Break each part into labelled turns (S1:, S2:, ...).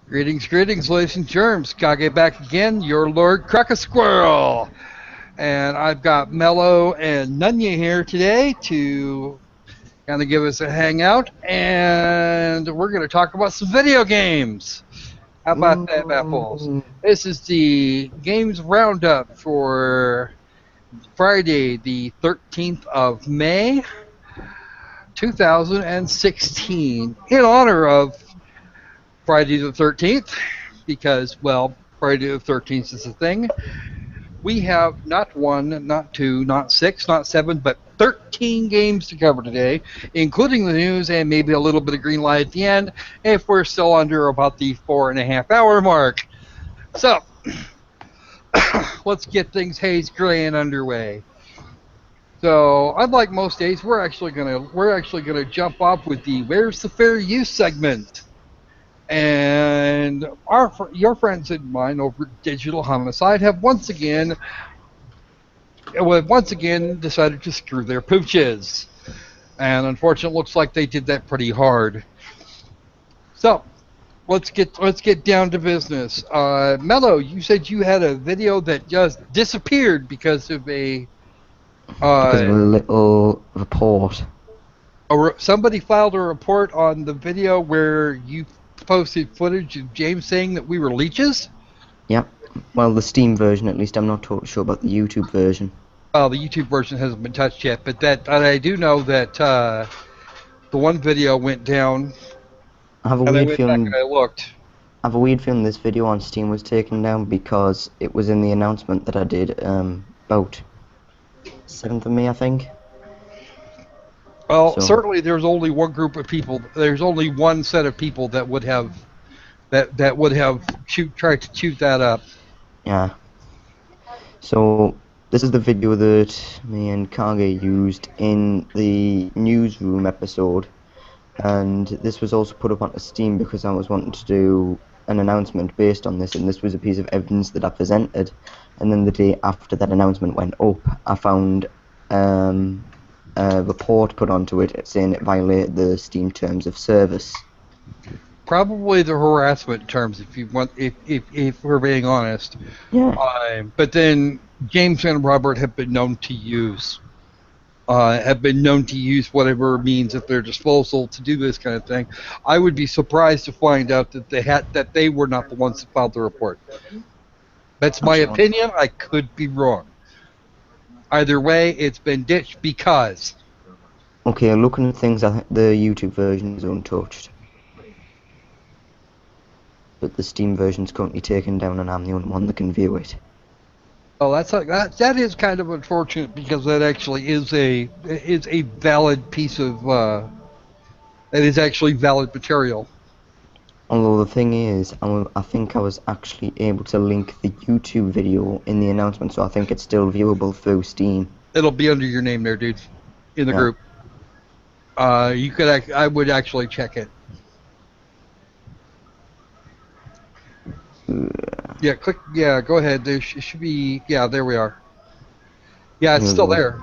S1: Greetings, ladies and germs. Kage back again, your Lord Crocosquirrel. And I've got Mellow and Noneya here today to kind of give us a hangout. And we're going to talk about some video games. How about that, Apples? This is the Games Roundup for Friday, the 13th of May, 2016, in honor of Friday the 13th, because, well, Friday the 13th is a thing. We have not one, not two, not six, not seven, but 13 games to cover today, including the news and maybe a little bit of green light at the end, if we're still under about the 4.5-hour mark. So, let's get things haze gray and underway. So, unlike most days, we're actually gonna jump off with the "Where's the Fair Use" segment. And your friends and mine over at Digital Homicide have once again decided to screw their pooches. And unfortunately, it looks like they did that pretty hard. So, let's get down to business. Mellow, you said you had a video that just disappeared because of a
S2: little report.
S1: Somebody filed a report on the video where you posted footage of James saying that we were leeches?
S2: Yep. Well, the Steam version, at least. I'm not totally sure about the YouTube version.
S1: Well, the YouTube version hasn't been touched yet, but I do know that the one video went down.
S2: I have a
S1: and
S2: weird
S1: I went
S2: feeling.
S1: back and I looked.
S2: I have a weird feeling this video on Steam was taken down because it was in the announcement that I did about 7th of May, I think.
S1: Well, certainly there's only one group of people. There's only one set of people that would have tried to shoot that up.
S2: Yeah. So this is the video that me and Kage used in the newsroom episode, and this was also put up onto Steam because I was wanting to do an announcement based on this, and this was a piece of evidence that I presented. And then the day after that announcement went up, I found a report put onto it saying it violated the Steam terms of service.
S1: Probably the harassment terms, if we're being honest.
S2: Yeah.
S1: But then James and Robert have been known to use whatever means at their disposal to do this kind of thing. I would be surprised to find out that they were not the ones that filed the report. That's my opinion. I could be wrong. Either way, it's been ditched because.
S2: Okay, looking at things, I think the YouTube version is untouched. But the Steam version is currently taken down, and I'm the only one that can view it.
S1: Oh, that is kind of unfortunate because that actually is a valid piece of that is actually valid material.
S2: Although the thing is, I think I was actually able to link the YouTube video in the announcement, so I think it's still viewable through Steam.
S1: It'll be under your name there, dude, in the group. You could. I would actually check it. Yeah, click. Yeah, go ahead. There should be. Yeah, there we are. Yeah, it's still there.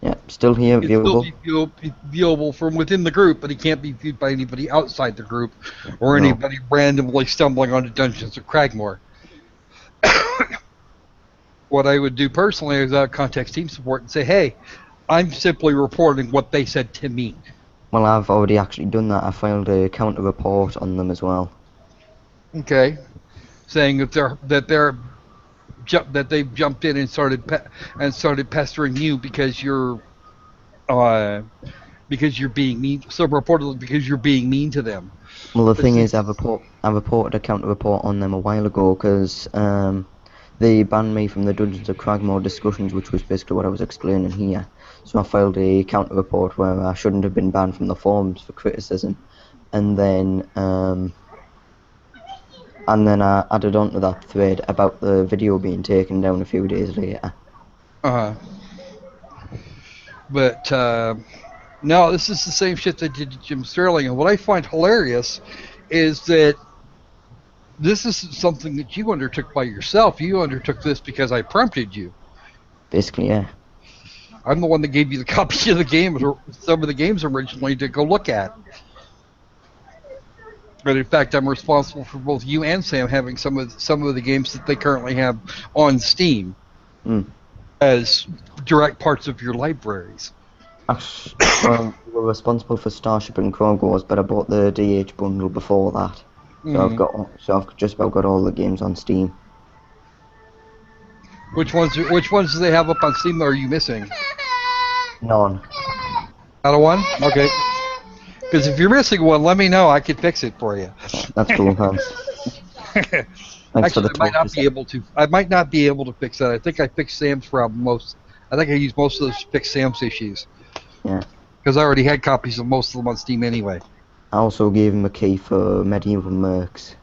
S2: Yeah, still here, viewable.
S1: It's still viewable from within the group, but it can't be viewed by anybody outside the group or anybody randomly stumbling onto Dungeons of Cragmore. What I would do personally is contact Team Support and say, hey, I'm simply reporting what they said to me.
S2: Well, I've already actually done that. I filed a counter report on them as well. Okay.
S1: Saying that they've jumped in and started pestering you because you're being mean. So reportedly because you're being mean to them.
S2: Well, the thing is, I reported a counter report on them a while ago because they banned me from the Dungeons of Cragmore discussions, which was basically what I was explaining here. So I filed a counter report where I shouldn't have been banned from the forums for criticism, and then I added onto that thread about the video being taken down a few days later.
S1: But no, this is the same shit they did to Jim Sterling, and what I find hilarious is that this is something that you undertook by yourself. You undertook this because I prompted you.
S2: Basically, yeah.
S1: I'm the one that gave you the copy of the game, or some of the games originally, to go look at. But in fact, I'm responsible for both you and Sam having some of the games that they currently have on Steam as direct parts of your libraries.
S2: Actually, well, we were responsible for Starship and Krog Wars, but I bought the DH bundle before that, so I've just about got all the games on Steam.
S1: Which ones do they have up on Steam? Are you missing?
S2: None.
S1: Not a one? Okay. Because if you're missing one, let me know. I could fix it for you.
S2: That's cool, thanks.
S1: Actually, I might not be able to. I might not be able to fix that. I think I fixed Sam's problem most. I think I used most of those to fix Sam's issues.
S2: Yeah.
S1: Because I already had copies of most of them on Steam anyway.
S2: I also gave him a key for Medieval Mercs.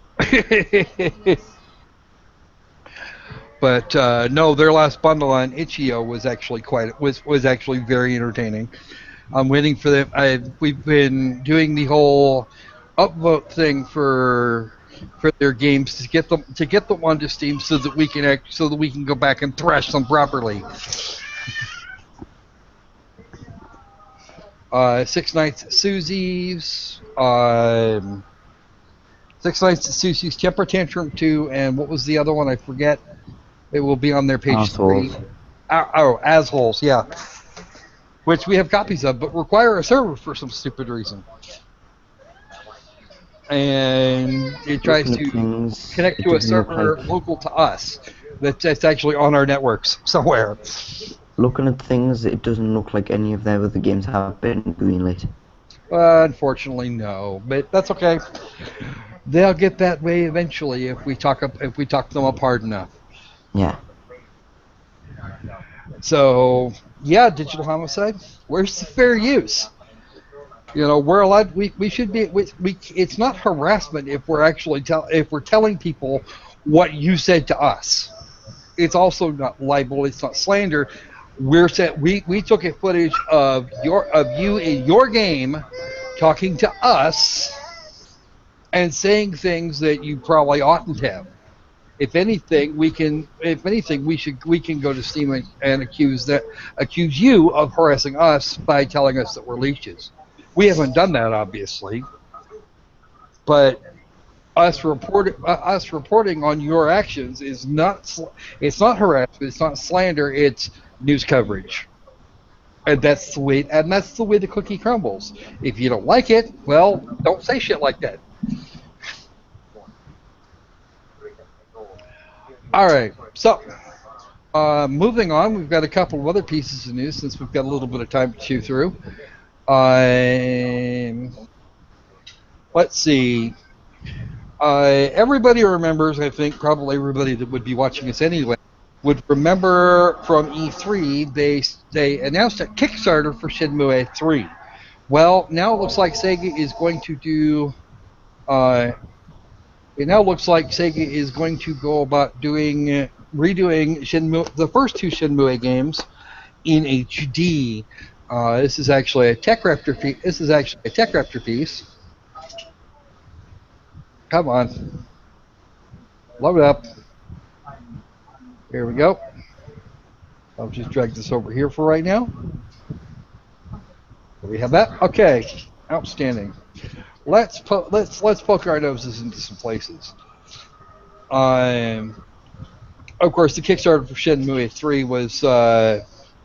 S1: But no, their last bundle on Itch.io was actually was actually very entertaining. I'm waiting for them. We've been doing the whole upvote thing for their games to get them onto Steam so that we can go back and thrash them properly. Six Nights at Susie's, Temper Tantrum 2, and what was the other one? I forget. It will be on their page 3. Assholes, yeah. Which we have copies of, but require a server for some stupid reason. And it tries to connect to a server local to us that's actually on our networks somewhere.
S2: Looking at things, it doesn't look like any of their other games have been greenlit.
S1: Unfortunately, no, but that's okay. They'll get that way eventually if we talk them up hard enough.
S2: Yeah.
S1: So yeah, Digital Homicide. Where's the fair use? We're allowed. We should be. It's not harassment if we're actually telling people what you said to us. It's also not libel. It's not slander. We took a footage of you in your game talking to us and saying things that you probably oughtn't have. If anything, we can go to Steam and accuse you of harassing us by telling us that we're leeches. We haven't done that, obviously, but us reporting on your actions is not harassment, it's not slander, it's news coverage, and that's the way the cookie crumbles. If you don't like it, well, don't say shit like that. All right, so moving on, we've got a couple of other pieces of news since we've got a little bit of time to chew through. Let's see. Everybody remembers, I think probably everybody that would be watching us anyway, would remember from E3 they announced a Kickstarter for Shenmue 3. Well, now it looks like Sega is going to do. It now looks like Sega is going to go about redoing Shenmue, the first two Shenmue games, in HD. This is actually a TechRaptor piece. Come on, load up. Here we go. I'll just drag this over here for right now. We have that. Okay, outstanding. Let's poke our noses into some places. Of course, the Kickstarter for Shenmue 3 was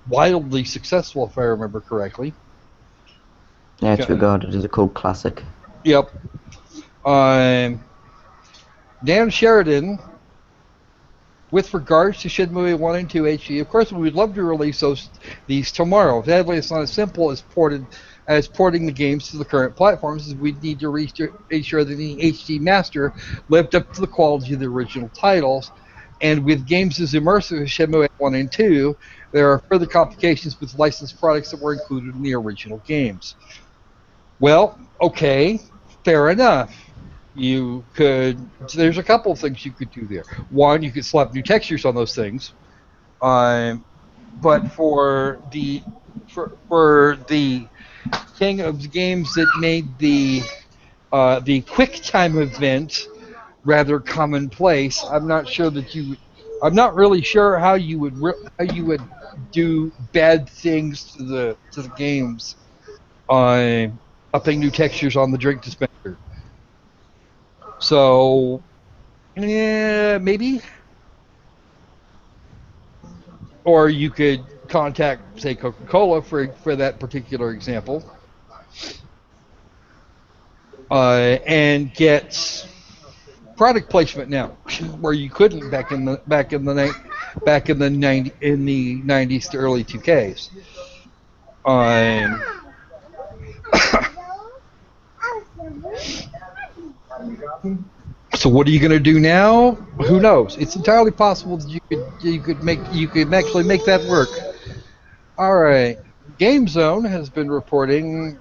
S1: wildly successful, if I remember correctly.
S2: Yeah, it's regarded as a cult classic.
S1: Yep. Dan Sheridan, with regards to Shenmue 1 and 2 HD, of course, we would love to release these tomorrow. Sadly, it's not as simple as porting the games to the current platforms, as we need to ensure that the HD master lived up to the quality of the original titles. And with games as immersive as Shenmue 1 and 2, there are further complications with licensed products that were included in the original games. Well, okay, fair enough. There's a couple of things you could do there. One, you could slap new textures on those things. But for the king of the games that made the QuickTime event rather commonplace, I'm not really sure how you would do bad things to the games, upping new textures on the drink dispenser. So, yeah, maybe. Or you could contact, say, Coca-Cola for that particular example, and get product placement now, where you couldn't back in the 90s to early 2Ks. Um, so what are you going to do now? Who knows? It's entirely possible that you could actually make that work. All right. Game Zone has been reporting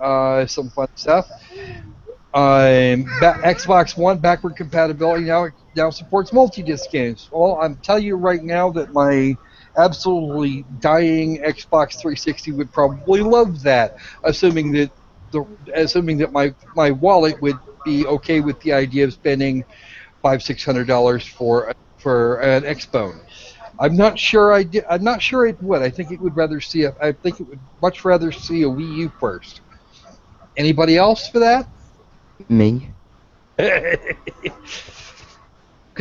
S1: some fun stuff. Xbox One backward compatibility now supports multi-disc games. Well, I'm telling you right now that my absolutely dying Xbox 360 would probably love that, assuming that my wallet would be okay with the idea of spending $500-600 for an Xbone. I'm not sure it would. I think it would rather see I think it would much rather see a Wii U first. Anybody else for that?
S2: Me?
S1: Because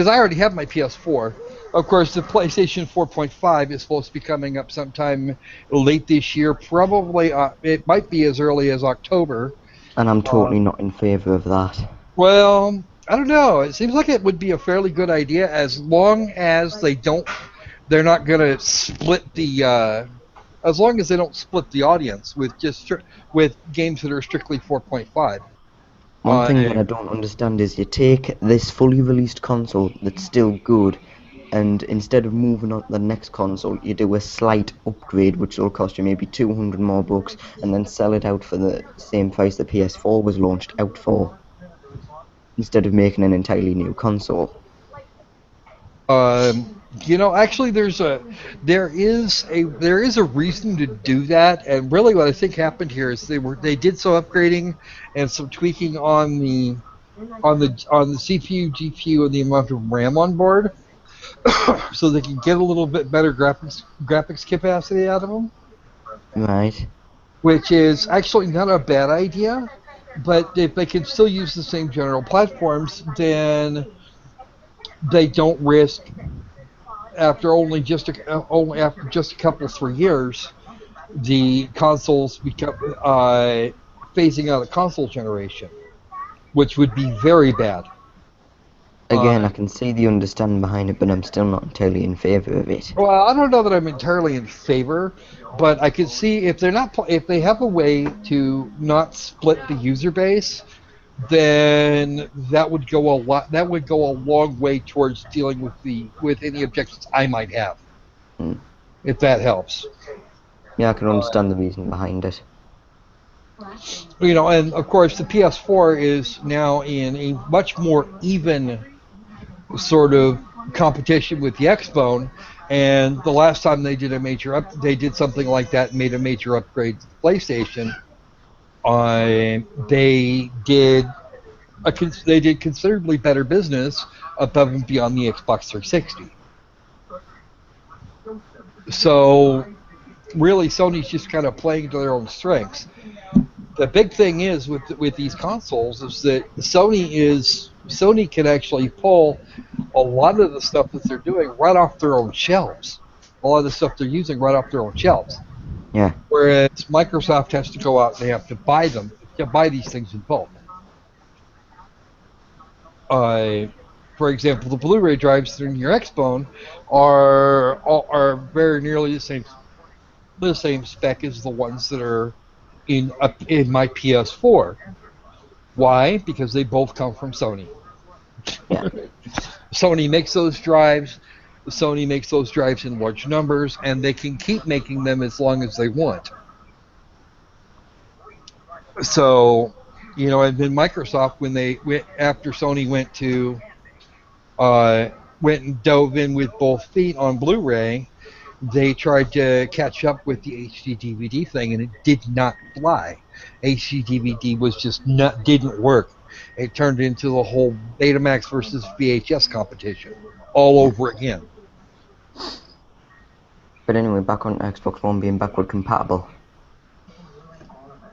S1: I already have my PS4. Of course, the PlayStation 4.5 is supposed to be coming up sometime late this year. Probably, it might be as early as October.
S2: And I'm
S1: Uh,
S2: totally not in favour of that.
S1: well, I don't know. It seems like it would be a fairly good idea as long as they're not going to split as long as they don't split the audience with games that are strictly 4.5.
S2: One thing that I don't understand is you take this fully released console that's still good, and instead of moving on to the next console, you do a slight upgrade which will cost you maybe 200 more bucks, and then sell it out for the same price the PS4 was launched out for, instead of making an entirely new console.
S1: Actually, there is a reason to do that, and really, what I think happened here is they did some upgrading and some tweaking on the CPU, GPU, and the amount of RAM on board, so they can get a little bit better graphics capacity out of them,
S2: Right.
S1: which is actually not a bad idea. But if they can still use the same general platforms, then they don't risk only after just a couple 3 years, the consoles become phasing out of console generation, which would be very bad.
S2: Again,
S1: Uh,
S2: I can see the understanding behind it, but I'm still not entirely in favour of it.
S1: well, I don't know that I'm entirely in favor, but I could see if they have a way to not split the user base, then that would go a long way towards dealing with any objections I might have,
S2: Hmm.
S1: if that helps.
S2: Yeah, I can understand the reason behind it.
S1: And of course the PS4 is now in a much more even sort of competition with the Xbone, and the last time they did something like that and made a major upgrade to the PlayStation, they did they did considerably better business above and beyond the Xbox 360. So really, Sony's just kind of playing to their own strengths. The big thing is with these consoles is that Sony can actually pull a lot of the stuff that they're doing right off their own shelves. A lot of the stuff they're using right off their own shelves.
S2: Yeah.
S1: Whereas Microsoft has to go out and they have to buy these things in bulk. Uh, for example, the Blu-ray drives that are in your Xbone are very nearly the same spec as the ones that are in my PS4. Why? Because they both come from Sony.
S2: Yeah.
S1: Sony makes those drives. Sony makes those drives in large numbers, and they can keep making them as long as they want. So, and then Microsoft, when they went after Sony went and dove in with both feet on Blu-ray, they tried to catch up with the HD DVD thing, and it did not fly. HD DVD was just not didn't work. It turned into the whole Betamax versus VHS competition all
S2: Yeah.
S1: over again.
S2: But anyway, back on Xbox One being backward compatible.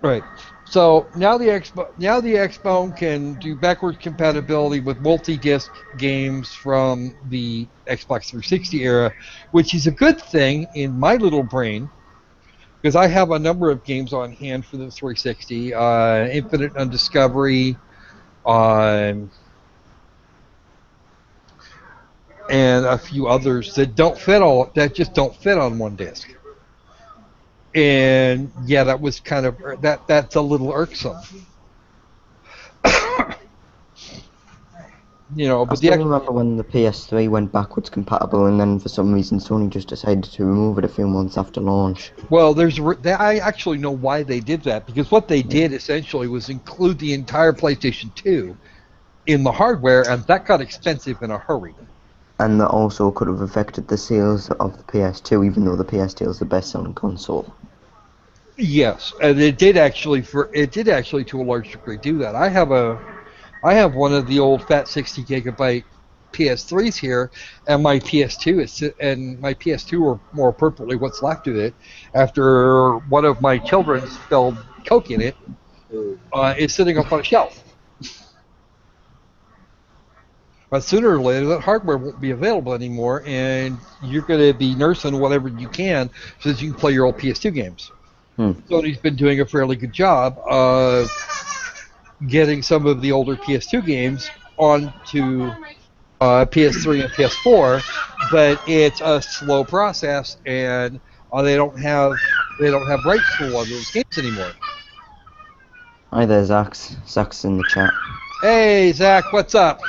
S1: Right. So now the Xbone can do backwards compatibility with multi-disc games from the Xbox 360 era, which is a good thing in my little brain because I have a number of games on hand for the 360, Infinite Undiscovery, and a few others that just don't fit on one disc. And yeah, that was kind of that's a little irksome.
S2: I
S1: But
S2: still remember when the PS3 went backwards compatible, and then for some reason Sony just decided to remove it a few months after launch.
S1: well, I actually know why they did that, because what they did essentially was include the entire PlayStation 2 in the hardware, and that got expensive in a hurry.
S2: And that also could have affected the sales of the PS2, even though the PS2 is the best-selling console.
S1: Yes, and it did actually to a large degree do that. I have one of the old fat 60 gigabyte PS3s here, and my PS2 or more appropriately what's left of it, after one of my children spilled Coke in it, is sitting up on a shelf. But sooner or later, that hardware won't be available anymore, and you're going to be nursing whatever you can so that you can play your old PS2 games. Sony's been doing a fairly good job of getting some of the older PS2 games onto PS3 and PS4, but it's a slow process, and they don't have rights for one of those games anymore.
S2: Hi there, Zax. Zax's in the chat.
S1: Hey, Zach, what's up?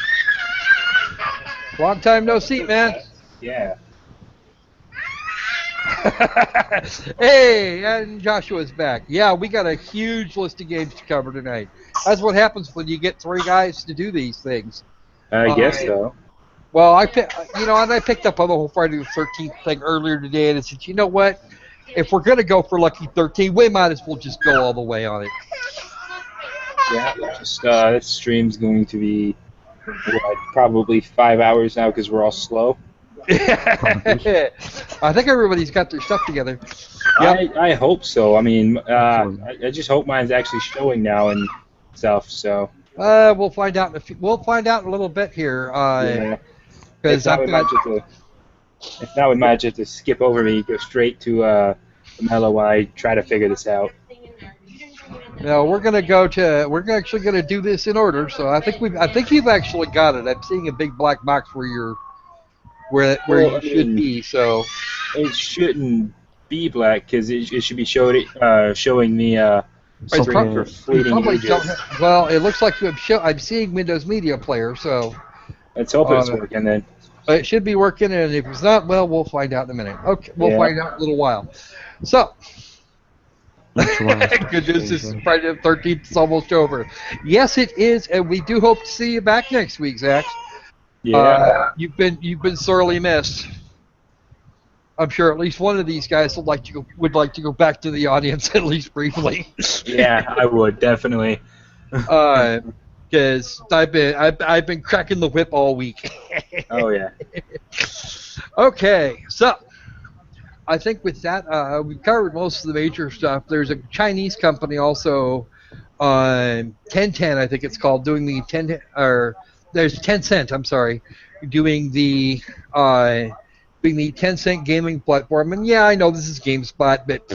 S1: Long time no see, man.
S3: Yeah.
S1: Hey, and Joshua's back. Yeah, we got a huge list of games to cover tonight. That's what happens when you get three guys to do these things.
S3: I guess so.
S1: Well, I picked up on the whole Friday the 13th thing earlier today, and I said, you know what? If we're gonna go for Lucky 13, we might as well just go all the way on it.
S3: Yeah, just this stream's going to be probably 5 hours now because we're all slow.
S1: I think everybody's got their stuff together.
S3: Yep. I hope so. I mean, I just hope mine's actually showing now and stuff. So.
S1: We'll find out in a little bit here.
S3: If not, we might have to skip over me, go straight to Mellow while I try to figure this out.
S1: No, we're actually gonna do this in order. So I think you've actually got it. I'm seeing a big black box where you should be. So
S3: it shouldn't be black because it should be showing the fleeting images.
S1: Well, it looks like I'm seeing Windows Media Player. So
S3: let's hope it's working then.
S1: It should be working, and if it's not, well, we'll find out in a minute. Okay, we'll find out in a little while. So. Good news is Friday the 13th is almost over. Yes, it is, and we do hope to see you back next week, Zach.
S3: Yeah.
S1: You've been sorely missed. I'm sure at least one of these guys would like to go back to the audience at least briefly.
S3: Yeah, I would definitely.
S1: Because I've been cracking the whip all week.
S3: Oh yeah.
S1: Okay, so. I think with that, we've covered most of the major stuff. There's a Chinese company also, 1010, I think it's called, doing the there's Tencent, I'm sorry, doing the 10-cent gaming platform. And yeah, I know this is GameSpot, but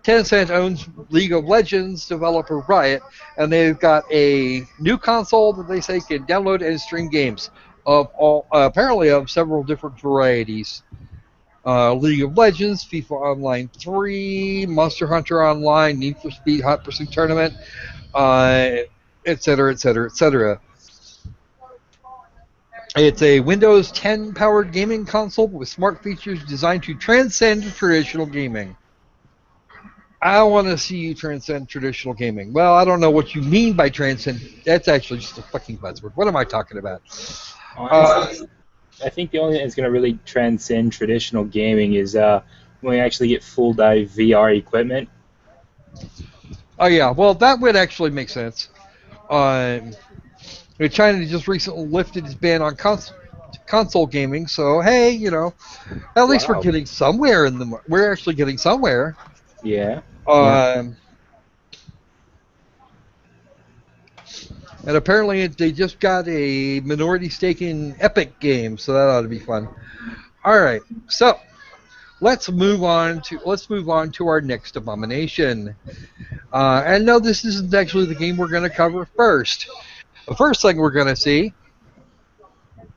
S1: Tencent owns League of Legends developer Riot, and they've got a new console that they say can download and stream games apparently of several different varieties. League of Legends, FIFA Online 3, Monster Hunter Online, Need for Speed Hot Pursuit Tournament, etc., etc., etc. It's a Windows 10 powered gaming console with smart features designed to transcend traditional gaming. I want to see you transcend traditional gaming. Well, I don't know what you mean by transcend. That's actually just a fucking buzzword. What am I talking about?
S3: I think the only thing that's going to really transcend traditional gaming is when we actually get full dive VR equipment.
S1: Oh yeah, well that would actually make sense. China just recently lifted its ban on console gaming, so hey, at least we're getting somewhere we're actually getting somewhere.
S3: Yeah.
S1: And apparently they just got a minority stake in Epic Games, so that ought to be fun. All right, so let's move on to our next abomination. And no, this isn't actually the game we're going to cover first. The first thing we're going to see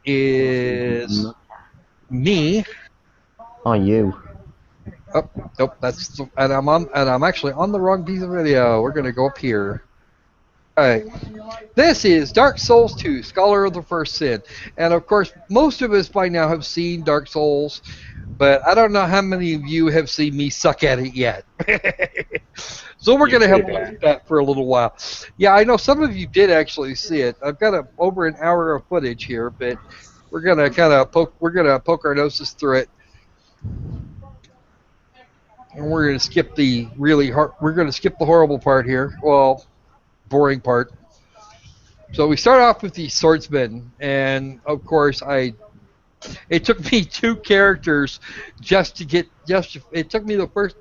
S1: is me.
S2: Oh, you.
S1: Oh, nope, and I'm actually on the wrong piece of video. We're going to go up here. All right. This is Dark Souls 2, Scholar of the First Sin. And of course, most of us by now have seen Dark Souls, but I don't know how many of you have seen me suck at it yet. So we're going to have a look at that for a little while. Yeah, I know some of you did actually see it. I've got over an hour of footage here, but we're going to kind of poke our noses through it. And we're going to skip the horrible part here. Well, boring part. So we start off with the swordsman, and of course it took me 2 characters it took me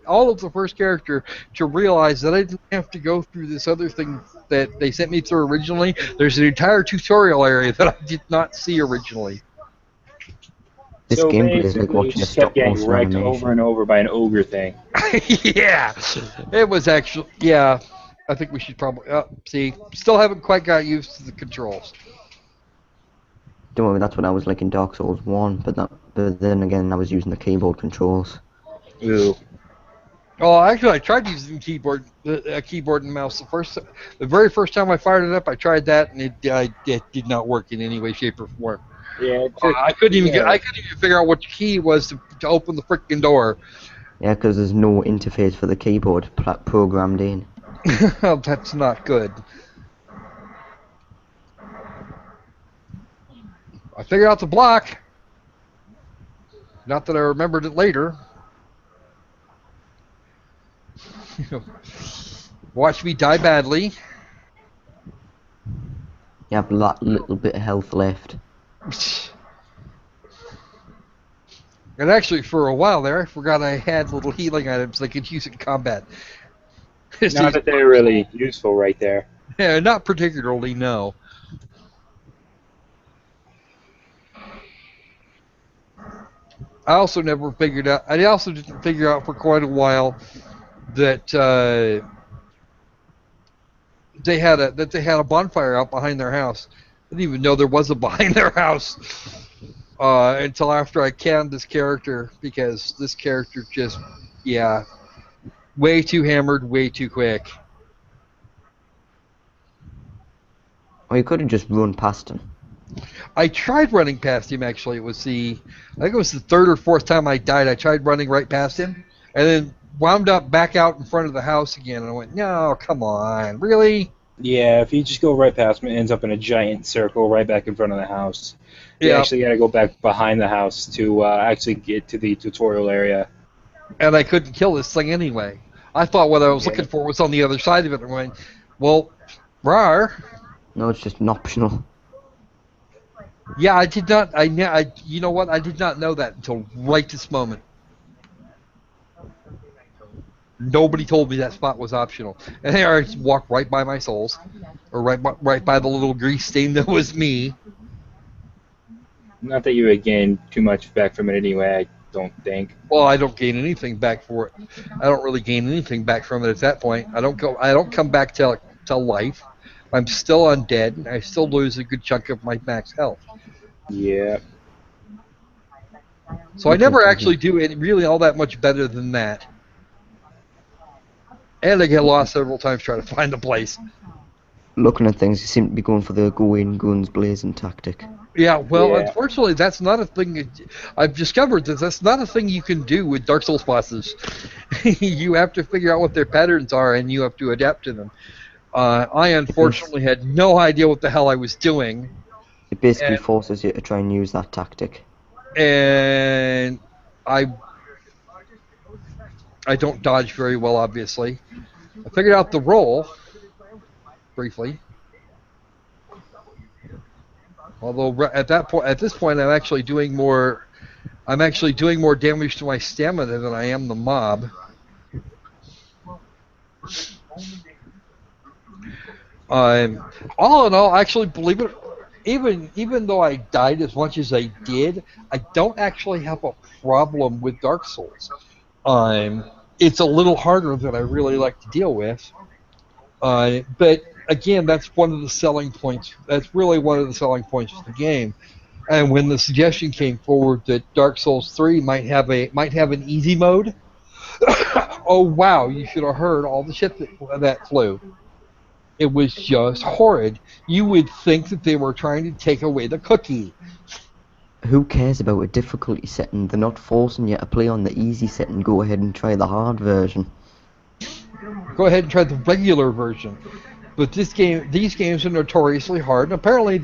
S1: all of the first character to realize that I didn't have to go through this other thing that they sent me through originally. There's an entire tutorial area that I did not see originally.
S2: This gameplay is like watching a stop motion animation.
S3: Over and over by an ogre thing.
S1: Yeah, it was actually, yeah. I think we should probably see. Still haven't quite got used to the controls.
S2: Don't worry, that's what I was like in Dark Souls 1, but then again I was using the keyboard controls.
S3: Ooh.
S1: Oh, actually, I tried using a keyboard and mouse. The very first time I fired it up, I tried that, and it did not work in any way, shape, or form.
S3: Yeah,
S1: I couldn't even figure out which key was to open the freaking door.
S2: Yeah, because there's no interface for the keyboard programmed in.
S1: That's not good. I figured out the block. Not that I remembered it later. Watch me die badly.
S2: You have a little bit of health left.
S1: And actually, for a while there, I forgot I had little healing items I could use in combat.
S3: Not that they're really useful right there.
S1: Yeah, not particularly, no. I also never figured out. I also didn't figure out for quite a while that they had a bonfire out behind their house. I didn't even know there was a behind their house until after I canned this character, because this character just, yeah, way too hammered, way too quick.
S2: Or you could have just run past him.
S1: I tried running past him, actually. I think it was the 3rd or 4th time I died. I tried running right past him, and then wound up back out in front of the house again, and I went, no, come on, really?
S3: Yeah, if you just go right past him, it ends up in a giant circle right back in front of the house. You
S1: Yeah.
S3: actually got to go back behind the house to actually get to the tutorial area.
S1: And I couldn't kill this thing anyway. I thought what I was looking for was on the other side of it, and I went, well, rar.
S2: No, it's just an optional.
S1: Yeah, I did not. You know what? I did not know that until right this moment. Nobody told me that spot was optional, and there I just walked right by my souls, or right by the little grease stain that was me.
S3: Not that you would gain too much back from it anyway, I don't think.
S1: Well, I don't gain anything back for it. I don't really gain anything back from it at that point. I don't come back to life. I'm still undead, and I still lose a good chunk of my max health.
S3: Yeah.
S1: So I never actually do it really all that much better than that. And I get lost several times trying to find the place.
S2: Looking at things, you seem to be going for the go in, guns blazing tactic.
S1: Yeah, well,
S3: Yeah.
S1: Unfortunately, that's not a thing. I've discovered that that's not a thing you can do with Dark Souls bosses. You have to figure out what their patterns are, and you have to adapt to them. I unfortunately had no idea what the hell I was doing.
S2: It basically forces you to try and use that tactic.
S1: And I don't dodge very well, obviously. I figured out the roll briefly. Although at this point, I'm actually doing more damage to my stamina than I am the mob. Um, all in all, actually, believe it, even though I died as much as I did, I don't actually have a problem with Dark Souls. It's a little harder than I really like to deal with. But again, that's one of the selling points. That's really one of the selling points of the game. And when the suggestion came forward that Dark Souls 3 might have an easy mode, oh wow, you should have heard all the shit that flew. It was just horrid. You would think that they were trying to take away the cookie.
S2: Who cares about a difficulty setting? They're not forcing you to play on the easy setting. Go ahead and try the hard version.
S1: Go ahead and try the regular version. But these games are notoriously hard. And apparently,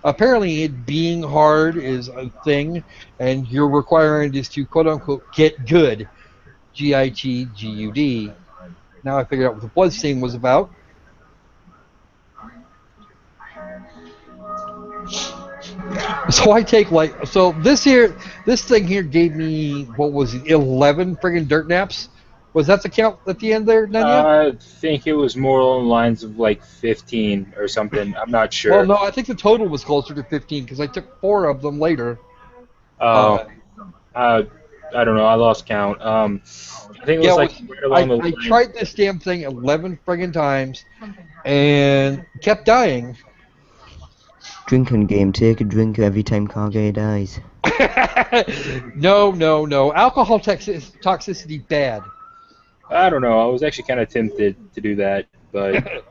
S1: apparently it being hard is a thing, and you're requiring this to quote unquote get good, GITGUD. Now I figured out what the bloodstain was about. So I take this thing here gave me, what was it, 11 friggin' dirt naps? Was that the count at the end there, Noneya?
S3: I think it was more along the lines of like 15 or something. I'm not sure.
S1: Well, no, I think the total was closer to 15 because I took 4 of them later.
S3: I don't know. I lost count. I think it was right along the line.
S1: I tried this damn thing 11 friggin' times and kept dying.
S2: Drinking game. Take a drink every time Kage dies.
S1: No. Alcohol toxicity bad.
S3: I don't know. I was actually kind of tempted to do that, but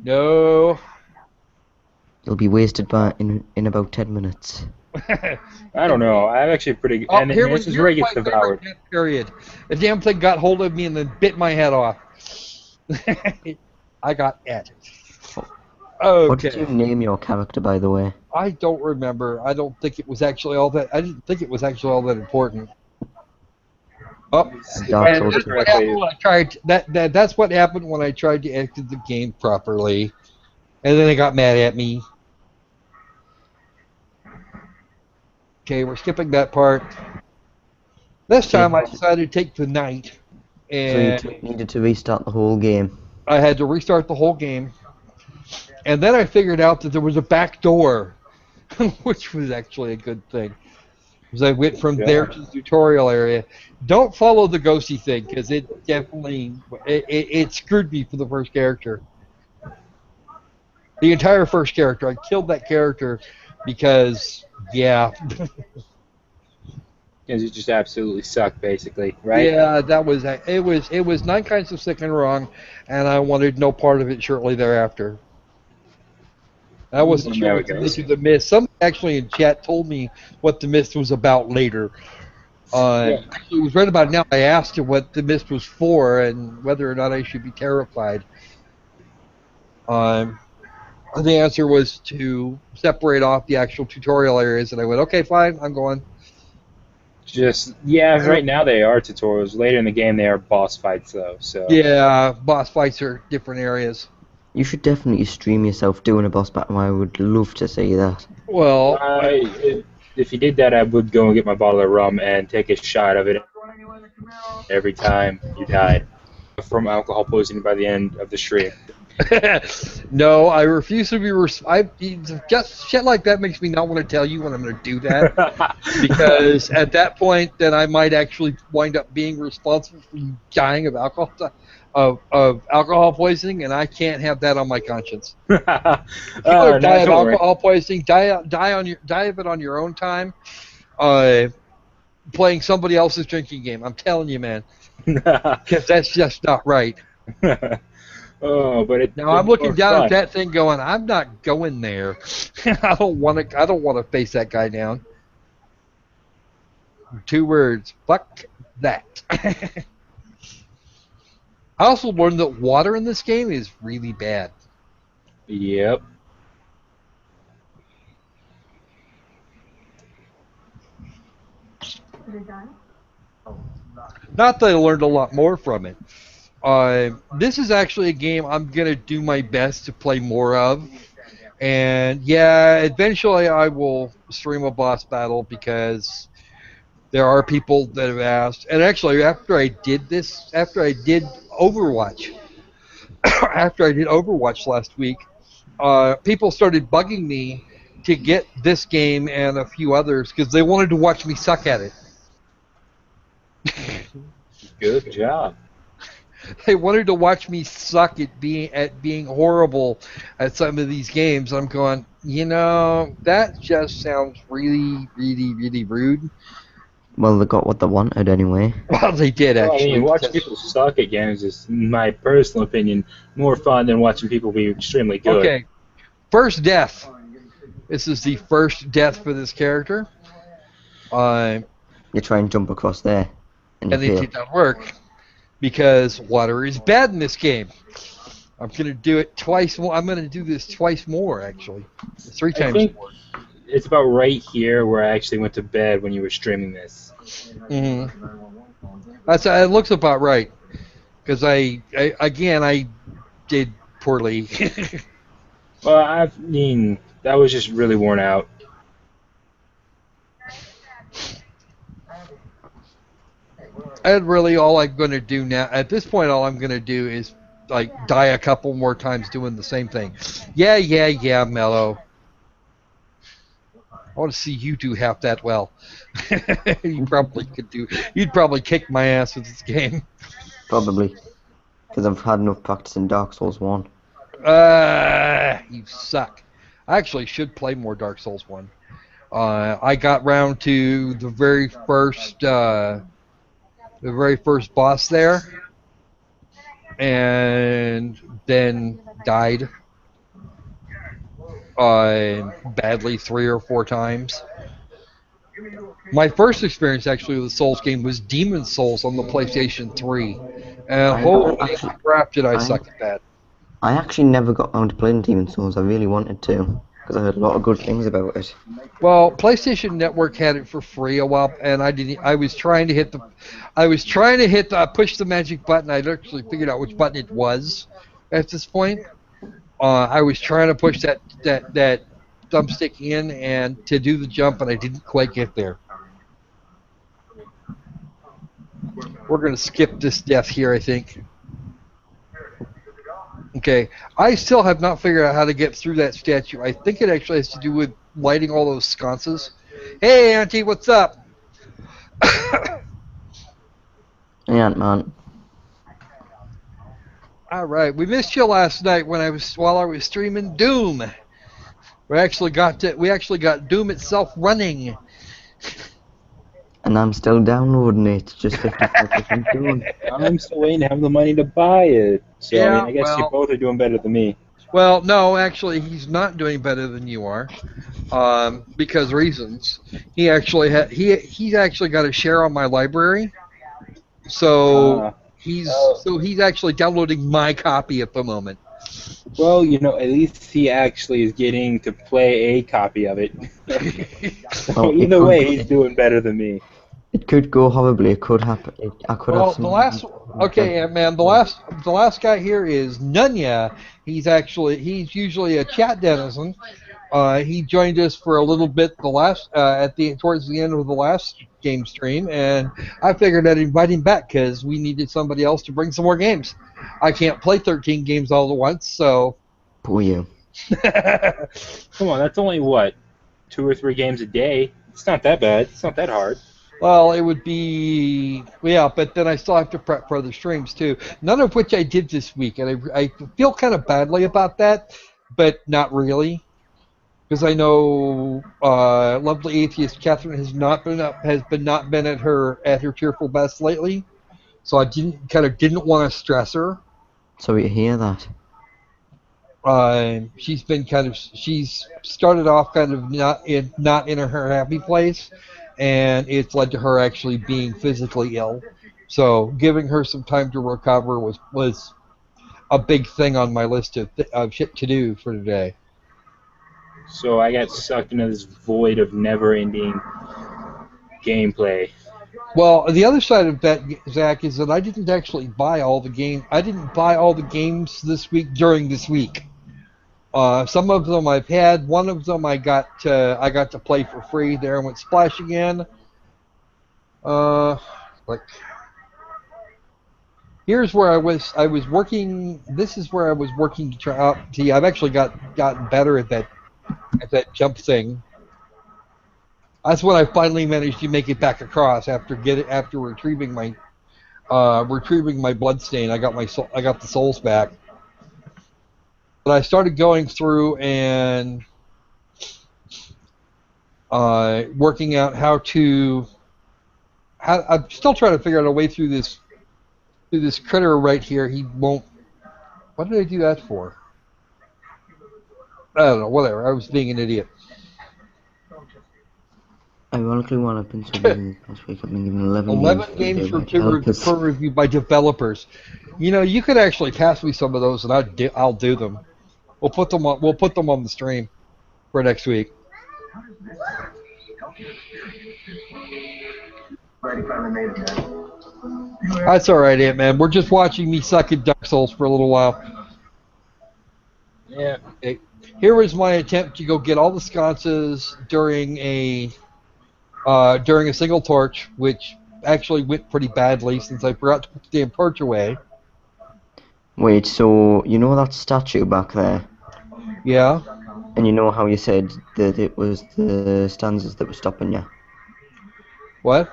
S1: no.
S2: You'll be wasted in about 10 minutes.
S3: I don't know. I'm actually pretty good. And this is where it gets devoured.
S1: Period. The damn thing got hold of me and then bit my head off. I got it. Okay.
S2: What did you name your character, by the way?
S1: I don't remember. I don't think it was actually all that. I didn't think it was actually all that important. Oh, that's what happened when I tried. That's what happened when I tried to exit the game properly, and then they got mad at me. Okay, we're skipping that part. This time I decided to take the night, and
S2: so you needed to restart the whole game.
S1: I had to restart the whole game, and then I figured out that there was a back door, which was actually a good thing. Because I went from there to the tutorial area. Don't follow the ghosty thing, because it definitely it screwed me for the first character. The entire first character. I killed that character because, yeah.
S3: Because you just absolutely suck, basically, right?
S1: Yeah, it was 9 kinds of sick and wrong, and I wanted no part of it shortly thereafter. I wasn't sure what the mist. Somebody actually in chat told me what the mist was about later. Actually, it was right about now. I asked her what the mist was for and whether or not I should be terrified. The answer was to separate off the actual tutorial areas, and I went, okay, fine, I'm going.
S3: Right now they are tutorials. Later in the game they are boss fights, though. So
S1: yeah, boss fights are different areas.
S2: You should definitely stream yourself doing a boss battle. I would love to see that.
S1: Well,
S3: if you did that, I would go and get my bottle of rum and take a shot of it every time you died from alcohol poisoning by the end of the stream.
S1: No, I refuse to be. Just shit like that makes me not want to tell you when I'm going to do that, because at that point, then I might actually wind up being responsible for you dying of alcohol poisoning, and I can't have that on my conscience. If you die of alcohol poisoning, die of it on your own time, playing somebody else's drinking game. I'm telling you, man, because that's just not right. Now I'm looking down at that thing, going, I'm not going there. I don't want to face that guy down. 2 words. Fuck that. I also learned that water in this game is really bad.
S3: Yep.
S1: Not that I learned a lot more from it. This is actually a game I'm going to do my best to play more of. And yeah, eventually I will stream a boss battle, because there are people that have asked. And actually, after I did Overwatch, after I did Overwatch last week, people started bugging me to get this game and a few others because they wanted to watch me suck at it.
S3: Good job.
S1: They wanted to watch me suck at being horrible at some of these games. I'm going, that just sounds really, really, really rude.
S2: Well, they got what they wanted anyway.
S1: Well, they did
S3: Well, I
S1: actually.
S3: mean, watching people suck at games is, in my personal opinion, more fun than watching people be extremely good.
S1: Okay, first death. This is the first death for this character.
S2: You try and jump across there, and you
S1: And it
S2: fail.
S1: did not work because water is bad in this game. I'm going to do it twice more. I'm going to do this twice more, actually. 3
S3: I
S1: times
S3: think
S1: more.
S3: it's about right here where I actually went to bed when you were streaming this.
S1: It looks about right. Because I did poorly.
S3: Well, I mean, that was just really worn out.
S1: And really, all I'm going to do now, at this point, all I'm going to do is die a couple more times doing the same thing. Yeah, Mellow. I want to see you do half that well. You probably could do. You'd probably kick my ass with this game.
S2: Probably. Because I've had enough practice in Dark Souls 1.
S1: You suck. I actually should play more Dark Souls 1. I got round to the very first boss there, and then died badly 3 or 4 times. My first experience actually with the Souls game was Demon Souls on the PlayStation 3, and holy crap did I suck at that.
S2: I actually never got around to playing Demon Souls. I really wanted to, because I heard a lot of good things about it.
S1: Well, PlayStation Network had it for free a while, and I didn't. I was trying to push the magic button. I'd actually figured out which button it was at this point. I was trying to push that thumbstick in and to do the jump, and I didn't quite get there. We're going to skip this death here, I think. Okay, I still have not figured out how to get through that statue. I think it actually has to do with lighting all those sconces. Hey, Auntie, what's up?
S2: Hey, Ant-Man.
S1: All right, we missed you last night while I was streaming Doom. We actually got Doom itself running.
S2: And I'm still downloading it. It's just 55% done.
S3: I'm still waiting to have the money to buy it. So,
S1: Yeah,
S3: I guess you both are doing better than me.
S1: Well, no, actually, he's not doing better than you are, because reasons. He's actually got a share on my library, so he's actually downloading my copy at the moment.
S3: Well, at least he actually is getting to play a copy of it. So either way, he's doing better than me.
S2: It could go horribly. It could happen.
S1: The last guy here is Noneya. He's usually a chat denizen. He joined us for a little bit towards the end of the last game stream, and I figured I'd invite him back because we needed somebody else to bring some more games. I can't play 13 games all at once, so.
S2: Poor you.
S3: Come on, that's only 2 or 3 games a day. It's not that bad. It's not that hard.
S1: Well, it would be, but then I still have to prep for other streams too. None of which I did this week, and I feel kind of badly about that, but not really, because I know lovely atheist Catherine has not been at her cheerful best lately, so I didn't want to stress her.
S2: Sorry to hear that.
S1: She's started off kind of not in her happy place, and it's led to her actually being physically ill. So giving her some time to recover was a big thing on my list of shit to do for today.
S3: So I got sucked into this void of never-ending gameplay.
S1: Well, the other side of that, Zach, is that I didn't actually buy all the games. I didn't buy all the games this week during this week. Some of them I've had. One of them I got to play for free. There went Splash again. here's where I was working. This is where I was working to try out. See, I've actually gotten better at that jump thing. That's when I finally managed to make it back across after retrieving my blood stain. I got the souls back. But I started going through and working out I'm still trying to figure out a way through this critter right here. He won't. What did I do that for? I don't know. Whatever. I was being an idiot.
S2: Ironically, while I've been so busy this week, I've been given 11
S1: games
S2: games
S1: for review by developers. You know, you could actually pass me some of those, and I'll do them. We'll put them on the stream for next week. That's all right, Ant-Man. We're just watching me suck at Dark Souls for a little while.
S3: Yeah.
S1: Okay. Here was my attempt to go get all the sconces during a single torch, which actually went pretty badly since I forgot to put the damn torch away.
S2: Wait, so you know that statue back there?
S1: Yeah.
S2: And you know how you said that it was the stanzas that were stopping you?
S1: What?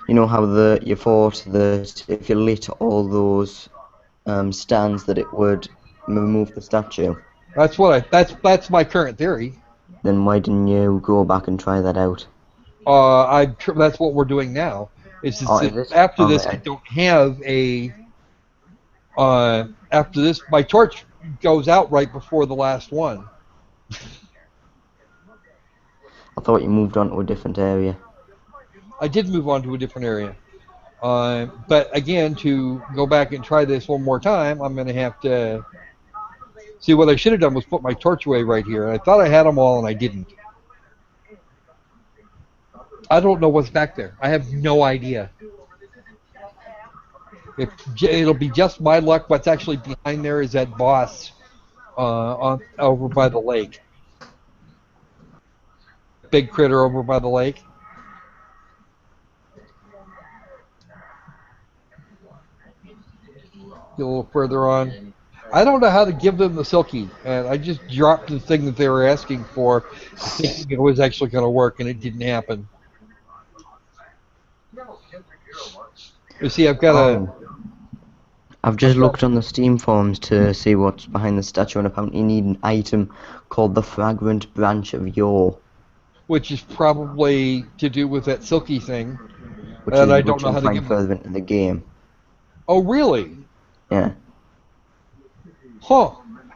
S2: You know how you thought that if you lit all those stands that it would remove the statue?
S1: That's my current theory.
S2: Then why didn't you go back and try that out?
S1: That's what we're doing now. It's just
S2: after
S1: this, I don't have a. After this, my torch goes out right before the last one.
S2: I thought you moved on to a different area.
S1: I did move on to a different area. But again, to go back and try this one more time, I'm going to have to. See, what I should have done was put my torch away right here. And I thought I had them all, and I didn't. I don't know what's back there. I have no idea. It'll be just my luck. What's actually behind there is that boss over by the lake. Big critter over by the lake. Get a little further on. I don't know how to give them the silky, and I just dropped the thing that they were asking for, thinking it was actually going to work, and it didn't happen. You see,
S2: I've just looked on the Steam forums to see what's behind the statue, and apparently you need an item called the Fragrant Branch of Ewww.
S1: Which is probably to do with that silky thing.
S2: Which
S1: I don't know how to get
S2: further into the game.
S1: Oh, really?
S2: Yeah.
S1: Huh.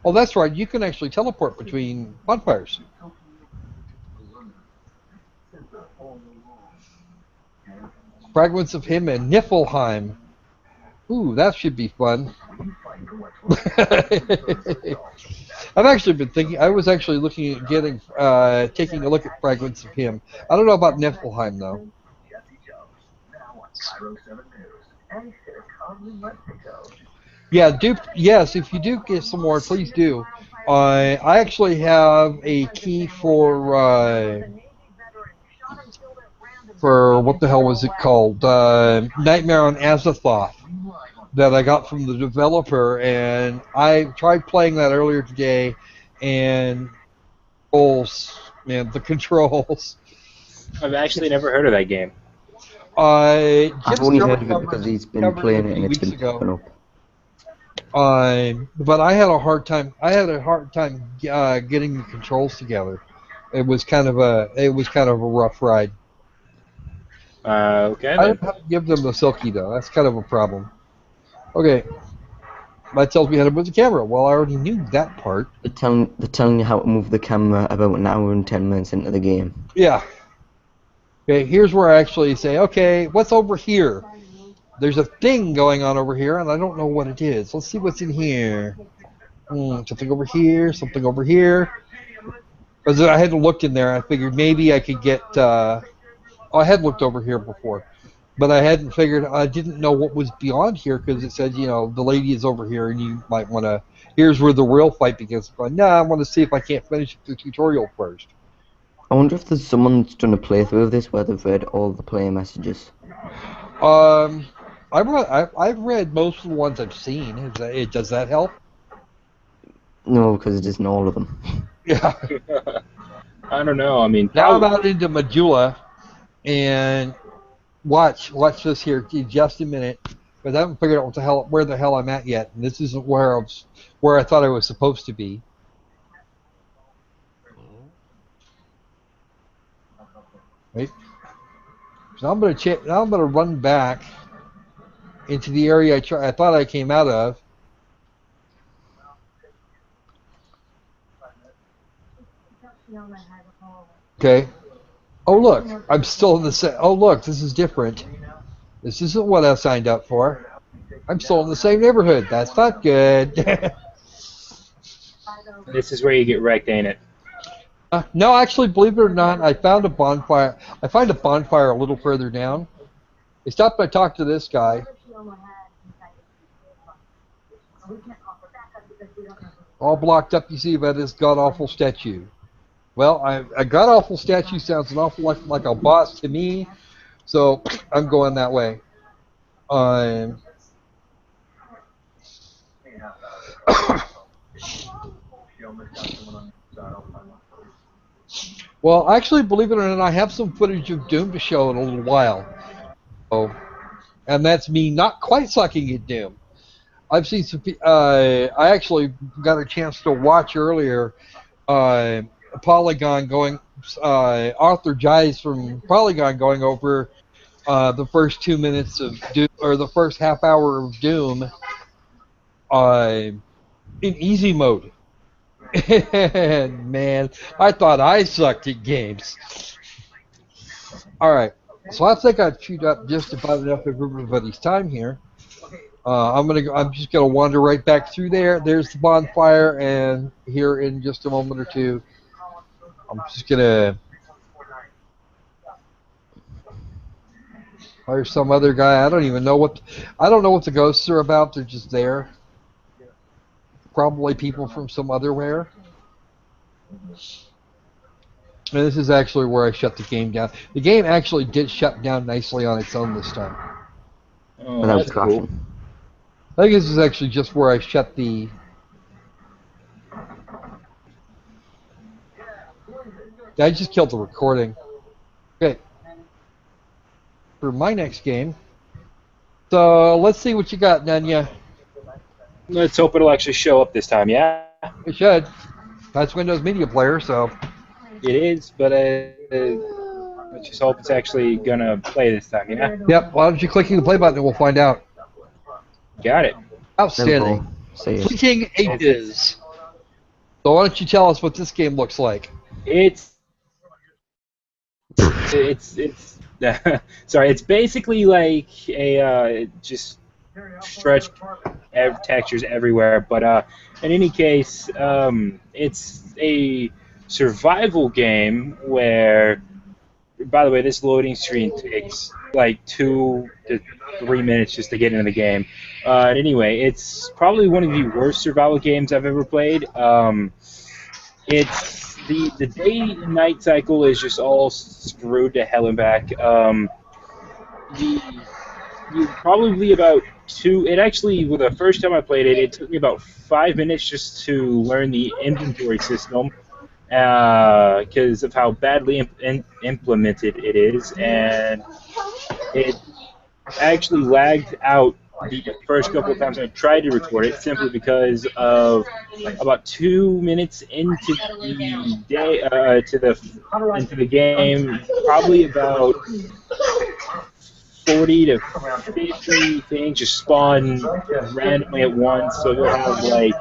S1: Oh, that's right. You can actually teleport between bonfires. Fragments of him and Niflheim. Ooh, that should be fun. I've actually been thinking. I was actually looking at taking a look at Fragments of him. I don't know about Niflheim though. Yeah, yes, if you do get some more, please do. I actually have a key for what the hell was it called? Nightmare on Azathoth that I got from the developer, and I tried playing that earlier today, and the controls.
S3: I've actually never heard of that game.
S2: I've only heard of it because he's been playing it and it's been popping up.
S1: But I had a hard time. Getting the controls together. It was kind of a rough ride.
S3: Okay.
S1: I don't have to give them the silky though. That's kind of a problem. Okay. That tells me how to move the camera. Well, I already knew that part.
S2: They're telling you how to move the camera about an hour and 10 minutes into the game.
S1: Yeah. Okay, here's where I actually say, okay, what's over here? There's a thing going on over here, and I don't know what it is. Let's see what's in here. Something over here, something over here. Because I hadn't looked in there, I figured maybe I could get... I had looked over here before, but I didn't know what was beyond here, because it said, the lady is over here, and you might want to... Here's where the real fight begins. But I want to see if I can't finish the tutorial first.
S2: I wonder if there's someone that's done a playthrough of this where they've read all the player messages.
S1: I've read most of the ones I've seen. Does that help?
S2: No, because it isn't all of them.
S1: Yeah.
S3: I don't know. I mean,
S1: Now I'm
S3: probably.
S1: out into Medulla, and watch this here just a minute, because I haven't figured out where the hell I'm at yet, and this isn't where I thought I was supposed to be. Right. So now I'm gonna run back into the area I thought I came out of. Okay. Oh look, I'm still in the same. Oh look, this is different. This isn't what I signed up for. I'm still in the same neighborhood. That's not good.
S3: This is where you get wrecked, ain't it?
S1: No, actually, believe it or not, I found a bonfire. I find a bonfire a little further down. I stopped and I talked to this guy. All blocked up, you see, by this god-awful statue. Well, a god-awful statue sounds an awful lot like a boss to me, so I'm going that way. Well, actually, believe it or not, I have some footage of Doom to show in a little while. Oh, and that's me not quite sucking at Doom. I've seen some. I actually got a chance to watch earlier. Polygon going. Arthur Giles from Polygon going over the first 2 minutes of Doom, or the first half hour of Doom, in easy mode. And man, I thought I sucked at games. All right, so I think I've chewed up just about enough of everybody's time here. I'm just gonna wander right back through there. There's the bonfire, and here in just a moment or two, I'm just gonna hire some other guy. I don't know what the ghosts are about. They're just there. Probably people from some otherwhere. And this is actually where I shut the game down. The game actually did shut down nicely on its own this time.
S3: Oh,
S2: Without
S3: that's cool.
S2: crashing.
S1: I think this is actually just where I shut the. I just killed the recording. Okay. For my next game. So let's see what you got, Noneya.
S3: Let's hope it'll actually show up this time, yeah?
S1: It should. That's Windows Media Player, so.
S3: It is, but let's just hope it's actually gonna play this time, yeah?
S1: Yep. Why don't you click the play button and we'll find out.
S3: Got it.
S1: Outstanding.
S2: Say it.
S1: Fleeting Ages. So why don't you tell us what this game looks like?
S3: It's sorry, it's basically like a just stretched textures everywhere, but in any case, it's a survival game where, by the way, this loading screen takes like 2 to 3 minutes just to get into the game. Anyway, it's probably one of the worst survival games I've ever played. It's the day and night cycle is just all screwed to hell and back. You probably about two. It actually, well, the first time I played it, it took me about 5 minutes just to learn the inventory system because of how badly implemented it is, and it actually lagged out the first couple of times I tried to record it simply because of about 2 minutes into the day into the game, probably about 40 to 50 things just spawn randomly at once. So you'll have like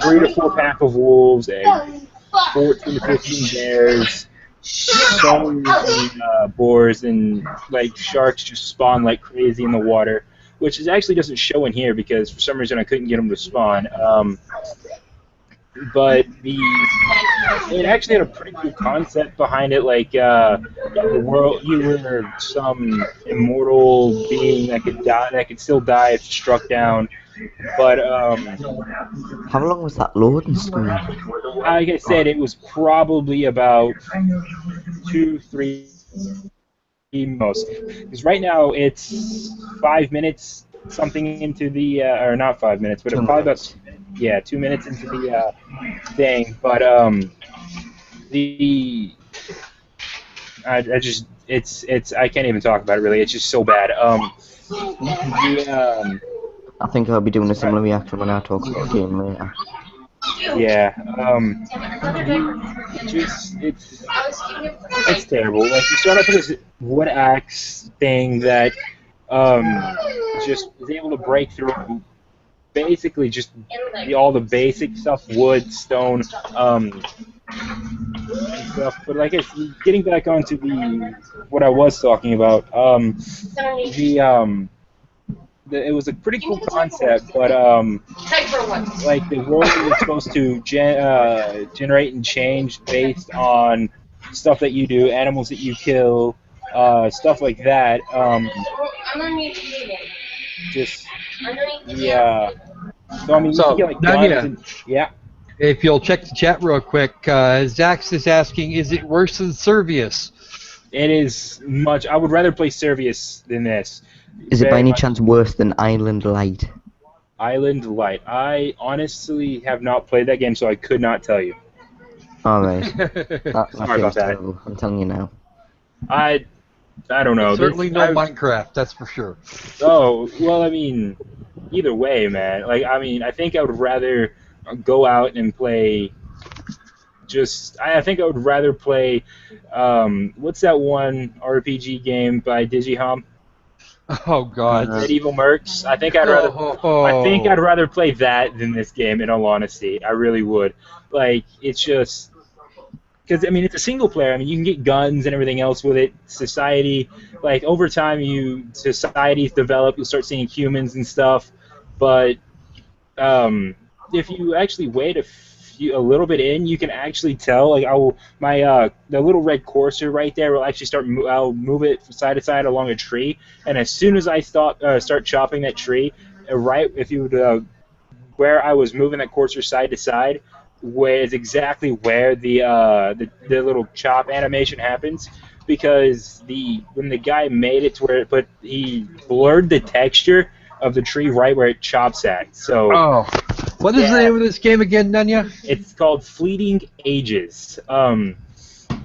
S3: 3 to 4 pack of wolves and 14 to 15 bears. Some boars and like sharks just spawn like crazy in the water, which is actually doesn't show in here because for some reason I couldn't get them to spawn. But it actually had a pretty cool concept behind it. Like the world, you were some immortal being that could die, that could still die if struck down. But
S2: How long was that loading screen?
S3: like I said, it was probably about 2, 3 most. Because right now it's 5 minutes something into the or not 5 minutes, but
S2: Two
S3: probably about
S2: minutes.
S3: 2 minutes into the thing. But the I just it's I can't even talk about it really. It's just so bad. The
S2: I think I'll be doing a
S3: sorry,
S2: similar reaction when I talk about a game later.
S3: yeah. The just it's terrible. Like you start off with this wood axe thing that just is able to break through basically just all the basic stuff, wood, stone, and stuff. But like I said, getting back onto the what I was talking about, the it was a pretty cool concept, but like the world was supposed to generate and change based on stuff that you do, animals that you kill, stuff like that. Just the so I mean you can
S1: So,
S3: get like guns
S1: Noneya,
S3: and yeah.
S1: if you'll check the chat real quick, Zax is asking, is it worse than Servius?
S3: It is much. I would rather play Servius than this.
S2: Is it by
S3: Very
S2: any
S3: much.
S2: chance worse than Island Light?
S3: Island Light. I honestly have not played that game, so I could not tell you.
S2: Alright. That
S3: Sorry about
S2: game's
S3: that.
S2: terrible, I'm telling you now.
S3: I don't know.
S1: Certainly no Minecraft, that's for sure.
S3: Oh well, I mean, either way, man. Like, I mean, I think I would rather go out and play. I think I would rather play. What's that one RPG game by Digihom?
S1: Oh God.
S3: Medieval Mercs. I think I'd rather. I think I'd rather play that than this game. In all honesty, I really would. Like, it's just because I mean it's a single player. I mean you can get guns and everything else with it. Society, like over time, societies develop. You'll start seeing humans and stuff. But if you actually wait a little bit in, you can actually tell. Like the little red cursor right there will actually I'll move it from side to side along a tree, and as soon as I start chopping that tree, right if you would where I was moving that cursor side to side, where is exactly where the little chop animation happens. Because when the guy made it to where he blurred the texture of the tree right where it chops at. So
S1: what is the name of this game again, Noneya?
S3: it's called Fleeting Ages.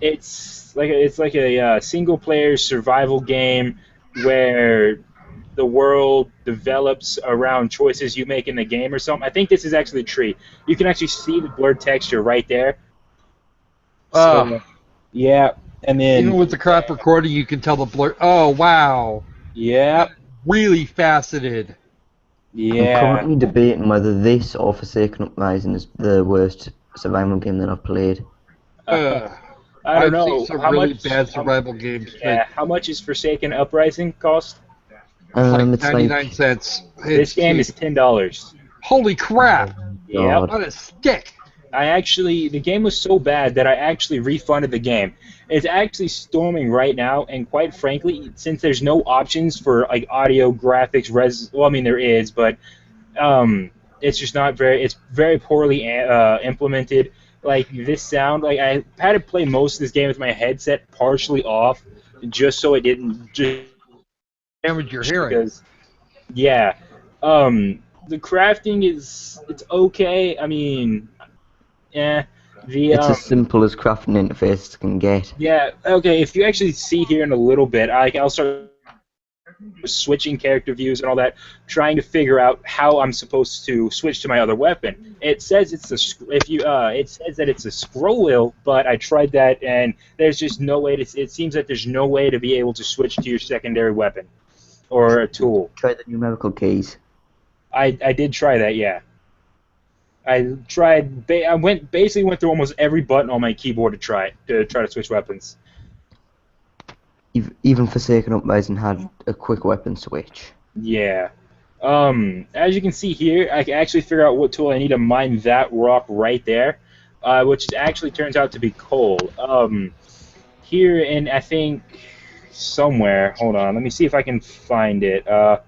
S3: It's like a single player survival game where the world develops around choices you make in the game or something. I think this is actually a tree. You can actually see the blurred texture right there. So, yeah, and then
S1: even with the crap recording, you can tell the blur. Oh wow!
S3: Yeah,
S1: really faceted.
S3: Yeah.
S2: I'm currently debating whether this or Forsaken Uprising is the worst survival game that I've played.
S3: I
S1: I've
S3: don't know.
S1: seen some
S3: How
S1: really
S3: much,
S1: bad survival games.
S3: Yeah, how much is Forsaken Uprising cost?
S1: Like
S2: It's
S1: 99 cents.
S3: This game is $10.
S1: Holy crap!
S3: Yep.
S1: What a stick!
S3: The game was so bad that I actually refunded the game. It's actually storming right now, and quite frankly, since there's no options for like audio, graphics, well, I mean there is, but it's just not it's very poorly implemented. Like this sound, like I had to play most of this game with my headset partially off, just so it didn't just
S1: damage your hearing.
S3: Because, yeah, the crafting it's okay. I mean,
S2: it's as simple as crafting interfaces can get.
S3: Yeah, okay, if you actually see here in a little bit, I'll start switching character views and all that, trying to figure out how I'm supposed to switch to my other weapon. It says it says that it's a scroll wheel, but I tried that and there's just no way it seems that there's no way to be able to switch to your secondary weapon or a tool.
S2: Try the numerical keys.
S3: I did try that, yeah. I basically went through almost every button on my keyboard to try to switch weapons.
S2: Even Forsaken Uprising had a quick weapon switch.
S3: Yeah. As you can see here, I can actually figure out what tool I need to mine that rock right there, which actually turns out to be coal. Here in, I think, somewhere, hold on, let me see if I can find it. Alright,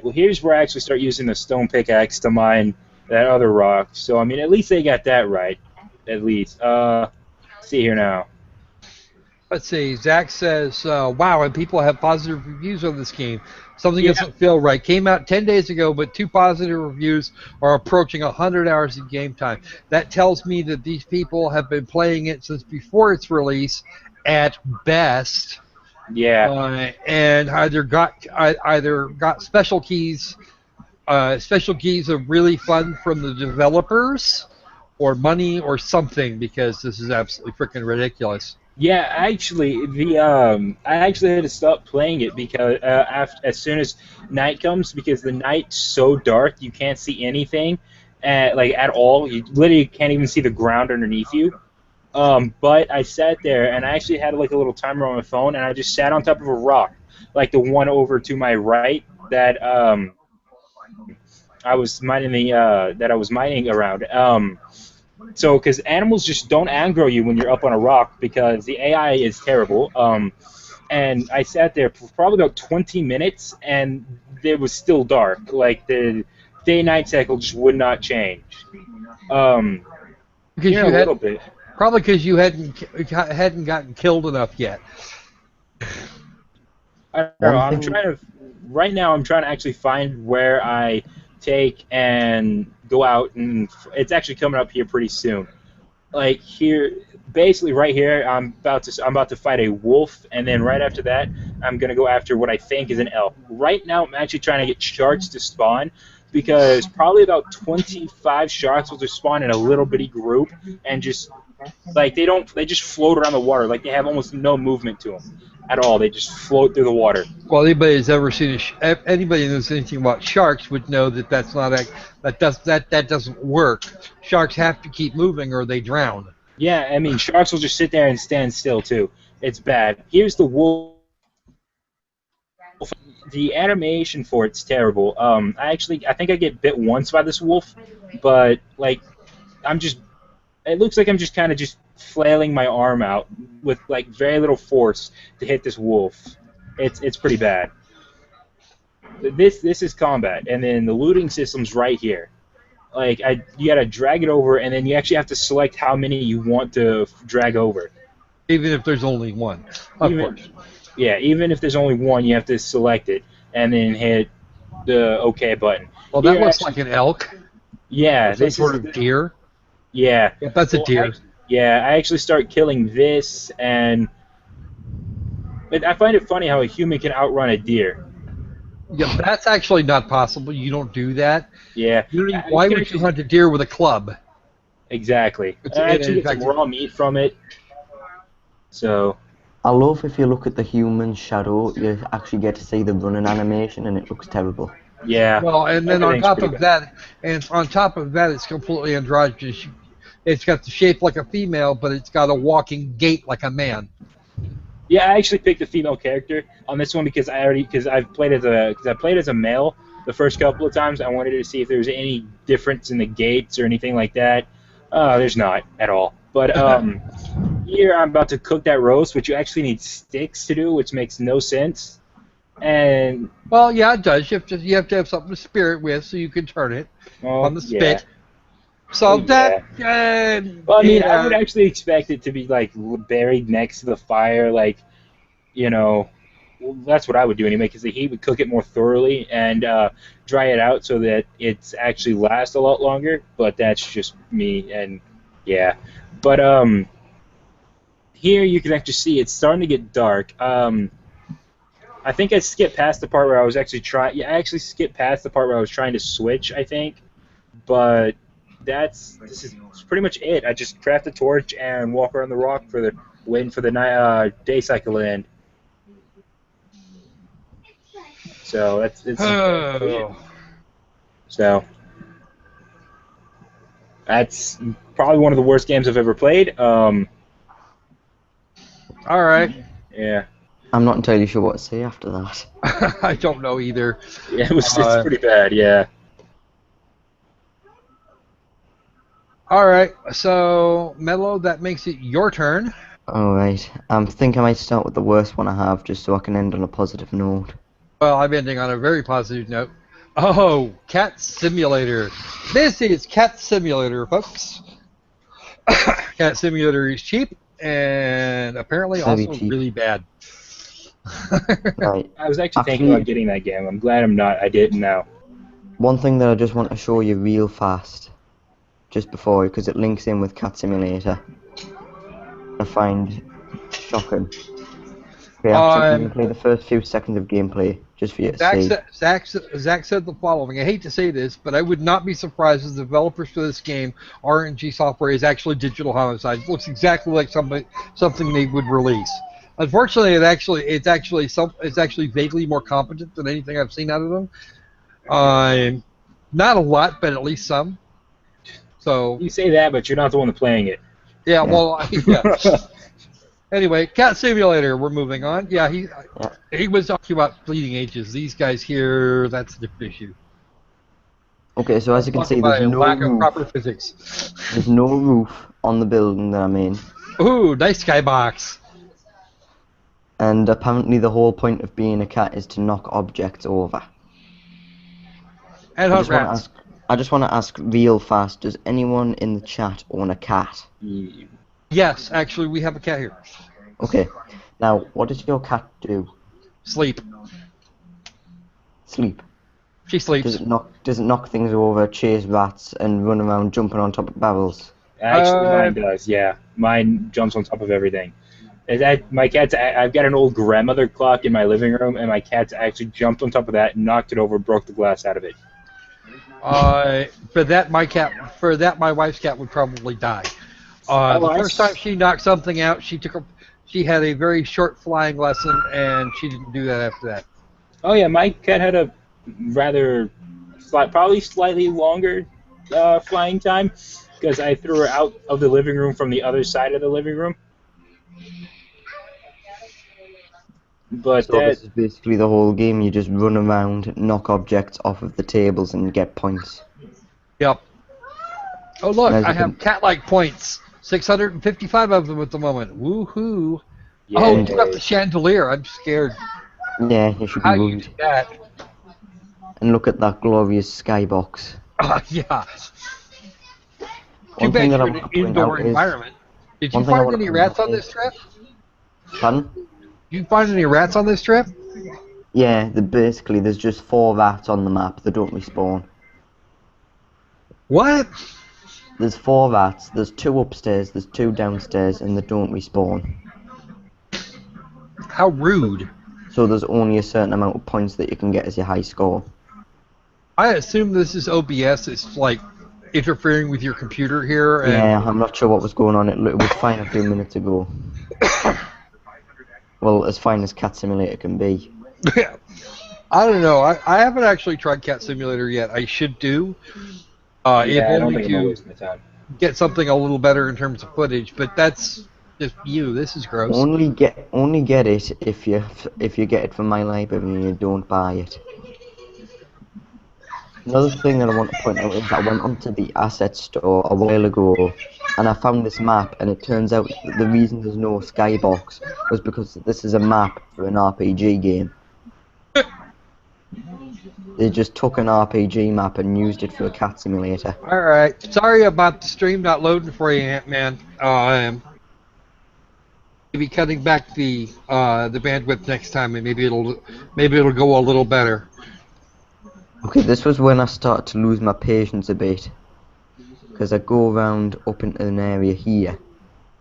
S3: well here's where I actually start using the stone pickaxe to mine that other rock. So, I mean, at least they got that right. At least. See here now.
S1: Let's see. Zach says, "Wow, and people have positive reviews on this game. Something
S3: Yeah.
S1: doesn't feel right. Came out 10 days ago, but 2 positive reviews are approaching 100 hours of game time. That tells me that these people have been playing it since before its release, at best,
S3: Yeah.
S1: and either got special keys are really fun from the developers, or money, or something, because this is absolutely freaking ridiculous."
S3: Yeah, actually, I actually had to stop playing it because as soon as night comes, because the night's so dark you can't see anything, like at all. You literally can't even see the ground underneath you. But I sat there and I actually had like a little timer on my phone, and I just sat on top of a rock, like the one over to my right that I was mining around. So, because animals just don't aggro you when you're up on a rock because the AI is terrible. And I sat there for probably about 20 minutes, and it was still dark. Like the day-night cycle just would not change.
S1: Because
S3: Here
S1: you
S3: in a
S1: had
S3: little bit.
S1: Probably because you hadn't gotten killed enough yet.
S3: I don't know.
S2: One
S3: I'm
S2: thing,
S3: trying to right now. I'm trying to actually find where I take and go out, and it's actually coming up here pretty soon. Like here, basically right here, I'm about to fight a wolf, and then right after that, I'm gonna go after what I think is an elk. Right now, I'm actually trying to get sharks to spawn, because probably about 25 sharks will just spawn in a little bitty group, and just like they just float around the water, like they have almost no movement to them at all. They just float through the water.
S1: Well, anybody who's ever seen anybody who knows anything about sharks would know that that doesn't work. Sharks have to keep moving or they drown.
S3: Yeah, I mean, sharks will just sit there and stand still too. It's bad. Here's the wolf. The animation for it's terrible. I think I get bit once by this wolf, but like I'm just it looks like I'm just kind of just flailing my arm out with like very little force to hit this wolf. It's pretty bad. This is combat, and then the looting system's right here. Like you gotta drag it over, and then you actually have to select how many you want to drag over.
S1: Even if there's only one, of
S3: Even
S1: course.
S3: Yeah, even if there's only one, you have to select it and then hit the OK button.
S1: Well, that
S3: Here,
S1: looks
S3: actually,
S1: like an elk
S3: yeah,
S1: or some
S3: this is
S1: sort of deer.
S3: yeah.
S1: Yep, that's a
S3: Well,
S1: deer.
S3: I actually start killing this, and but I find it funny how a human can outrun a deer.
S1: Yeah, that's actually not possible. You don't do that.
S3: Yeah,
S1: Why
S3: you can
S1: would you
S3: actually
S1: hunt a deer with a club?
S3: exactly.
S1: It's,
S3: I actually
S1: in
S3: get some
S1: fact,
S3: raw meat from it, so
S2: I love if you look at the human shadow, you actually get to see the running animation, and it looks terrible.
S3: yeah,
S1: well, and then
S3: everything's pretty bad.
S1: it's completely androgynous. It's got the shape like a female, but it's got a walking gait like a man.
S3: Yeah, I actually picked a female character on this one because I played as a male the first couple of times. I wanted to see if there was any difference in the gaits or anything like that. There's not at all. But here I'm about to cook that roast, which you actually need sticks to do, which makes no sense. And
S1: Well, yeah, it does. You have to have something to spear it with so you can turn it on the
S3: yeah,
S1: spit. So
S3: yeah.
S1: that,
S3: Well, I mean, I
S1: yeah,
S3: would actually expect it to be like buried next to the fire, like you know, well, that's what I would do anyway, because the heat would cook it more thoroughly and dry it out so that it's actually lasts a lot longer. But that's just me, and yeah. But here you can actually see it's starting to get dark. I think I skipped past the part where I was actually trying. Yeah, I actually skipped past the part where I was trying to switch, I think. But this is pretty much it. I just craft a torch and walk around the rock waiting for the night day cycle to end. So it's basically it.
S1: oh,
S3: So that's probably one of the worst games I've ever played.
S1: all right.
S3: Yeah,
S2: I'm not entirely sure what to say after that.
S1: I don't know either.
S3: yeah, it's pretty bad. Yeah.
S1: All right, so Mellow, that makes it your turn.
S2: Alright, I think I might start with the worst one I have, just so I can end on a positive note.
S1: Well, I'm ending on a very positive note. Oh, Cat Simulator. This is Cat Simulator, folks. Cat Simulator is cheap. and apparently
S2: Very
S1: also
S2: cheap.
S1: really bad.
S2: Right.
S3: I was actually thinking about getting that game. I'm glad I'm not. I didn't now.
S2: One thing that I just want to show you real fast, just before, because it links in with Cat Simulator, I find shocking. Okay, actually, I'm going to play the first few seconds of gameplay, just for you to see.
S1: Zach said the following. I hate to say this, but I would not be surprised if the developers for this game, RNG Software, is actually Digital Homicide. It looks exactly like something they would release. Unfortunately, it's actually vaguely more competent than anything I've seen out of them. Not a lot, but at least some. So
S3: You say that, but you're not the one playing it.
S1: yeah,
S2: Yeah.
S1: well, yeah. Anyway, Cat Simulator. We're moving on. Yeah, he was talking about bleeding ages. These guys here, that's a different issue.
S2: Okay, so as you can see,
S1: Talk
S2: there's
S1: about a
S2: no
S1: lack of
S2: roof.
S1: proper physics.
S2: There's no roof on the building that I'm in.
S1: Ooh, nice skybox.
S2: And apparently the whole point of being a cat is to knock objects over.
S1: And hunt rats.
S2: I just want to ask real fast, does anyone in the chat own a cat?
S1: Yes, actually, we have a cat here.
S2: Okay, now what does your cat do?
S1: Sleep.
S2: Sleep.
S1: She sleeps.
S2: Does it knock things over, chase rats, and run around jumping on top of barrels?
S3: Actually, mine does. Yeah, mine jumps on top of everything. My cat's. I've got an old grandmother clock in my living room, and my cat's actually jumped on top of that, knocked it over, broke the glass out of it.
S1: For that, my wife's cat would probably die. The first time she knocked something out, she had a very short flying lesson, and she didn't do that after that.
S3: Oh yeah, my cat had a rather, probably slightly longer flying time, because I threw her out of the living room from the other side of the living room. But
S2: so this is basically the whole game. You just run around, knock objects off of the tables, and get points.
S1: Yep. Oh look, I have cat-like points. 655 of them at the moment. Woohoo!
S3: Yeah,
S1: oh, took up the chandelier. I'm scared.
S2: Yeah, you should be worried.
S1: That?
S2: And look at that glorious skybox.
S1: Yeah.
S2: One
S1: Too bad
S2: thing that
S1: you're
S2: I
S1: in an
S2: want to point
S1: indoor
S2: out is...
S1: environment. Did you
S2: one thing I
S1: find
S2: want
S1: any
S2: to
S1: rats
S2: point
S1: on
S2: out
S1: this trip?
S2: Pardon?
S1: Did you find any rats on this trip?
S2: Yeah, basically there's just 4 rats on the map. They don't respawn.
S1: What?
S2: There's 4 rats. There's 2 upstairs. There's 2 downstairs, and they don't respawn.
S1: How rude.
S2: So there's only a certain amount of points that you can get as your high score.
S1: I assume this is OBS. It's like interfering with your computer here. And
S2: Yeah, I'm not sure what was going on. It was fine a few minutes ago. Well, as fine as Cat Simulator can be.
S1: I don't know. I haven't actually tried Cat Simulator yet. I should do. If
S3: I don't
S1: only
S3: think I'm
S1: to
S3: wasting my time.
S1: get something a little better in terms of footage. But that's just you. This is gross.
S2: Only get it if you get it from my library and you don't buy it. Another thing that I want to point out is I went onto the asset store a while ago and I found this map, and it turns out that the reason there's no skybox was because this is a map for an RPG game. They just took an RPG map and used it for a cat simulator.
S1: Alright. Sorry about the stream not loading for you, Ant-Man. Maybe cutting back the bandwidth next time, and maybe it'll go a little better.
S2: Okay, this was when I started to lose my patience a bit, because I go around up into an area here,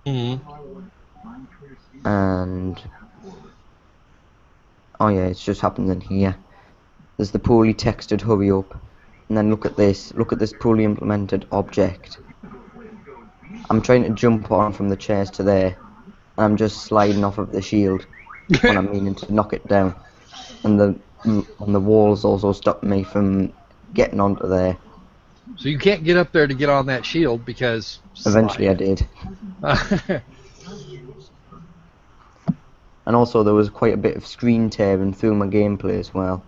S2: and oh yeah, it's just happening here. There's the poorly textured hurry up, and then look at this poorly implemented object. I'm trying to jump on from the chairs to there, and I'm just sliding off of the shield when I'm meaning to knock it down, and the walls also stop me from getting onto there.
S1: So you can't get up there to get on that shield because...
S2: Eventually I did. And also there was quite a bit of screen tearing through my gameplay as well.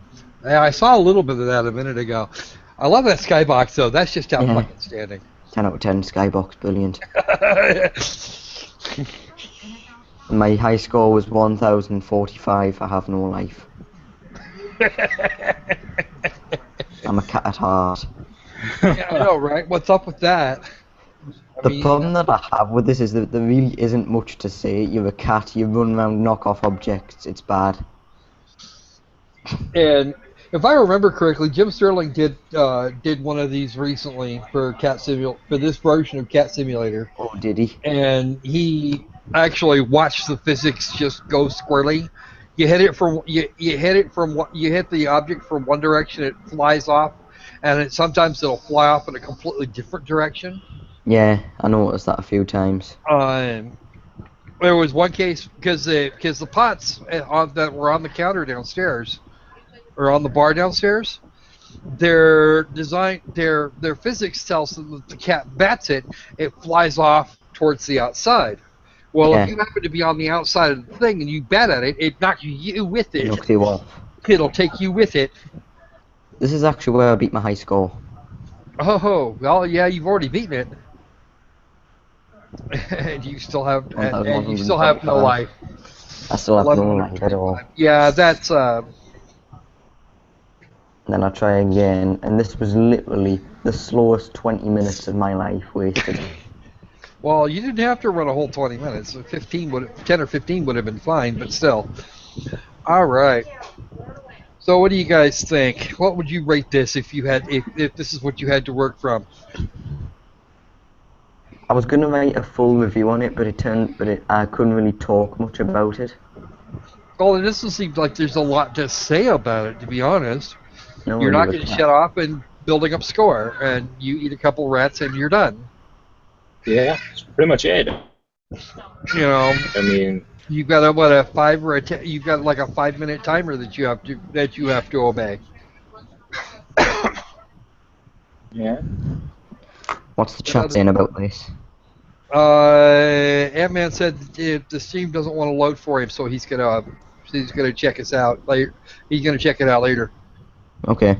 S1: Yeah, I saw a little bit of that a minute ago. I love that skybox though. That's just out fucking standing.
S2: 10 out of 10, skybox, brilliant. My high score was 1045. I have no life. I'm a cat at heart.
S1: Yeah, I know, right? What's up with that?
S2: The problem that I have with this is that there really isn't much to say. You're a cat, you run around, knock off objects, it's bad.
S1: And if I remember correctly, Jim Sterling did one of these recently for for this version of Cat Simulator.
S2: Oh, did he?
S1: And he actually watched the physics just go squirrely. You hit it from you hit the object from one direction, it flies off, and sometimes it'll fly off in a completely different direction.
S2: Yeah, I noticed that a few times.
S1: There was one case because the pots that were on the counter downstairs, or on the bar downstairs, their physics tells them that the cat bats it flies off towards the outside. Well,
S2: Yeah.
S1: if you happen to be on the outside of the thing and you bat at it, it knocks you with it.
S2: Knocks you off.
S1: It'll take you with it.
S2: This is actually where I beat my high score.
S1: Oh, well, yeah, you've already beaten it. And you still have no life.
S2: I still have no life at all.
S1: Yeah, that's
S2: Then I try again, and this was literally the slowest 20 minutes of my life wasted.
S1: well, you didn't have to run a whole 20 minutes. 10 or 15 would have been fine, but still. All right. So, what do you guys think? What would you rate this if this is what you had to work from?
S2: I was gonna write a full review on it, but I couldn't really talk much about it.
S1: Well, it doesn't seem like there's a lot to say about it, to be honest.
S2: No,
S1: You're not going to shut off and building up score, and you eat a couple rats and you're done.
S3: Yeah, that's pretty much it.
S1: You know,
S3: I mean,
S1: you've got a 5 or a 10, you've got like a 5-minute timer that you have to obey.
S3: yeah.
S2: What's the chat saying about this?
S1: Ant-Man said the Steam doesn't want to load for him, so he's gonna check us out later. He's gonna check it out later.
S2: Okay.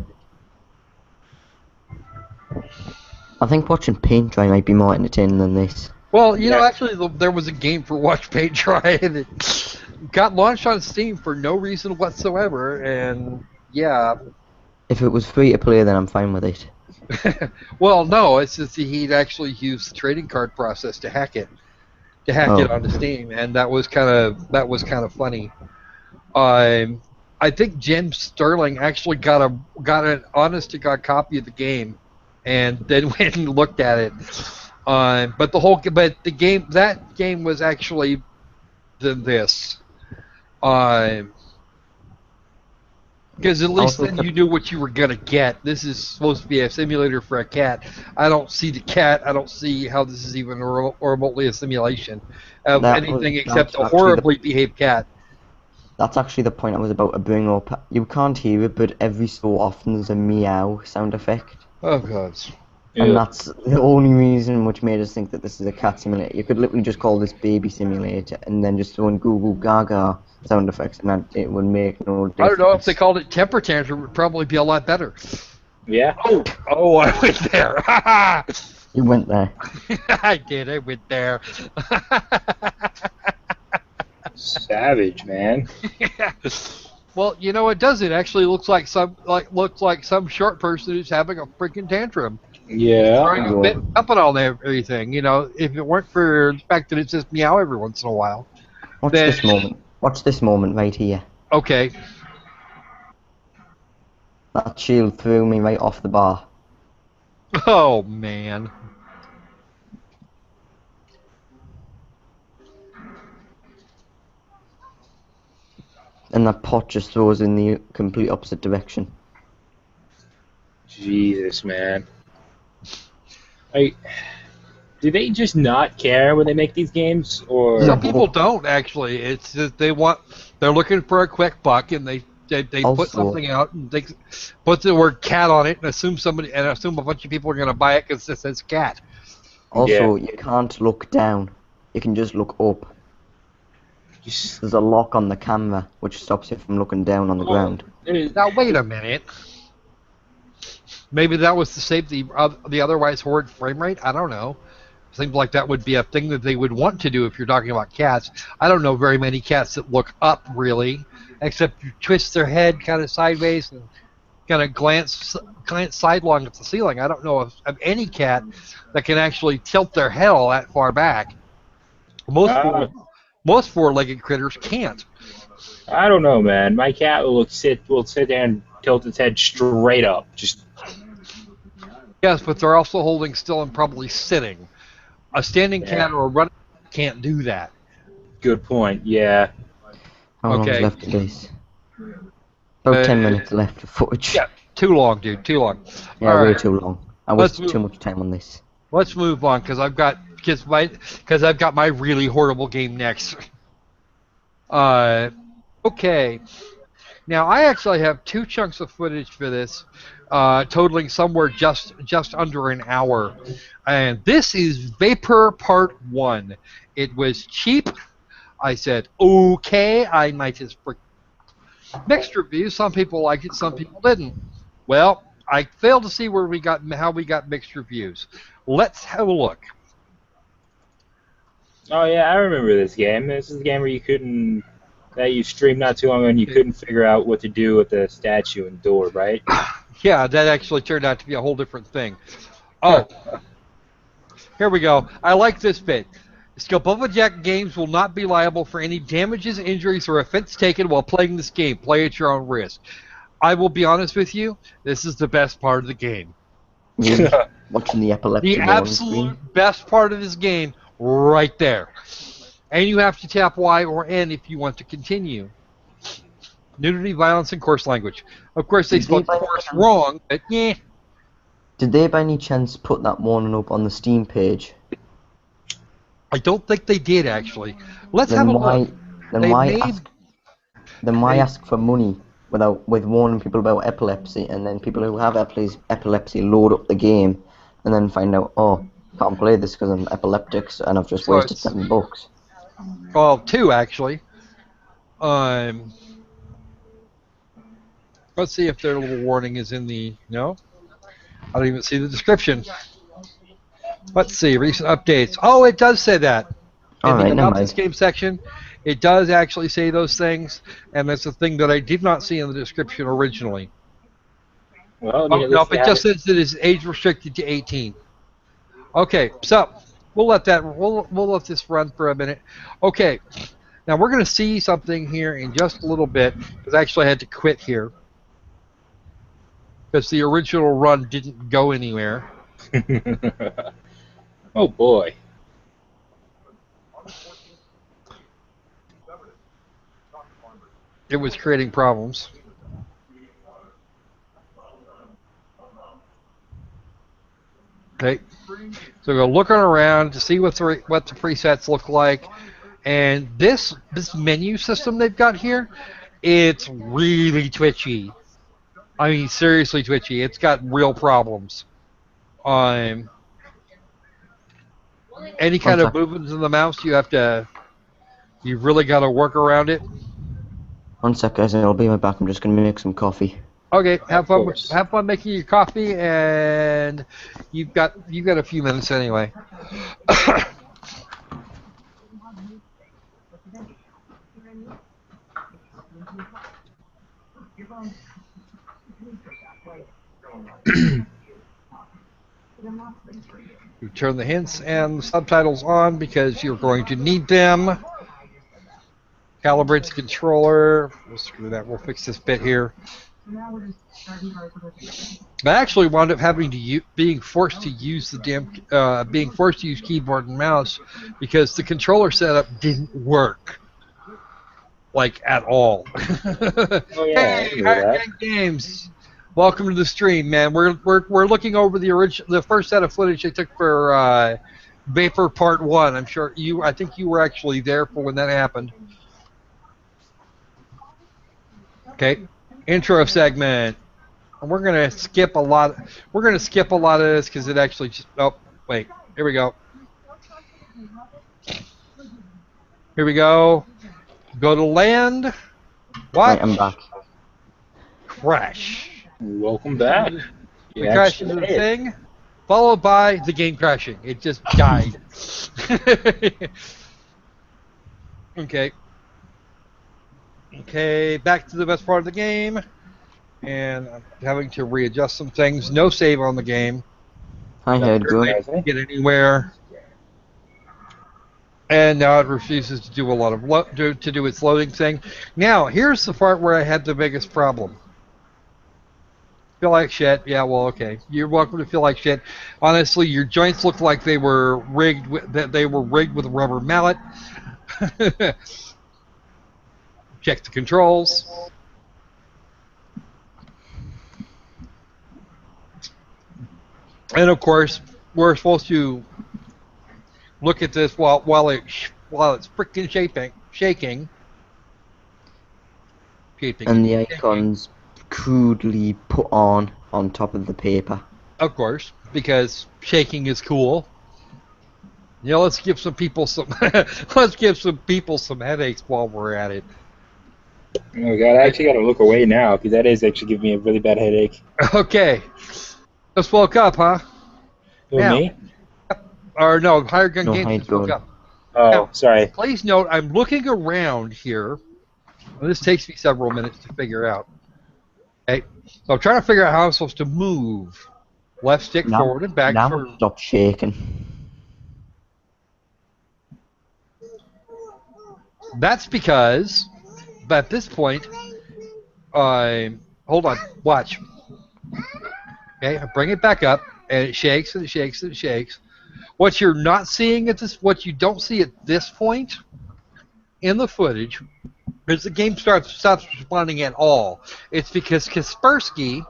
S2: I think watching paint dry might be more entertaining than this.
S1: Well, you know, actually, there was a game for Watch Paint Dry, and it got launched on Steam for no reason whatsoever, and yeah.
S2: If it was free to play, then I'm fine with it.
S1: Well, no, it's just he'd actually used the trading card process to hack it onto Steam, and that was kind of funny. I think Jim Sterling actually got an honest-to-God copy of the game, and then went and looked at it. But that game was actually this. Because at least then you knew what you were gonna get. This is supposed to be a simulator for a cat. I don't see the cat. I don't see how this is even remotely a simulation of anything except a horribly behaved cat.
S2: That's actually the point I was about to bring up. You can't hear it, but every so often there's a meow sound effect.
S1: Oh god.
S2: And that's the only reason which made us think that this is a cat simulator. You could literally just call this baby simulator and then just throw in Google Gaga sound effects, and it would make no difference.
S1: I don't know, if they called it temper tantrum, it would probably be a lot better.
S3: Yeah.
S1: Oh, I went there.
S2: You went there.
S1: I did. I went there.
S3: Savage, man.
S1: Well, you know, it does. It actually looks like some short person who's having a freaking tantrum.
S3: Yeah.
S1: Trying to bit up on all everything. You know, if it weren't for the fact that it says meow every once in a while.
S2: Watch this moment. Watch this moment right here.
S1: Okay.
S2: That shield threw me right off the bar.
S1: Oh man.
S2: And that pot just throws in the complete opposite direction.
S3: Jesus, man. Do they just not care when they make these games, or
S1: some people don't actually? It's just they're looking for a quick buck, and they put something out and they put the word cat on it and assume a bunch of people are going to buy it because it says cat.
S2: Also, you can't look down. You can just look up. There's a lock on the camera which stops you from looking down on the ground.
S1: Now wait a minute. Maybe that was to save the otherwise horrid frame rate? I don't know. Seems like that would be a thing that they would want to do if you're talking about cats. I don't know very many cats that look up, really, except you twist their head kind of sideways and kind of glance sidelong at the ceiling. I don't know of any cat that can actually tilt their head all that far back.
S3: Uh,
S1: Most four-legged critters can't.
S3: I don't know, man. My cat will sit there and tilt its head straight up. Just
S1: Yes, but they're also holding still and probably sitting. A standing
S3: yeah.
S1: cat or a running cat can't do that.
S3: Good point. Yeah.
S2: How long's
S1: Okay.
S2: left of this? About 10 minutes left of footage.
S1: Yeah, too long, dude. Too long.
S2: Yeah,
S1: All
S2: way
S1: right,
S2: too long. I
S1: Let's
S2: wasted too much time on this.
S1: let's move on because I've got my really horrible game next. Okay. Now I actually have 2 chunks of footage for this, totaling somewhere just under an hour, and this is Vapor Part 1. It was cheap. I said, okay, I might just mixed reviews. Some people liked it, some people didn't. Well, I failed to see how we got mixed reviews. Let's have a look.
S3: Oh yeah, I remember this game. This is the game where you streamed not too long ago and you couldn't figure out what to do with the statue and door, right?
S1: Yeah, that actually turned out to be a whole different thing. Oh, here we go. I like this bit. Scalpova Jack Games will not be liable for any damages, injuries, or offense taken while playing this game. Play at your own risk. I will be honest with you, this is the best part of the game.
S2: Really? Watching the epilepsy
S1: The
S2: on
S1: absolute
S2: screen?
S1: best part of this game, right there. And you have to tap Y or N if you want to continue. Nudity, violence, and coarse language. Of course, they spelled coarse wrong, but yeah.
S2: Did they by any chance put that warning up on the Steam page?
S1: I don't think they did, actually. Let's have a look.
S2: Then why ask for money with warning people about epilepsy, and then people who have epilepsy load up the game and then find out, oh, can't play this because I'm epileptic and I've just wasted $7.
S1: Well, 2 actually. Let's see if their little warning is in the... No? I don't even see the description. Let's see, recent updates. Oh, it does say that. In the About This Game section, it does actually say those things, and that's a thing that I did not see in the description originally.
S3: Well,
S1: Nope, it just says it is age restricted to 18. Okay, so we'll let this run for a minute. Okay, now we're going to see something here in just a little bit, because I actually had to quit here because the original run didn't go anywhere.
S3: Oh boy.
S1: It was creating problems. Okay, so we're looking around to see what the presets look like, and this menu system they've got here, it's really twitchy. I mean, seriously twitchy. It's got real problems. Any kind of movements in the mouse, you've really got to work around it.
S2: 1 sec, guys, and I'll be right back. I'm just gonna make some coffee.
S1: Okay, have fun making your coffee, and you've got a few minutes anyway. You turn the hints and the subtitles on because you're going to need them. Calibrate the controller. We'll screw that. We'll fix this bit here. I actually wound up having to being forced to use keyboard and mouse because the controller setup didn't work, like at all.
S3: Oh yeah,
S1: Hey, Iron Gang Games, welcome to the stream, man. We're looking over the first set of footage they took for Vapor Part 1. I think you were actually there for when that happened. Okay, intro segment. And we're gonna skip a lot. We're gonna skip a lot of this because it actually just. Oh, wait. Here we go. Here we go. Go to land. What?
S2: Right, I'm back.
S1: Crash.
S3: Welcome back.
S1: We crashed into the thing, followed by the game crashing. It just died. Okay. Okay, back to the best part of the game. And I'm having to readjust some things. No save on the game.
S2: I heard good.
S1: Can't get anywhere. And now it refuses to do a lot of to do its loading thing. Now, here's the part where I had the biggest problem. Feel like shit? Yeah, well, okay. You're welcome to feel like shit. Honestly, your joints look like they were rigged with a rubber mallet. Check the controls. And of course, we're supposed to look at this while it's freaking shaking.
S2: And the icons crudely put on top of the paper.
S1: Of course, because shaking is cool. You know, let's give some people some headaches while we're at it.
S3: Oh god, I actually got to look away now because that is actually giving me a really bad headache.
S1: Okay, just woke up, huh?
S3: Who, me?
S1: Or no, Higher Gun
S2: No,
S1: Games just woke up.
S3: Oh,
S1: Now,
S3: sorry.
S1: Please note, I'm looking around here. Well, this takes me several minutes to figure out. Okay, so I'm trying to figure out how I'm supposed to move. Left stick forward and back.
S2: Now stop shaking.
S1: That's because, at this point, hold on, watch. Okay, I bring it back up, and it shakes and it shakes and it shakes. What you're not seeing what you don't see at this point in the footage, is the game stops responding at all. It's because Kaspersky,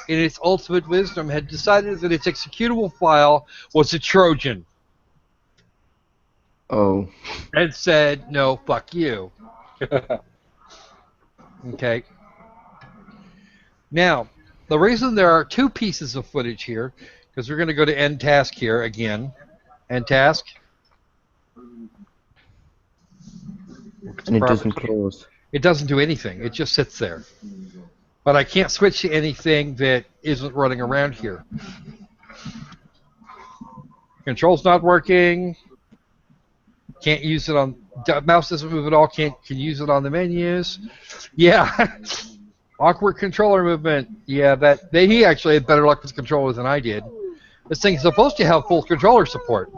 S1: in its ultimate wisdom, had decided that its executable file was a Trojan.
S2: Oh.
S1: And said, no, fuck you. Okay. Now, the reason there are two pieces of footage here, because we're going to go to end task here again. End task.
S2: And it doesn't close.
S1: It doesn't do anything. It just sits there. But I can't switch to anything that isn't running around here. Control's not working. Can't use it on... Mouse doesn't move at all. Can use it on the menus. Yeah. Awkward controller movement. Yeah, he actually had better luck with controllers than I did. This thing's supposed to have full controller support.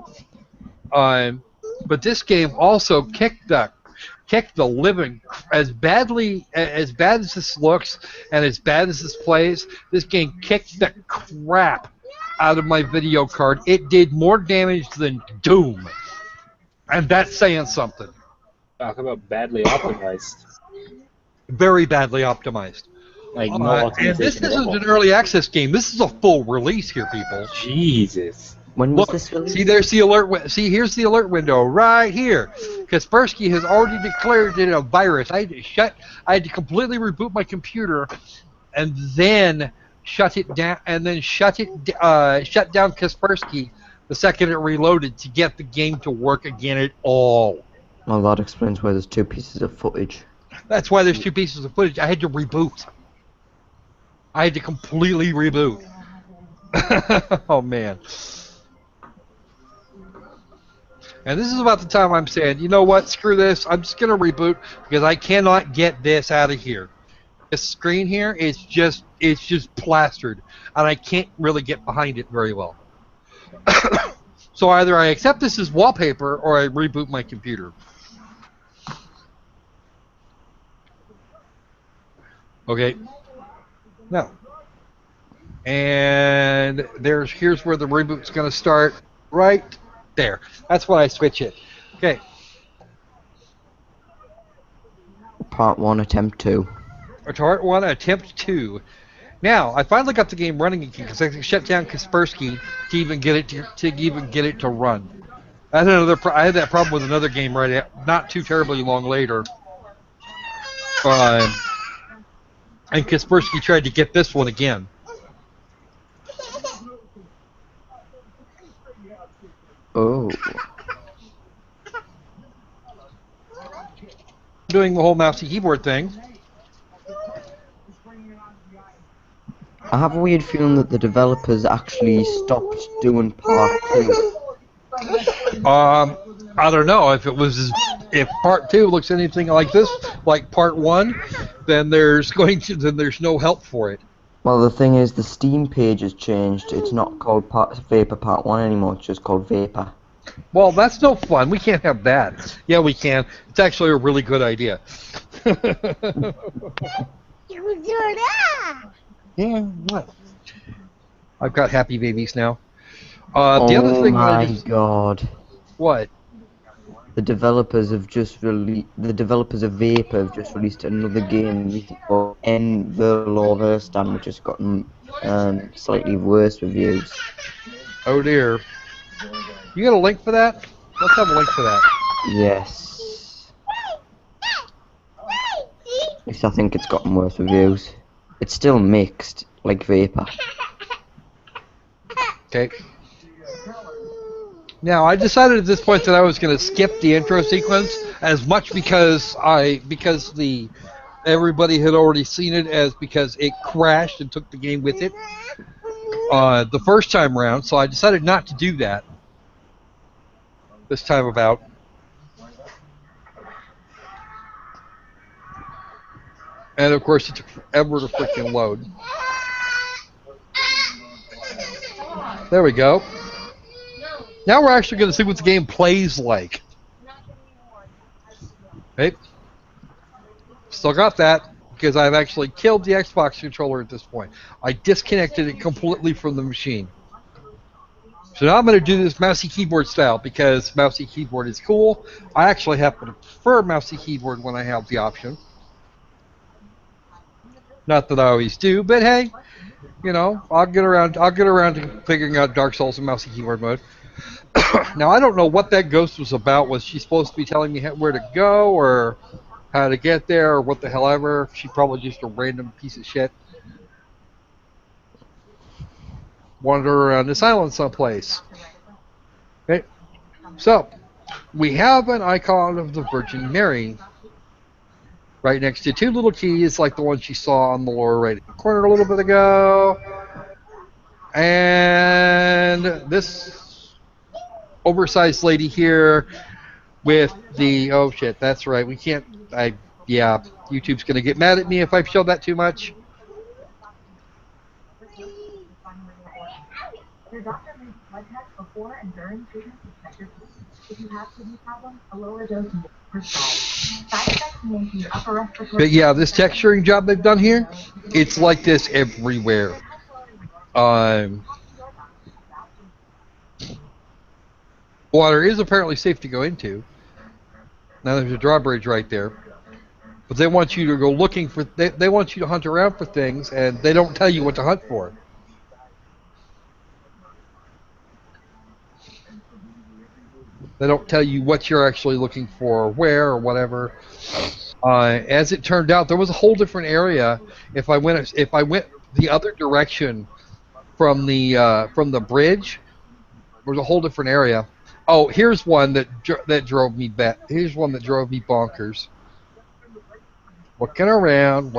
S1: But this game also kicked the living as bad as this looks and as bad as this plays. This game kicked the crap out of my video card. It did more damage than Doom, and that's saying something.
S3: Talk about badly optimized.
S1: Very badly optimized.
S3: Like no optimization.
S1: And this isn't an early access game. This is a full release here, people.
S3: Jesus.
S2: When was this released?
S1: See, there's the alert. See, here's the alert window right here. Kaspersky has already declared it a virus. I had to completely reboot my computer, and then shut it down. And then shut down Kaspersky the second it reloaded to get the game to work again at all.
S2: Well, that explains why there's two pieces of footage.
S1: That's why there's two pieces of footage. I had to reboot. I had to completely reboot. Oh man. And this is about the time I'm saying, you know what, screw this, I'm just going to reboot because I cannot get this out of here. This screen here is just plastered, and I can't really get behind it very well. So either I accept this as wallpaper or I reboot my computer. Okay. Now. And here's where the reboot's going to start, right there. That's when I switch it. Okay.
S2: Part 1, attempt 2.
S1: Part 1, attempt 2. Now, I finally got the game running again because I shut down Kaspersky to even get it to run. I had that problem with another game not too terribly long later. And Kaspersky tried to get this one again.
S2: Oh.
S1: Doing the whole mouse and keyboard thing.
S2: I have a weird feeling that the developers actually stopped doing part 2.
S1: I don't know if part 2 looks anything like this, like part 1. then there's no help for it.
S2: Well, the thing is, the Steam page has changed. It's not called Vapor Part 1 anymore, it's just called Vapor.
S1: Well, that's no fun. We can't have that. Yeah, we can. It's actually a really good idea. Yeah, what? I've got happy babies now. The other
S2: Oh
S1: thing
S2: my
S1: that I just...
S2: god.
S1: What?
S2: The developers of Vapor have just released another game called Ewww, which has gotten slightly worse reviews.
S1: Oh dear. You got a link for that? Let's have a link for that.
S2: Yes. At least I think it's gotten worse reviews. It's still mixed, like Vapor.
S1: Okay. Now, I decided at this point that I was going to skip the intro sequence as much because everybody had already seen it, as because it crashed and took the game with it the first time around. So I decided not to do that this time about. And of course, it took forever to freaking load. There we go. Now we're actually going to see what the game plays like. Okay. Still got that, because I've actually killed the Xbox controller at this point. I disconnected it completely from the machine. So now I'm going to do this mousey keyboard style, because mousey keyboard is cool. I actually happen to prefer mousey keyboard when I have the option. Not that I always do, but hey, you know, I'll get around to figuring out Dark Souls in mousey keyboard mode. Now, I don't know what that ghost was about. Was she supposed to be telling me where to go, or how to get there, or what the hell ever? She probably just a random piece of shit. Wander around this island someplace. Okay. So, we have an icon of the Virgin Mary right next to two little keys, like the one she saw on the lower right corner a little bit ago. And this oversized lady here with the... Oh shit, that's right. We can't... Yeah, YouTube's going to get mad at me if I show that too much. Your doctor may blood test before and during treatment to check your pulse. If you have kidney problems, a lower dose may be prescribed. Side effects may include upper respiratory... But yeah, this texturing job they've done here, it's like this everywhere. Water is apparently safe to go into. Now there's a drawbridge right there. But they want you to go looking for... They want you to hunt around for things, and they don't tell you what to hunt for. They don't tell you what you're actually looking for, or where, or whatever. As it turned out, there was a whole different area. If I went the other direction from the bridge, there was a whole different area. Oh, here's one that drove me back. Here's one that drove me bonkers. Looking around.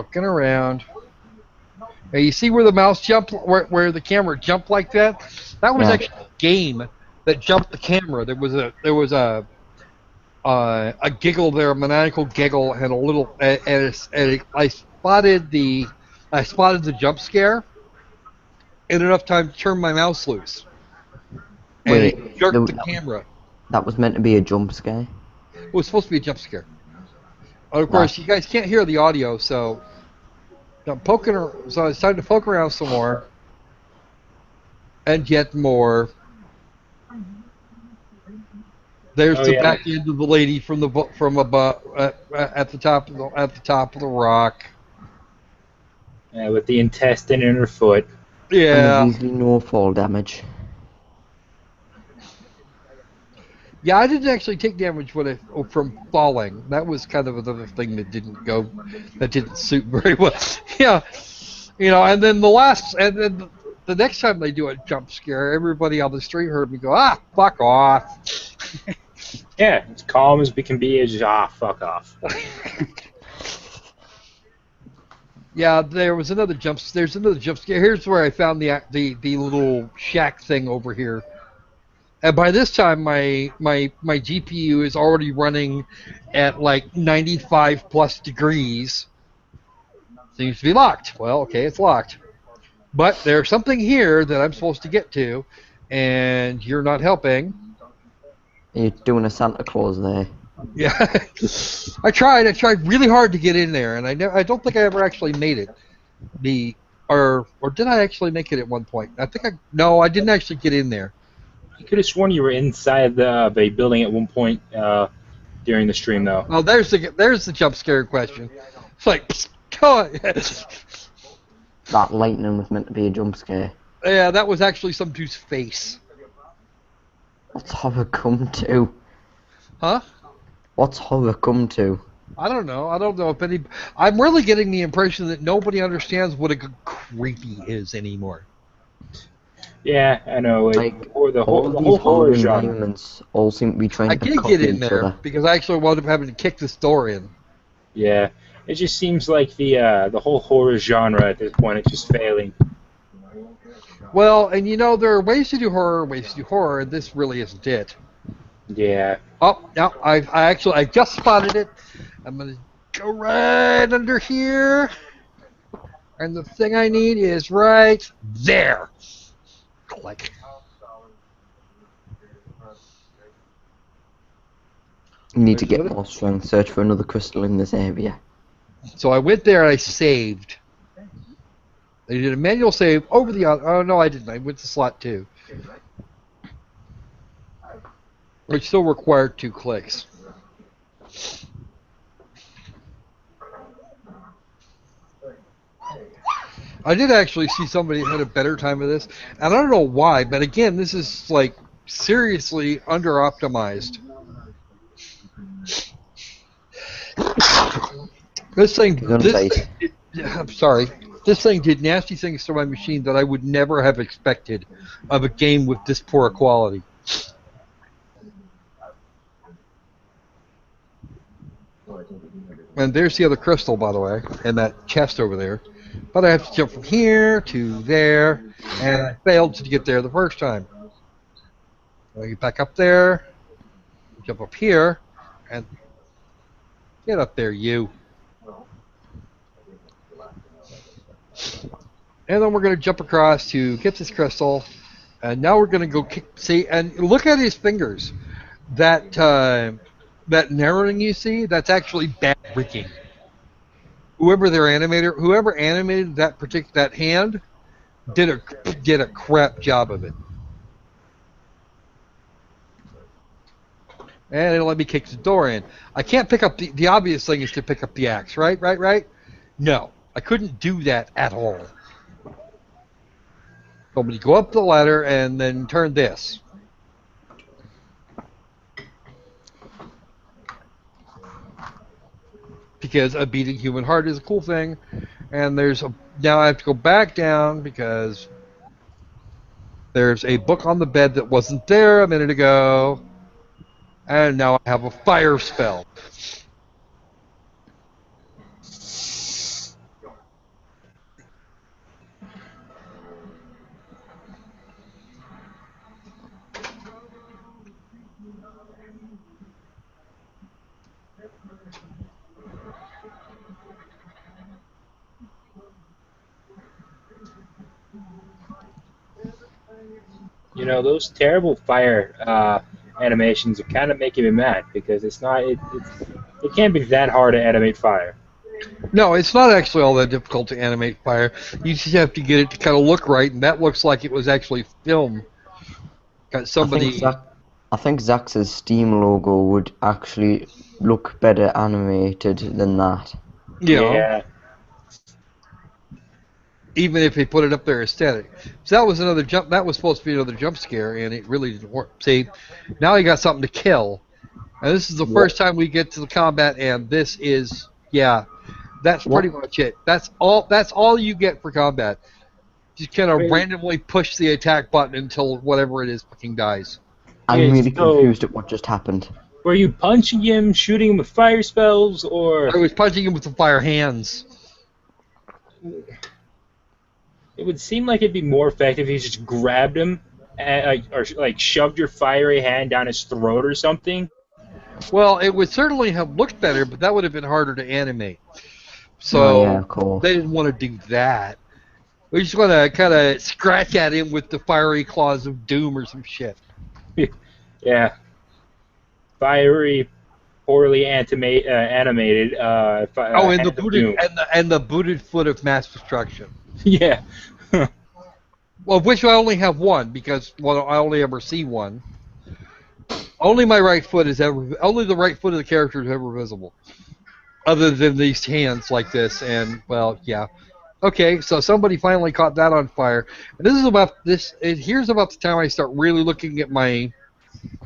S1: Now you see where the mouse jumped, where the camera jumped like that? That was actually a game that jumped the camera. There was a giggle there, a maniacal giggle, and a little, and I spotted the jump scare in enough time to turn my mouse loose. And it jerked the camera.
S2: That was meant to be a jump scare?
S1: It was supposed to be a jump scare. And of course, you guys can't hear the audio, so I'm poking. So it's time to poke around some more, and get more. There's the back end of the lady from above at the top of the rock.
S3: Yeah, with the intestine in her foot.
S1: Yeah.
S2: And there's usually no fall damage.
S1: Yeah, I didn't actually take damage from falling. That was kind of another thing that didn't suit very well. Yeah, you know. And then the next time they do a jump scare, everybody on the street heard me go, "Ah, fuck off."
S3: Yeah, as calm as we can be, just fuck off.
S1: Yeah, there's another jump scare. Here's where I found the little shack thing over here. And by this time, my GPU is already running at like 95 plus degrees. Seems to be locked. Well, okay, it's locked. But there's something here that I'm supposed to get to, and you're not helping.
S2: You're doing a Santa Claus there.
S1: Yeah, I tried really hard to get in there, and I don't think I ever actually made it. Or did I actually make it at one point? No, I didn't actually get in there.
S3: You could have sworn you were inside the building at one point during the stream, though.
S1: Oh, there's the jump scare question. It's like, come on.
S2: That lightning was meant to be a jump scare.
S1: Yeah, that was actually some dude's face.
S2: What's horror come to?
S1: Huh?
S2: What's horror come to?
S1: I don't know. I don't know if any. I'm really getting the impression that nobody understands what a creepy is anymore.
S3: Yeah, I know.
S2: Like,
S3: or the
S2: all
S3: whole
S2: these
S3: horror
S2: horror
S3: genre.
S2: environments all seem to be trying
S1: I
S2: to
S1: did
S2: copy
S1: get in
S2: each
S1: there
S2: other.
S1: because I actually wound up having to kick this door in.
S3: Yeah, it just seems like the whole horror genre at this point is just failing.
S1: Well, and there are ways to do horror, and this really isn't it.
S3: Yeah.
S1: Oh, no, I just spotted it. I'm gonna go right under here, and the thing I need is right there. Click.
S2: You need to get more strength. Search for another crystal in this area.
S1: So I went there and I saved. I did a manual save over the other. Oh no, I didn't. I went to slot 2, which still required 2 clicks. I did actually see somebody had a better time of this, and I don't know why, but again, this is like seriously under-optimized. This thing, I'm sorry, this thing did nasty things to my machine that I would never have expected of a game with this poor quality. And there's the other crystal, by the way, and that chest over there. But I have to jump from here to there, and I failed to get there the first time. I get back up there, jump up here, and get up there, you. And then we're going to jump across to get this crystal, and now we're going to go and look at his fingers. That narrowing you see, that's actually bad rigging. Whoever animated that hand did a crap job of it. And it'll let me kick the door in. I can't pick up the obvious thing is to pick up the axe, right? No, I couldn't do that at all. So I'm going to go up the ladder and then turn this. Because a beating human heart is a cool thing, and now I have to go back down because there's a book on the bed that wasn't there a minute ago, and now I have a fire spell.
S3: Those terrible fire animations are kind of making me mad because it can't be that hard to animate fire.
S1: No, it's not actually all that difficult to animate fire. You just have to get it to kind of look right, and that looks like it was actually filmed. Got somebody.
S2: I think Zax's Steam logo would actually look better animated than that.
S1: Yeah. Even if he put it up there as static. So that was another jump. That was supposed to be another jump scare, and it really didn't work. See, now he got something to kill. And this is the first time we get to the combat, and this is, that's pretty much it. That's all you get for combat. Just kind of randomly push the attack button until whatever it is fucking dies.
S2: I'm really confused at what just happened.
S3: Were you punching him, shooting him with fire spells, or...
S1: I was punching him with the fire hands.
S3: It would seem like it'd be more effective if you just grabbed him and, or shoved your fiery hand down his throat or something.
S1: Well, it would certainly have looked better, but that would have been harder to animate.
S2: Oh yeah,
S1: So
S2: of course.
S1: they didn't want to do that. We just want to kind of scratch at him with the fiery claws of doom or some shit.
S3: Yeah, fiery, poorly animated
S1: Oh, and the
S3: hand of
S1: booted
S3: doom.
S1: and the booted foot of mass destruction.
S3: Yeah.
S1: Well, of which I only have one because I only ever see one. Only my right foot is ever. Only the right foot of the character is ever visible. Other than these hands like this, and well, yeah. Okay, so somebody finally caught that on fire, and this is about this. Here's about the time I start really looking at my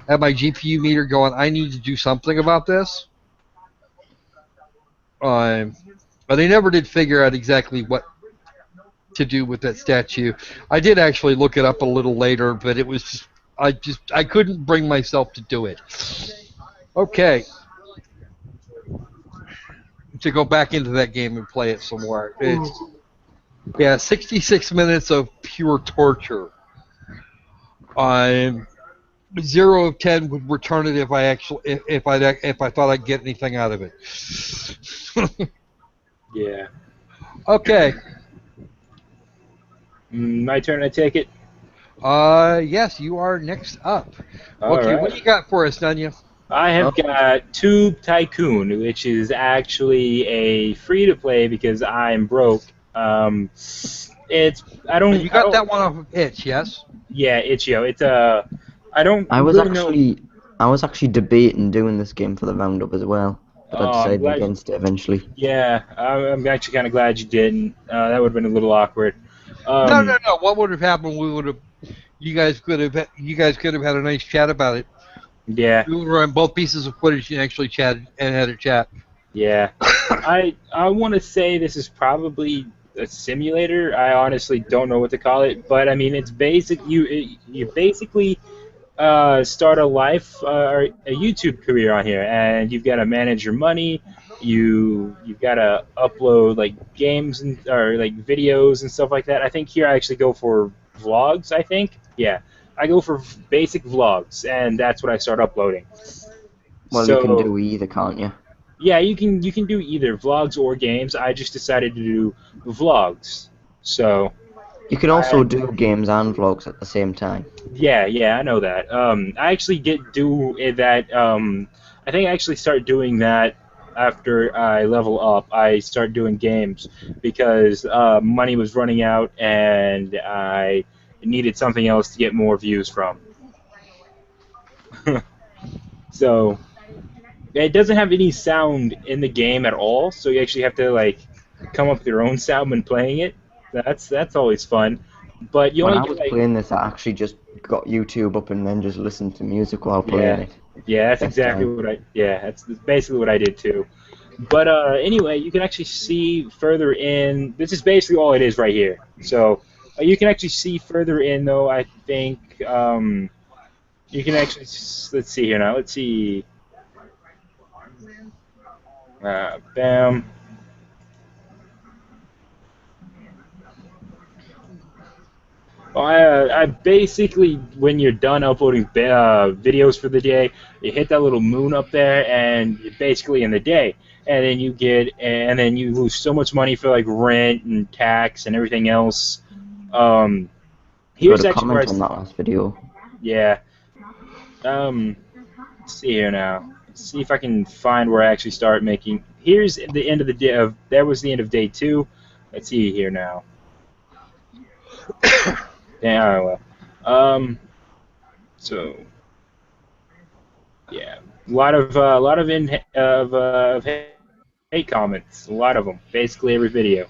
S1: GPU meter, going, I need to do something about this. But they never did figure out exactly what to do with that statue. I did actually look it up a little later, but it was I couldn't bring myself to do it. Okay, to go back into that game and play it some more. It's 66 minutes of pure torture. 0 of 10 would return it if I thought I'd get anything out of it.
S3: Yeah.
S1: Okay.
S3: My turn, I take it.
S1: Yes, you are next up.
S3: All
S1: Okay,
S3: right.
S1: what do you got for us, Noneya?
S3: I have got Tube Tycoon, which is actually a free-to-play because I'm broke. It's
S1: You got that one off of Itch, yes?
S3: Yeah, Itch.io. It's I don't
S2: I was
S3: really know.
S2: actually debating doing this game for the roundup as well, but I
S3: Oh, I'm
S2: decided
S3: glad.
S2: against it eventually.
S3: Yeah, I'm actually kind of glad you didn't. That would have been a little awkward.
S1: No. What would have happened? You guys could have had a nice chat about it.
S3: Yeah,
S1: We would run both pieces of footage and actually chatted and had a chat.
S3: yeah. I want to say this is probably a simulator. I honestly don't know what to call it, but I mean it's basic. You basically start a or a YouTube career on here, and you've got to manage your money. You've got to upload like games or like videos and stuff like that. I think here I actually go for vlogs. I think I go for basic vlogs, and that's what I start uploading.
S2: Well, you can
S3: So
S2: do either, can't you?
S3: yeah, you can do either vlogs or games. I just decided to do vlogs. So
S2: You can also do games and vlogs at the same time.
S3: yeah, I know that. I actually do that. I think I actually start doing that after I level up. I start doing games because money was running out and I needed something else to get more views from. So it doesn't have any sound in the game at all. So you actually have to like come up with your own sound when playing it. That's always fun. But you
S2: When
S3: only
S2: I
S3: get
S2: was
S3: like
S2: playing this, I actually just got YouTube up and then just listened to music while playing
S3: yeah.
S2: it.
S3: Yeah, that's
S2: Best
S3: exactly
S2: time.
S3: what that's basically what I did too. But anyway, you can actually see further in. This is basically all it is right here. So you can actually see further in, though. I think you can actually. Let's see here now. Let's see. Bam. Well, I basically, when you're done uploading videos for the day, you hit that little moon up there, and you're basically in the day. And then you lose so much money for like rent and tax and everything else. Um,
S2: Got
S3: here's
S2: a
S3: actually where
S2: comment on that last video.
S3: yeah. Let's see here now. Let's see if I can find where I actually start making. Here's the end of the day of. That was the end of day 2. Let's see here now. Yeah, well. So yeah, a lot of hate comments, a lot of them, basically every video.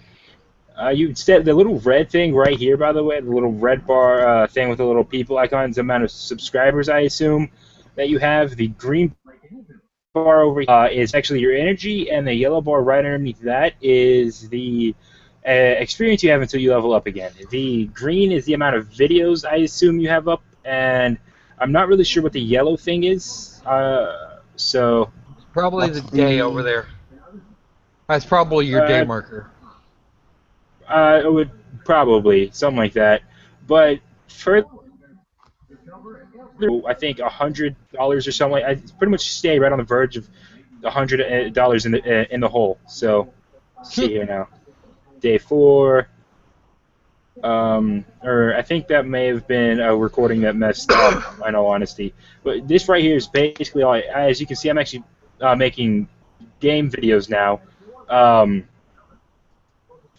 S3: You said the little red thing right here, by the way, the little red bar thing with the little people icons, the amount of subscribers, I assume, that you have. The green bar over here is actually your energy, and the yellow bar right underneath that is the experience you have until you level up again. The green is the amount of videos I assume you have up, and I'm not really sure what the yellow thing is. So
S1: Probably the
S2: That's
S1: day over
S2: the
S1: there. That's probably your day
S3: uh,
S1: marker.
S3: it would probably something like that. But further, I think $100 or something. I pretty much stay right on the verge of $100 in the hole. So see here now. Day 4. Or I think that may have been a recording that messed up, in all honesty. But this right here is basically all. As you can see, I'm actually making game videos now,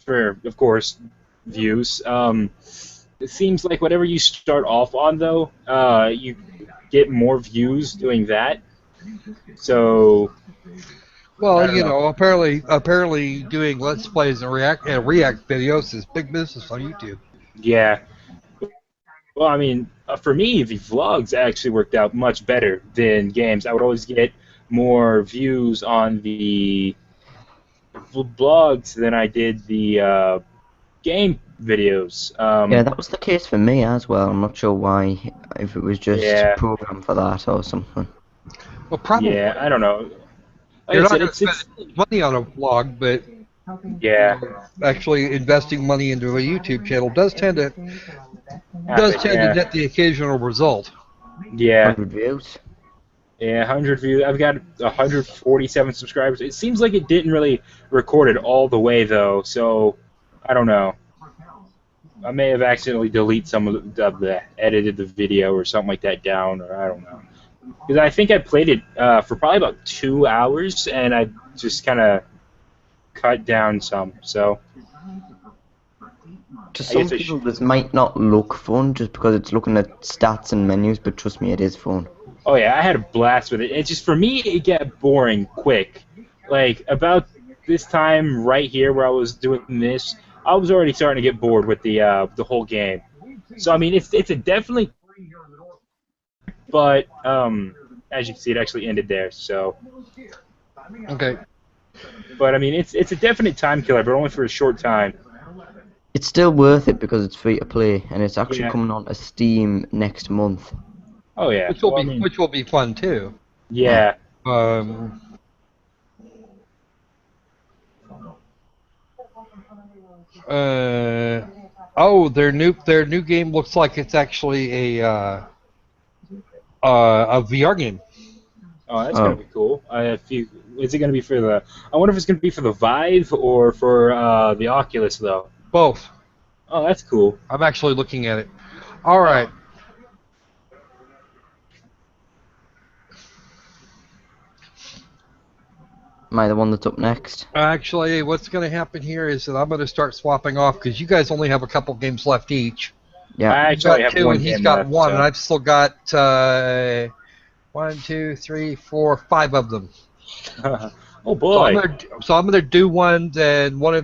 S3: for, of course, views. It seems like whatever you start off on, though, you get more views doing that. So,
S1: Well,
S3: I don't know.
S1: apparently doing Let's Plays and React videos is big business on YouTube.
S3: Yeah. Well, I mean, for me, the vlogs actually worked out much better than games. I would always get more views on the blogs than I did the game videos.
S2: Yeah, that was the case for me as well. I'm not sure why, if it was just
S3: Yeah.
S2: programmed for that or something.
S1: Well, probably
S3: Yeah, I don't know. Like
S1: you're
S3: I
S1: not
S3: said,
S1: going to spend money on a vlog, but
S3: yeah,
S1: actually investing money into a YouTube channel does tend to
S3: yeah,
S1: net the occasional result.
S3: yeah,
S2: 100 views.
S3: yeah. 100 views. I've got 147 subscribers. It seems like it didn't really record it all the way though, so I don't know. I may have accidentally deleted some of the edited the video or something like that down, or I don't know. Because I think I played it for probably about 2 hours, and I just kind of cut down some. So
S2: To
S3: I
S2: some
S3: guess I
S2: people, this might not look fun just because it's looking at stats and menus, but trust me, it is fun.
S3: Oh yeah, I had a blast with it. It's just for me, it got boring quick. Like about this time right here where I was doing this, I was already starting to get bored with the whole game. So I mean, it's a definitely, but as you can see, it actually ended there. So,
S1: Okay.
S3: but I mean, it's a definite time killer, but only for a short time.
S2: It's still worth it because it's free to play, and it's actually
S3: Yeah.
S2: coming on to Steam next month.
S3: Oh yeah,
S1: Which will
S3: well,
S1: be
S3: I mean,
S1: which will be fun too.
S3: yeah.
S1: Um, oh, their new game looks like it's actually a VR game.
S3: Oh, that's
S2: Oh.
S3: gonna be cool. Is it gonna be for the? I wonder if it's gonna be for the Vive or for the Oculus though.
S1: Both.
S3: Oh, that's cool.
S1: I'm actually looking at it. All right.
S2: Am I the one that's up next?
S1: Actually, what's going to happen here is that I'm going to start swapping off because you guys only have a couple games left each.
S2: Yeah.
S3: I
S1: You've
S3: actually
S1: got
S3: have
S1: two
S3: one
S1: and he's
S3: game
S1: got
S3: left,
S1: one,
S3: so.
S1: and I've still got 1, 2, 3, 4, 5 of them.
S3: Oh boy.
S1: So I'm gonna do one, then we'll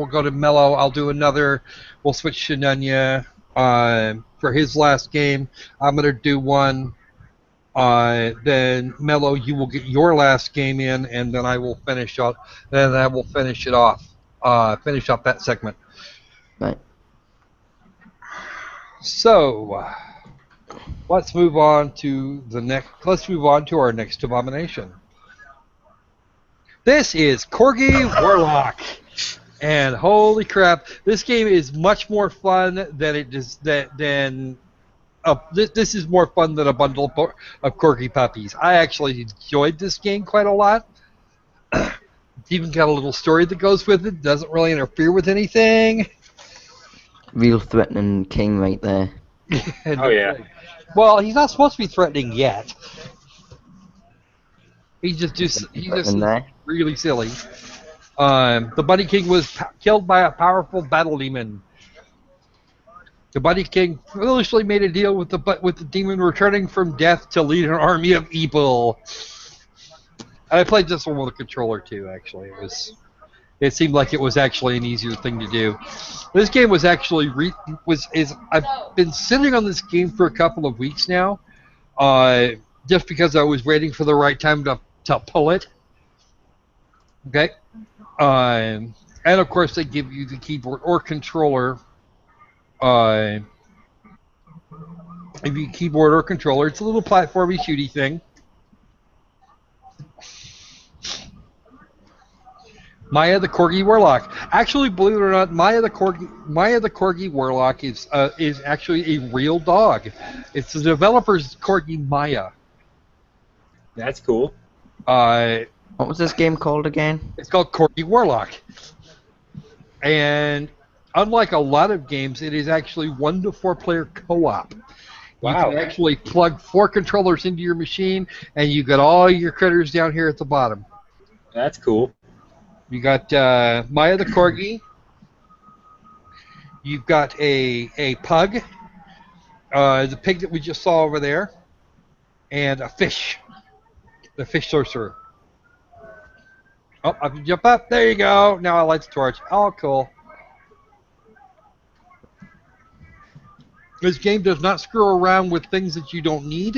S1: go to Mellow. I'll do another. We'll switch to Noneya for his last game. I'm gonna do one. Then Mellow, you will get your last game in, and then I will finish up. Then I will finish it off. Finish up that segment.
S2: Right.
S1: So let's move on to the next. Let's move on to our next abomination. This is Corgi Warlock, and holy crap, this game is much more fun than it is than. This is more fun than a bundle of Corgi puppies. I actually enjoyed this game quite a lot. It's even got a little story that goes with it. Doesn't really interfere with anything.
S2: Real threatening king right there.
S3: Oh yeah.
S1: Well, he's not supposed to be threatening yet. He's just
S2: Threatening there.
S1: really silly. The Bunny King was killed by a powerful battle demon. The Bunny King foolishly made a deal with the demon returning from death to lead an army of evil. And I played this one with a controller too. Actually, it seemed like it was actually an easier thing to do. This game was actually I've been sitting on this game for a couple of weeks now, just because I was waiting for the right time to pull it. Okay, and of course they give you the keyboard or controller. If you keyboard or controller, it's a little platformy shooty thing. Maya the Corgi Warlock. Actually, believe it or not, Maya the Corgi Warlock is actually a real dog. It's the developer's Corgi Maya.
S3: That's cool.
S2: What was this game called again?
S1: It's called Corgi Warlock. And unlike a lot of games, it is actually 1 to 4 player co-op. You
S3: Wow.
S1: can actually plug 4 controllers into your machine, and you got all your critters down here at the bottom.
S3: That's cool.
S1: You got Maya the Corgi. You've got a pug, the pig that we just saw over there, and a fish, the fish sorcerer. Oh, I can jump up. There you go. Now I light the torch. Oh, cool. This game does not screw around with things that you don't need.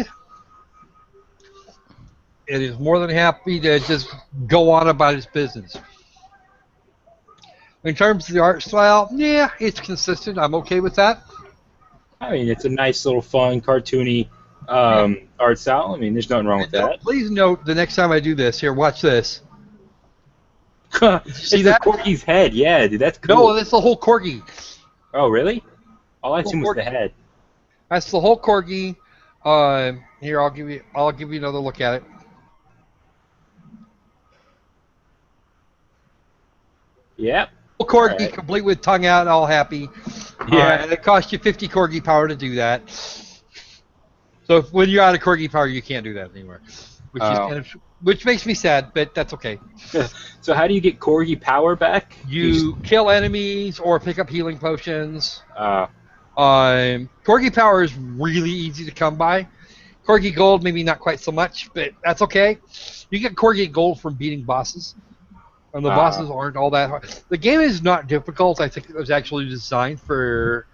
S1: It is more than happy to just go on about its business. In terms of the art style, yeah, it's consistent. I'm okay with that.
S3: I mean, it's a nice little fun, cartoony art style. I mean, there's nothing wrong with that.
S1: Please note the next time I do this. Here, watch this.
S3: See that? Corgi's head. Yeah, dude, that's cool.
S1: No, that's the whole corgi.
S3: Oh, really? All I seen was the head.
S1: That's the whole corgi. Here, I'll give you another look at it.
S3: Yep.
S1: Corgi,
S3: Right.
S1: complete with tongue out, all happy.
S3: Yeah.
S1: And it costs you 50 corgi power to do that. So when you're out of corgi power, you can't do that anymore, which makes me sad, but that's okay.
S3: So how do you get corgi power back?
S1: You kill enemies or pick up healing potions.
S3: Uh,
S1: Corgi power is really easy to come by. Corgi gold, maybe not quite so much, but that's okay. You get Corgi gold from beating bosses. And the bosses aren't all that hard. The game is not difficult. I think it was actually designed for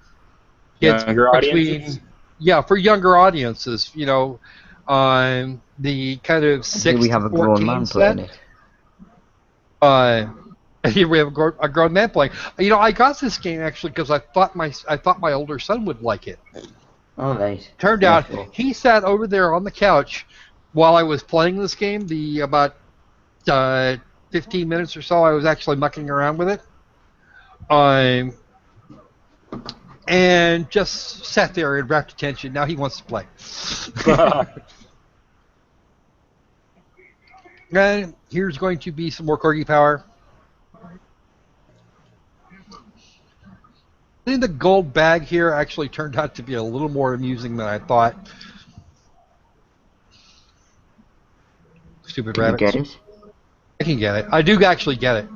S1: kids
S3: younger audiences?
S1: Yeah, for younger audiences. You know, the kind of 6
S2: we have
S1: to
S2: a grown
S1: 14
S2: man
S1: set.
S2: playing it.
S1: Here we have a grown man playing. You know, I got this game actually because I thought my older son would like it.
S2: All right.
S1: Turned out he sat over there on the couch while I was playing this game. The about 15 minutes or so I was actually mucking around with it, and just sat there and wrapped attention. Now he wants to play. And here's going to be some more corgi power. I think the gold bag here actually turned out to be a little more amusing than I thought. Stupid rabbits.
S2: Can you get it?
S1: I can get it. I do actually get it.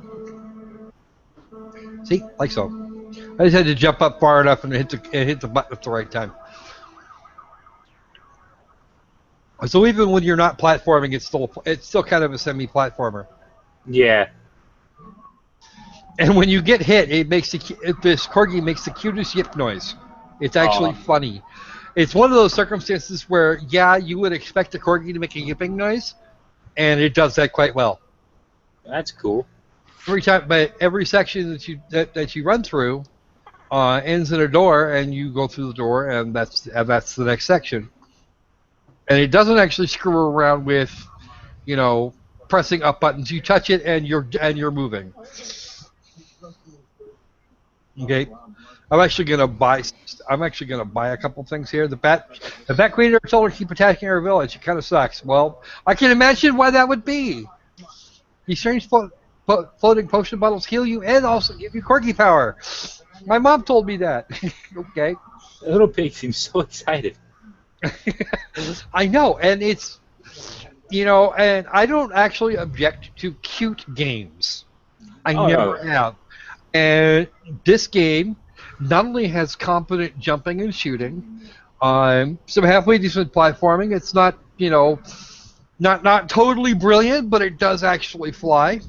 S1: See? Like so. I just had to jump up far enough and hit the button at the right time. So even when you're not platforming, it's still kind of a semi-platformer.
S3: Yeah.
S1: And when you get hit, this corgi makes the cutest yip noise. It's actually funny. It's one of those circumstances where, yeah, you would expect a corgi to make a yipping noise, and it does that quite well.
S3: That's cool.
S1: But every section that you run through ends in a door, and you go through the door, and that's the next section. And it doesn't actually screw around with, you know, pressing up buttons. You touch it, and you're moving. Okay, I'm actually gonna buy a couple things here. The bat queen never told her to keep attacking our village. It kind of sucks. Well, I can imagine why that would be. These strange floating potion bottles heal you and also give you corgi power. My mom told me that. Okay.
S3: The little pig seems so excited.
S1: I know, and it's, you know, and I don't actually object to cute games. I never have. And this game not only has competent jumping and shooting, some halfway decent platforming. It's not, you know, not totally brilliant, but it does actually fly.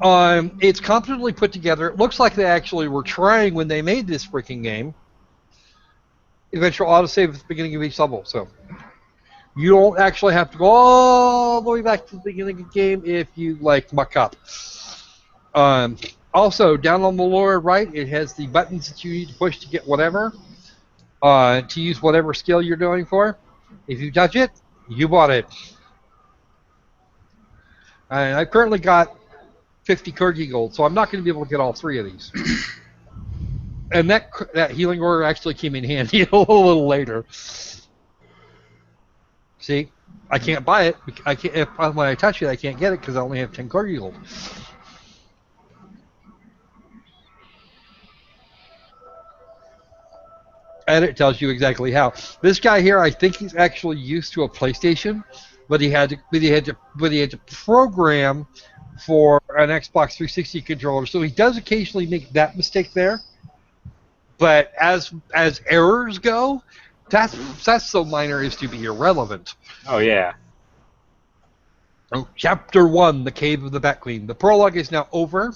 S1: It's competently put together. It looks like they actually were trying when they made this freaking game. Eventual autosave at the beginning of each level, so you don't actually have to go all the way back to the beginning of the game if you like muck up. Also, down on the lower right, it has the buttons that you need to push to get whatever, to use whatever skill you're doing for. If you touch it, you bought it. And I've currently got 50 Kage gold, so I'm not going to be able to get all 3 of these. And that healing order actually came in handy a little later. See, I can't buy it. I can't, when I touch it, I can't get it because I only have 10 Corgi gold. And it tells you exactly how. This guy here, I think he's actually used to a PlayStation, but he had to program for an Xbox 360 controller. So he does occasionally make that mistake there. But as errors go, that's so minor as to be irrelevant.
S3: Oh yeah.
S1: Oh, Chapter 1, The Cave of the Bat Queen. The prologue is now over,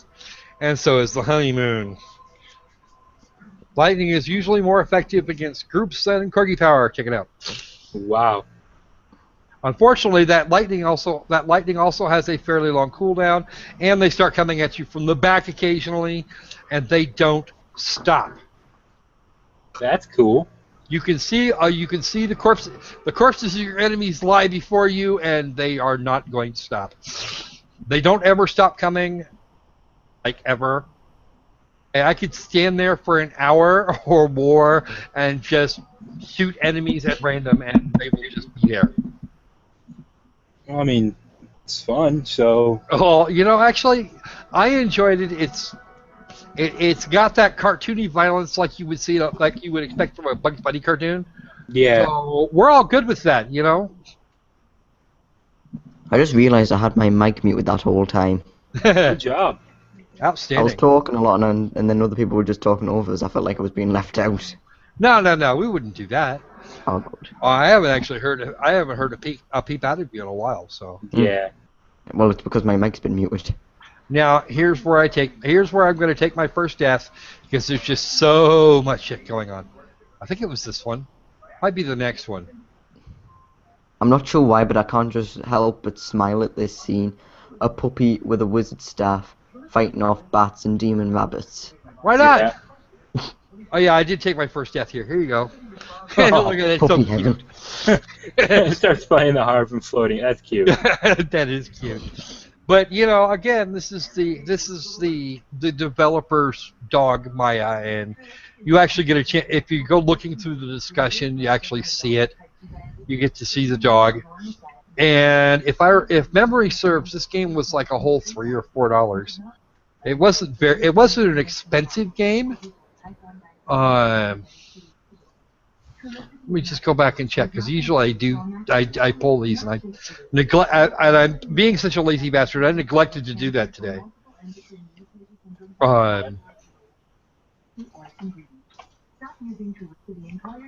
S1: and so is the honeymoon. Lightning is usually more effective against groups than Corgi power. Check it out.
S3: Wow.
S1: Unfortunately, that lightning also has a fairly long cooldown, and they start coming at you from the back occasionally, and they don't stop.
S3: That's cool.
S1: You can see the corpses. The corpses of your enemies lie before you, and they are not going to stop. They don't ever stop coming, like ever. And I could stand there for an hour or more and just shoot enemies at random, and they will just be there.
S3: Well, I mean, it's fun. So.
S1: Oh, actually, I enjoyed it. It's got that cartoony violence like you would expect from a Bugs Bunny cartoon.
S3: Yeah.
S1: So we're all good with that,
S2: I just realised I had my mic muted that whole time.
S3: Good job.
S1: Outstanding.
S2: I was talking a lot, and then other people were just talking over us. I felt like I was being left out.
S1: No, we wouldn't do that.
S2: Oh, good.
S1: I haven't heard a peep out of you in a while. So
S3: Yeah.
S2: Well, it's because my mic's been muted.
S1: now here's where I'm going to take my first death because there's just so much shit going on. I think it was this one. Might be the next one.
S2: I'm not sure why, but I can't just help but smile at this scene. A puppy with a wizard staff fighting off bats and demon rabbits.
S1: Why not?
S3: Yeah.
S1: Oh yeah, I did take my first death here. Here you go. Look at it,
S2: Puppy
S1: so
S2: heaven.
S3: It starts playing the harp and floating. That's cute.
S1: That is cute. But again, this is the developer's dog Maya, and you actually get a chance if you go looking through the discussion, you actually see it. You get to see the dog, and if memory serves, this game was like a whole $3 or $4. It wasn't an expensive game. Let me just go back and check because usually I pull these and I'm being such a lazy bastard. I neglected to do that today.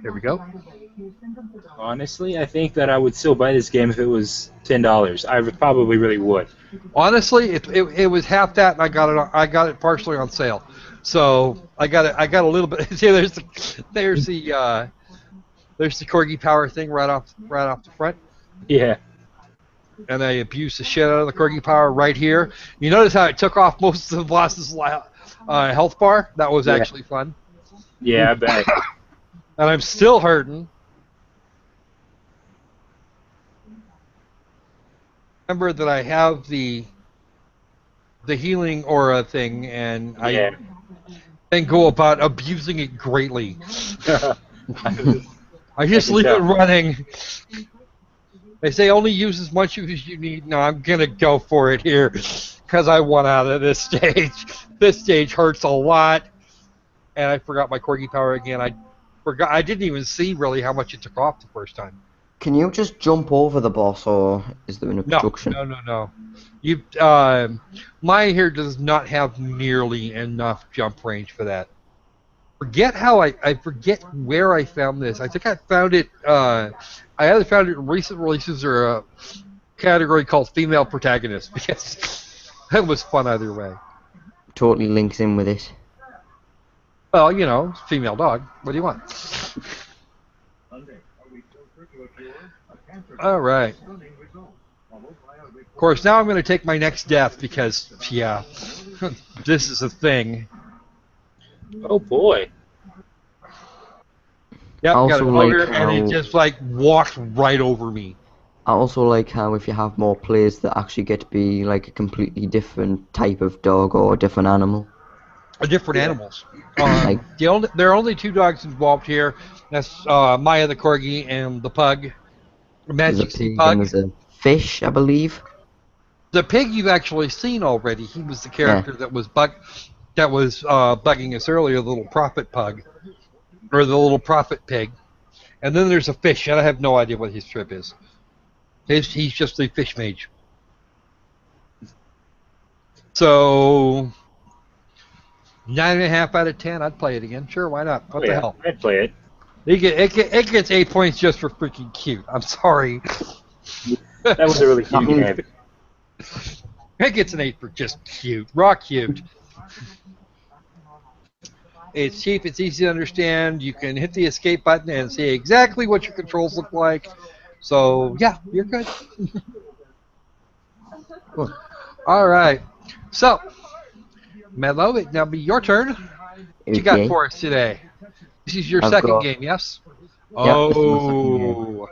S1: There we go.
S3: Honestly, I think that I would still buy this game if it was $10. I probably really would.
S1: Honestly, it was half that, and I got it partially on sale. So I got a little bit. See, there's the Corgi power thing right off the front.
S3: Yeah.
S1: And I abused the shit out of the Corgi power right here. You notice how it took off most of the boss's health bar? That was actually fun.
S3: Yeah, I bet.
S1: And I'm still hurting. Remember that I have the healing aura thing, and I then go about abusing it greatly. I just leave it running. They say only use as much as you need. No, I'm gonna go for it here because I want out of this stage. This stage hurts a lot, and I forgot my Corgi power again. I didn't even see really how much it took off the first time.
S2: Can you just jump over the boss, or is there an obstruction?
S1: No. You, mine here does not have nearly enough jump range for that. I forget where I found this. I think I found it. I either found it in recent releases or a category called female protagonist because that was fun either way.
S2: Totally links in with it.
S1: Well, female dog. What do you want? All right. Of course, now I'm going to take my next death because, yeah, this is a thing.
S3: Oh boy.
S1: Yep,
S2: I
S1: got an
S2: also
S1: ogre,
S2: like
S1: and it just walked right over me.
S2: I also like how if you have more players that actually get to be like a completely different type of dog or a different animal.
S1: Different animals. There are only two dogs involved here. That's Maya the Corgi and the Pug.
S2: There's a
S1: Magic Sea
S2: pig and
S1: Pug.
S2: there's a fish, I believe.
S1: The pig you've actually seen already. He was the
S2: Yeah.
S1: character that was bugging us earlier, the little prophet pug, or the little prophet pig. And then there's a fish, and I have no idea what his trip is. He's just a fish mage. So 9.5 out of 10. I'd play it again. Sure, why not? What the hell?
S3: I'd play it.
S1: It gets 8 points just for freaking cute. I'm sorry.
S3: That was a really cute game.
S1: It gets an 8 for just cute. Raw cute. It's cheap, it's easy to understand. You can hit the escape button and see exactly what your controls look like. So, yeah, you're good. All right. So, Mellow, it now be your turn. What you got
S2: Okay.
S1: for us today? This is your
S2: I've
S1: second
S2: got-
S1: game, yes?
S2: Yeah, this is my second game.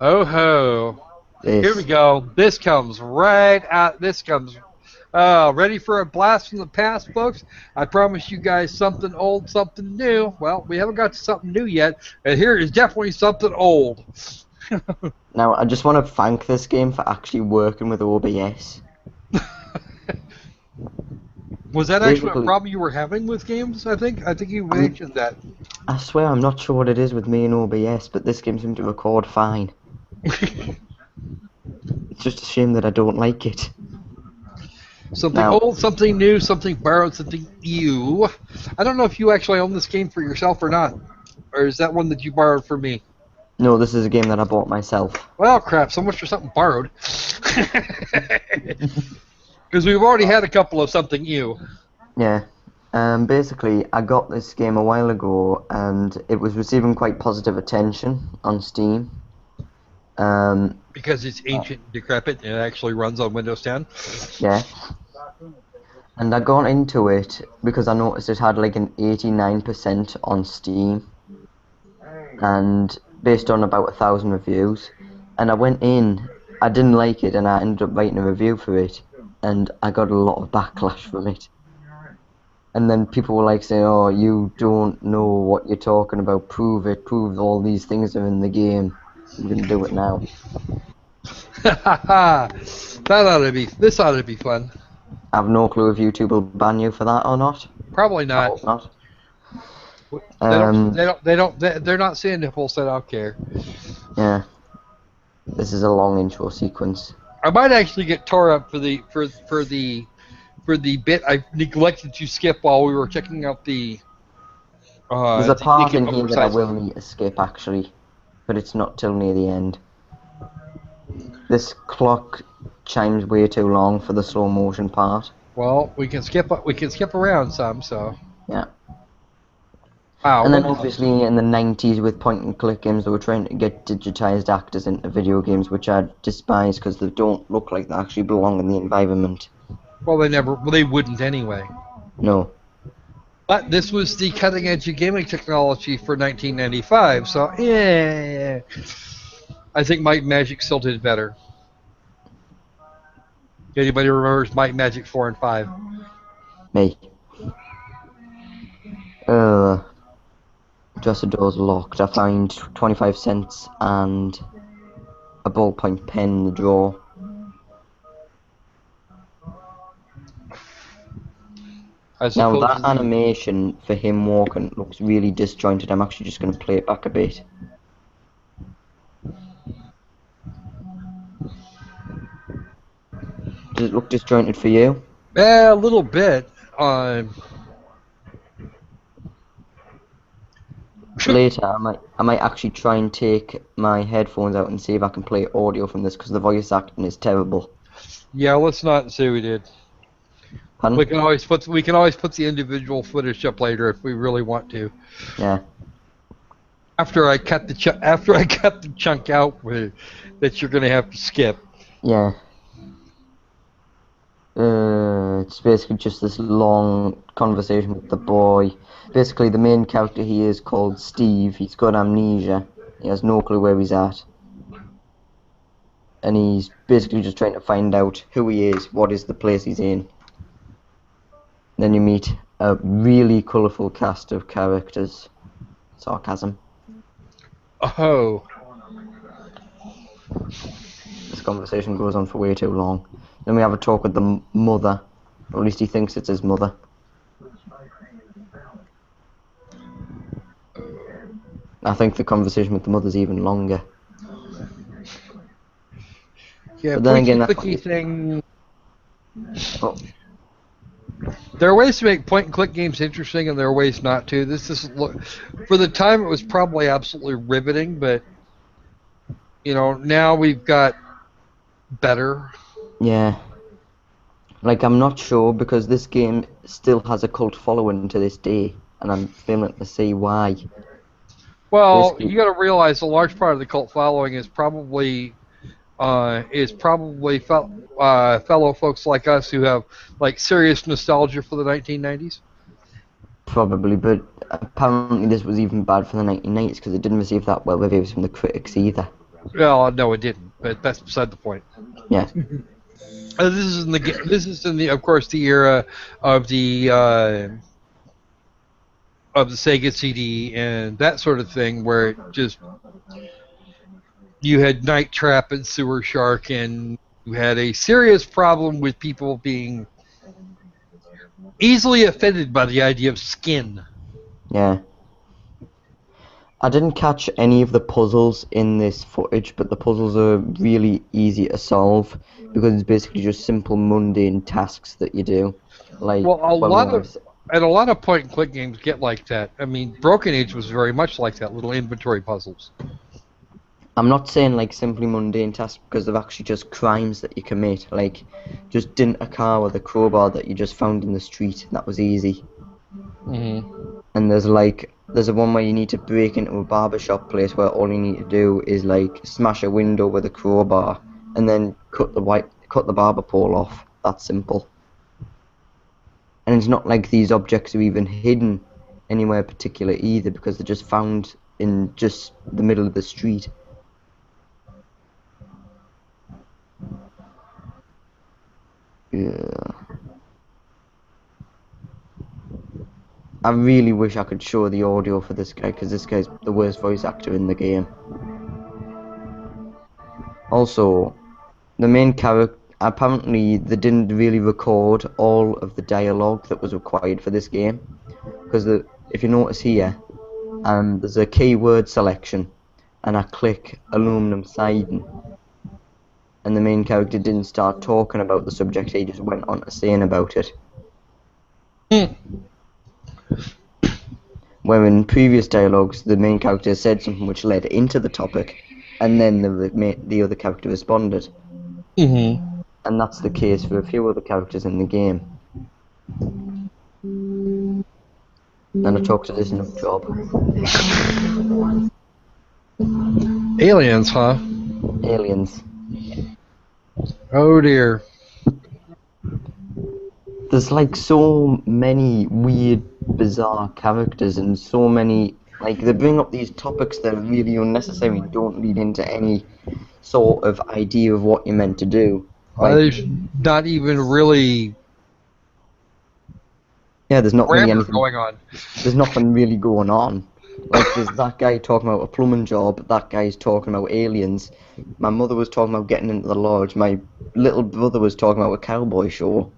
S1: Oh ho.
S2: This.
S1: Here we go. This comes right out. This comes. Ready for a blast from the past, folks? I promise you guys something old, something new. Well, we haven't got to something new yet, and here is definitely something old.
S2: Now, I just want to thank this game for actually working with OBS.
S1: Was that actually a
S2: Basically-
S1: problem you were having with games? I think you mentioned that.
S2: I swear I'm not sure what it is with me and OBS, but this game seems to record fine. It's just a shame that I don't like it.
S1: Something
S2: Now-
S1: old, something new, something borrowed, something new. I don't know if you actually own this game for yourself or not. Or is that one that you borrowed from me?
S2: No, this is a game that I bought myself.
S1: Well, crap, so much for something borrowed. Because we've already had a couple of something new.
S2: Yeah. Basically, I got this game a while ago, and it was receiving quite positive attention on Steam.
S1: Because it's ancient and decrepit and it actually runs on Windows 10.
S2: Yeah. And I got into it because I noticed it had like an 89% on Steam. And based on about 1,000 reviews. And I went in, I didn't like it, and I ended up writing a review for it. And I got a lot of backlash from it. And then people were like saying, oh, you don't know what you're talking about, prove it, prove all these things are in the game. I'm gonna do it now.
S1: This ought to be fun.
S2: I have no clue if YouTube will ban you for that or not.
S1: Probably
S2: I
S1: not.
S2: hope not.
S1: They're not seeing nipples, so I don't care.
S2: Yeah. This is a long intro sequence.
S1: I might actually get tore up for the bit I neglected to skip while we were checking out the.
S2: There's a part in here that I
S1: oversized-
S2: will need to skip actually, but it's not till near the end. This clock chimes way too long for the slow motion part.
S1: Well, we can skip around some, so.
S2: Yeah.
S1: Wow.
S2: And then obviously in the 90s with point and click games they were trying to get digitized actors into video games, which I despise because they don't look like they actually belong in the environment.
S1: Well, they wouldn't anyway.
S2: No.
S1: But this was the cutting edge of gaming technology for 1995, so yeah. I think Might and Magic still did better. Anybody remembers Might and Magic 4 and 5?
S2: Me. Dresser door's locked. I found 25 cents and a ballpoint pen in the drawer.
S1: I
S2: Now
S1: suppose
S2: that animation for him walking looks really disjointed. I'm actually just going to play it back a bit. Does it look disjointed for you?
S1: a little bit.
S2: Later, I might actually try and take my headphones out and see if I can play audio from this because the voice acting is terrible.
S1: Yeah, let's not say we did.
S2: Pardon?
S1: We can always put the individual footage up later if we really want to.
S2: Yeah.
S1: After I cut the chunk out that you're gonna have to skip.
S2: Yeah. It's basically just this long conversation with the boy. Basically, the main character here is called Steve. He's got amnesia. He has no clue where he's at. And he's basically just trying to find out who he is, what is the place he's in. Then you meet a really colourful cast of characters. Sarcasm.
S1: Oh.
S2: conversation goes on for way too long. Then we have a talk with the mother, or at least he thinks it's his mother. I think the conversation with the mother's even longer.
S1: Yeah,
S2: But then again,
S1: clicky thing.
S2: Oh,
S1: There are ways to make point-and-click games interesting, and there are ways not to. This is for the time it was probably absolutely riveting, but now we've got better.
S2: yeah. Like, I'm not sure, because this game still has a cult following to this day, and I'm failing to see why.
S1: Well,
S2: Basically,
S1: you got to realize a large part of the cult following is probably fellow folks like us who have like serious nostalgia for the 1990s.
S2: probably, but apparently this was even bad for the 1990s, because it didn't receive that well reviews from the critics either.
S1: Well, no, it didn't, but that's beside the point.
S2: Yeah.
S1: This is in the of course the era of the Sega CD and that sort of thing, where it just you had Night Trap and Sewer Shark, and you had a serious problem with people being easily offended by the idea of skin.
S2: Yeah. I didn't catch any of the puzzles in this footage, but the puzzles are really easy to solve because it's basically just simple mundane tasks that you do. Like,
S1: Well, a lot
S2: no,
S1: of point-and-click games get like that. I mean, Broken Age was very much like that, little inventory puzzles.
S2: I'm not saying like simply mundane tasks, because they're actually just crimes that you commit. Like, just dint a car with a crowbar that you just found in the street. That was easy.
S1: Mm-hmm.
S2: And there's a one where you need to break into a barbershop place where all you need to do is like smash a window with a crowbar and then cut the barber pole off. That's simple. And it's not like these objects are even hidden anywhere particular either, because they're just found in just the middle of the street. Yeah. I really wish I could show the audio for this guy, because this guy's the worst voice actor in the game. Also, the main character, apparently they didn't really record all of the dialogue that was required for this game, because if you notice here, there's a keyword selection, and I click aluminum siding, and the main character didn't start talking about the subject, he just went on to saying about it. Where in previous dialogues, the main character said something which led into the topic, and then the other character responded.
S1: Mm-hmm.
S2: And that's the case for a few other characters in the game. And I talked to this nut job.
S1: Aliens, huh?
S2: Aliens.
S1: Oh dear.
S2: There's like so many weird, bizarre characters, and so many, like, they bring up these topics that are really unnecessary and don't lead into any sort of idea of what you're meant to do. Like,
S1: There's not even really
S2: yeah, there's not really
S1: grammar
S2: anything
S1: going on.
S2: There's nothing really going on. Like, there's that guy talking about a plumbing job, that guy's talking about aliens, my mother was talking about getting into the lodge, my little brother was talking about a cowboy show.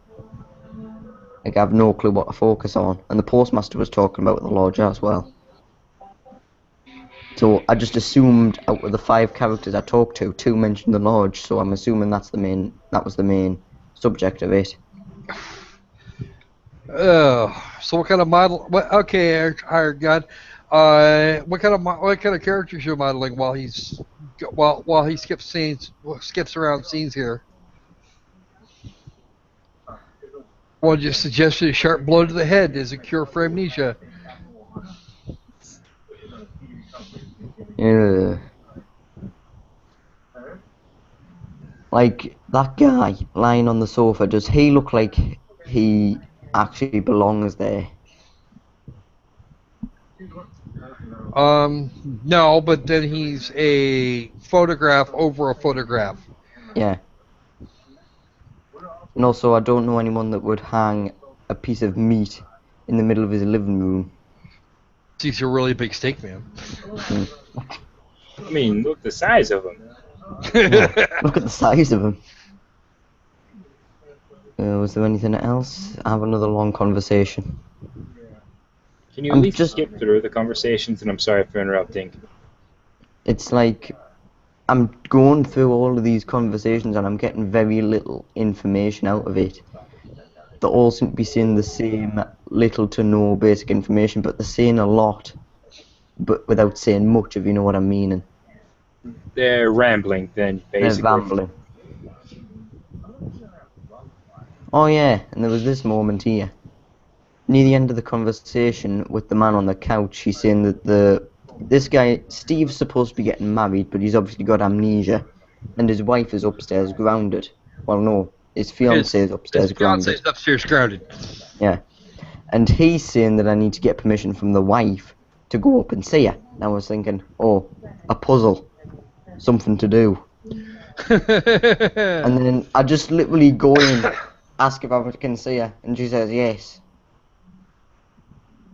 S2: Like, I have no clue what to focus on. And the postmaster was talking about the lodge as well. So I just assumed out of the 5 characters I talked to, 2 mentioned the lodge, so I'm assuming that was the main subject of it.
S1: So what kind of model? Okay, our God. What kind of characters you're modeling while he skips around scenes here? One just suggested a sharp blow to the head is a cure for amnesia.
S2: Yeah. Like, that guy lying on the sofa, does he look like he actually belongs there?
S1: No, but then he's a photograph over a photograph.
S2: Yeah. And also, I don't know anyone that would hang a piece of meat in the middle of his living room.
S1: He's a really big steak man.
S3: I mean, look the size of him.
S2: Yeah, look at the size of him. Was there anything else? I have another long conversation.
S3: Can you at
S2: I'm
S3: least
S2: just.
S3: skip through the conversations? And I'm sorry for interrupting.
S2: It's like I'm going through all of these conversations and I'm getting very little information out of it. They all seem to be saying the same little to no basic information, but they're saying a lot, but without saying much, if you know what I'm meaning.
S3: They're rambling, then,
S2: They're
S3: basically.
S2: rambling. Oh yeah, and there was this moment here. Near the end of the conversation with the man on the couch, he's saying that this guy, Steve's supposed to be getting married, but he's obviously got amnesia, and his wife is upstairs grounded. Well, no, his fiancée is
S1: His
S2: upstairs
S1: fiance
S2: grounded.
S1: is upstairs grounded.
S2: Yeah. And he's saying that I need to get permission from the wife to go up and see her. And I was thinking, oh, a puzzle. Something to do. And then I just literally go in, ask if I can see her, and she says yes.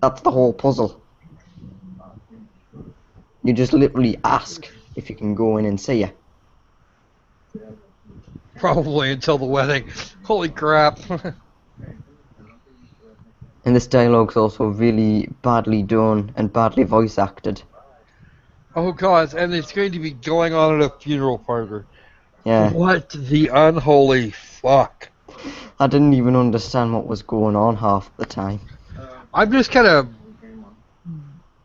S2: That's the whole puzzle. You just literally ask if you can go in and see her.
S1: Probably until the wedding. Holy crap.
S2: And this dialogue's also really badly done and badly voice acted.
S1: Oh god, and it's going to be going on at a funeral parlor.
S2: Yeah.
S1: What the unholy fuck?
S2: I didn't even understand what was going on half the time.
S1: I'm just kind of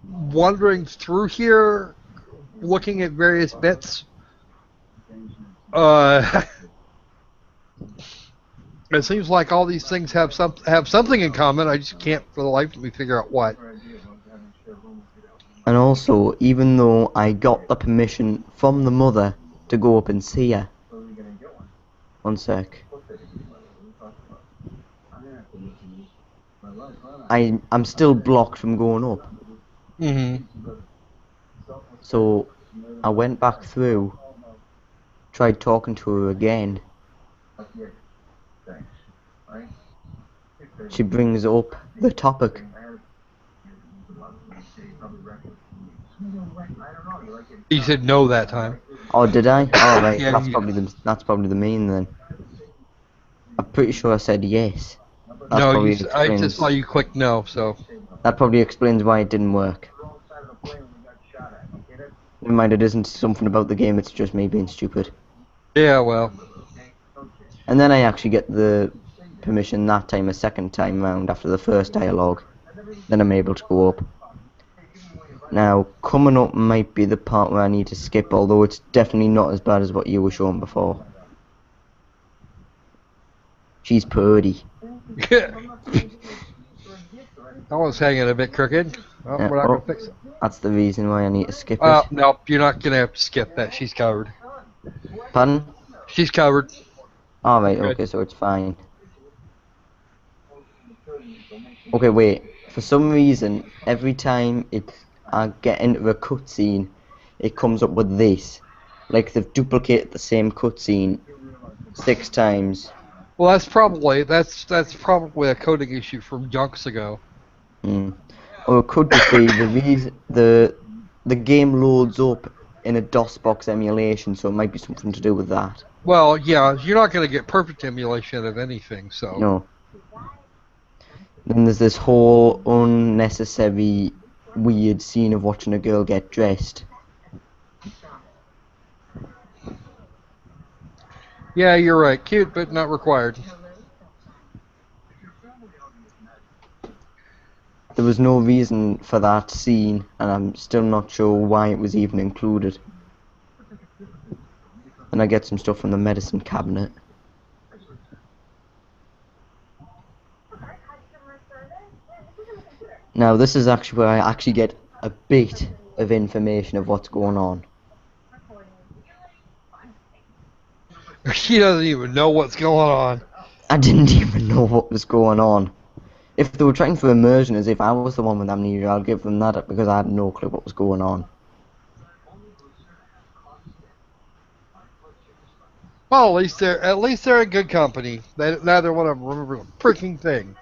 S1: wandering through here, looking at various bits. It seems like all these things have something in common. I just can't, for the life of me, figure out what.
S2: And also, even though I got the permission from the mother to go up and see her. One sec. I'm still blocked from going up.
S1: Mm-hmm.
S2: So I went back through, tried talking to her again. She brings up the topic.
S1: You said no that time.
S2: Oh, did I? Oh, right.
S1: Yeah,
S2: That's probably the main then. I'm pretty sure I said yes.
S1: No, I just saw you click no, so.
S2: That probably explains why it didn't work. Never mind, it isn't something about the game, it's just me being stupid.
S1: Yeah, well.
S2: And then I actually get the permission that time, a second time round after the first dialogue. Then I'm able to go up. Now, coming up might be the part where I need to skip, although it's definitely not as bad as what you were showing before. She's purdy.
S1: That one's hanging a bit crooked. Oh, we're not going to fix it.
S2: That's the reason why I need to skip it.
S1: Nope, you're not going to have to skip that. She's covered.
S2: Pardon?
S1: She's covered.
S2: Alright, okay, so it's fine. Okay, wait. For some reason, every time I get into a cutscene, it comes up with this. Like they've duplicated the same cutscene 6 times.
S1: Well, that's probably a coding issue from yonks ago.
S2: Or it could just be the reason the game loads up in a DOSBox emulation, so it might be something to do with that.
S1: Well, yeah, you're not going to get perfect emulation of anything, so.
S2: No. Then there's this whole unnecessary weird scene of watching a girl get dressed.
S1: Yeah, you're right. Cute, but not required.
S2: There was no reason for that scene, and I'm still not sure why it was even included. And I get some stuff from the medicine cabinet. Now this is actually where I actually get a bit of information of what's going on.
S1: She doesn't even know what's going on.
S2: I didn't even know what was going on. If they were trying for immersion as if I was the one with amnesia, I'll give them that because I had no clue what was going on.
S1: Well, at least they're in good company. Neither one of them remember a freaking thing.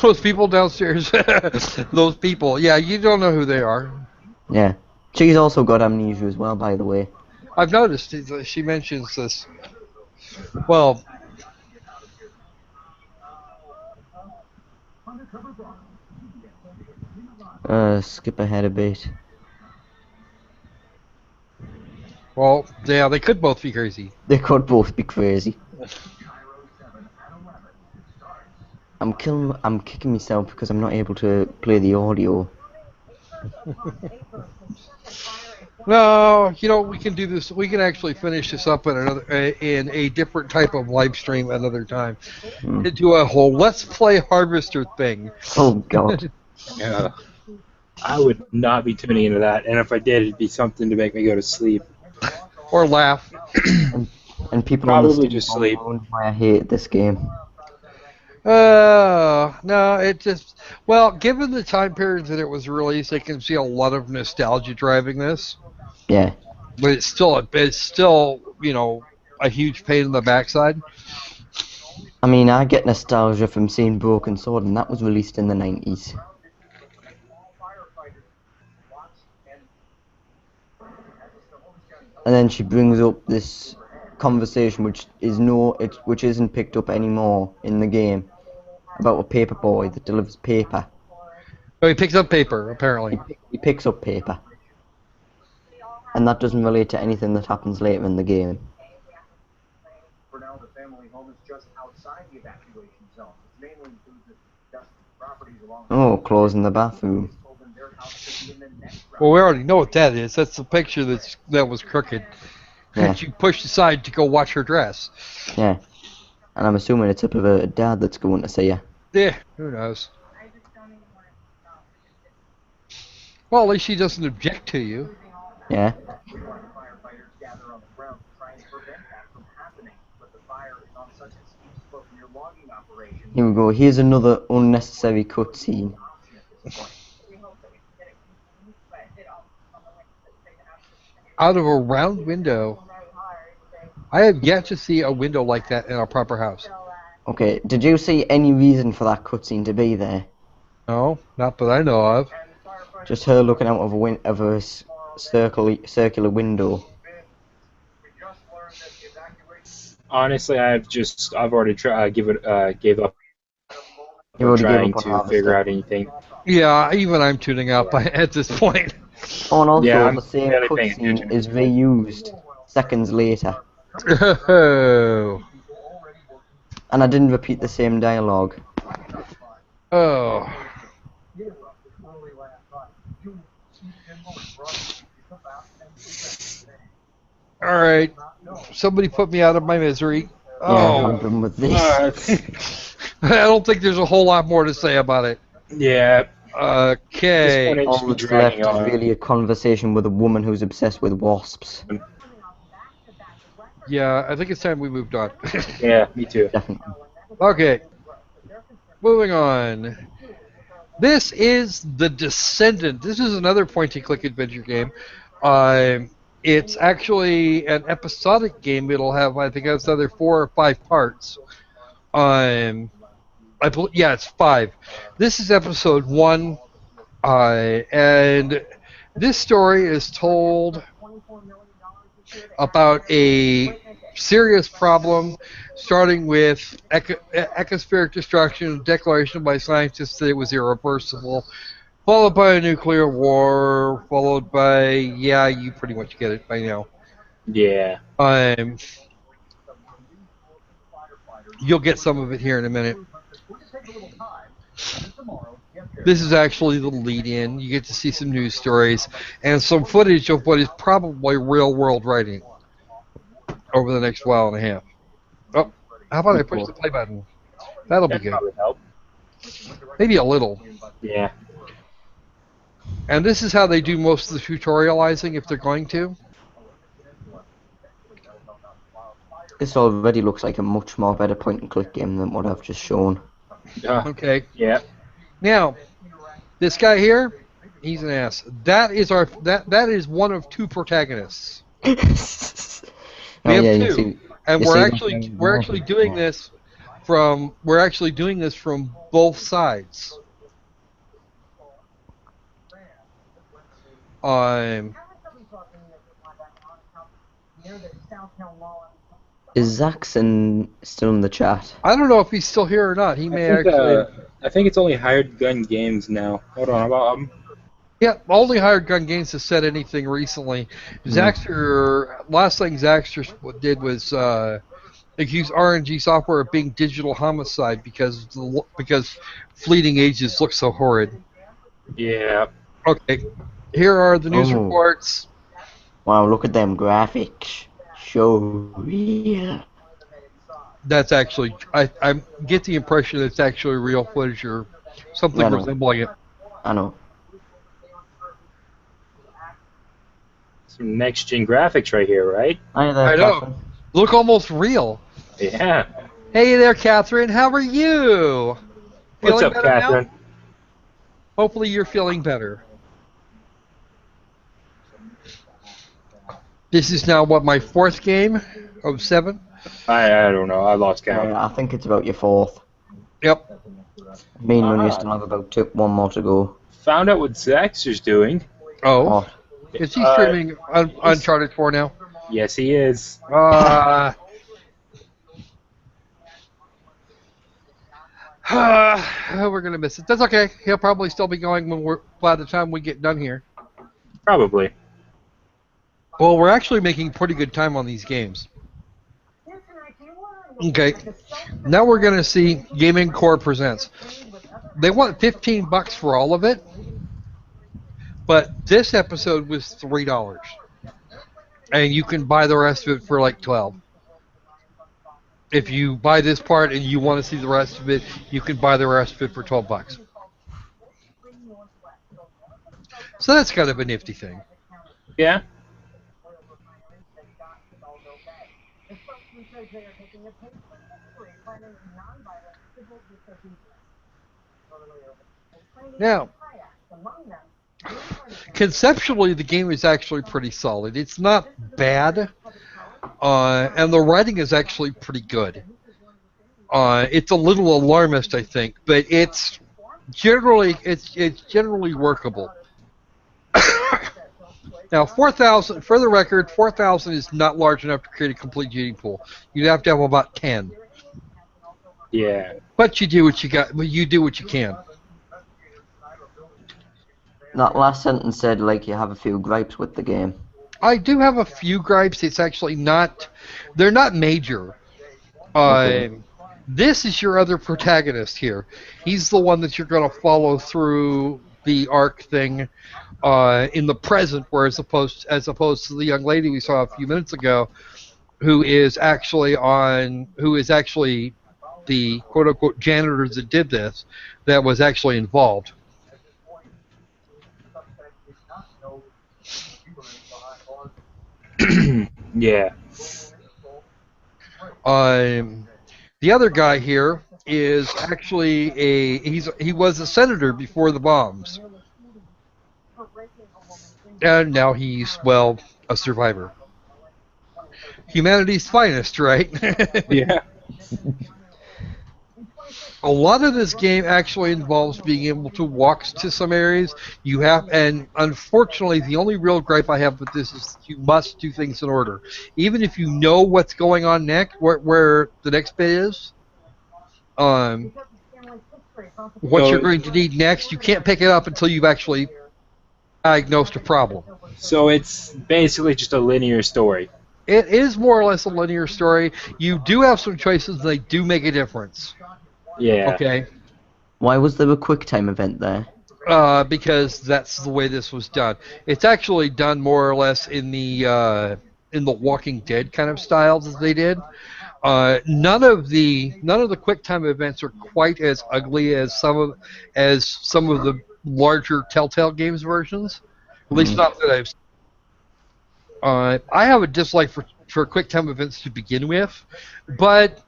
S1: Those people downstairs. Those people. Yeah, you don't know who they are.
S2: Yeah. She's also got amnesia as well, by the way.
S1: I've noticed. She mentions this. Well,
S2: Skip ahead a bit.
S1: well, yeah, they could both be crazy.
S2: They could both be crazy. I'm kicking myself because I'm not able to play the audio.
S1: No, we can do this. We can actually finish this up in a different type of live stream another time.
S2: Hmm.
S1: Do a whole Let's Play Harvester thing.
S2: Oh god.
S3: Yeah. I would not be tuning into that, and if I did, it'd be something to make me go to sleep.
S1: Or laugh.
S2: And people on
S3: Probably
S2: the
S3: just
S2: Steam
S3: sleep.
S2: forum why I hate this game.
S1: No, it just, well, given the time period that it was released, I can see a lot of nostalgia driving this.
S2: Yeah.
S1: But it's still, a huge pain in the backside.
S2: I mean, I get nostalgia from seeing Broken Sword, and that was released in the 90s. And then she brings up this conversation which isn't picked up anymore in the game about a paper boy that delivers paper.
S1: Oh, he picks up paper, apparently.
S2: He picks up paper. And that doesn't relate to anything that happens later in the game.
S4: For now, the family home is just outside the evacuation zone. It's mainly includes the dusty properties along
S2: Oh, closing the bathroom.
S1: Well, we already know what that is. That's the picture that was crooked.
S2: Yeah.
S1: And she pushed aside to go watch her dress.
S2: Yeah. And I'm assuming it's up of a dad that's going to see her.
S1: Yeah, who knows? Well, at least she doesn't object to you.
S2: Yeah.
S4: firefighters gather on the ground to try and prevent that from happening. But the fire is on such a steep slope near logging operations.
S2: Here we go. Here's another unnecessary cutscene.
S1: Out of a round window. I have yet to see a window like that in a proper house.
S2: Okay, did you see any reason for that cutscene to be there?
S1: No, not that I know of.
S2: Just her looking out of a circular window.
S3: Honestly, I've already gave up
S2: You already
S3: trying
S2: gave up on
S3: to
S2: Harvester.
S3: figure out anything.
S1: Yeah, even I'm tuning out at this point.
S2: Oh, and also
S3: Yeah, I'm
S2: the same
S3: barely paying
S2: cutscene
S3: attention.
S2: is reused seconds later.
S1: Oh.
S2: And I didn't repeat the same dialogue.
S1: Oh. Alright. Somebody put me out of my misery.
S2: Yeah,
S1: Oh.
S2: I'm done with this.
S1: I don't think there's a whole lot more to say about it.
S3: Yeah.
S1: Okay.
S3: This one
S2: All that's left is really a conversation with a woman who's obsessed with wasps.
S1: Yeah, I think it's time we moved on.
S3: Yeah, me too.
S2: Definitely.
S1: Okay. Moving on. This is The Descendant. This is another point-and-click adventure game. It's actually an episodic game. It'll have, I think, it's either 4 or 5 parts. Yeah, it's 5. This is episode 1, and this story is told about a serious problem, starting with ecospheric destruction, declaration by scientists that it was irreversible, followed by a nuclear war, followed by, yeah, you pretty much get it by now.
S3: Yeah.
S1: You'll get some of it here in a minute. This is actually the lead-in. You get to see some news stories and some footage of what is probably real-world writing over the next while and a half. Oh, how about I push the play button? That'll be
S3: That
S1: good.
S3: probably help.
S1: Maybe a little.
S3: Yeah.
S1: And this is how they do most of the tutorializing if they're going to.
S2: This already looks like a much more better point-and-click game than what I've just shown.
S1: Okay.
S3: Yeah.
S1: Now, this guy here, he's an ass. That is one of 2 protagonists. We have 2, and we're actually doing this we're actually doing this from both sides.
S2: Is Zaxon still in the chat?
S1: I don't know if he's still here or not. He may actually.
S3: I think it's only Hired Gun Games now. Hold on,
S1: Yeah, only Hired Gun Games has said anything recently. Zaxtor, last thing Zaxtor did was accuse RNG software of being digital homicide because fleeting ages look so horrid.
S3: yeah.
S1: Okay, here are the news
S2: Oh.
S1: reports.
S2: Wow, look at them graphics. So real.
S1: That's actually, I get the impression it's actually real footage or something
S2: Yeah, I know.
S1: resembling it.
S2: I know.
S3: Some next gen graphics right here, right?
S2: Hi there,
S1: I know.
S2: Catherine.
S1: Look almost real.
S3: Yeah.
S1: Hey there, Catherine. How are you?
S3: What's
S1: Feeling
S3: up,
S1: better now?
S3: Catherine?
S1: Hopefully you're feeling better. This is now, what, my 4th game of 7?
S3: I don't know. I lost count.
S2: I think it's about your 4th.
S1: Yep.
S2: Me and Noneya still have about one more to go.
S3: Found out what Zaxtor's doing.
S1: Oh.
S2: What?
S1: Is he streaming Uncharted 4 now?
S3: Yes, he is.
S1: We're gonna miss it. That's okay. He'll probably still be going by the time we get done here.
S3: Probably.
S1: Well, we're actually making pretty good time on these games. Okay. Now we're gonna see Gaming Core Presents. They want $15 for all of it, but this episode was $3, and you can buy the rest of it for like $12. If you buy this part and you want to see the rest of it, you can buy the rest of it for $12. So that's kind of a nifty thing.
S3: Yeah.
S1: Now, conceptually, the game is actually pretty solid. It's not bad, and the writing is actually pretty good. It's a little alarmist, I think, but it's generally workable. Now, 4,000, for the record, 4,000 is not large enough to create a complete genie pool. You'd have to have about 10.
S3: Yeah.
S1: But you do what you got. You do what you can.
S2: That last sentence said like you have a few gripes with the game.
S1: I do have a few gripes. It's actually not. They're not major.
S2: Okay.
S1: This is your other protagonist here. He's the one that you're going to follow through the arc thing in the present, where as opposed to the young lady we saw a few minutes ago, who is actually the quote unquote janitor that did this, that was actually involved.
S3: Yeah.
S1: The other guy here is actually he was a senator before the bombs, and now he's, well, a survivor. Humanity's finest, right?
S3: Yeah.
S1: A lot of this game actually involves being able to walk to some areas. And unfortunately, the only real gripe I have with this is you must do things in order. Even if you know what's going on next, where the next bit is, what you're going to need next, you can't pick it up until you've actually diagnosed a problem.
S3: So it's basically just a linear story.
S1: It is more or less a linear story. You do have some choices, and they do make a difference.
S3: Yeah.
S1: Okay.
S2: Why was there a QuickTime event there?
S1: Because that's the way this was done. It's actually done more or less in the Walking Dead kind of style that they did. None of the QuickTime events are quite as ugly as some of the larger Telltale Games versions. At least not that I've seen. I have a dislike for QuickTime events to begin with, but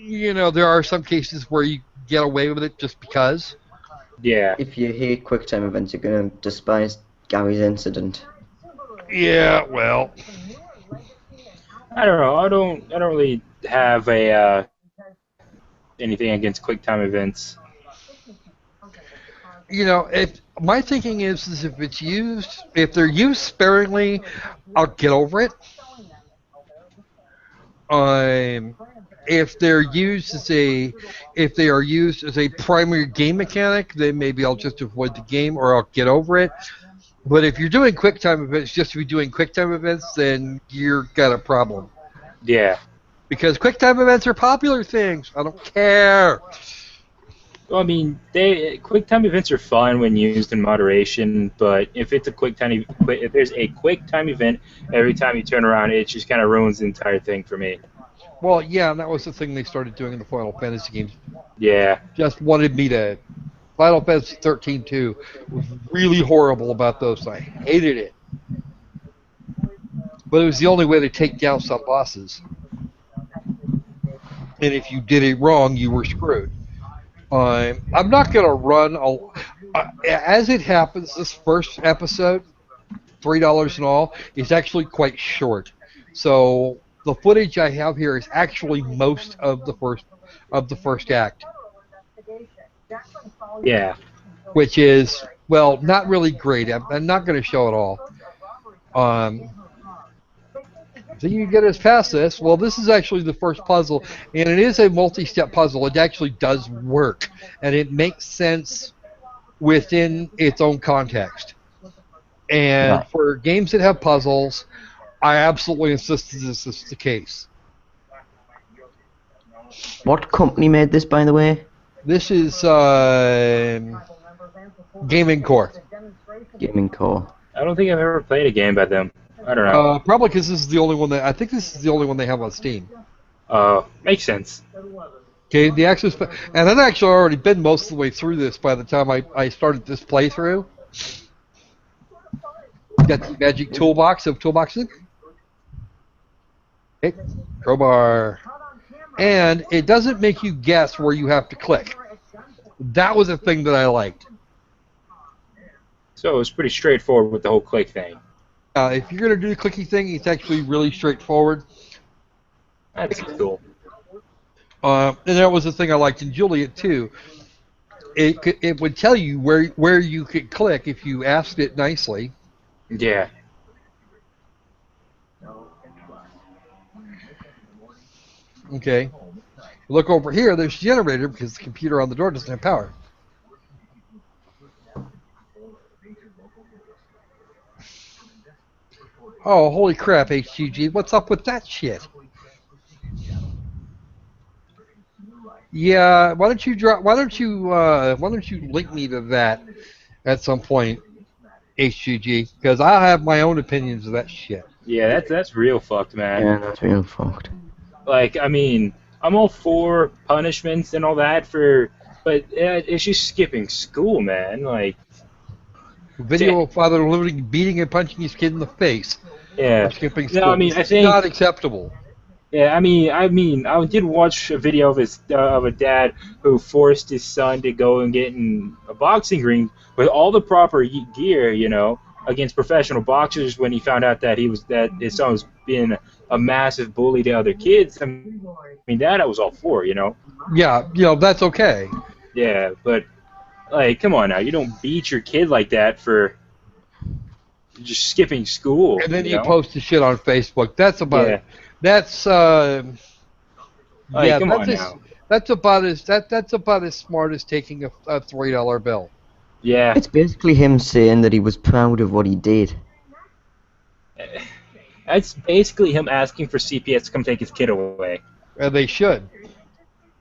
S1: there are some cases where you get away with it just because.
S3: Yeah.
S2: If you hate QuickTime events, you're gonna despise Gary's incident.
S1: Yeah, well,
S3: I don't know. I don't really have a anything against quick time events.
S1: You know, if my thinking is if they're used sparingly, I'll get over it. If they're used as if they are used as a primary game mechanic, then maybe I'll just avoid the game or I'll get over it. But if you're doing quick time events just to be doing quick time events, then you're got a problem.
S3: Yeah.
S1: Because quick time events are popular things. I don't care.
S3: Well, I mean, quick time events are fun when used in moderation, but if it's if there's a quick time event every time you turn around, it just kind of ruins the entire thing for me.
S1: Well, yeah, and that was the thing they started doing in the Final Fantasy games.
S3: Yeah.
S1: Just wanted me to. Final Fantasy 13 2 was really horrible about those. I hated it. But it was the only way to take down some bosses. And if you did it wrong, you were screwed. I'm not going to run. As it happens, this first episode, $3 and all, is actually quite short. So the footage I have here is actually most of the first act.
S3: Yeah.
S1: Which is, well, not really great. I'm not going to show it all. So you get us past this. Well, this is actually the first puzzle, and it is a multi-step puzzle. It actually does work, and it makes sense within its own context. And
S2: Right.
S1: for games that have puzzles, I absolutely insist that this is the case.
S2: What company made this, by the way?
S1: This is Gaming Core.
S2: Gaming Core.
S3: I don't think I've ever played a game by them. I don't know.
S1: Probably because this is the only one I think this is the only one they have on Steam.
S3: Makes sense.
S1: Okay, the access, and I'd actually already been most of the way through this by the time I started this playthrough. Got the magic toolbox of toolboxing. Okay, crowbar. And it doesn't make you guess where you have to click. That was a thing that I liked.
S3: So it was pretty straightforward with the whole click thing.
S1: If you're going to do the clicky thing, it's actually really straightforward.
S3: That's cool.
S1: And that was the thing I liked in Juliet too. It would tell you where you could click if you asked it nicely.
S3: Yeah.
S1: Okay. Look over here. There's a generator because the computer on the door doesn't have power. Oh, holy crap, HGG! What's up with that shit? Yeah, why don't you link me to that at some point, HGG? Because I have my own opinions of that shit.
S3: Yeah, that's real fucked, man.
S2: Yeah, that's real fucked.
S3: Like, I mean, I'm all for punishments and all that but it's just skipping school, man. Like,
S1: Video of father literally beating and punching his kid in the face.
S3: yeah.
S1: Skipping school.
S3: No, I mean, I
S1: It's
S3: think
S1: not acceptable.
S3: Yeah, I mean, I did watch a video of a dad who forced his son to go and get in a boxing ring with all the proper gear, against professional boxers. When he found out that his son was being a massive bully to other kids, I mean that I was all for,
S1: Yeah, that's okay.
S3: Yeah, but like, come on now, you don't beat your kid like that for just skipping school.
S1: And then you post the shit on Facebook. That's about it. That's
S3: come on now.
S1: That's about as smart as taking a $3 bill.
S3: Yeah.
S2: It's basically him saying that he was proud of what he did.
S3: That's basically him asking for CPS to come take his kid away.
S1: And they should.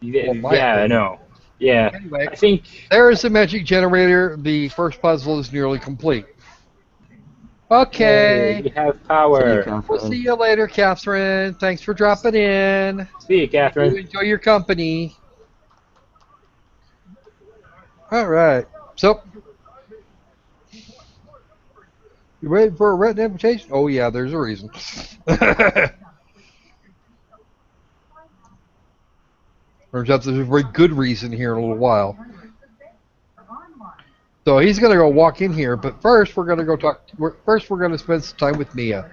S3: Yeah, I know. Yeah.
S1: Anyway,
S3: I think
S1: there is the magic generator. The first puzzle is nearly complete. Okay.
S3: we have power.
S1: We'll see you later, Catherine. Thanks for dropping in.
S3: See you, Catherine.
S1: You enjoy your company. All right. So, you ready for a written invitation? Oh, yeah, there's a reason. Turns out there's a very good reason here in a little while. So he's going to go walk in here, but first we're going to go talk. First we're going to spend some time with Mia.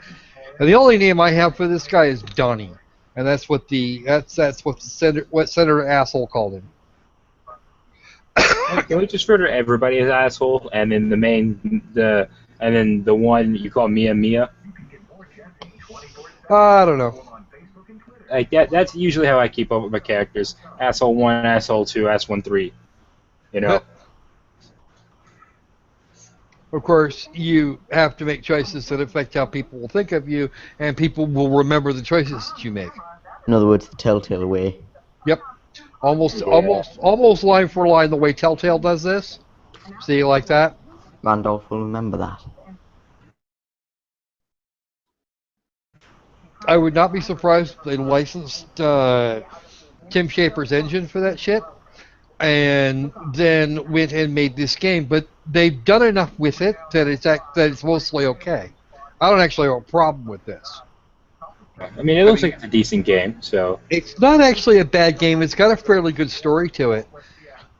S1: And the only name I have for this guy is Donnie. and that's what Senator Asshole called him.
S3: Can we just refer to everybody as asshole, and then and then the one you call Mia?
S1: I don't know.
S3: Like that's usually how I keep up with my characters. Asshole 1, asshole 2, asshole 3. You know.
S1: Of course, you have to make choices that affect how people will think of you, and people will remember the choices that you make.
S2: In other words, the telltale way.
S1: Yep. Almost line for line the way Telltale does this. See, like that?
S2: Randolph will remember that.
S1: I would not be surprised if they licensed Tim Schafer's engine for that shit, and then went and made this game. But they've done enough with it that it's mostly okay. I don't actually have a problem with this.
S3: I mean, it looks like it's a decent game, so...
S1: It's not actually a bad game. It's got a fairly good story to it.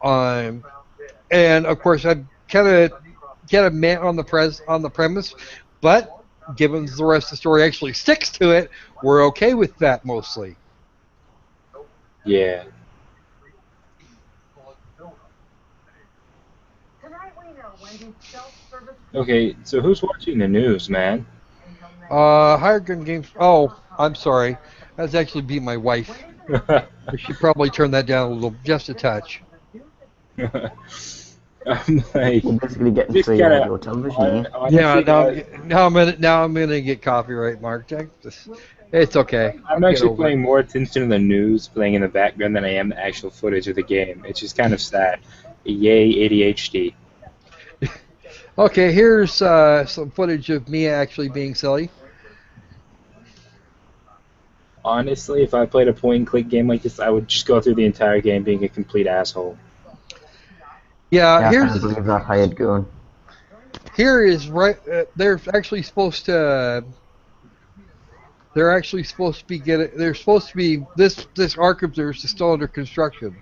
S1: And, of course, I'm kind of mad on the premise, but given the rest of the story actually sticks to it, we're okay with that mostly.
S3: Yeah. Okay, so who's watching the news, man?
S1: Hired Gun Games... Oh, I'm sorry. That's actually be my wife. I should probably turn that down a little, just a touch.
S3: I'm like...
S2: You're basically getting
S3: Just
S2: free
S3: gotta-
S2: audio television,
S1: Yeah,
S3: honestly,
S1: now I'm gonna get copyright marked. It's okay.
S3: I'm
S1: I'll get
S3: actually
S1: over it.
S3: paying more attention to the news playing in the background than I am the actual footage of the game. It's just kind of sad. Yay, ADHD.
S1: Okay, here's some footage of Mia actually being silly.
S3: Honestly, if I played a point-and-click game like this, I would just go through the entire game being a complete asshole.
S1: Yeah,
S2: Yeah, I can't believe that hired gun.
S1: here is right. They're actually supposed to. They're actually supposed to be getting. They're supposed to be this arc of theirs is still under construction.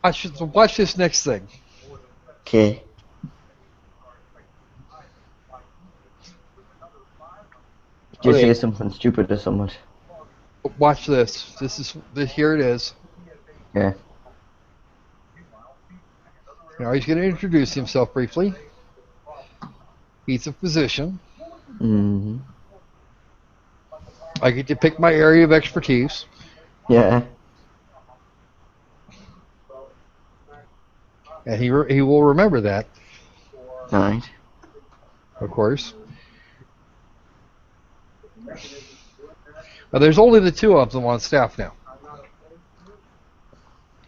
S1: Watch this next thing.
S2: Okay. Did you
S3: Okay.
S2: say something stupid to someone?
S1: Watch this. Here it is.
S2: Yeah.
S1: Now he's going to introduce himself briefly. He's a physician.
S2: Mm-hmm.
S1: I get to pick my area of expertise.
S2: Yeah.
S1: And he will remember that,
S2: Right.
S1: of course. There's only the two of them on staff now.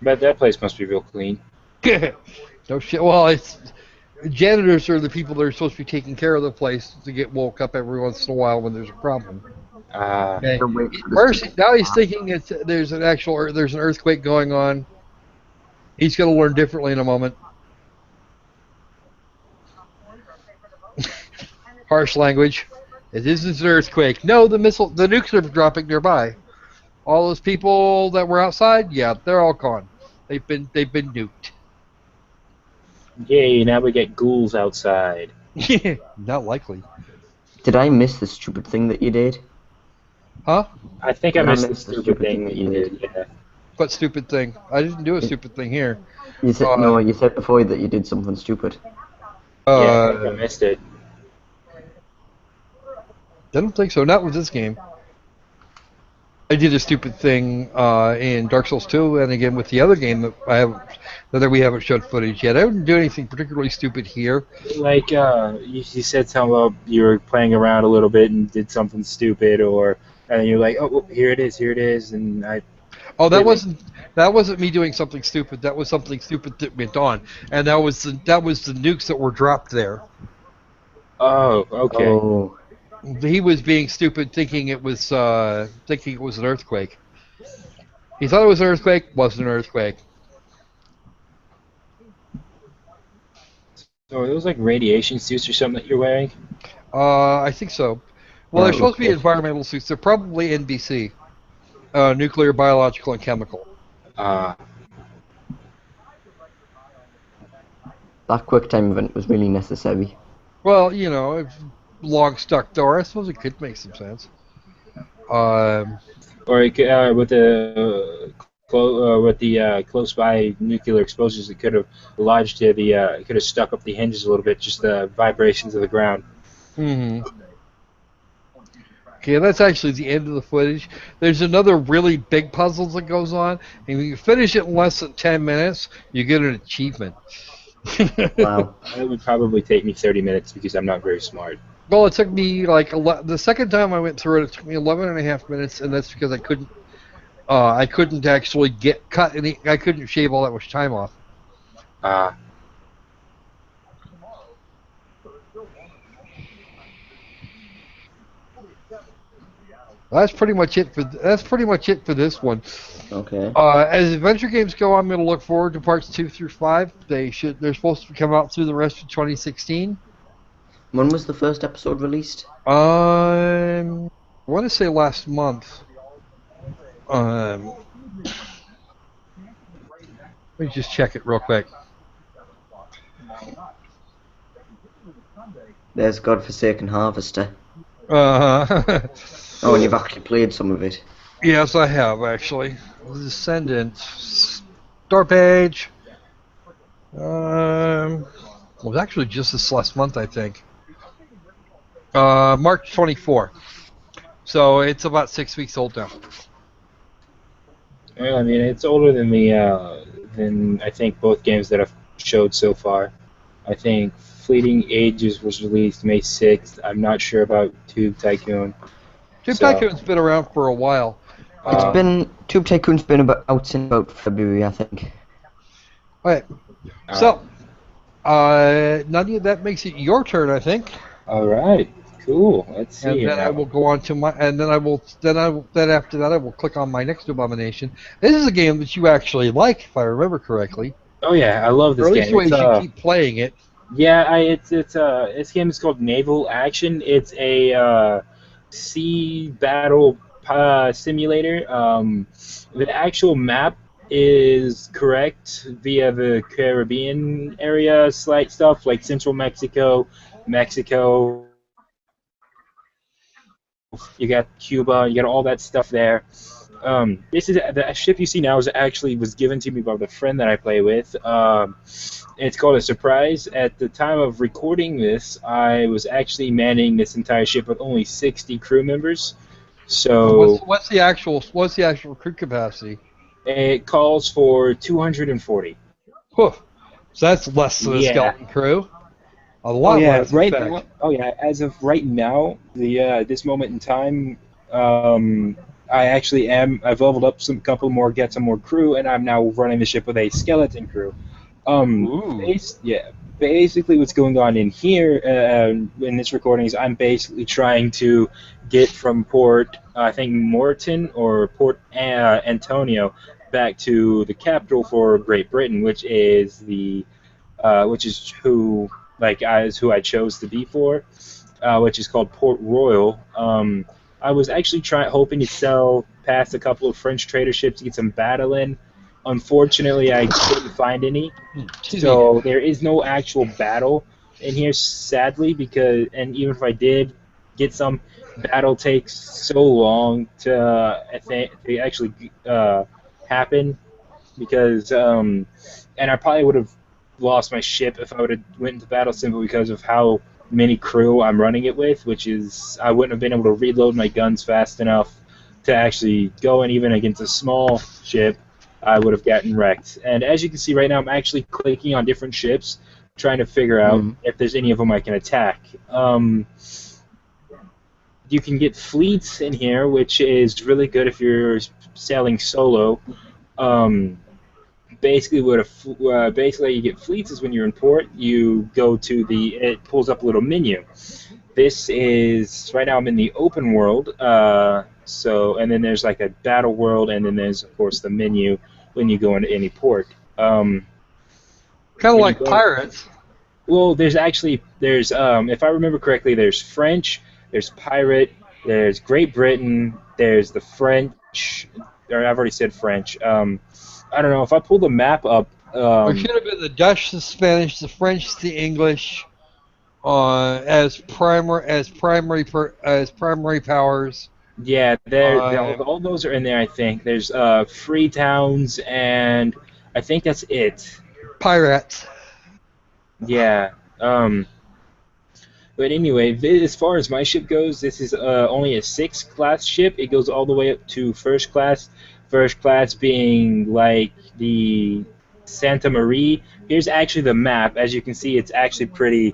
S3: But that place must be real clean.
S1: No shit. Well, it's janitors are the people that are supposed to be taking care of the place to get woke up every once in a while when there's a problem. Okay. First, now he's thinking there's an earthquake going on. He's going to learn differently in a moment. Harsh language. It isn't an earthquake. No, the nukes are dropping nearby. All those people that were outside, yeah, they're all gone. They've been nuked.
S3: Yay, now we get ghouls outside.
S1: Not likely.
S2: Did I miss the stupid thing that you did?
S1: Huh?
S3: I think I
S2: I
S3: missed the
S2: missed the
S3: stupid
S2: stupid
S3: thing
S2: thing
S3: that
S2: you
S3: you
S2: did.
S3: did, yeah.
S1: What stupid thing? I didn't do a stupid thing here.
S2: You said no. You said before that you did something stupid.
S3: Yeah, I think I missed it.
S1: I don't think so. Not with this game. I did a stupid thing in Dark Souls 2, and again with the other game that we haven't showed footage yet. I didn't do anything particularly stupid here.
S3: Like, you said something about you were playing around a little bit and did something stupid, and then you're like, oh, here it is, and I...
S1: Oh, that wasn't me doing something stupid. That was something stupid that went on, and that was the nukes that were dropped there.
S3: Oh, okay.
S2: Oh.
S1: He was being stupid, thinking it was an earthquake. He thought it was an earthquake. Wasn't an earthquake.
S3: So are those like radiation suits or something that you're wearing?
S1: I think so. Well, they're
S2: Yeah,
S1: supposed to be
S2: okay.
S1: environmental suits. They're probably NBC, nuclear, biological, and chemical.
S2: That quick time event was really necessary.
S1: Well, you know, long stuck door. I suppose it could make some sense.
S3: Or with the close by nuclear explosions, it could have lodged to the it could have stuck up the hinges a little bit, just the vibrations of the ground.
S1: Mm-hmm. Okay, that's actually the end of the footage. There's another really big puzzle that goes on, and if you finish it in less than 10 minutes, you get an achievement.
S2: Wow.
S3: It would probably take me 30 minutes because I'm not very smart.
S1: Well, it took me like the second time I went through it, it took me 11 and a half minutes, and that's because I couldn't actually cut any. I couldn't shave all that much time off.
S3: Ah.
S1: That's pretty much it for this one.
S2: Okay.
S1: As adventure games go, I'm going to look forward to parts 2 through 5. They're supposed to come out through the rest of 2016.
S2: When was the first episode released?
S1: I want to say last month. Let me just check it real quick.
S2: There's Godforsaken Harvester.
S1: Uh-huh.
S2: Oh, and you've actually played some of it.
S1: Yes, I have, actually. Descendant. Store page. It was actually just this last month, I think. March 24. So it's about 6 weeks old now.
S3: Well, I mean, it's older than I think both games that I've showed so far. I think Fleeting Ages was released May 6th. I'm not sure about Tube Tycoon.
S1: Tube Tycoon's been around for a while.
S2: Tube Tycoon's been out since about February, I think.
S1: Alright. So, Noneya, that makes it your turn, I think.
S3: All right. Cool. Let's see.
S1: And then I will go on to my, and then after that I will click on my next abomination. This is a game that you actually like, if I remember correctly.
S3: Oh yeah, I love this
S1: or at
S3: game.
S1: least you keep playing it.
S3: Yeah, this game is called Naval Action. It's a sea battle simulator. The actual map is correct via the Caribbean area, slight stuff like Central Mexico, you got Cuba, you got all that stuff there. This is the ship you see now was given to me by the friend that I play with. It's called a surprise. At the time of recording this, I was actually manning this entire ship with only 60 crew members. So
S1: what's the actual crew capacity?
S3: It calls for 240.
S1: Whew. So that's less than a skeleton crew. A lot less.
S3: Right. As of right now, this moment in time, I've leveled up couple more, get some more crew, and I'm now running the ship with a skeleton crew. Basically what's going on in here in this recording is I'm basically trying to get from Port, I think Moreton or Port Antonio, back to the capital for Great Britain, which is who I chose to be for, which is called Port Royal. I was actually hoping to sail past a couple of French trader ships to get some battle in. Unfortunately, I couldn't find any, so there is no actual battle in here, sadly, and even if I did get some, battle takes so long to actually happen, because and I probably would have lost my ship if I would have went into battle simply because of how many crew I'm running it with, which is I wouldn't have been able to reload my guns fast enough to actually go in. Even against a small ship, I would have gotten wrecked. And as you can see right now, I'm actually clicking on different ships, trying to figure out if there's any of them I can attack. You can get fleets in here, which is really good if you're sailing solo. Basically, you get fleets is when you're in port, you go to it pulls up a little menu. This is, right now I'm in the open world, and then there's like a battle world, and then there's, of course, the menu when you go into any port.
S1: Kind of like pirates.
S3: Well, there's if I remember correctly, there's French, there's pirate, there's Great Britain, there's the French, or I've already said French. I don't know, if I pull the map up...
S1: it should have been the Dutch, the Spanish, the French, the English, as primary powers,
S3: Yeah,
S1: Uh,
S3: all those are in there. I think there's free towns, and I think that's it.
S1: Pirates.
S3: Yeah. Um, but anyway, as far as my ship goes, this is only a sixth class ship. It goes all the way up to first class. First class being like the Santa Maria. Here's actually the map. As you can see, it's actually pretty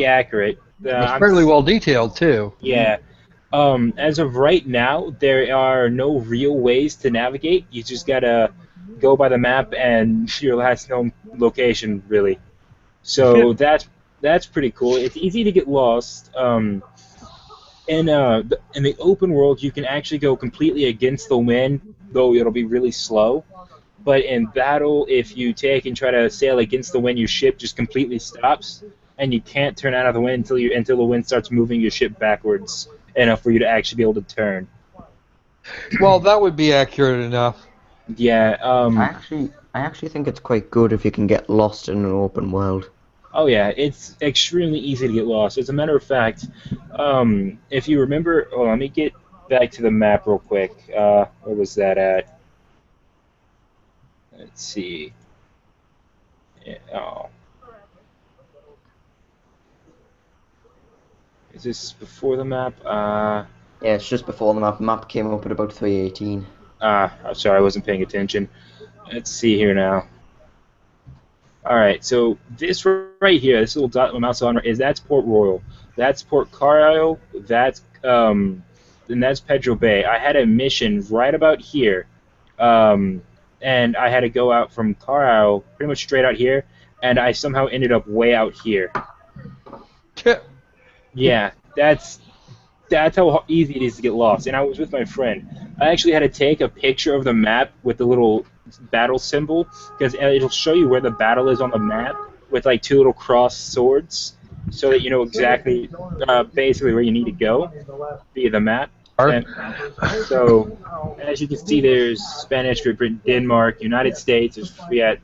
S3: accurate.
S1: It's
S3: I'm
S1: fairly well detailed too.
S3: Yeah. As of right now, there are no real ways to navigate. You just gotta go by the map and your last known location, really. So that's pretty cool. It's easy to get lost. In the open world, you can actually go completely against the wind, though it'll be really slow. But in battle, if you take and try to sail against the wind, your ship just completely stops, and you can't turn out of the wind until the wind starts moving your ship backwards enough for you to actually be able to turn.
S1: Well, that would be accurate enough.
S3: Yeah.
S2: I actually think it's quite good if you can get lost in an open world.
S3: Oh yeah, it's extremely easy to get lost. As a matter of fact, if you remember, oh, let me get back to the map real quick. Where was that at? Let's see. Yeah, oh, is this before the map?
S2: Yeah, it's just before the map came up at about 318.
S3: I'm sorry, I wasn't paying attention. Let's see here now. All right, so this right here, this little dot with mouse on, is that's Port Royal, that's Port Carlisle, and that's Pedro Bay. I had a mission right about here, um, and I had to go out from Carlisle pretty much straight out here, and I somehow ended up way out here. Yeah, that's how easy it is to get lost. And I was with my friend. I actually had to take a picture of the map with the little battle symbol because it'll show you where the battle is on the map with like two little cross swords, so that you know exactly, basically where you need to go via the map. And so, as you can see, there's Spanish, Great Britain, Denmark, United States. We got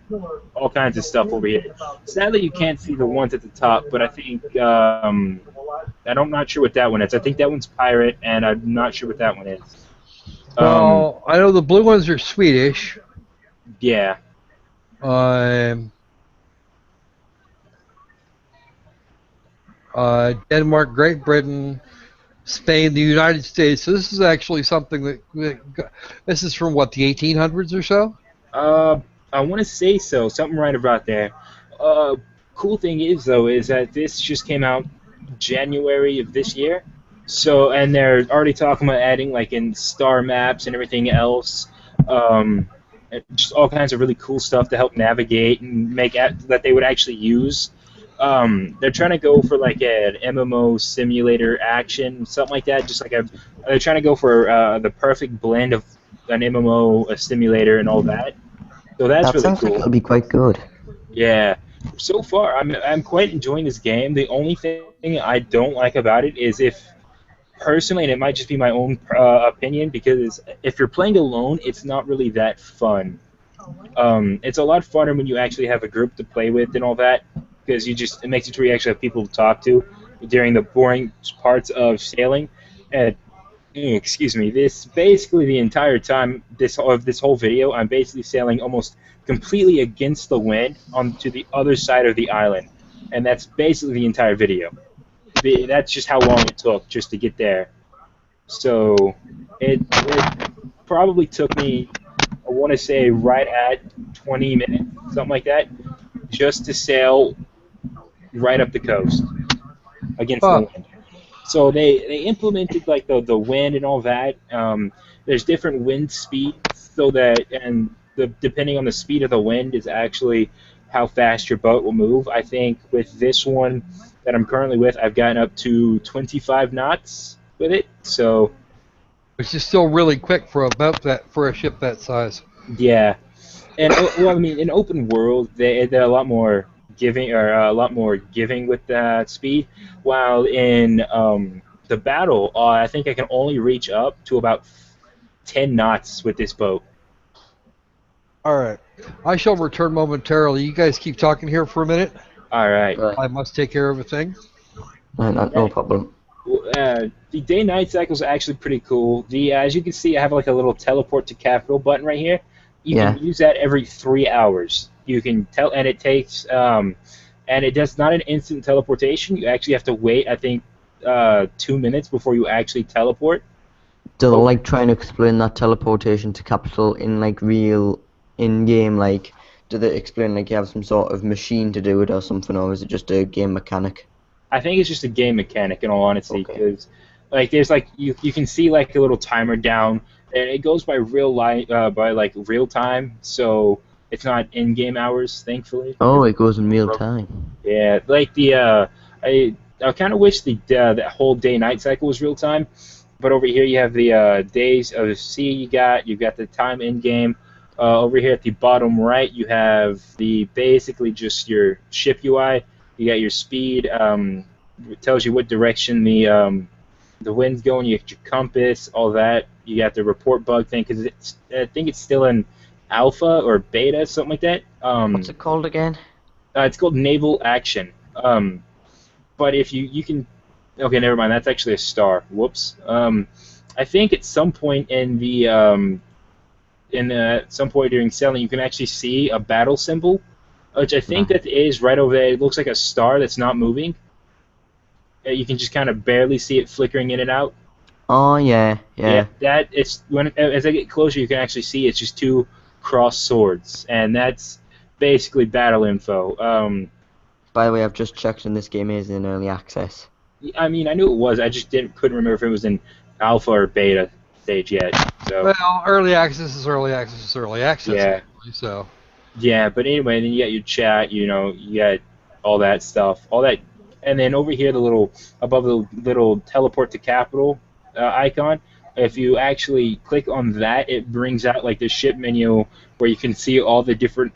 S3: all kinds of stuff over here. Sadly, you can't see the ones at the top, but I think I'm not sure what that one is. I think that one's pirate, and I'm not sure what that one is.
S1: Well, I know the blue ones are Swedish.
S3: Yeah.
S1: Um, Denmark, Great Britain, Spain, the United States. So this is actually something this is from what, the 1800s or so?
S3: I want to say so. Something right about there. Uh, cool thing is though is that this just came out January of this year. So and they're already talking about adding like in star maps and everything else. And just all kinds of really cool stuff to help navigate and that they would actually use. They're trying to go for like an MMO simulator action, something like that. They're trying to go for the perfect blend of an MMO, a simulator, and all that. So that's
S2: That
S3: really
S2: sounds like
S3: cool.
S2: it'll be quite good.
S3: Yeah. So far, I'm quite enjoying this game. The only thing I don't like about it is if personally, and it might just be my own opinion, because if you're playing alone, it's not really that fun. It's a lot funner when you actually have a group to play with and all that, because it makes it to where you actually have people to talk to during the boring parts of sailing. And excuse me, this basically the entire time this whole video, I'm basically sailing almost completely against the wind onto the other side of the island, and that's basically the entire video. That's just how long it took just to get there. So it probably took me, I want to say, right at 20 minutes, something like that, just to sail right up the coast against the
S1: Huh.
S3: wind. So they implemented like the wind and all that. There's different wind speeds, so that depending on the speed of the wind is actually how fast your boat will move. I think with this one that I'm currently with, I've gotten up to 25 knots with it. So
S1: Which is still really quick for a ship that size.
S3: yeah, and well, I mean, in open world, they're a lot more giving, or a lot more giving with that speed. While in the battle, I think I can only reach up to about 10 knots with this boat.
S1: All right. I shall return momentarily. You guys keep talking here for a minute.
S3: All right.
S2: Right.
S1: I must take care of a thing.
S2: No
S3: Okay.
S2: problem.
S3: The day-night cycle is actually pretty cool. As you can see, I have like a little teleport to capital button right here. You
S2: Yeah.
S3: can use that every 3 hours. You can tell, and it takes, and it does not an instant teleportation. You actually have to wait, I think, 2 minutes before you actually teleport.
S2: Do they
S3: Oh,
S2: like trying to explain that teleportation to capital in like real in-game, like do they explain like you have some sort of machine to do it or something, or is it just a game mechanic?
S3: I think it's just a game mechanic, in all honesty,
S2: Okay.
S3: because like there's like you can see like a little timer down, and it goes by by like real time, so it's not in-game hours, thankfully.
S2: Oh, it goes in real time.
S3: Yeah, like I kind of wish that whole day-night cycle was real time, but over here you have the days of the sea. You've got the time in game. Over here at the bottom right, you have the basically just your ship UI. You got your speed. It tells you what direction the wind's going. You got your compass, all that. You got the report bug thing because I think it's still in alpha or beta, something like that.
S2: What's it called again?
S3: It's called naval action. But if you can, okay, never mind. That's actually a star. Whoops. I think at some point at some point during sailing, you can actually see a battle symbol, which I think that is right over there. It looks like a star that's not moving. You can just kind of barely see it flickering in and out.
S2: Oh yeah, yeah.
S3: That it's as I get closer, you can actually see it's just two crossed swords, and that's basically battle info.
S2: By the way, I've just checked and this game is in early access.
S3: I mean, I knew it was. I just couldn't remember if it was in alpha or beta stage yet. So
S1: Well, early access is early access is early access.
S3: Yeah.
S1: Anyway, so
S3: yeah, but anyway, then you got your chat. You got all that stuff, all that, and then over here, above the little teleport to capital icon. If you actually click on that, it brings out like the ship menu where you can see all the different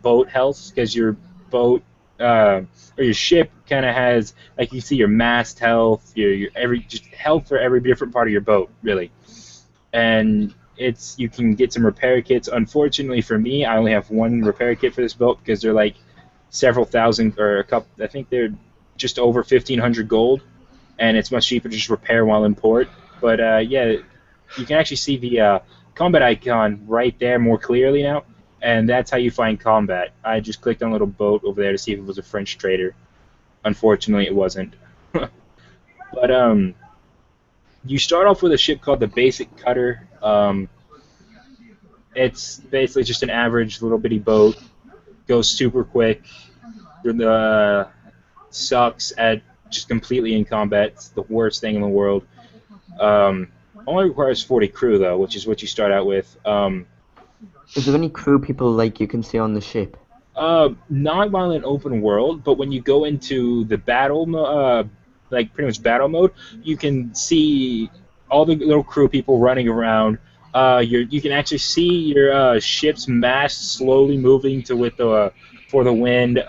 S3: boat health, because your boat or your ship kind of has like you see your mast health, your every just health for every different part of your boat, really. And you can get some repair kits. Unfortunately for me, I only have one repair kit for this boat because they're like several thousand or a couple. I think they're just over 1,500 gold, and it's much cheaper to just repair while in port. But yeah, you can actually see the combat icon right there more clearly now, and that's how you find combat. I just clicked on a little boat over there to see if it was a French trader. Unfortunately, it wasn't. But you start off with a ship called the Basic Cutter. It's basically just an average little bitty boat. Goes super quick. Sucks at just completely in combat. It's the worst thing in the world. Only requires 40 crew though, which is what you start out with.
S2: Is there any crew people like you can see on the ship?
S3: Not while in open world, but when you go into the like pretty much battle mode, you can see all the little crew people running around. You can actually see your ship's mast slowly moving for the wind.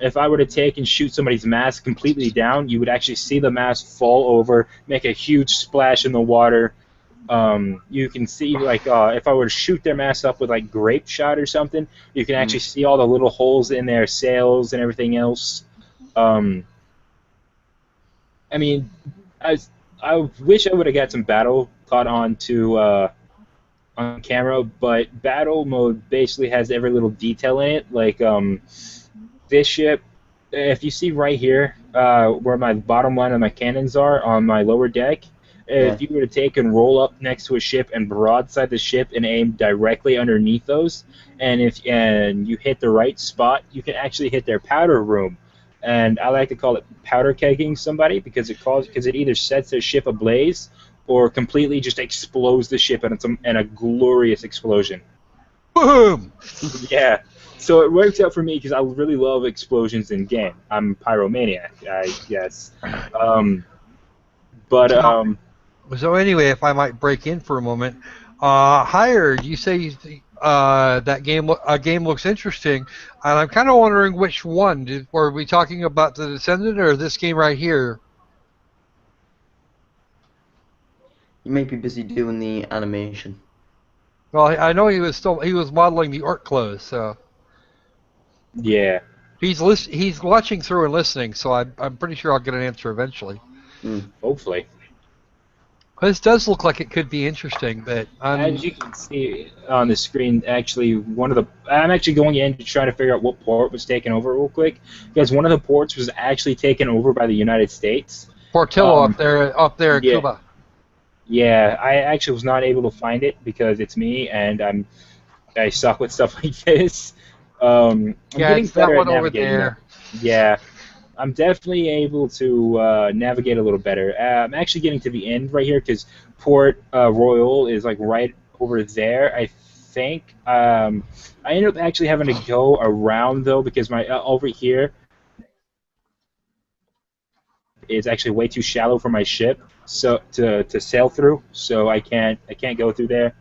S3: If I were to take and shoot somebody's mast completely down, you would actually see the mast fall over, make a huge splash in the water. You can see like if I were to shoot their mast up with like grape shot or something, you can actually see all the little holes in their sails and everything else. I mean, I wish I would have got some battle caught on camera, but battle mode basically has every little detail in it. Like this ship, if you see right here where my bottom line of my cannons are on my lower deck, if you were to take and roll up next to a ship and broadside the ship and aim directly underneath those, and you hit the right spot, you can actually hit their powder room. And I like to call it powder kegging somebody because it either sets their ship ablaze or completely just explodes the ship, and it's a glorious explosion.
S1: boom.
S3: Yeah. So it works out for me because I really love explosions in game. I'm a pyromaniac, I guess.
S1: So anyway, if I might break in for a moment, Hired, you say that game looks interesting, and I'm kind of wondering which one. Were we talking about the Descendant or this game right here?
S2: You might be busy doing the animation.
S1: Well, I know he was modeling the orc clothes, so
S3: Yeah.
S1: he's watching through and listening. So I'm pretty sure I'll get an answer eventually.
S3: Hopefully.
S1: This does look like it could be interesting, but
S3: As you can see on the screen, actually, I'm actually going in to try to figure out what port was taken over real quick, because one of the ports was actually taken over by the United States.
S1: Portillo up there in
S3: yeah.
S1: Cuba.
S3: Yeah, I actually was not able to find it because it's me, and I suck with stuff like this. I'm getting
S1: it's that
S3: better at
S1: one over
S3: navigating
S1: there.
S3: Yeah, I'm definitely able to navigate a little better. I'm actually getting to the end right here because Port Royal is like right over there, I think. I ended up actually having to go around though because my over here is actually way too shallow for my ship to sail through, so I can't go through there.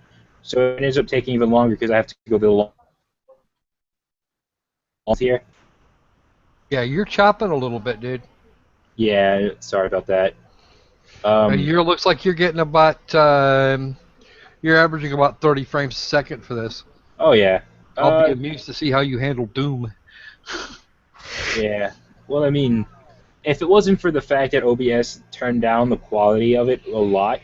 S3: So it ends up taking even longer because I have to go the long here.
S1: Yeah, you're chopping a little bit, dude.
S3: Yeah, sorry about that.
S1: You looks like you're getting about you're averaging about 30 frames a second for this.
S3: Oh yeah.
S1: I'll be amused to see how you handle Doom.
S3: Yeah. Well, I mean, if it wasn't for the fact that OBS turned down the quality of it a lot,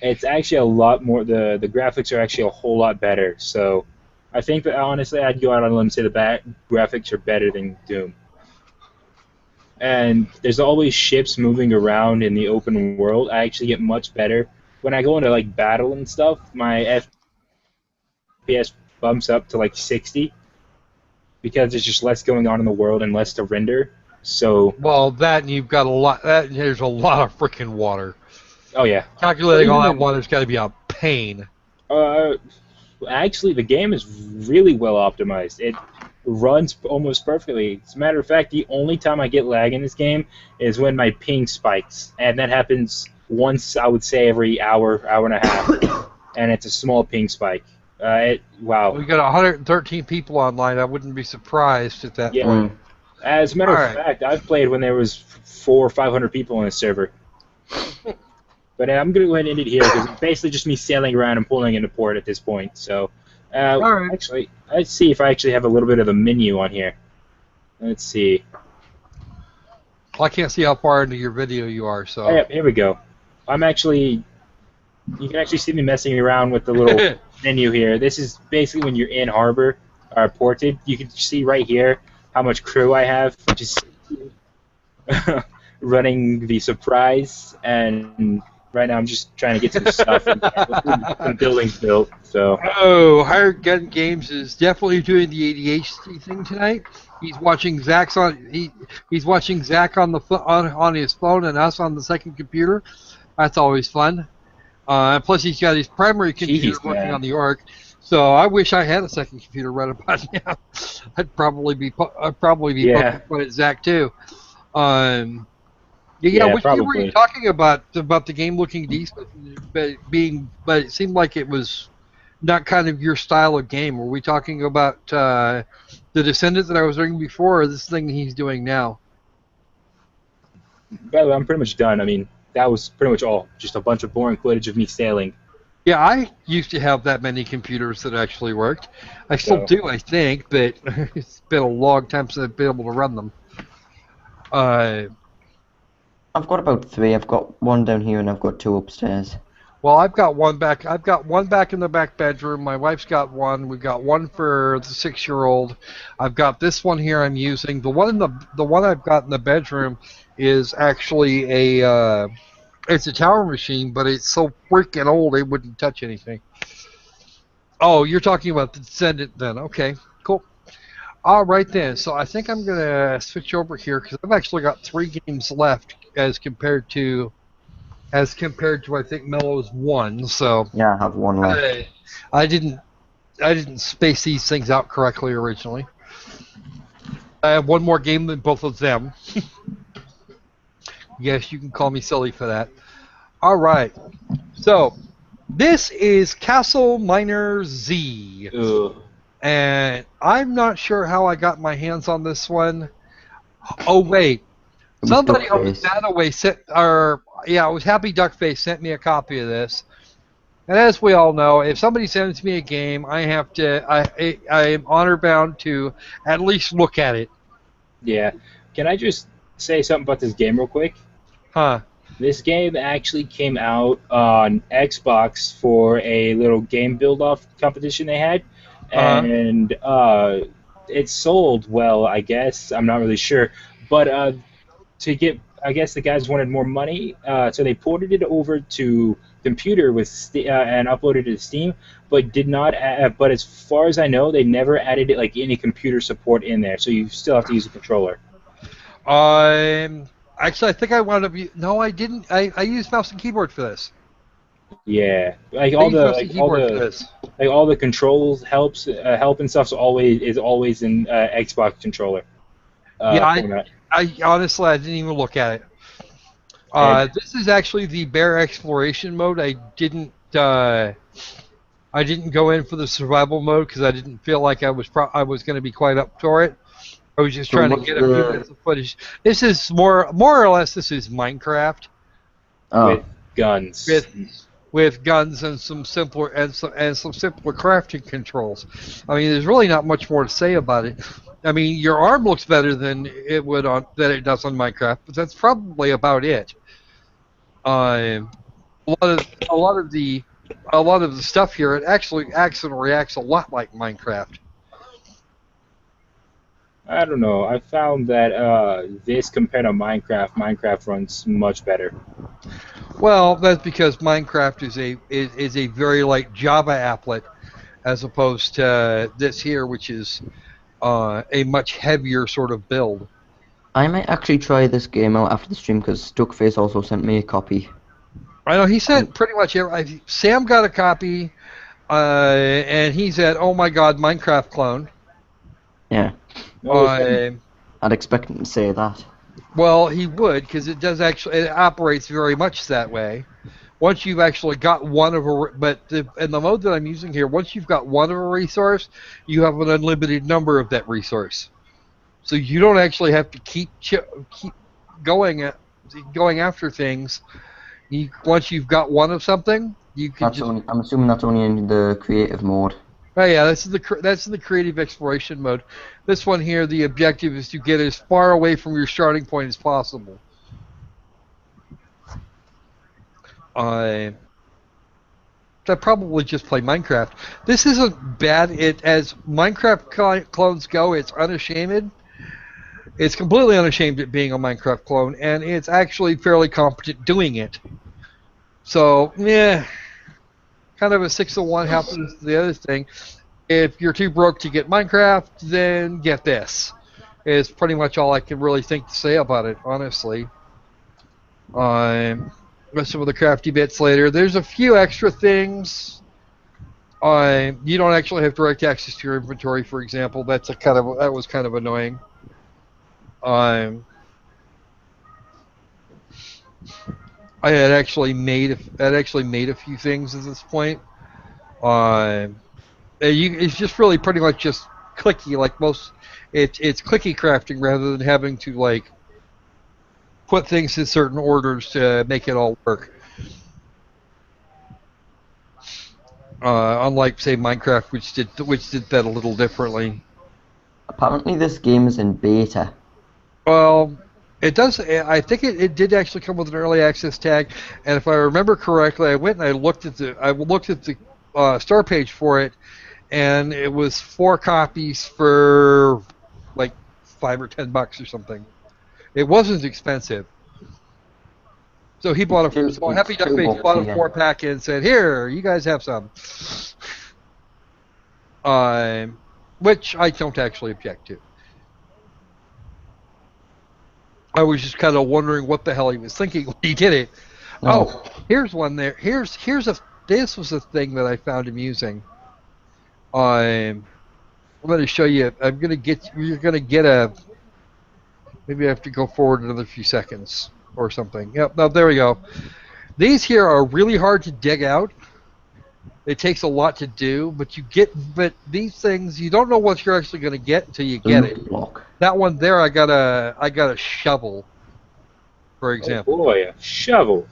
S3: it's actually a lot more. The graphics are actually a whole lot better. So, I think that honestly, I'd go out on a limb and say the graphics are better than Doom. And there's always ships moving around in the open world. I actually get much better when I go into like battle and stuff. My FPS bumps up to like 60 because there's just less going on in the world and less to render. So
S1: well, that and you've got a lot. There's a lot of freaking water.
S3: Oh yeah,
S1: calculating all that water's got to be a pain.
S3: Actually, the game is really well optimized. It runs almost perfectly. As a matter of fact, the only time I get lag in this game is when my ping spikes, and that happens once, I would say, every hour and a half, and it's a small ping spike. Wow.
S1: We got 113 people online. I wouldn't be surprised at that point.
S3: As a matter of fact, I've played when there was 400 or 500 people on the server. But I'm going to go ahead and end it here because it's basically just me sailing around and pulling into port at this point. So, actually, let's see if I actually have a little bit of the menu on here. Let's see.
S1: Well, I can't see how far into your video you are, so.
S3: Oh, yeah, here we go. You can actually see me messing around with the little menu here. This is basically when you're in harbor or ported. You can see right here how much crew I have, which is running the surprise, and right now I'm just trying to get some stuff and some buildings built. So.
S1: Hired Gun Games is definitely doing the ADHD thing tonight. He's watching Zach he's watching Zach on his phone and us on the second computer. That's always fun. Plus he's got his primary computer working on the org. So I wish I had a second computer right about now. I'd probably be poking fun at Zach too. Which game were you talking about the game looking decent, but it seemed like it was not kind of your style of game. Were we talking about the Descendant that I was reading before, or this thing he's doing now?
S3: By the way, I'm pretty much done. I mean, that was pretty much all. Just a bunch of boring footage of me sailing.
S1: Yeah, I used to have that many computers that actually worked. I still do, I think, but it's been a long time since I've been able to run them.
S2: I've got about 3. I've got one down here and I've got 2 upstairs.
S1: Well, I've got one back. I've got one back in the back bedroom. My wife's got one. We've got one for the 6-year-old. I've got this one here I'm using. The one I've got in the bedroom is actually it's a tower machine, but it's so freaking old it wouldn't touch anything. Oh, you're talking about the Descendant then? Okay, cool. All right then. So I think I'm gonna switch over here because I've actually got 3 games left as compared to I think Mellow's 1. So
S2: yeah, I have 1 left.
S1: I didn't space these things out correctly originally. I have 1 more game than both of them. Yes, you can call me silly for that. All right. So this is CastleMiner Z.
S3: Ugh.
S1: And I'm not sure how I got my hands on this one. Oh wait, somebody on the Dataway it was Happy Duckface sent me a copy of this. And as we all know, if somebody sends me a game, I am honor bound to at least look at it.
S3: Yeah. Can I just say something about this game real quick?
S1: Huh?
S3: This game actually came out on Xbox for a little game build-off competition they had,
S1: Uh-huh.
S3: and it sold well, I guess. I'm not really sure, but to get, I guess the guys wanted more money, so they ported it over to computer with and uploaded it to Steam, but did not. But as far as I know, they never added it like any computer support in there, so you still have to use a controller.
S1: Um, Actually, I think I wound up. No, I didn't. I used mouse and keyboard for this.
S3: Yeah,
S1: I used mouse and keyboard for this.
S3: like all the controls help and stuff's always in Xbox controller
S1: Yeah,
S3: format.
S1: I honestly I didn't even look at it.
S3: And
S1: This is actually the bare exploration mode. I didn't go in for the survival mode because I didn't feel like I was going to be quite up for it. I was just
S2: So
S1: trying to
S2: what's
S1: get a few
S2: the...
S1: minutes of footage. This is more or less this is Minecraft
S3: with
S2: Oh,
S3: guns.
S1: with guns and some simpler crafting controls. I mean, there's really not much more to say about it. I mean, your arm looks better than it does on Minecraft, but that's probably about it. Um, a lot of the a lot of the stuff here, it actually acts and reacts a lot like Minecraft.
S3: I don't know. I found that this compared to Minecraft runs much better.
S1: Well, that's because Minecraft is a very light Java applet as opposed to this here, which is a much heavier sort of build.
S2: I might actually try this game out after the stream because Stuckface also sent me a copy.
S1: I know he sent pretty much every. Sam got a copy, and he said, "Oh my God, Minecraft clone."
S2: Yeah,
S3: No, it's fun.
S2: I'd expect him to say that.
S1: Well, he would because it operates very much that way. Once you've actually got one of a, in the mode that I'm using here, once you've got one of a resource, you have an unlimited number of that resource. So you don't actually have to keep going going after things. Once you've got one of something, you can just.
S2: I'm assuming that's only in the creative mode.
S1: Oh yeah, that's the creative exploration mode. This one here, the objective is to get as far away from your starting point as possible. I probably just play Minecraft. This isn't bad. As Minecraft clones go, it's unashamed. It's completely unashamed at being a Minecraft clone, and it's actually fairly competent doing it. So, yeah, kind of a 6-1 happens to the other thing. If you're too broke to get Minecraft, then get this. It's pretty much all I can really think to say about it, honestly. Some of the crafty bits later. There's a few extra things. You don't actually have direct access to your inventory, for example. That was kind of annoying. I had actually made a few things at this point. It's just really pretty much just clicky, like most. It's clicky crafting rather than having to like put things in certain orders to make it all work. Unlike say Minecraft, which did that a little differently.
S2: Apparently this game is in beta.
S1: Well, it does. I think it did actually come with an early access tag, and if I remember correctly, I went and I looked at the store page for it, and it was 4 copies for like $5 or $10 or something. It wasn't expensive. So he bought so Happy Duck Face bought a 4-pack and said, "Here, you guys have some," which I don't actually object to. I was just kind of wondering what the hell he was thinking when he did it.
S2: No.
S1: Oh, here's one there. This was a thing that I found amusing. I'm going to show you. You're going to get a. Maybe I have to go forward another few seconds or something. Yep. No, there we go. These here are really hard to dig out. It takes a lot to do, but these things you don't know what you're actually going to get until you get it.
S2: Block.
S1: That one there, I got a shovel, for example.
S3: Oh boy, a shovel.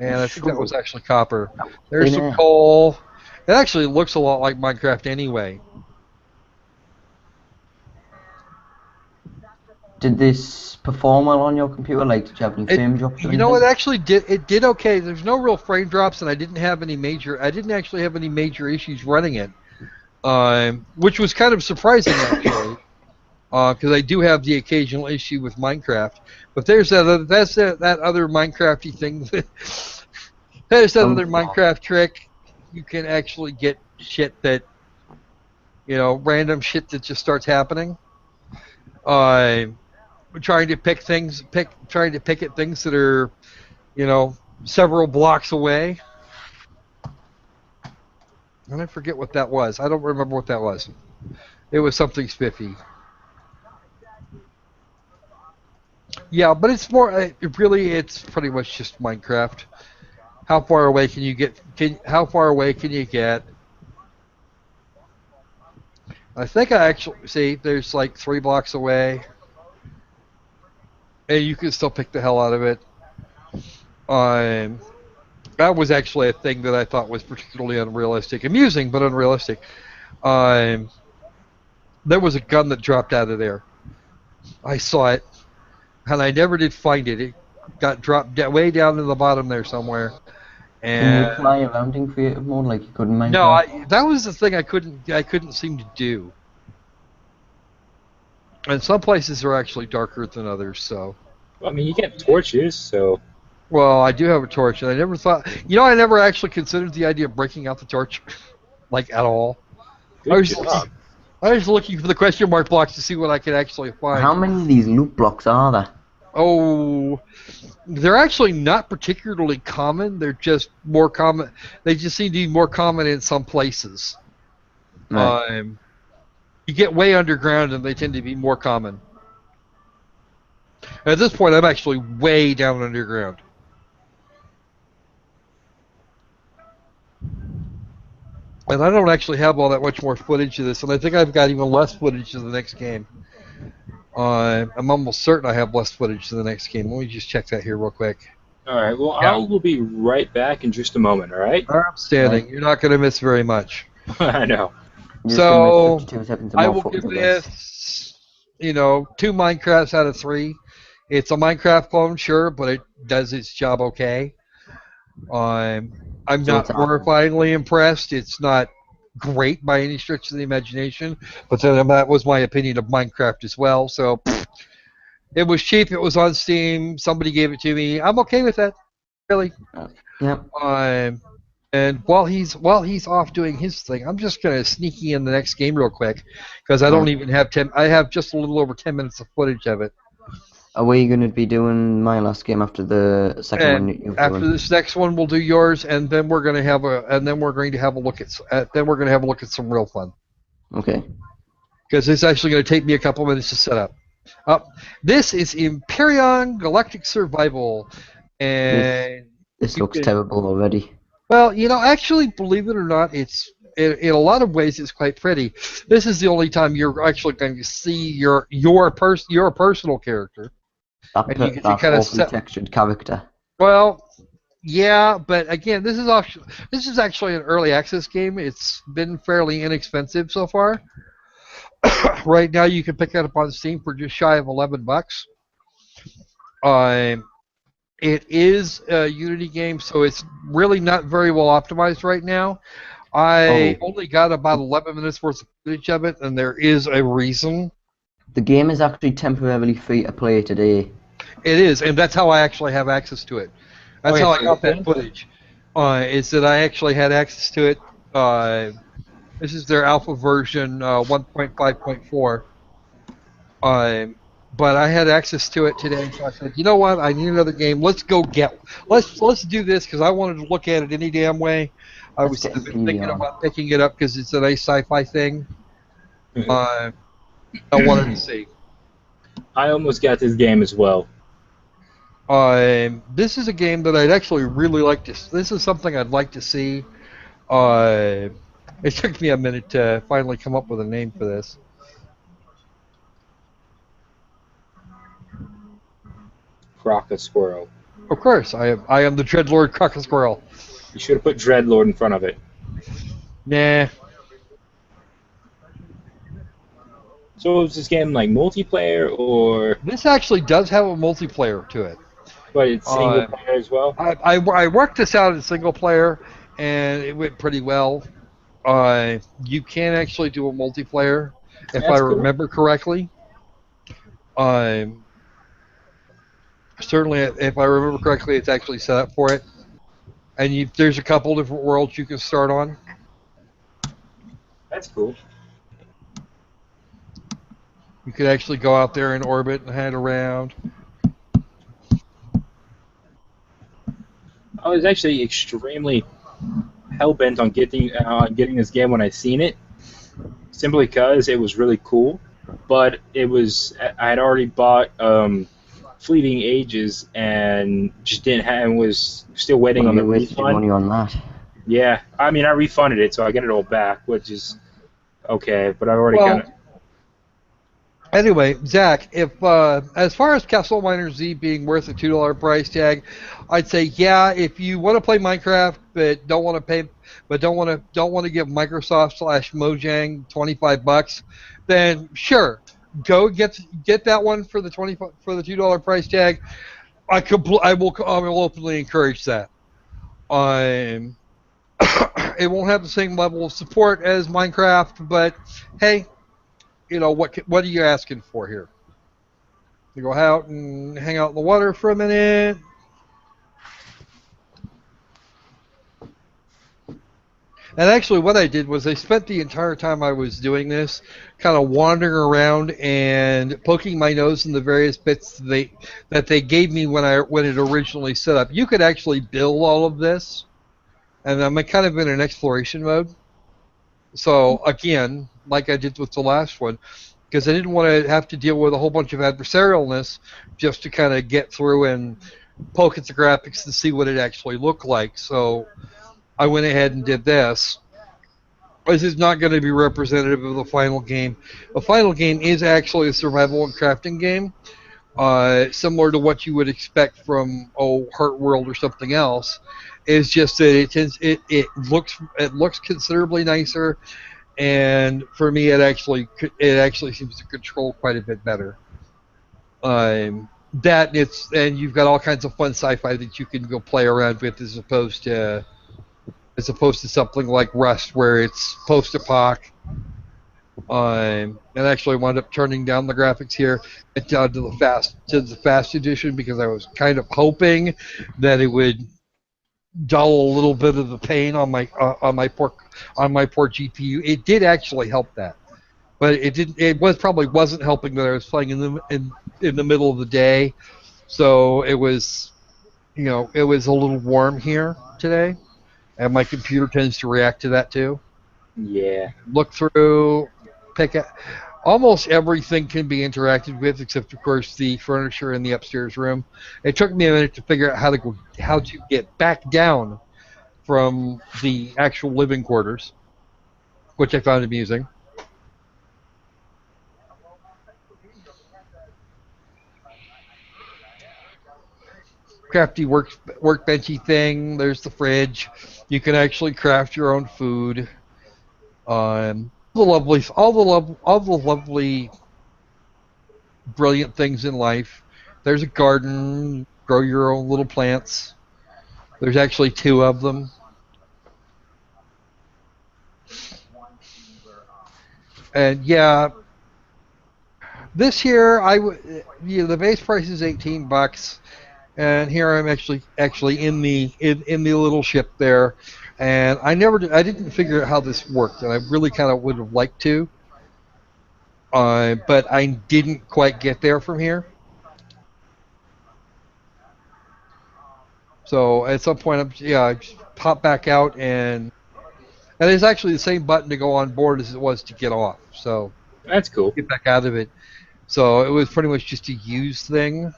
S1: And I think that was actually copper. There's some coal. It actually looks a lot like Minecraft anyway.
S2: Did this perform well on your computer? Like, did you have any frame drops? Or
S1: You know,
S2: anything?
S1: it actually did. It did okay. There's no real frame drops, and I didn't actually have any major issues running it, which was kind of surprising actually, because I do have the occasional issue with Minecraft. But there's that other Minecrafty thing. There's that other Minecraft trick. You can actually get shit that, random shit that just starts happening. Trying to pick at things that are, several blocks away. And I forget what that was. I don't remember what that was. It was something spiffy. Yeah, but it's more. It's pretty much just Minecraft. How far away can you get? How far away can you get? I think I actually see. There's like 3 blocks away, and you can still pick the hell out of it. That was actually a thing that I thought was particularly unrealistic, amusing but unrealistic. There was a gun that dropped out of there. I saw it, and I never did find it. It got dropped way down to the bottom there somewhere. And
S2: can you fly around in creative mode like you could in Minecraft?
S1: No, that was the thing I couldn't seem to do. And some places are actually darker than others, so.
S3: Well, I mean, you get torches, so.
S1: Well, I do have a torch, and I never thought. I never actually considered the idea of breaking out the torch, like at all.
S3: Good job.
S1: I was looking for the question mark blocks to see what I could actually find.
S2: How many of these loot blocks are there?
S1: Oh, they're actually not particularly common. They're just more common. They just seem to be more common in some places.
S2: Right.
S1: You get way underground, and they tend to be more common. At this point, I'm actually way down underground. And I don't actually have all that much more footage of this, and I think I've got even less footage of the next game. I'm almost certain I have less footage of the next game. Let me just check that here real quick.
S3: All right, well,
S1: Yeah.
S3: I will be right back in just a moment, all right?
S1: Outstanding. You're not going to miss very much.
S3: I know.
S2: You're just
S1: So,
S2: gonna miss 52 seconds of
S1: I
S2: more
S1: will
S2: footage
S1: give
S2: of this.
S1: this, 2 Minecrafts out of 3. It's a Minecraft clone, sure, but it does its job okay. I'm
S2: So
S1: not
S2: it's awesome.
S1: horrifyingly impressed. It's not great by any stretch of the imagination, but then that was my opinion of Minecraft as well. So it was cheap. It was on Steam. Somebody gave it to me. I'm okay with that, really.
S2: Yep.
S1: And while he's off doing his thing, I'm just gonna sneaky in the next game real quick because I don't even have 10. I have just a little over 10 minutes of footage of it.
S2: Are we going to be doing my last game after the second one
S1: And
S2: you've
S1: after
S2: done?
S1: this next one, we'll do yours, and then we're going to have a look at some real fun.
S2: Okay.
S1: Because it's actually going to take me a couple minutes to set up. This is Empyrean Galactic Survival, and
S2: This
S1: you
S2: looks
S1: can-
S2: terrible already.
S1: Well, actually, believe it or not, it's in a lot of ways it's quite pretty. This is the only time you're actually going to see your personal character.
S2: That
S1: And you
S2: that
S1: kinda
S2: awfully textured character.
S1: Well, yeah, but again, this is actually an early access game. It's been fairly inexpensive so far. Right now, you can pick it up on Steam for just shy of $11. It is a Unity game, so it's really not very well optimized right now. I only got about 11 minutes worth of footage of it, and there is a reason.
S2: The game is actually temporarily free to play today.
S1: It is, and that's how I actually have access to it. That's how I got that footage. Is that I actually had access to it. This is their alpha version 1.5.4. But I had access to it today, so I said, you know what? I need another game. Let's do this because I wanted to look at it any damn way. I've been thinking about picking it up because it's a nice sci-fi thing. I wanted to see.
S3: I almost got this game as well.
S1: This is a game that I'd actually really like to. This is something I'd like to see. It took me a minute to finally come up with a name for this.
S3: Crocosquirrel.
S1: Of course, I am the Dread Lord Crocosquirrel.
S3: You should have put Dreadlord in front of it.
S1: Nah.
S3: So is this game like multiplayer, or
S1: This actually does have a multiplayer to it.
S3: but it's single
S1: Uh,
S3: player as well?
S1: I worked this out in single player, and it went pretty well. You can actually do a multiplayer, if I
S3: That's cool.
S1: remember correctly. Um, Certainly, if I remember correctly, it's actually set up for it. And there's a couple different worlds you can start on.
S3: That's cool.
S1: You could actually go out there in orbit and head around.
S3: I was actually extremely hell-bent on getting this game when I seen it, simply because it was really cool. But I had already bought Fleeting Ages and just didn't have, and was still waiting
S2: Well,
S3: on the
S2: you wasted your money
S3: refund.
S2: on that.
S3: Yeah, I mean I refunded it, so I get it all back, which is okay. But I've already
S1: Well,
S3: kind of
S1: anyway, Zach, if as far as CastleMiner Z being worth a $2 price tag, I'd say yeah. If you want to play Minecraft but don't want to pay, but don't want to give Microsoft slash Mojang $25, then sure, go get that one for the $2 price tag. I will openly encourage that. Um, it won't have the same level of support as Minecraft, but hey, what are you asking for here? You go out and hang out in the water for a minute. And actually, what I did was I spent the entire time I was doing this kind of wandering around and poking my nose in the various bits that they gave me when it originally set up. You could actually build all of this, and I'm kind of in an exploration mode. So again, like I did with the last one, because I didn't want to have to deal with a whole bunch of adversarialness just to kind of get through and poke at the graphics to see what it actually looked like. So I went ahead and did this. This is not going to be representative of the final game. The final game is actually a survival and crafting game, similar to what you would expect from Heart World or something else. It's just that it looks considerably nicer, and for me, it actually seems to control quite a bit better. And you've got all kinds of fun sci-fi that you can go play around with, as opposed to something like Rust, where it's post-apoc. And actually wound up turning down the graphics here, down to the fast edition, because I was kind of hoping that it would dull a little bit of the pain on my poor GPU. It did actually help that, but it didn't. Probably wasn't helping that I was playing in the middle of the day, so it was it was a little warm here today, and my computer tends to react to that too.
S3: yeah.
S1: Look through, pick up. Almost everything can be interacted with, except of course the furniture in the upstairs room. It took me a minute to figure out how to get back down from the actual living quarters, which I found amusing. Crafty workbenchy thing. There's the fridge. You can actually craft your own food. All the lovely, brilliant things in life. There's a garden. Grow your own little plants. There's actually two of them. And yeah, this here, the base price is $18, and here I'm actually in the little ship there, and I didn't figure out how this worked, and I really kind of would have liked to, but I didn't quite get there from here. So at some point, I just pop back out, and it's actually the same button to go on board as it was to get off. So
S3: That's cool.
S1: get back out of it. So it was pretty much just a use thing.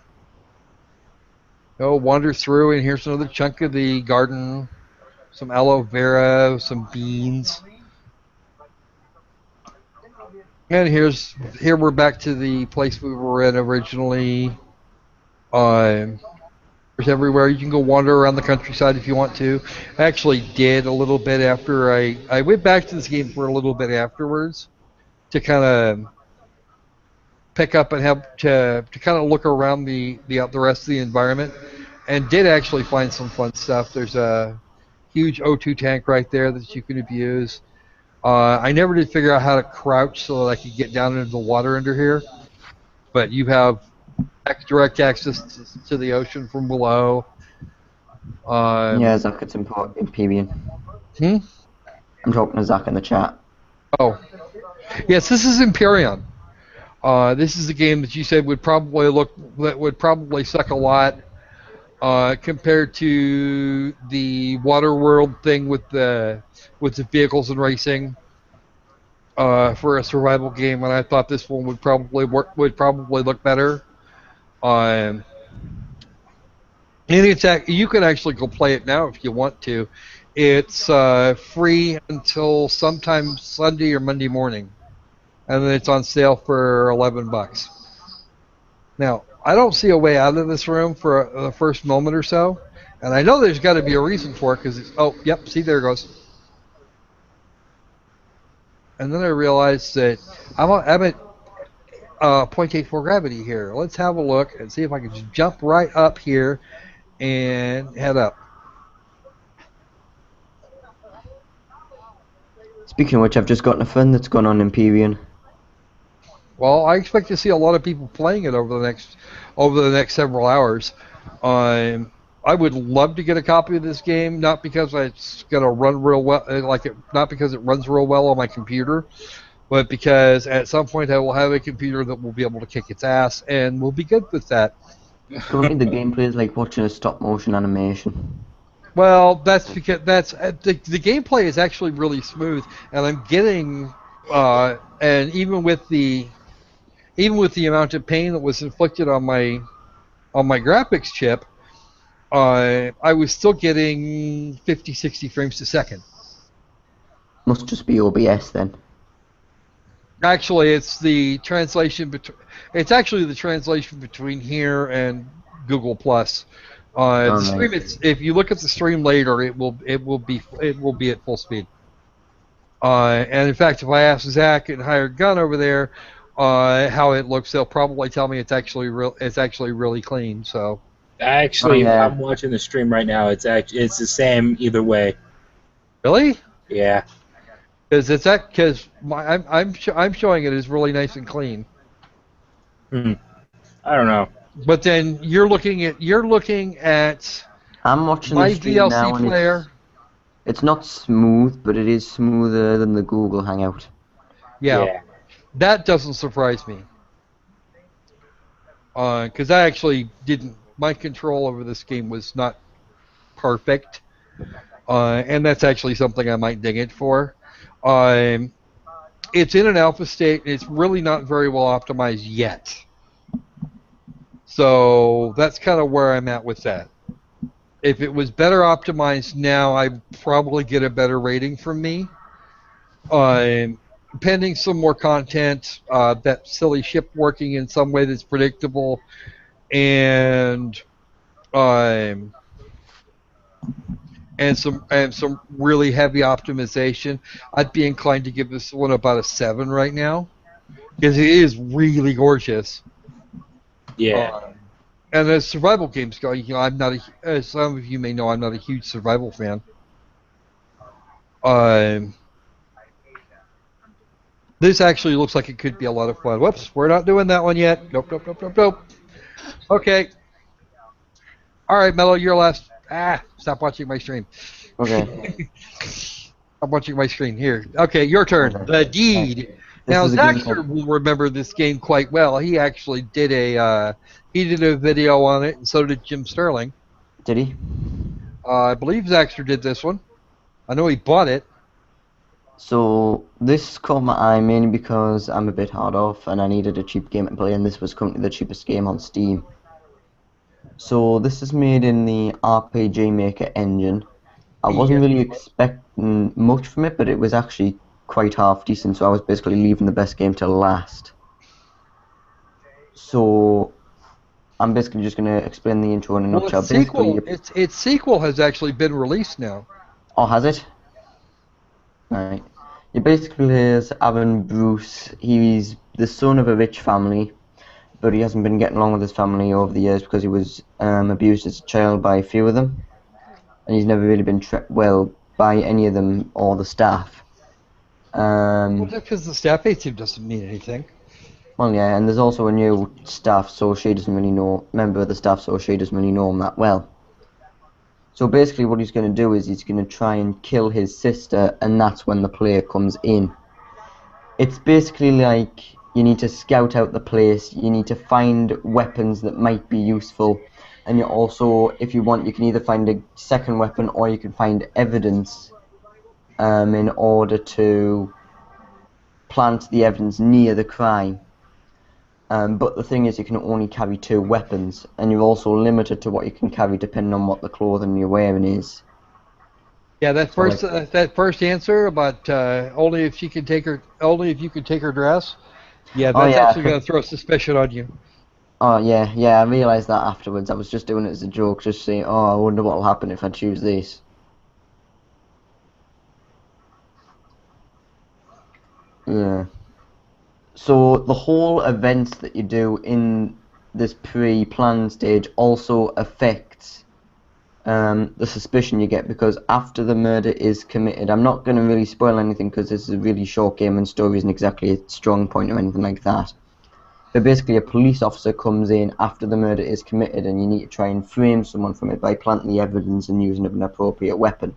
S1: Wander through, and here's another chunk of the garden. Some aloe vera, some beans. And here we're back to the place we were in originally. There's everywhere. You can go wander around the countryside if you want to. I actually did a little bit after I went back to this game for a little bit afterwards to kind of pick up and help to kind of look around the rest of the environment, and did actually find some fun stuff. There's a huge O2 tank right there that you can abuse. I never did figure out how to crouch so that I could get down into the water under here, but you have direct access to the ocean from below.
S2: Yeah, Zach, it's Empyrean.
S1: Hmm?
S2: I'm talking to Zach in the chat.
S1: Oh, yes, this is Empyrean. This is a game that you said would probably suck a lot compared to the Water World thing with the vehicles and racing for a survival game, and I thought this one would probably look better. And you can actually go play it now if you want to. It's free until sometime Sunday or Monday morning, and then it's on sale for $11. Now, I don't see a way out of this room for the first moment or so, and I know there's got to be a reason for it because it's. Oh, yep. See, there it goes. And then I realized that I'm at 0.84 gravity here. Let's have a look and see if I can just jump right up here and head up.
S2: Speaking of which, I've just gotten a friend that's gone on Empyrean.
S1: Well, I expect to see a lot of people playing it over the next several hours. I would love to get a copy of this game, not because it's gonna run real well, not because it runs real well on my computer, but because at some point I will have a computer that will be able to kick its ass, and we'll be good with that.
S2: Currently, the gameplay is like watching a stop-motion animation.
S1: Well, that's because the gameplay is actually really smooth, and I'm getting and even with the amount of pain that was inflicted on my graphics chip, I was still getting 50, 60 frames a second.
S2: Must just be OBS then.
S1: Actually, it's the translation between. It's actually the translation between here and Google Plus. The stream. If you look at the stream later, it will be at full speed. And in fact, if I ask Zach and Hired Gun over there how it looks, they'll probably tell me it's actually really clean. So.
S3: Actually, I'm watching the stream right now. It's the same either way.
S1: Really?
S3: Yeah.
S1: Because I'm showing it as really nice and clean.
S3: I don't know.
S1: But then you're looking at
S2: I'm watching
S1: my
S2: the stream
S1: VLC
S2: now, and
S1: player.
S2: It's not smooth, but it is smoother than the Google Hangout.
S1: Yeah. That doesn't surprise me. Because I actually didn't. My control over this game was not perfect, and that's actually something I might dig it for. It's in an alpha state, and it's really not very well optimized yet. So that's kind of where I'm at with that. If it was better optimized now, I'd probably get a better rating from me. Pending some more content, that silly ship working in some way that's predictable, and some really heavy optimization, I'd be inclined to give this one about a 7 right now, because it is really gorgeous.
S3: Yeah.
S1: And as survival games go, I'm not as some of you may know, I'm not a huge survival fan. This actually looks like it could be a lot of fun. Whoops, we're not doing that one yet. Nope. Okay. All right, Mellow, you're last. Stop watching my stream.
S2: Okay.
S1: I'm watching my screen here. Okay, your turn.
S2: Okay.
S1: The Deed. Now, Zaxtor will remember this game quite well. He actually did a video on it, and so did Jim Sterling.
S2: Did he?
S1: I believe Zaxtor did this one. I know he bought it.
S2: So this caught my eye mainly because I'm a bit hard off and I needed a cheap game to play, and this was currently the cheapest game on Steam. So this is made in the RPG Maker engine. I wasn't really expecting much from it, but it was actually quite half decent, so I was basically leaving the best game till last. So I'm basically just going to explain the intro in a nutshell.
S1: Its sequel has actually been released now.
S2: Oh, has it? Right. It basically is Aaron Bruce. He's the son of a rich family, but he hasn't been getting along with his family over the years because he was abused as a child by a few of them, and he's never really been treated well by any of them or the staff.
S1: Well, just because the staff hates him doesn't mean anything.
S2: Well, yeah, and there's also a new staff, so she doesn't really know, member of the staff, so she doesn't really know him that well. So basically what he's going to do is he's going to try and kill his sister, and that's when the player comes in. It's basically like you need to scout out the place, you need to find weapons that might be useful, and you also, if you want, you can either find a second weapon or you can find evidence in order to plant the evidence near the crime. But the thing is, you can only carry 2 weapons, and you're also limited to what you can carry depending on what the clothing you're wearing is.
S1: Yeah, that first answer about only if you can take her dress. Yeah, that's actually going to throw suspicion on you.
S2: Oh yeah, I realised that afterwards. I was just doing it as a joke, just saying, oh, I wonder what will happen if I choose this. Yeah. So the whole events that you do in this pre-planned stage also affects the suspicion you get, because after the murder is committed, I'm not going to really spoil anything because this is a really short game and story isn't exactly a strong point or anything like that. But basically a police officer comes in after the murder is committed, and you need to try and frame someone from it by planting the evidence and using an appropriate weapon.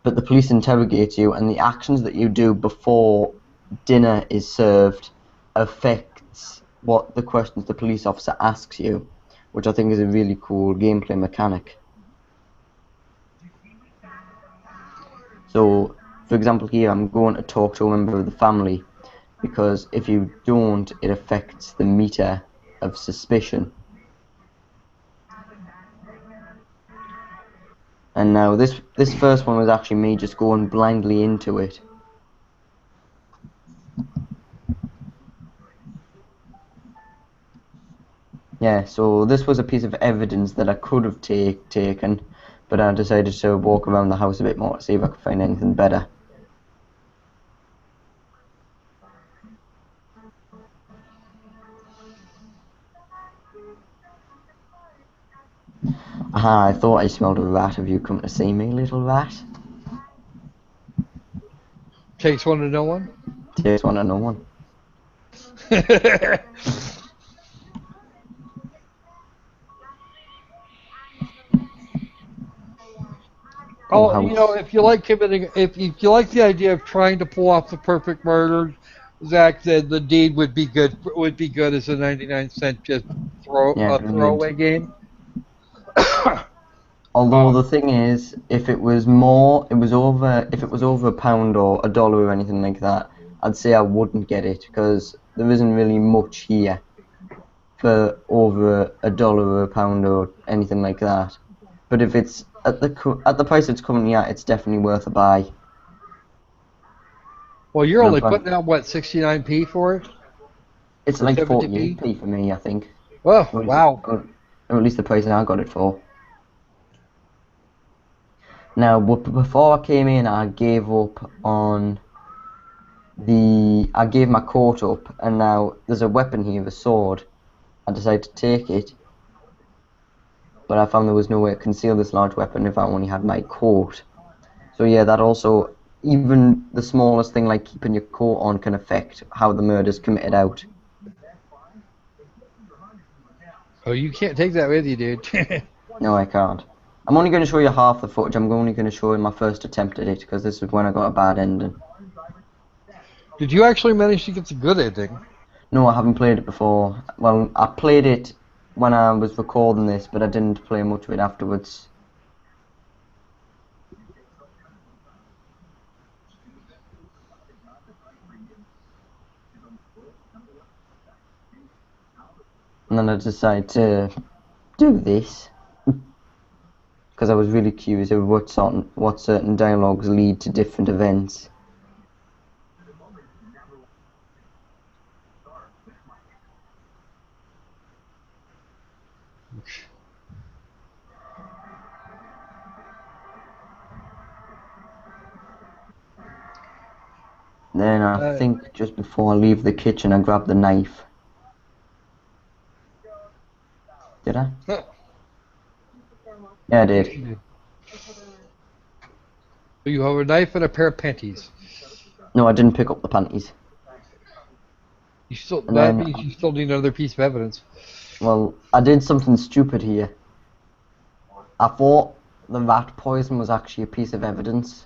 S2: But the police interrogate you, and the actions that you do before dinner is served affects what the questions the police officer asks you, which I think is a really cool gameplay mechanic. So, for example here, I'm going to talk to a member of the family, because if you don't, it affects the meter of suspicion. And now this first one was actually me just going blindly into it. Yeah, so this was a piece of evidence that I could have taken, but I decided to walk around the house a bit more to see if I could find anything better. Aha, I thought I smelled a rat. Have you come to see me, little rat?
S1: Takes one to know one.
S2: Takes one to know one.
S1: Oh, you know, if you like the idea of trying to pull off the perfect murder, Zach said the deed would be good. Would be good as a 99-cent just throwaway game.
S2: Although the thing is, if it was over £1 or $1 or anything like that, I'd say I wouldn't get it, because there isn't really much here for over $1 or £1 or anything like that. But if it's at the price it's currently at, it's definitely worth a buy.
S1: Well, you're only putting out what, 69p for it?
S2: It's
S1: or
S2: like
S1: 70p?
S2: 48p for me, I think.
S1: Oh, wow!
S2: Or at least the price that I got it for. Now, before I came in, I gave up on I gave my coat up, and now there's a weapon here, a sword. I decided to take it, but I found there was no way to conceal this large weapon if I only had my coat. So yeah, that also, even the smallest thing like keeping your coat on can affect how the murder's committed out.
S1: Oh, you can't take that with you, dude.
S2: No, I can't. I'm only going to show you half the footage. I'm only going to show you my first attempt at it, because this is when I got a bad ending.
S1: Did you actually manage to get the good ending?
S2: No, I haven't played it before. Well, I played it when I was recording this, but I didn't play much of it afterwards. And then I decided to do this, because I was really curious of what certain dialogues lead to different events. Then I think just before I leave the kitchen, I grab the knife. Did I?
S1: Huh.
S2: Yeah, I
S1: Yes,
S2: did.
S1: you did. So you have a knife and a pair of panties.
S2: No, I didn't pick up the panties.
S1: You still
S2: And
S1: that
S2: then,
S1: means you still need another piece of evidence.
S2: well, I did something stupid here. I thought the rat poison was actually a piece of evidence.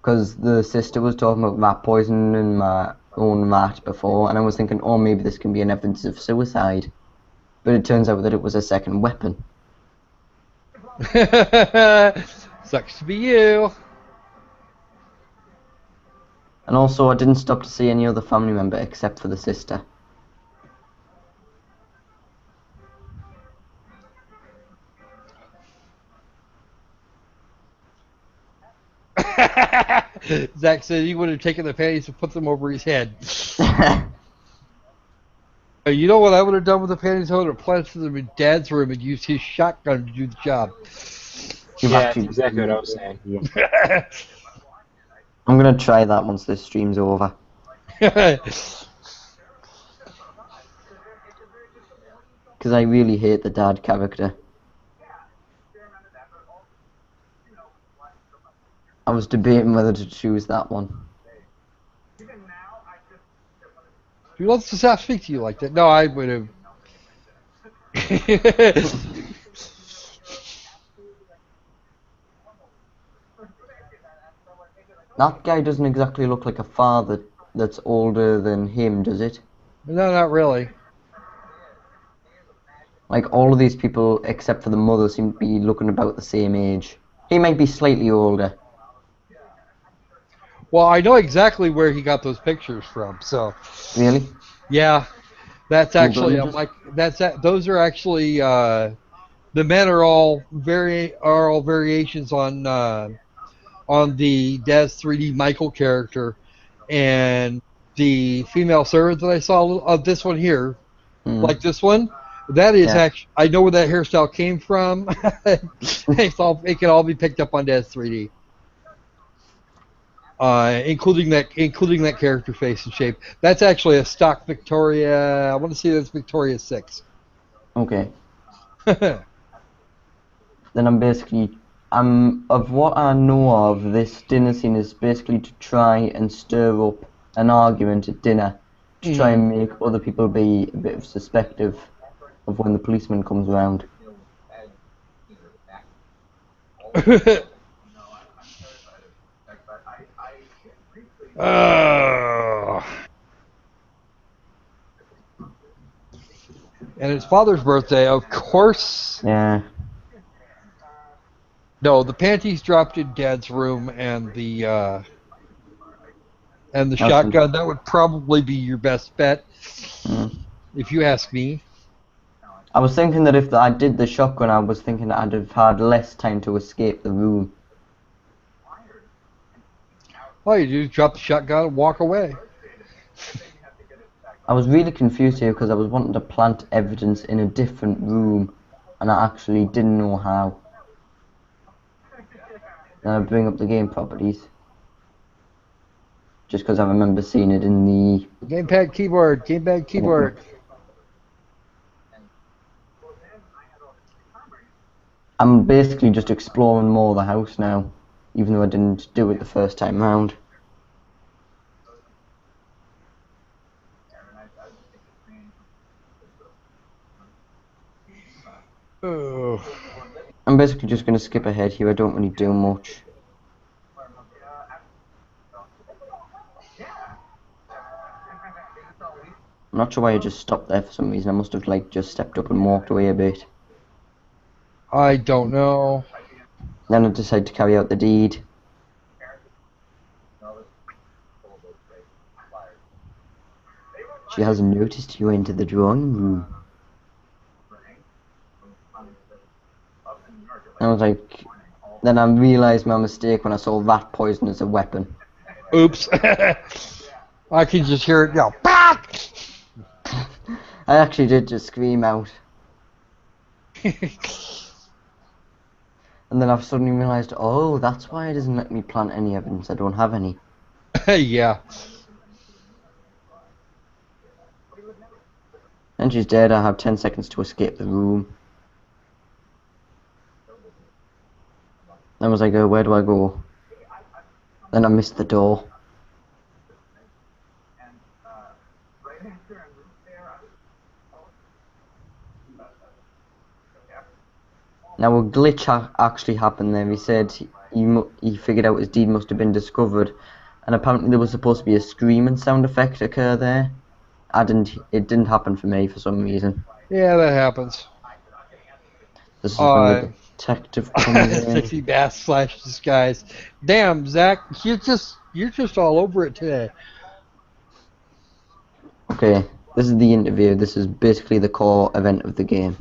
S2: Because the sister was talking about rat poison in my own rat before, and I was thinking, oh, maybe this can be an evidence of suicide. But it turns out that it was a second weapon.
S1: Sucks to be you.
S2: And also, I didn't stop to see any other family member except for the sister.
S1: Zach said he would have taken the panties and put them over his head. You know what I would have done with the panties? I would have planted them in Dad's room and used his shotgun to do the job.
S2: You've
S3: Yeah,
S2: actually
S3: that's exactly what I was saying.
S2: Yeah. I'm gonna try that once this stream's over. Because I really hate the dad character. I was debating whether to choose that one.
S1: Who wants to stop speak to you like that? No, I would have.
S2: That guy doesn't exactly look like a father that's older than him, does it?
S1: No, not really.
S2: Like, all of these people, except for the mother, seem to be looking about the same age. He might be slightly older.
S1: Well, I know exactly where he got those pictures from. So,
S2: Really?
S1: yeah, that's
S2: Google
S1: actually
S2: images?
S1: those are actually the men are all variations on the Des 3D Michael character, and the female servant that I saw of this one here, like this one. That is
S2: Yeah.
S1: actually, I know where that hairstyle came from. It can all be picked up on Des 3D. Including that character face and shape. That's actually a stock Victoria. I want to say that's Victoria 6.
S2: Okay. Then of what I know of, this dinner scene is basically to try and stir up an argument at dinner, to try and make other people be a bit suspective of when the policeman comes around.
S1: And it's Father's birthday, of course.
S2: Yeah.
S1: No, the panties dropped in Dad's room, and the shotgun. That would probably be your best bet, if you ask me.
S2: I was thinking that if I did the shotgun, I was thinking I'd have had less time to escape the room.
S1: All you do is drop the shotgun and walk away.
S2: I was really confused here because I was wanting to plant evidence in a different room, and I actually didn't know how. Then I bring up the game properties, just because I remember seeing it in the...
S1: Gamepad keyboard.
S2: I'm basically just exploring more of the house now, even though I didn't do it the first time round.
S1: Oh.
S2: I'm basically just going to skip ahead here, I don't really do much. I'm not sure why I just stopped there for some reason. I must have just stepped up and walked away a bit.
S1: I don't know.
S2: Then I decided to carry out the deed. She hasn't noticed you enter the drawing room. I was like... Then I realised my mistake when I saw rat poison as a weapon.
S1: Oops. I can just hear it now.
S2: I actually did just scream out. And then I've suddenly realised, oh, that's why it doesn't let me plant any evidence. I don't have any.
S1: Yeah.
S2: And she's dead. I have 10 seconds to escape the room. I was like, oh, where do I go? Then I missed the door. Now a glitch actually happened there. He said he figured out his deed must have been discovered, and apparently there was supposed to be a screaming sound effect occur there. It didn't happen for me for some reason.
S1: Yeah, that happens.
S2: This is when the detective comes in.
S1: Sexy bass slash disguise. Damn, Zach, you're just all over it today.
S2: Okay, this is the interview. This is basically the core event of the game.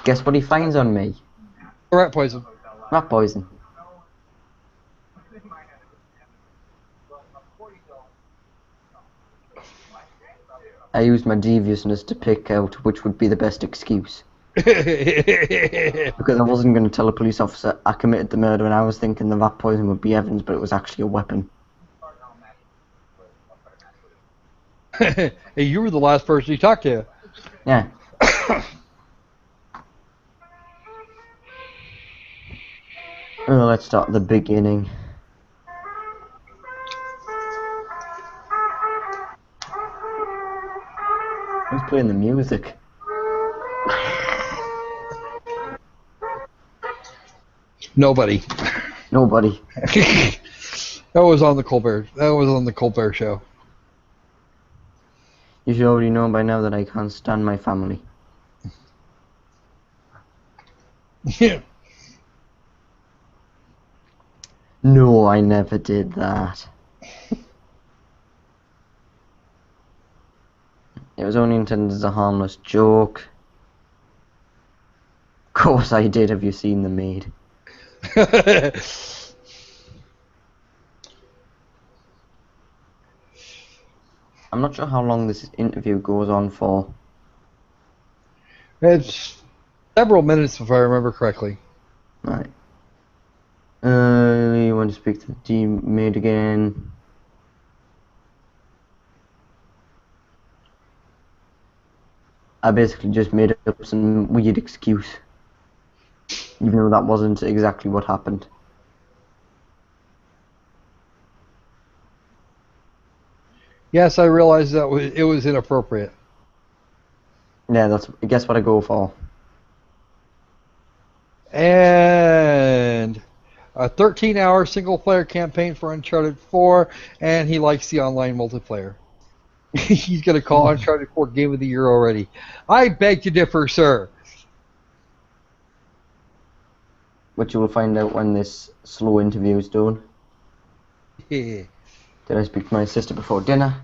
S2: Guess what he finds on me?
S1: Rat poison.
S2: Rat poison. I used my deviousness to pick out which would be the best excuse. Because I wasn't going to tell a police officer I committed the murder, and I was thinking the rat poison would be evidence, but it was actually a weapon.
S1: Hey, you were the last person he talked to.
S2: Yeah. Oh, let's start at the beginning. Who's playing the music?
S1: Nobody.
S2: Nobody.
S1: That was on the Colbert show.
S2: You should already know by now that I can't stand my family.
S1: Yeah.
S2: No, I never did that. It was only intended as a harmless joke. Of course I did. Have you seen The Maid? I'm not sure how long this interview goes on for.
S1: It's several minutes if I remember correctly.
S2: Right. You want to speak to the teammate again? I basically just made up some weird excuse, even though that wasn't exactly what happened.
S1: Yes, I realized that it was inappropriate.
S2: Yeah, guess what I go for.
S1: And a 13-hour single-player campaign for Uncharted 4, and he likes the online multiplayer. He's going to call Uncharted 4 Game of the Year already. I beg to differ, sir.
S2: Which you will find out when this slow interview is done.
S1: Yeah.
S2: Did I speak to my sister before dinner?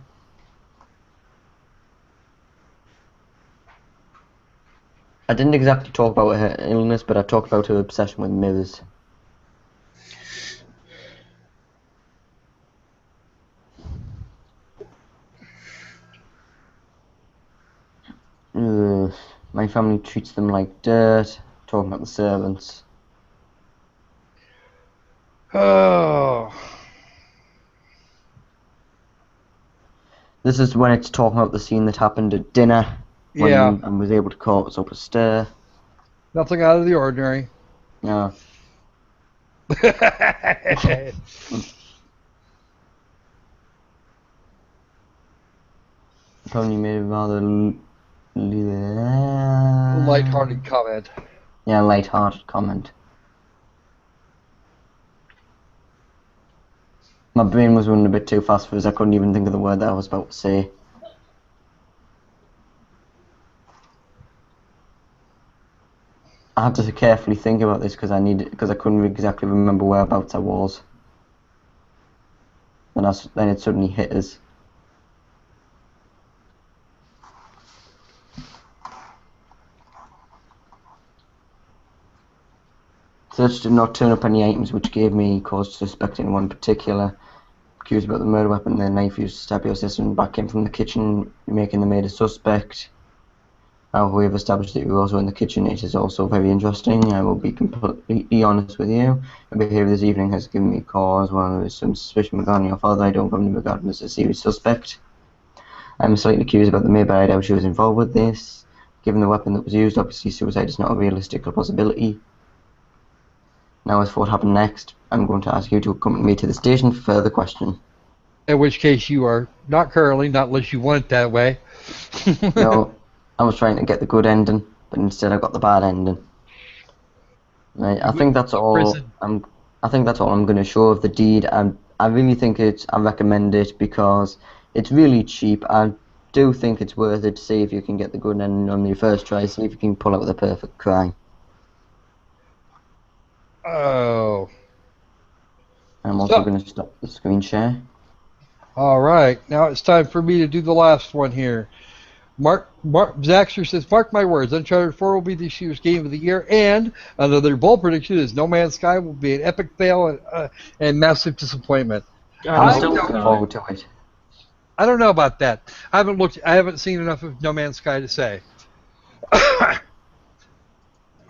S2: I didn't exactly talk about her illness, but I talked about her obsession with mirrors. My family treats them like dirt. Talking about the servants.
S1: Oh.
S2: This is when it's talking about the scene that happened at dinner. When
S1: Yeah.
S2: I was able to cause up a stir.
S1: Nothing out of the ordinary.
S2: No. Probably made a rather
S1: Light-hearted comment.
S2: Yeah, light-hearted comment. My brain was running a bit too fast for us. I couldn't even think of the word that I was about to say. I had to carefully think about this because I couldn't exactly remember whereabouts I was. Then it suddenly hit us. Search did not turn up any items which gave me cause to suspect anyone in particular. Accused about the murder weapon, the knife used to stab your sister, and back came from the kitchen, making the maid a suspect. How we have established that you're also in the kitchen. It is also very interesting. I will be completely honest with you. Your behaviour this evening has given me cause. While there is some suspicion regarding your father, I don't currently regard him as a serious suspect. I'm slightly curious about the maid, but I doubt she was involved with this. Given the weapon that was used, obviously suicide is not a realistic possibility. Now, as for what happened next, I'm going to ask you to accompany me to the station for further question.
S1: In which case you are not currently, not unless you want it that way.
S2: No, I was trying to get the good ending, but instead I got the bad ending. Right, I think that's all. I think that's all I'm going to show of the deed, and I really think I recommend it because it's really cheap. I do think it's worth it to see if you can get the good ending on your first try. See if you can pull out the perfect crime.
S1: Oh.
S2: I'm also going to stop the screen share.
S1: All right, now it's time for me to do the last one here. Zaxtor says, mark my words, Uncharted 4 will be this year's game of the year, and another bold prediction is No Man's Sky will be an epic fail and massive disappointment.
S3: I'm
S2: I'm
S3: still
S2: looking
S3: working on
S2: forward to it.
S1: I don't know about that. I haven't seen enough of No Man's Sky to say.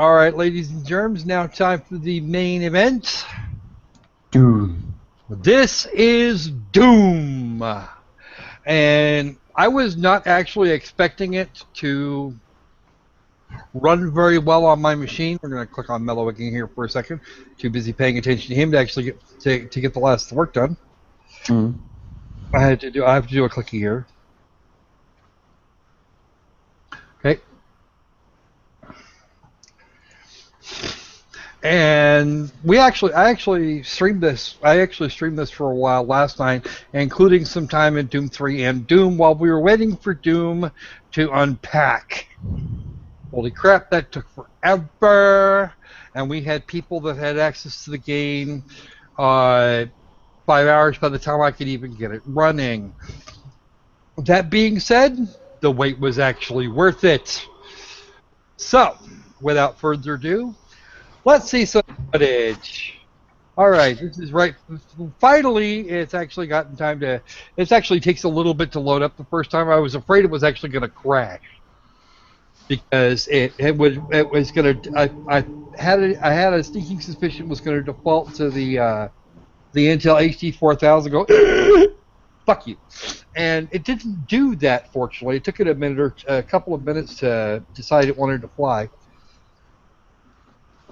S1: All right, ladies and germs, now time for the main event.
S2: Doom.
S1: This is Doom. And I was not actually expecting it to run very well on my machine. We're going to click on Mellow again here for a second. Too busy paying attention to him to actually get the last work done.
S2: Mm.
S1: I have to do a clicky here. Okay. And I actually streamed this. I actually streamed this for a while last night, including some time in Doom 3 and Doom while we were waiting for Doom to unpack. Holy crap, that took forever. And we had people that had access to the game 5 hours by the time I could even get it running. That being said, the wait was actually worth it. So, without further ado, let's see some footage. All right, this is right. Finally, it's actually gotten time to. It actually takes a little bit to load up the first time. I was afraid it was actually going to crash because it was going to. I had a sneaking suspicion it was going to default to the Intel HD 4000. Go, fuck you, and it didn't do that. Fortunately, it took it a couple of minutes to decide it wanted to fly.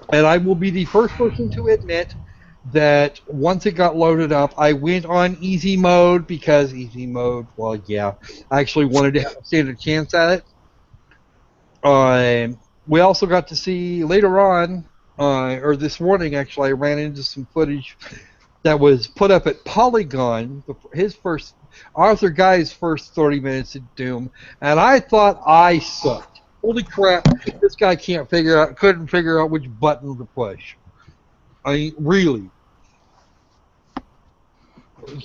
S1: And I will be the first person to admit that once it got loaded up, I went on easy mode because easy mode, well, yeah, I actually wanted to stand a chance at it. We also got to see later on, or this morning actually, I ran into some footage that was put up at Polygon, Arthur Guy's first 30 minutes of Doom, and I thought I sucked. Holy crap, this guy couldn't figure out which button to push. I mean, really.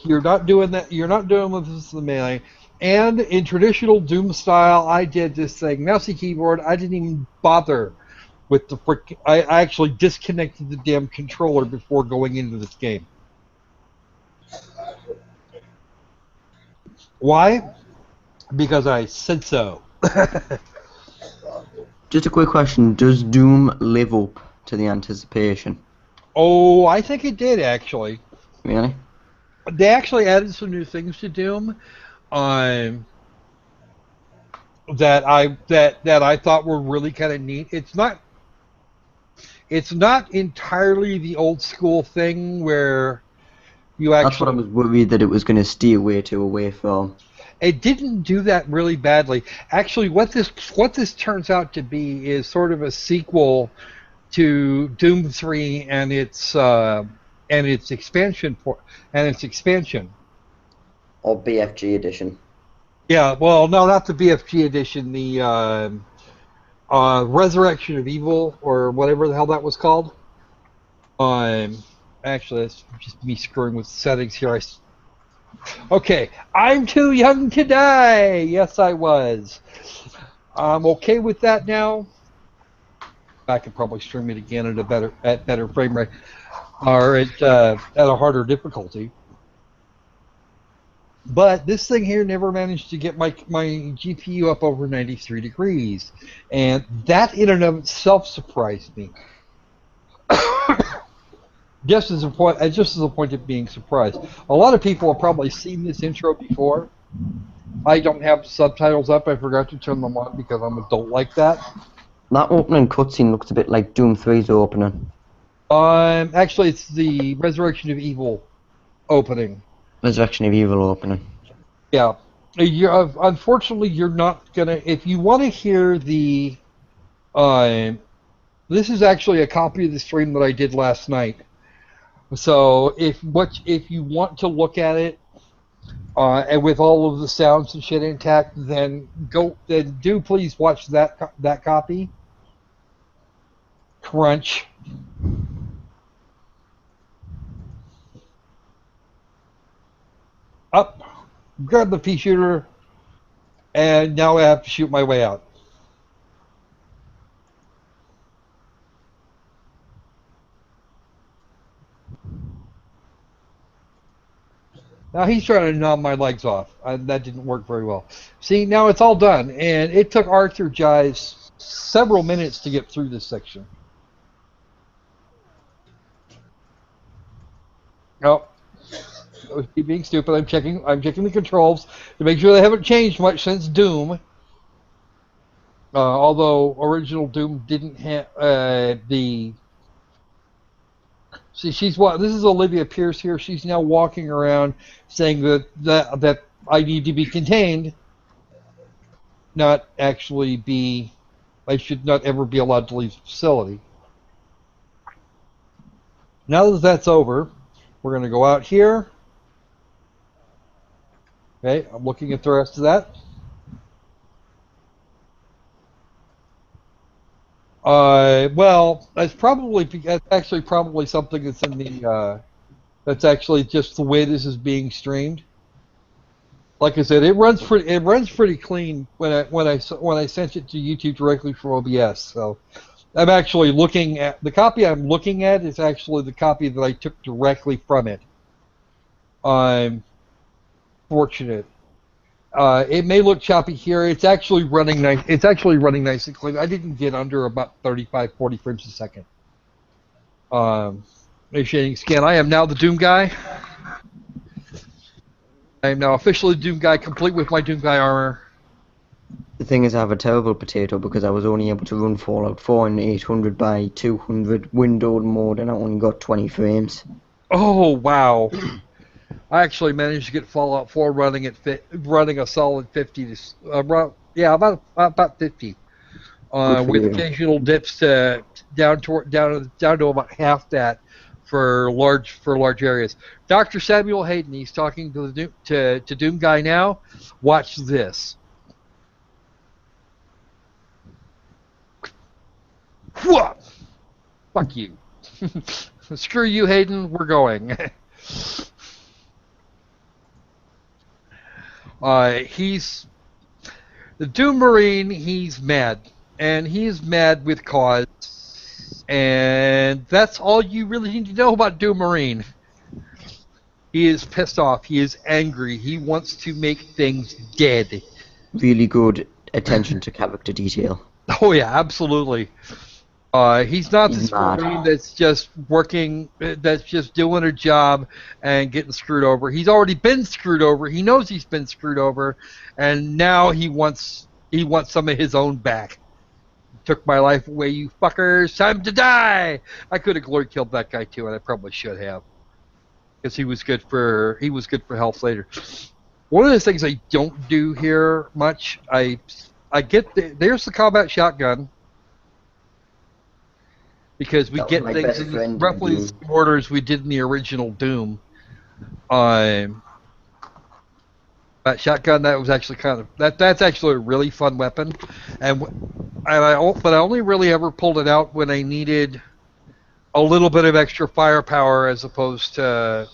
S1: You're not doing that. You're not doing this the melee. And in traditional Doom style, I did this thing. Mousey keyboard, I didn't even bother with the frick. I actually disconnected the damn controller before going into this game. Why? Because I said so.
S2: Just a quick question: does Doom live up to the anticipation?
S1: Oh, I think it did actually.
S2: Really?
S1: They actually added some new things to Doom, that I thought were really kind of neat. It's not entirely the old school thing where you actually.
S2: That's what I was worried that it was going to steer away from.
S1: It didn't do that really badly. Actually, what this turns out to be is sort of a sequel to Doom 3 and its expansion
S2: Or BFG edition.
S1: Yeah, well, no, not the BFG edition. The Resurrection of Evil, or whatever the hell that was called. Actually, that's just me screwing with settings here. Okay, I'm too young to die. Yes, I was. I'm okay with that now. I could probably stream it again at better frame rate, or at a harder difficulty. But this thing here never managed to get my GPU up over 93 degrees, and that in and of itself surprised me. Just as a point of being surprised. A lot of people have probably seen this intro before. I don't have subtitles up. I forgot to turn them on because I'm adult like that.
S2: That opening cutscene looks a bit like Doom 3's opening.
S1: Actually, it's the Resurrection of Evil opening.
S2: Resurrection of Evil opening.
S1: Yeah. Unfortunately, you're not gonna. If you want to hear the, this is actually a copy of the stream that I did last night. So if you want to look at it, and with all of the sounds and shit intact, then do please watch that copy. Crunch. Up. Grab the pea shooter. And now I have to shoot my way out. Now he's trying to gnaw my legs off. That didn't work very well. See, now it's all done. And it took Arthur Giles several minutes to get through this section. Oh. Keep being stupid. I'm checking the controls to make sure they haven't changed much since Doom. Although original Doom didn't have the. See, this is Olivia Pierce here. She's now walking around saying that I need to be contained, not actually be. I should not ever be allowed to leave the facility. Now that that's over, we're going to go out here. Okay, I'm looking at the rest of that. Well, that's actually probably something that's in the. That's actually just the way this is being streamed. Like I said, it runs pretty clean when I sent it to YouTube directly from OBS. So I'm actually looking at the copy I'm looking at is actually the copy that I took directly from it. I'm fortunate. It may look choppy here. It's actually running nice. It's actually running nice and clean. I didn't get under about 35, 40 frames a second. Shading scan. I am now the Doom guy. I am now officially Doom guy, complete with my Doom guy armor.
S2: The thing is, I have a terrible potato because I was only able to run Fallout 4 in 800 by 200 windowed mode, and I only got 20 frames.
S1: Oh wow! I actually managed to get Fallout 4 running a solid 50 to about 50, with occasional dips down to about half that for large areas. Dr. Samuel Hayden, he's talking to Doom Guy now. Watch this. Whoa! Fuck you. Screw you, Hayden. We're going. He's the Doom Marine. He's mad, and he's mad with cause. And that's all you really need to know about Doom Marine. He is pissed off. He is angry. He wants to make things dead.
S2: Really good attention to character detail.
S1: Oh yeah, absolutely. He's not this Marine that's just working, that's just doing a job and getting screwed over. He's already been screwed over. He knows he's been screwed over, and now he wants some of his own back. Took my life away, you fuckers! Time to die! I could have glory killed that guy too, and I probably should have, because he was good for health later. One of the things I don't do here much, I get there's the combat shotgun. Because we get things in roughly the same order as we did in the original Doom. That shotgun, that was actually that's actually a really fun weapon, but I only really ever pulled it out when I needed a little bit of extra firepower as opposed to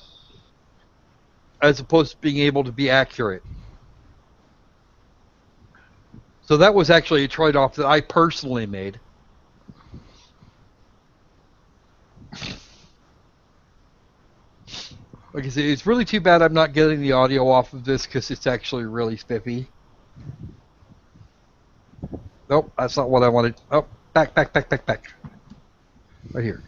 S1: being able to be accurate. So that was actually a trade-off that I personally made. Like I said, it's really too bad I'm not getting the audio off of this because it's actually really spiffy. Nope, that's not what I wanted. Oh, back. Right here.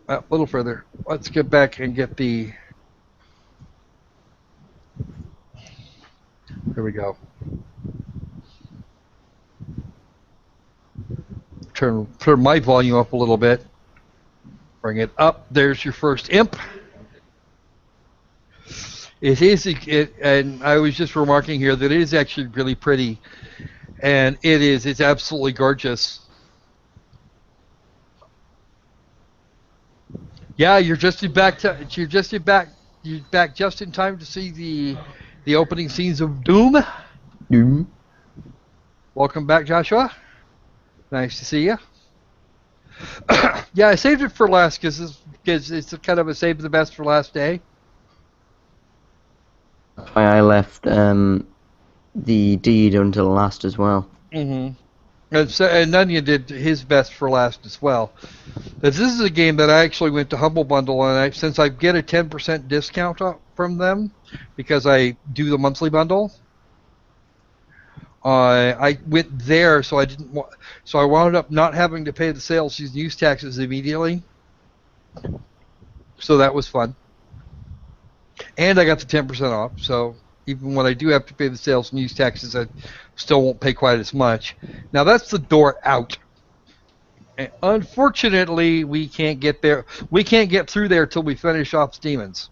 S1: A little further. Let's get back and get the... There we go. Turn my volume up a little bit. Bring it up. There's your first imp. It is, and I was just remarking here that it is actually really pretty, and it's absolutely gorgeous. Yeah, you're back just in time to see the opening scenes of Doom.
S2: Doom.
S1: Welcome back, Joshua. Nice to see you. Yeah, I saved it for last because it's kind of a save the best for last day.
S2: That's why I left the deed until last as well.
S1: Mm-hmm. And Noneya did his best for last as well. This is a game that I actually went to Humble Bundle, and since I get a 10% discount from them because I do the monthly bundle, I went there, so I wound up not having to pay the sales and use taxes immediately. So that was fun, and I got the 10% off. So even when I do have to pay the sales and use taxes, I still won't pay quite as much. Now that's the door out. And unfortunately, we can't get there. We can't get through there till we finish off demons.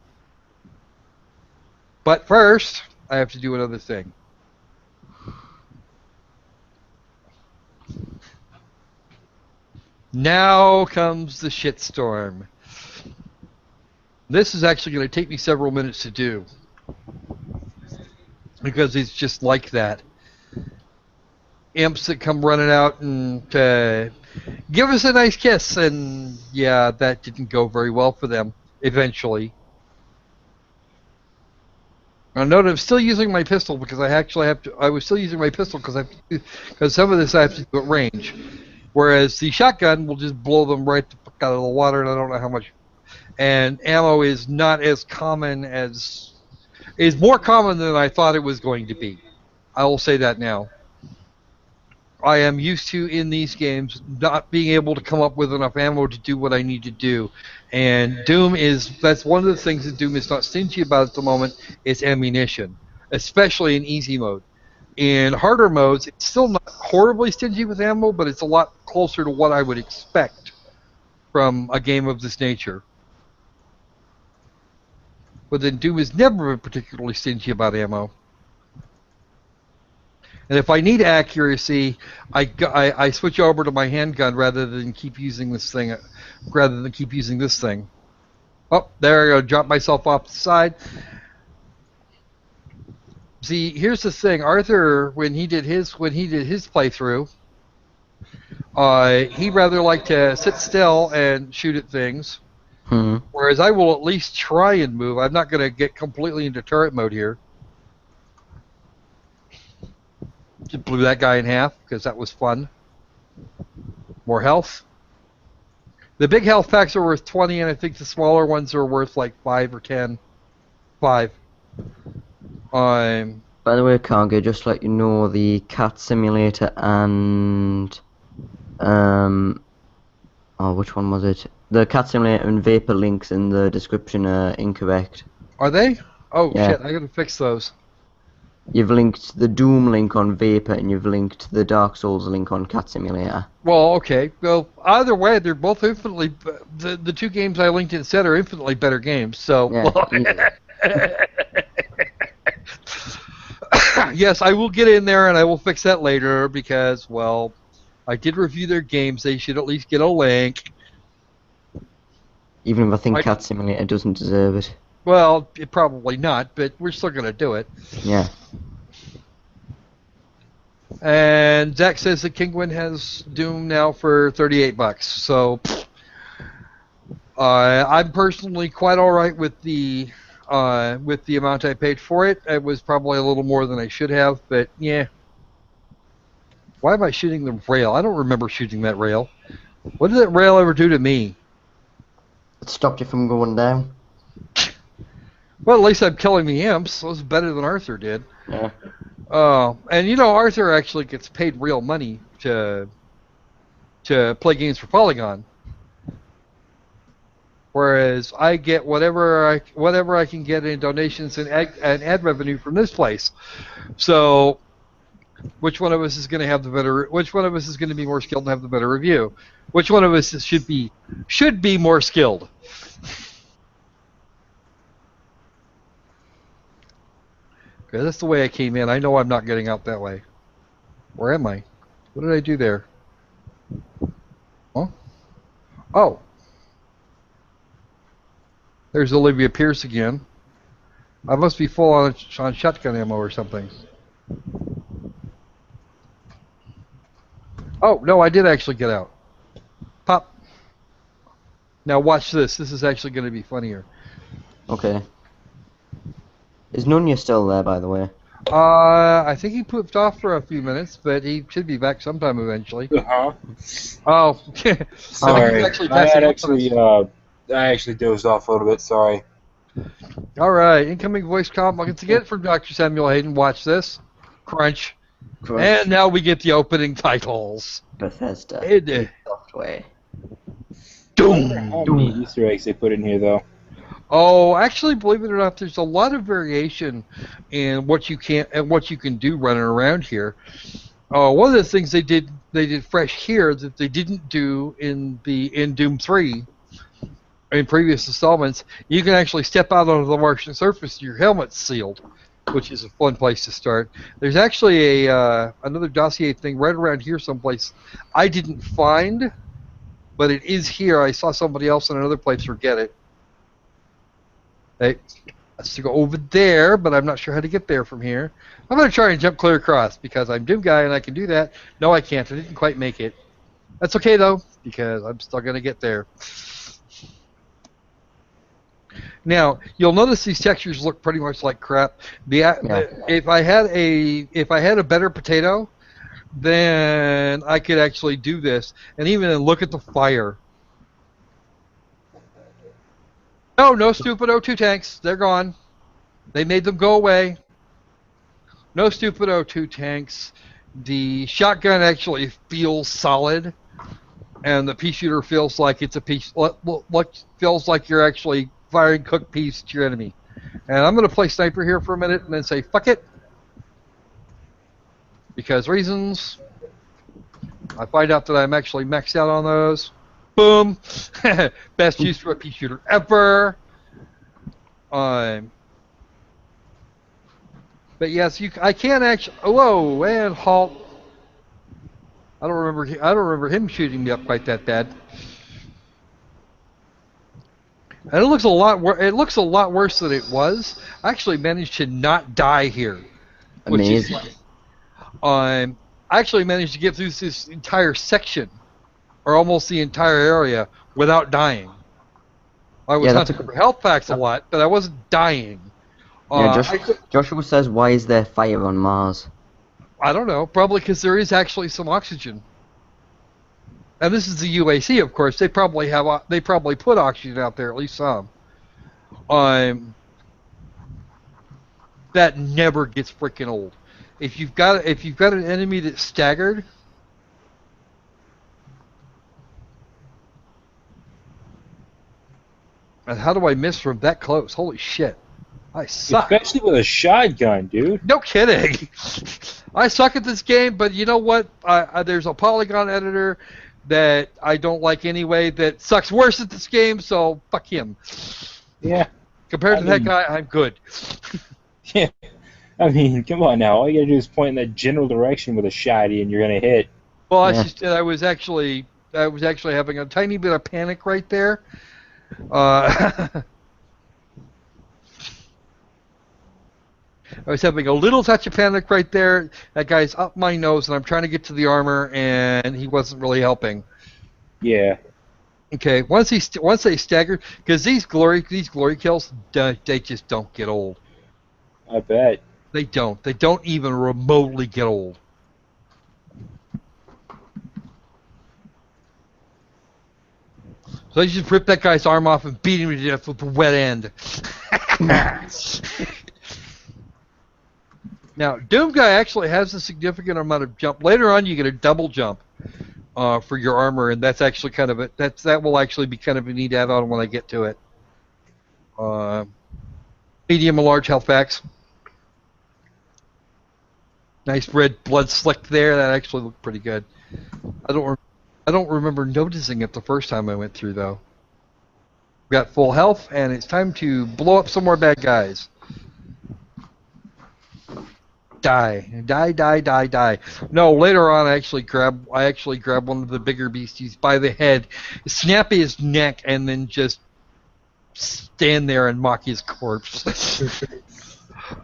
S1: But first, I have to do another thing. Now comes the shitstorm. This is actually going to take me several minutes to do. Because it's just like that. Imps that come running out and give us a nice kiss, and yeah, that didn't go very well for them eventually. Now note I'm still using my pistol because I actually have to. I was still using my pistol because some of this I have to do at range, whereas the shotgun will just blow them right the fuck out of the water, and I don't know how much. And ammo is not as common as is more common than I thought it was going to be. I will say that now. I am used to, in these games, not being able to come up with enough ammo to do what I need to do. And that's one of the things that Doom is not stingy about at the moment, is ammunition, especially in easy mode. In harder modes, it's still not horribly stingy with ammo, but it's a lot closer to what I would expect from a game of this nature. But then Doom has never been particularly stingy about ammo. And if I need accuracy, I switch over to my handgun rather than keep using this thing. Oh, there I go. Drop myself off the side. See, here's the thing. Arthur, when he did his playthrough, he rather liked to sit still and shoot at things. Whereas I will at least try and move. I'm not going to get completely into turret mode here. Just blew that guy in half because that was fun. More health. The big health packs are worth 20, and I think the smaller ones are worth like 5 or 10. 5.
S2: By the way, Kage, just to let you know, the cat simulator and which one was it? The cat simulator and vapor links in the description are incorrect.
S1: Are they? Oh
S2: yeah.
S1: Shit! I gotta fix those.
S2: You've linked the Doom link on Vapor, and you've linked the Dark Souls link on Cat Simulator.
S1: Well, okay. Well, either way, they're both infinitely... The two games I linked instead are infinitely better games, so...
S2: Yeah.
S1: Yes, I will get in there, and I will fix that later, because, well, I did review their games. They should at least get a link.
S2: Even if I think Cat Simulator doesn't deserve it.
S1: Well, probably not, but we're still going to do it.
S2: Yeah.
S1: And Zach says that Kingwin has Doom now for $38, so I'm personally quite all right with the amount I paid for it. It was probably a little more than I should have, but yeah. Why am I shooting the rail? I don't remember shooting that rail. What did that rail ever do to me?
S2: It stopped you from going down.
S1: Well, at least I'm killing the imps. It was better than Arthur did.
S2: Yeah.
S1: And you know, Arthur actually gets paid real money to play games for Polygon, whereas I get whatever I can get in donations and ad revenue from this place. So, which one of us is going to have the better? Which one of us is going to be more skilled and have the better review? Which one of us should be more skilled? Okay, that's the way I came in. I know I'm not getting out that way. Where am I? What did I do there? Huh? Oh. There's Olivia Pierce again. I must be full on shotgun ammo or something. Oh, no, I did actually get out. Pop. Now watch this. This is actually going to be funnier.
S2: Okay. Is Noneya still there, by the way?
S1: I think he pooped off for a few minutes, but he should be back sometime eventually.
S3: Uh-huh.
S1: Oh.
S3: Sorry.
S1: I
S3: I actually dozed off a little bit, sorry.
S1: All right, incoming voice comm once again from Dr. Samuel Hayden. Watch this. Crunch. And now we get the opening titles.
S2: Bethesda. Software.
S3: I wonder how many Easter eggs they put in here, though.
S1: Oh, actually, believe it or not, there's a lot of variation in what you can do running around here. One of the things they did fresh here that they didn't do in Doom 3 in previous installments. You can actually step out onto the Martian surface and your helmet's sealed, which is a fun place to start. There's actually another dossier thing right around here someplace I didn't find, but it is here. I saw somebody else in another place forget it. Hey, let's go over there, but I'm not sure how to get there from here. I'm going to try and jump clear across because I'm Doom Guy and I can do that. No, I can't. I didn't quite make it. That's okay, though, because I'm still going to get there. Now, you'll notice these textures look pretty much like crap. If I had a better potato, then I could actually do this. And even look at the fire. No stupid O2 tanks. They're gone. They made them go away. No stupid O2 tanks. The shotgun actually feels solid, and the pea shooter feels like it's a piece. Feels like you're actually firing cooked peas to your enemy. And I'm going to play sniper here for a minute and then say fuck it, because reasons. I find out that I'm actually maxed out on those. Boom! Best use for a pea shooter ever. But yes, I can't actually. Whoa! And halt. I don't remember him shooting me up quite that bad. And it looks a lot worse than it was. I actually managed to not die here.
S2: Amazing.
S1: I actually managed to get through this entire section, or almost the entire area, without dying. I was hunting for health packs a lot, but I wasn't dying.
S2: Joshua says, why is there fire on Mars?
S1: I don't know. Probably because there is actually some oxygen. And this is the UAC, of course. They probably put oxygen out there, at least some. That never gets freaking old. If you've got an enemy that's staggered, and how do I miss from that close? Holy shit! I suck.
S3: Especially with a shotgun, dude.
S1: No kidding. I suck at this game, but you know what? There's a Polygon editor that I don't like anyway that sucks worse at this game, so fuck him.
S3: Yeah.
S1: Compared to that guy, I'm good.
S3: Yeah. I mean, come on now. All you gotta do is point in that general direction with a shotty and you're gonna hit.
S1: Well, I was actually having a tiny bit of panic right there. I was having a little touch of panic right there. That guy's up my nose, and I'm trying to get to the armor, and he wasn't really helping.
S3: Yeah.
S1: Okay. Once they stagger, because these glory kills, they just don't get old.
S3: I bet.
S1: They don't. They don't even remotely get old. So I just ripped that guy's arm off and beat him to death with the wet end. Now, Doom Guy actually has a significant amount of jump. Later on, you get a double jump for your armor, and that's actually kind of that will actually be kind of a neat add-on when I get to it. Medium and large health packs. Nice red blood slick there. That actually looked pretty good. I don't remember noticing it the first time I went through though. Got full health, and it's time to blow up some more bad guys. Die. No, later on I actually grab one of the bigger beasties by the head, snap his neck, and then just stand there and mock his corpse.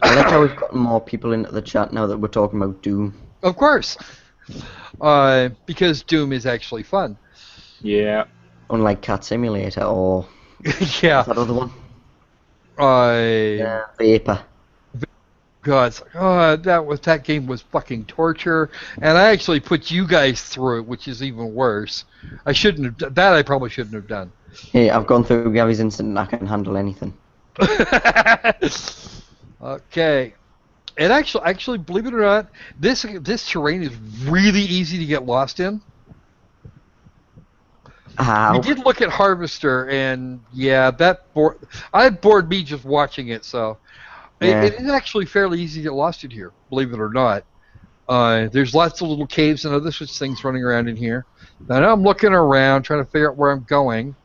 S2: I like how we've gotten more people into the chat now that we're talking about Doom.
S1: Of course. Because Doom is actually fun.
S3: Yeah.
S2: Unlike Cat Simulator or
S1: Yeah.
S2: what's that other one? Vapor.
S1: God, that game was fucking torture, and I actually put you guys through it, which is even worse. I probably shouldn't have done.
S2: Hey, I've gone through Gary's Instant and I can handle anything.
S1: Okay. And actually, believe it or not, this terrain is really easy to get lost in.
S2: How?
S1: We did look at Harvester, and yeah, that bored me just watching it. So
S2: Yeah.
S1: it is actually fairly easy to get lost in here, believe it or not. There's lots of little caves and other such things running around in here. Now I'm looking around, trying to figure out where I'm going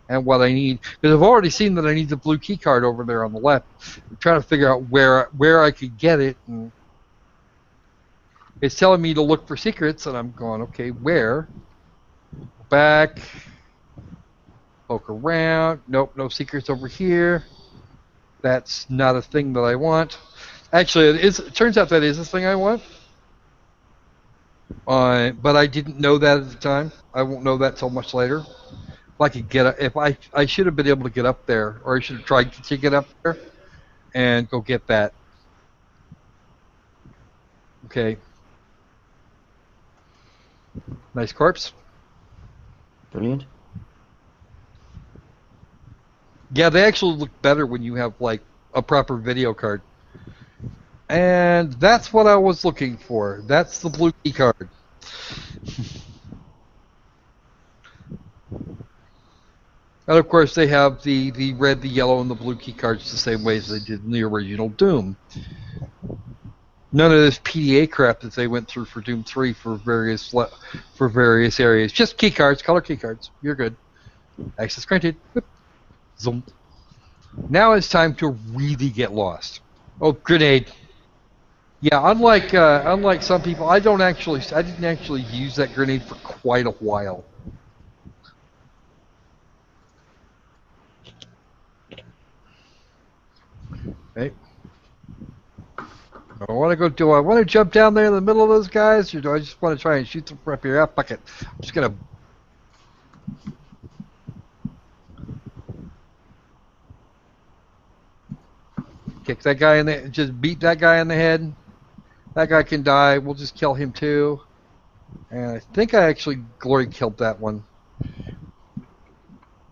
S1: and what I need, because I've already seen that I need the blue key card over there on the left. I'm trying to figure out where I could get it, and it's telling me to look for secrets, and I'm going, okay, where? Back, poke around. Nope, no secrets over here. That's not a thing that I want. Actually, it turns out that is the thing I want. But I didn't know that at the time. I won't know that till much later. If I could I should have been able to get up there, or I should have tried to get up there and go get that. Okay. Nice corpse.
S2: Brilliant.
S1: Yeah, they actually look better when you have like a proper video card. And that's what I was looking for. That's the blue key card. And of course they have the red, the yellow, and the blue key cards the same way as they did in the original Doom. None of this PDA crap that they went through for Doom 3 for various areas. Just key cards, color key cards. You're good. Access granted. Whoop. Zoom. Now it's time to really get lost. Oh, grenade. Yeah, unlike some people, I didn't actually use that grenade for quite a while. Okay. Do I want to jump down there in the middle of those guys, or do I just want to try and shoot them from up here? Ah, fuck it. I'm just gonna. Kick that guy in the. Just beat that guy in the head. That guy can die. We'll just kill him too. And I think I actually glory killed that one.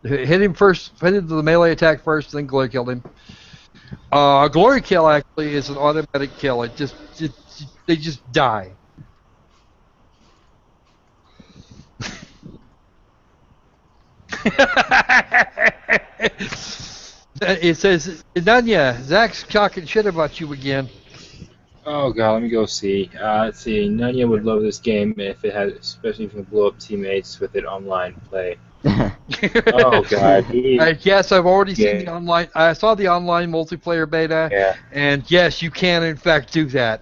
S1: Hit him first. Hit him to the melee attack first, then glory killed him. Glory kill actually is an automatic kill. They just die. It says, Noneya, Zach's talking shit about you again.
S3: Oh god, let me go see. Let's see. Noneya would love this game if it had, especially if you can blow up teammates with it online play. Oh god.
S1: Yes, I've already seen the online. I saw the online multiplayer beta.
S3: Yeah.
S1: And yes, you can in fact do that.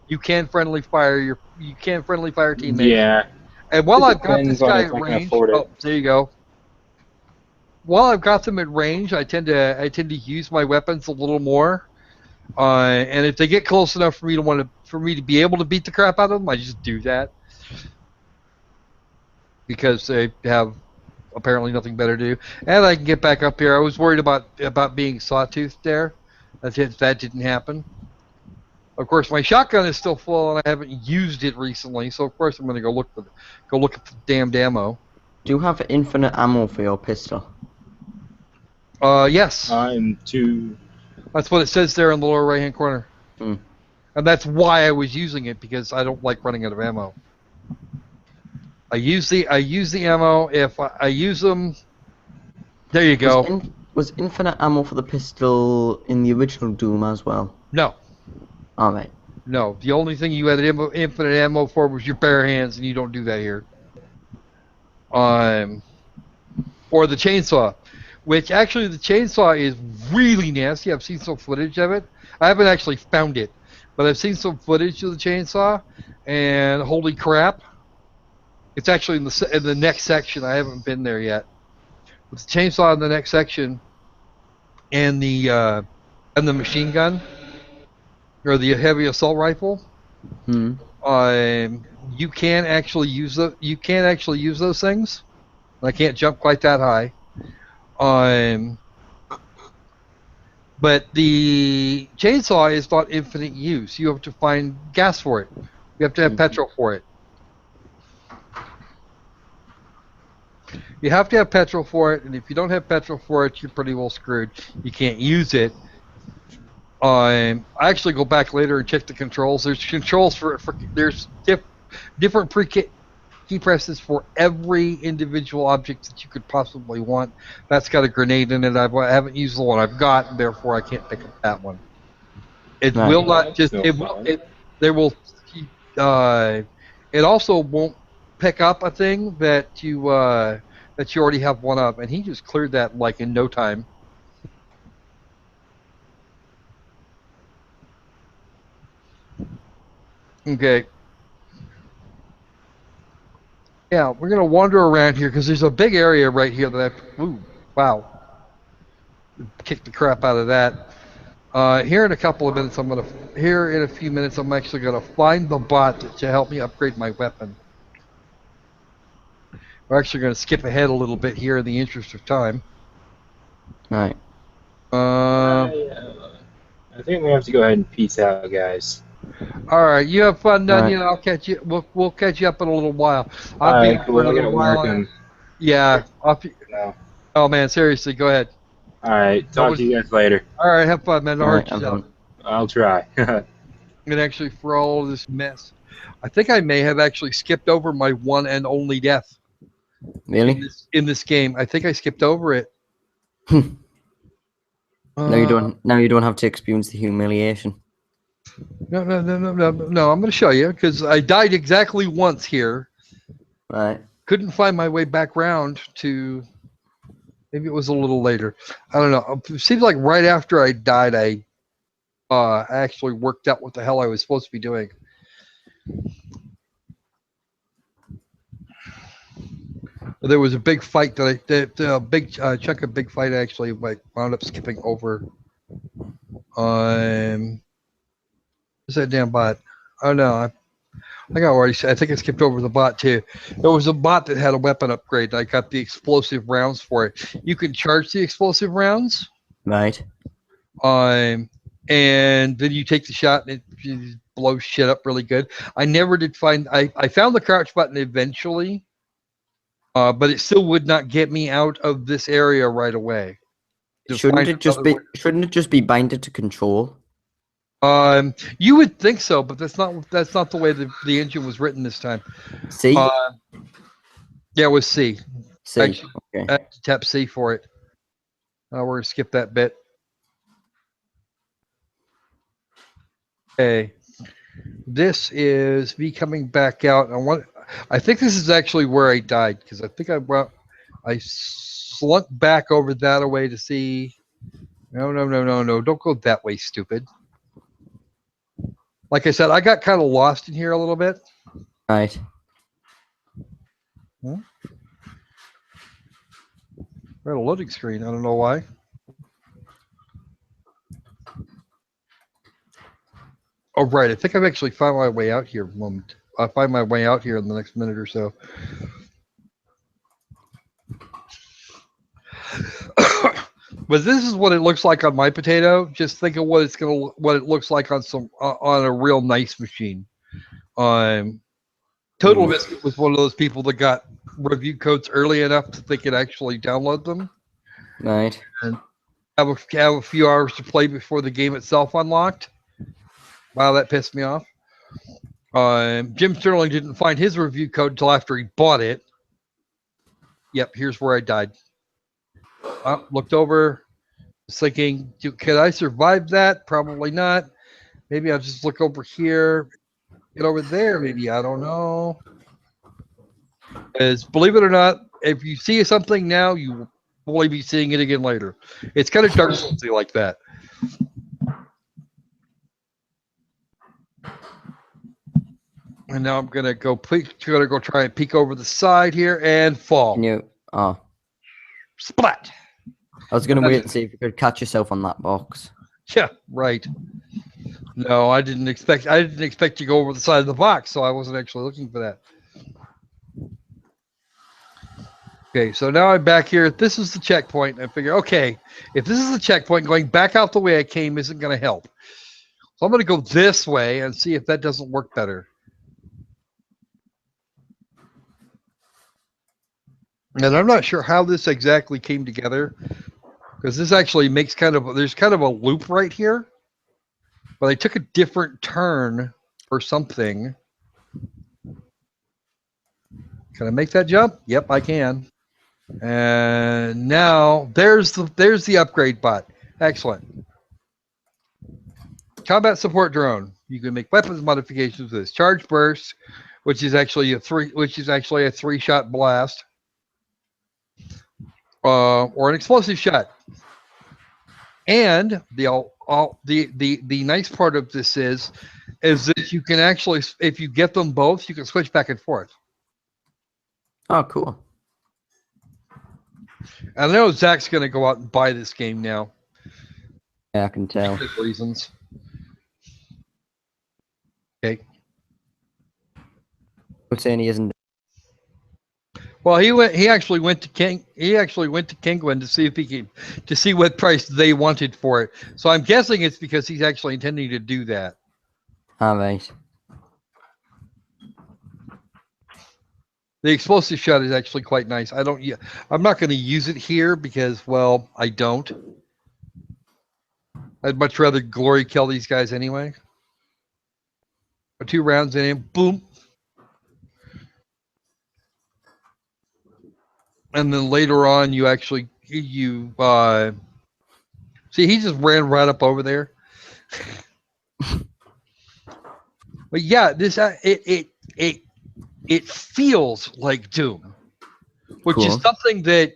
S1: You can friendly fire teammates.
S3: Yeah.
S1: And while
S3: It
S1: I've got this
S3: depends on
S1: guy
S3: if
S1: at
S3: I can
S1: range,
S3: afford it.
S1: oh, there you go. While I've got them at range, I tend to use my weapons a little more. And if they get close enough for me to be able to beat the crap out of them, I just do that. Because they have apparently nothing better to do. And I can get back up here. I was worried about being sawtoothed there. That didn't happen. Of course, my shotgun is still full, and I haven't used it recently. So of course I'm going to go look at the damned ammo.
S2: Do you have infinite ammo for your pistol?
S1: Yes.
S3: I'm too.
S1: That's what it says there in the lower right-hand corner.
S2: Hmm.
S1: And that's why I was using it, because I don't like running out of ammo. I use the ammo if I use them. There you go.
S2: Was infinite ammo for the pistol in the original Doom as well?
S1: No.
S2: Alright.
S1: No. The only thing you had infinite ammo for was your bare hands, and you don't do that here. Or the chainsaw, which actually the chainsaw is really nasty. I've seen some footage of it. I haven't actually found it, but I've seen some footage of the chainsaw, and holy crap. It's actually in the next section. I haven't been there yet. With the chainsaw in the next section, and the machine gun, or the heavy assault rifle,
S2: Hmm.
S1: you can actually use those things. I can't jump quite that high. But the chainsaw is not infinite use. You have to find gas for it. You have to have petrol for it. You have to have petrol for it, and if you don't have petrol for it, you're pretty well screwed. You can't use it. I actually go back later and check the controls. There's controls there's different key presses for every individual object that you could possibly want. That's got a grenade in it. I haven't used the one I've got, and therefore I can't pick up that one. It
S2: Right.
S1: will not just.
S3: No
S1: It will. It also won't pick up a thing that you already have one of, and he just cleared that like in no time. Okay. Yeah, we're gonna wander around here because there's a big area right here that ooh, wow. Kick the crap out of that. Here in a couple of minutes, here in a few minutes, I'm actually gonna find the bot to help me upgrade my weapon. We're actually gonna skip ahead a little bit here in the interest of time.
S2: Right.
S3: I think we have to go ahead and peace out, guys.
S1: All right, you have fun, Noneya.
S2: Right.
S1: I'll catch you. We'll catch you up in a little while.
S3: All
S1: I'll be
S3: right,
S1: here
S3: cool.
S1: for
S3: I
S1: another
S3: got
S1: while.
S3: work and
S1: Yeah.
S3: no.
S1: Oh man, seriously, go ahead.
S3: All right, talk to you guys later.
S1: All right, have fun, man. Don't
S2: Alright,
S1: hurt
S2: I'm
S1: yourself.
S2: done.
S3: I'll try.
S1: And actually, for all of this mess, I think I may have actually skipped over my one and only death
S2: Really?
S1: in this game. I think I skipped over it.
S2: Now you don't have to experience the humiliation.
S1: No. I'm going to show you because I died exactly once here.
S2: Right.
S1: Couldn't find my way back round to. Maybe it was a little later. I don't know. It seems like right after I died, I actually worked out what the hell I was supposed to be doing. There was a big fight a big chunk of big fight actually like wound up skipping over. What's that damn bot? Oh no, I think I skipped over the bot too. There was a bot that had a weapon upgrade. And I got the explosive rounds for it. You can charge the explosive rounds.
S2: Right.
S1: And then you take the shot and it blows shit up really good. I never did find. I found the crouch button eventually. But it still would not get me out of this area right away.
S2: Shouldn't it just be binded to control?
S1: You would think so, but that's not the way the engine was written this time.
S2: C?
S1: Yeah, it was C.
S2: C.
S1: Actually,
S2: Okay.
S1: I have to tap C for it. We're gonna skip that bit. Okay. This is me coming back out. I think this is actually where I died because I think I slunk back over that way to see. No! Don't go that way, stupid. Like I said, I got kind of lost in here a little bit.
S2: Right.
S1: We're at a loading screen. I don't know why. Oh, right. I think I've actually found my way out here. I'll find my way out here in the next minute or so. But this is what it looks like on my potato. Just think of what it looks like on on a real nice machine. Total Biscuit was one of those people that got review codes early enough that they could actually download them
S2: Right.
S1: and have a few hours to play before the game itself unlocked. Wow, that pissed me off. Jim Sterling didn't find his review code until after he bought it. Yep, here's where I died. Looked over, was thinking, could I survive that? Probably not. Maybe I'll just look over here, get over there. Maybe, I don't know. Because believe it or not, if you see something now, you will probably be seeing it again later. It's kind of Dark Souls-y like that. And now I'm gonna go try and peek over the side here and fall.
S2: Can you? Oh,
S1: Splat.
S2: I was gonna wait and see if you could catch yourself on that box.
S1: Yeah, right. No, I didn't expect to go over the side of the box, so I wasn't actually looking for that. Okay, so now I'm back here. This is the checkpoint. I figure, okay, if this is the checkpoint, going back out the way I came isn't going to help. So I'm going to go this way and see if that doesn't work better. And I'm not sure how this exactly came together, because this actually makes there's kind of a loop right here, but I took a different turn or something. Can I make that jump? Yep, I can. And now there's the upgrade bot. Excellent. Combat support drone. You can make weapons modifications with this. Charge burst, which is actually a 3-shot blast. Or an explosive shot. And the nice part of this is that you can actually, if you get them both, you can switch back and forth.
S2: Oh, cool.
S1: I know Zach's going to go out and buy this game now.
S2: Yeah, I can tell.
S1: For good reasons. Okay.
S2: But saying he isn't.
S1: Well, he actually went to Kingwin to see what price they wanted for it. So I'm guessing it's because he's actually intending to do that.
S2: All right.
S1: The explosive shot is actually quite nice. I'm not going to use it here because, well, I don't. I'd much rather glory kill these guys anyway. 2 rounds in him, boom. And then later on, you see, he just ran right up over there. But yeah, this it feels like Doom, which is something that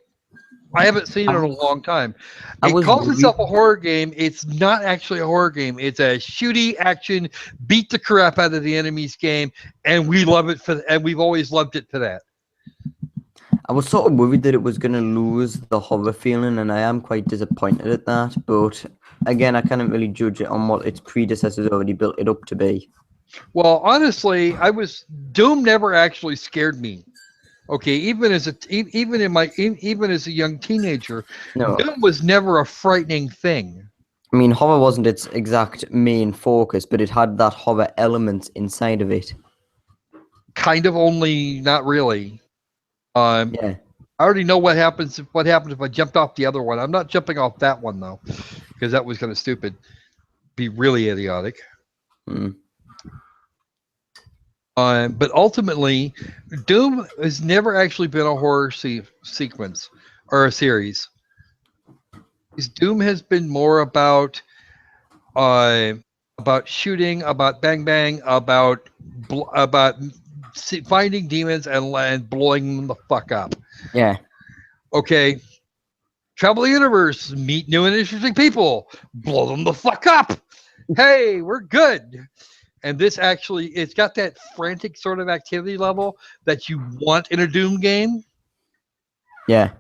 S1: I haven't seen in a long time. It calls itself a horror game. It's not actually a horror game. It's a shooty action, beat the crap out of the enemies game, and we love it and we've always loved it for that.
S2: I was sort of worried that it was going to lose the horror feeling, and I am quite disappointed at that. But again, I can't really judge it on what its predecessors already built it up to be.
S1: Well, honestly, Doom never actually scared me. Okay, even as a young teenager,
S2: No.
S1: Doom was never a frightening thing.
S2: I mean, horror wasn't its exact main focus, but it had that horror element inside of it.
S1: Kind of, only not really.
S2: Yeah.
S1: I already know what happens if I jumped off the other one. I'm not jumping off that one though, because that was kind of stupid. Be really idiotic. But ultimately, Doom has never actually been a horror sequence or a series. Doom has been more about shooting, about bang bang, about finding demons and blowing them the fuck up.
S2: Yeah.
S1: Okay. Travel the universe, meet new and interesting people, blow them the fuck up. Hey, we're good. And this actually, it's got that frantic sort of activity level that you want in a Doom game.
S2: Yeah.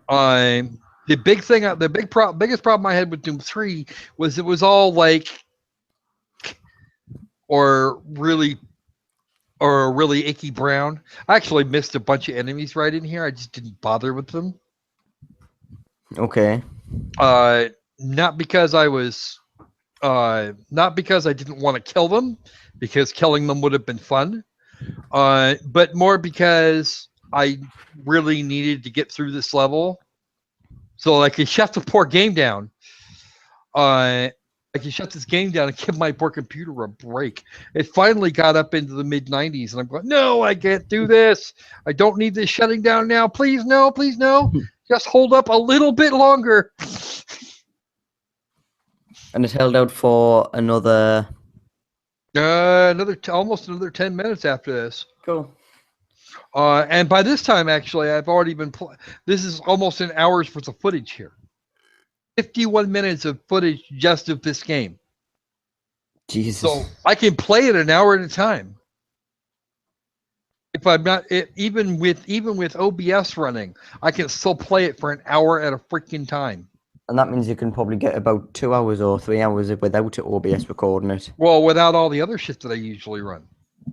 S1: Biggest problem I had with Doom 3 was it was all like, or really icky brown. I actually missed a bunch of enemies right in here. I just didn't bother with them.
S2: Okay.
S1: Not because I didn't want to kill them, because killing them would have been fun. But more because I really needed to get through this level, so I could shut the poor game down. I can shut this game down and give my poor computer a break. It finally got up into the mid 90s, and I'm going, no, I can't do this. I don't need this shutting down now. Please, no, please, no. Just hold up a little bit longer.
S2: And it held out for another...
S1: almost another 10 minutes after this.
S2: Cool.
S1: And by this time, actually, I've already been this is almost an hour's worth of footage here. 51 minutes of footage just of this game.
S2: Jesus.
S1: So I can play it an hour at a time. If I'm not even with OBS running, I can still play it for an hour at a freaking time.
S2: And that means you can probably get about 2 hours or 3 hours without OBS recording it.
S1: Well, without all the other shit that I usually run.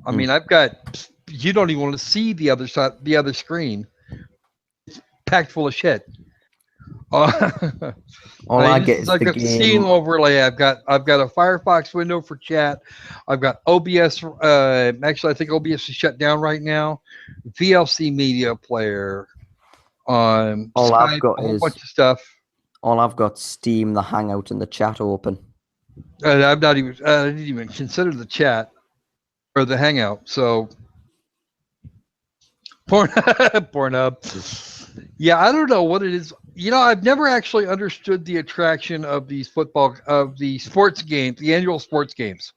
S1: I mean, I've got, you don't even want to see the other side, the other screen. It's packed full of shit.
S2: All I get is
S1: I've
S2: the
S1: got
S2: game.
S1: the Steam overlay. I've got a Firefox window for chat. I've got OBS. Actually, I think OBS is shut down right now. VLC media player.
S2: All
S1: Skype,
S2: I've got
S1: a whole
S2: is
S1: bunch of stuff.
S2: All I've got Steam, the Hangout, and the chat open.
S1: And I'm not even. I didn't even consider the chat or the Hangout. So Pornhub. Yeah, I don't know what it is. You know, I've never actually understood the attraction of these sports games, the annual sports games.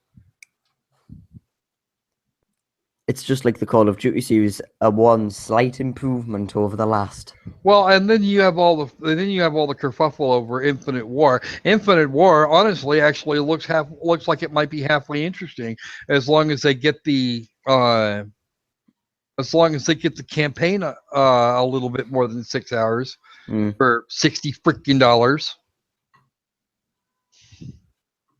S2: It's just like the Call of Duty series, a one slight improvement over the last.
S1: Well, and then you have all the kerfuffle over Infinite War. Infinite War, honestly, actually looks like it might be halfway interesting as long as they get the campaign a little bit more than 6 hours for $60 freaking.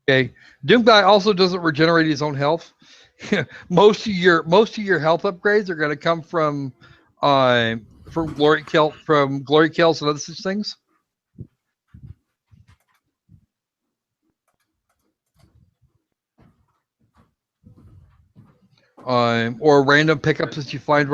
S1: Okay, Doom Guy also doesn't regenerate his own health. most of your health upgrades are going to come from glory kills and other such things. Or random pickups that you find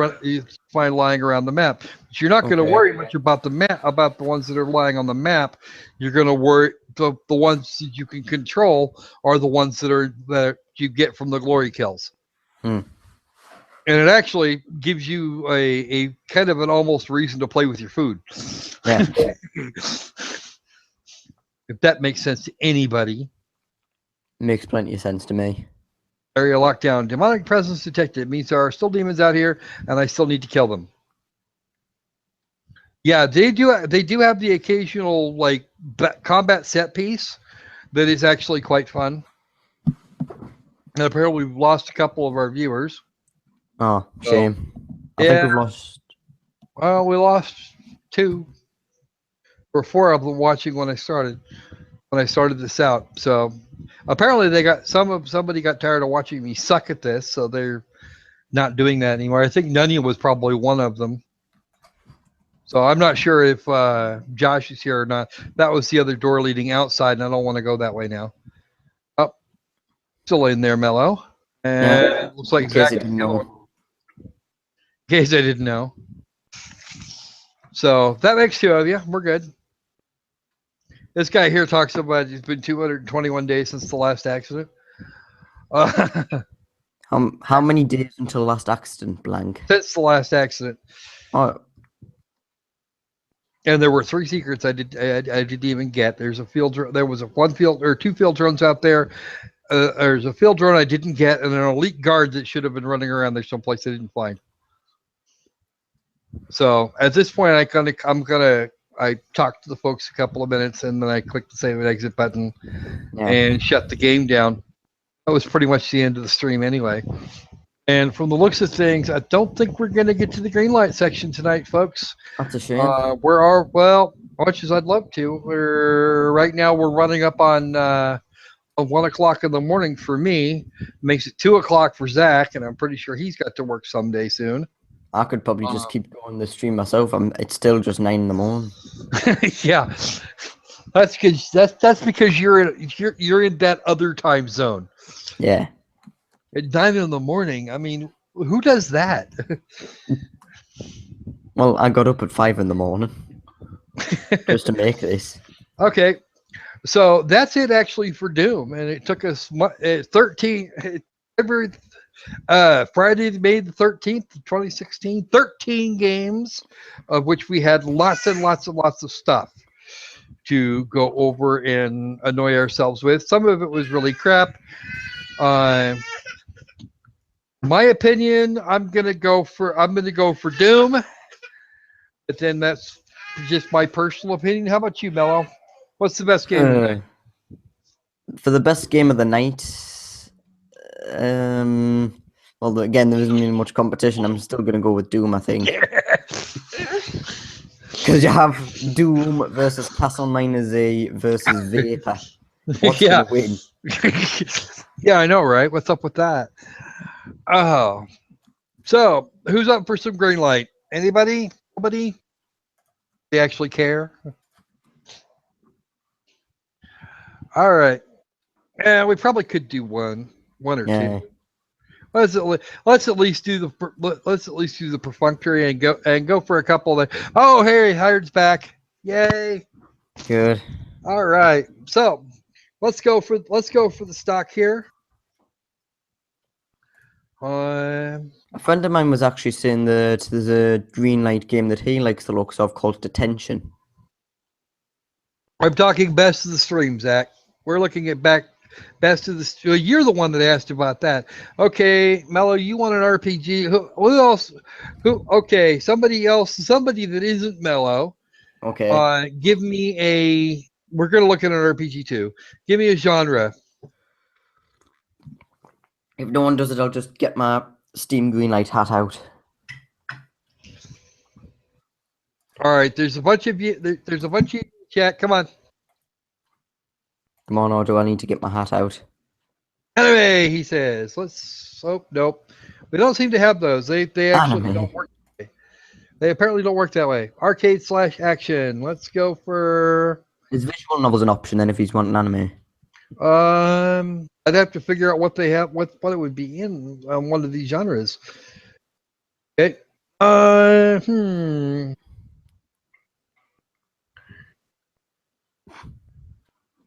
S1: lying around the map. But you're not going to worry much about the ones that are lying on the map. You're going to worry the ones that you can control are the ones that you get from the glory kills. And it actually gives you a kind of an almost reason to play with your food.
S2: Yeah.
S1: If that makes sense to anybody.
S2: Makes plenty of sense to me.
S1: Area lockdown. Demonic presence detected. It means there are still demons out here, and I still need to kill them. Yeah, they do have the occasional like combat set piece that is actually quite fun. And apparently we've lost a couple of our viewers.
S2: Oh, shame. I think we've lost.
S1: Well, we lost 2 or 4 of them watching when I started this out. So apparently somebody got tired of watching me suck at this, so they're not doing that anymore. I think Noneya was probably one of them. So I'm not sure if Josh is here or not. That was the other door leading outside, and I don't want to go that way now. Oh, still in there, Mellow. And looks like Zach is going. In case I didn't know. So that makes 2 of you. We're good. This guy here talks about it's been 221 days since the last accident.
S2: How many days until the last accident, blank?
S1: Since the last accident.
S2: Oh.
S1: And there were 3 secrets I didn't even get. There was 2 field drones out there. There's a field drone I didn't get, and an elite guard that should have been running around there someplace I didn't find. So at this point, I talked to the folks a couple of minutes, and then I clicked the save and exit button and shut the game down. That was pretty much the end of the stream anyway. And from the looks of things, I don't think we're going to get to the green light section tonight, folks.
S2: That's a shame.
S1: Much as I'd love to. Right now we're running up on 1 o'clock in the morning for me. Makes it 2 o'clock for Zach, and I'm pretty sure he's got to work someday soon.
S2: I could probably just keep going the stream myself. It's still just 9 in the morning.
S1: Yeah, that's because you're in that other time zone.
S2: Yeah.
S1: At 9 in the morning. I mean, who does that?
S2: Well, I got up at 5 in the morning just to make this.
S1: Okay, so that's it actually for Doom, and it took us 13 February, Friday, May the 13th, 2016. 13 games, of which we had lots and lots and lots of stuff to go over and annoy ourselves with. Some of it was really crap. My opinion, I'm gonna go for Doom, but then that's just my personal opinion. How about you, Mellow? What's the best game tonight?
S2: For the best game of the night, well, again, there isn't really much competition. I'm still gonna go with Doom, I think, because you have Doom versus CastleMiner Z versus Vapor. What's
S1: Yeah.
S2: gonna win?
S1: Yeah, I know, right? What's up with that? Oh, so who's up for some green light? Anybody? Nobody? They actually care? All right. Yeah, we probably could do one or
S2: Yeah.
S1: two. Let's at least do the perfunctory and go for a couple that. Oh, Harry Hired's back! Yay!
S2: Good.
S1: All right, so let's go for the stock here.
S2: A friend of mine was actually saying that there's a green light game that he likes the looks of called Detention.
S1: I'm talking best of the stream, Zach. We're looking at best of the. Well, you're the one that asked about that. Okay, Mellow, you want an RPG? Who else? Okay, somebody else. Somebody that isn't Mellow.
S2: Okay.
S1: Give me a. We're gonna look at an RPG too. Give me a genre.
S2: If no one does it, I'll just get my Steam green light hat out.
S1: All right, there's a bunch of you. There's a bunch of you in chat. Come on.
S2: Come on, or do I need to get my hat out?
S1: Anime, he says. Let's. Oh, nope. We don't seem to have those. They actually
S2: Anime.
S1: don't work. They apparently don't work that way. Arcade/action. Let's go for.
S2: Is visual novels an option then if he's wanting anime?
S1: I'd have to figure out what they have, what it would be in one of these genres. Okay.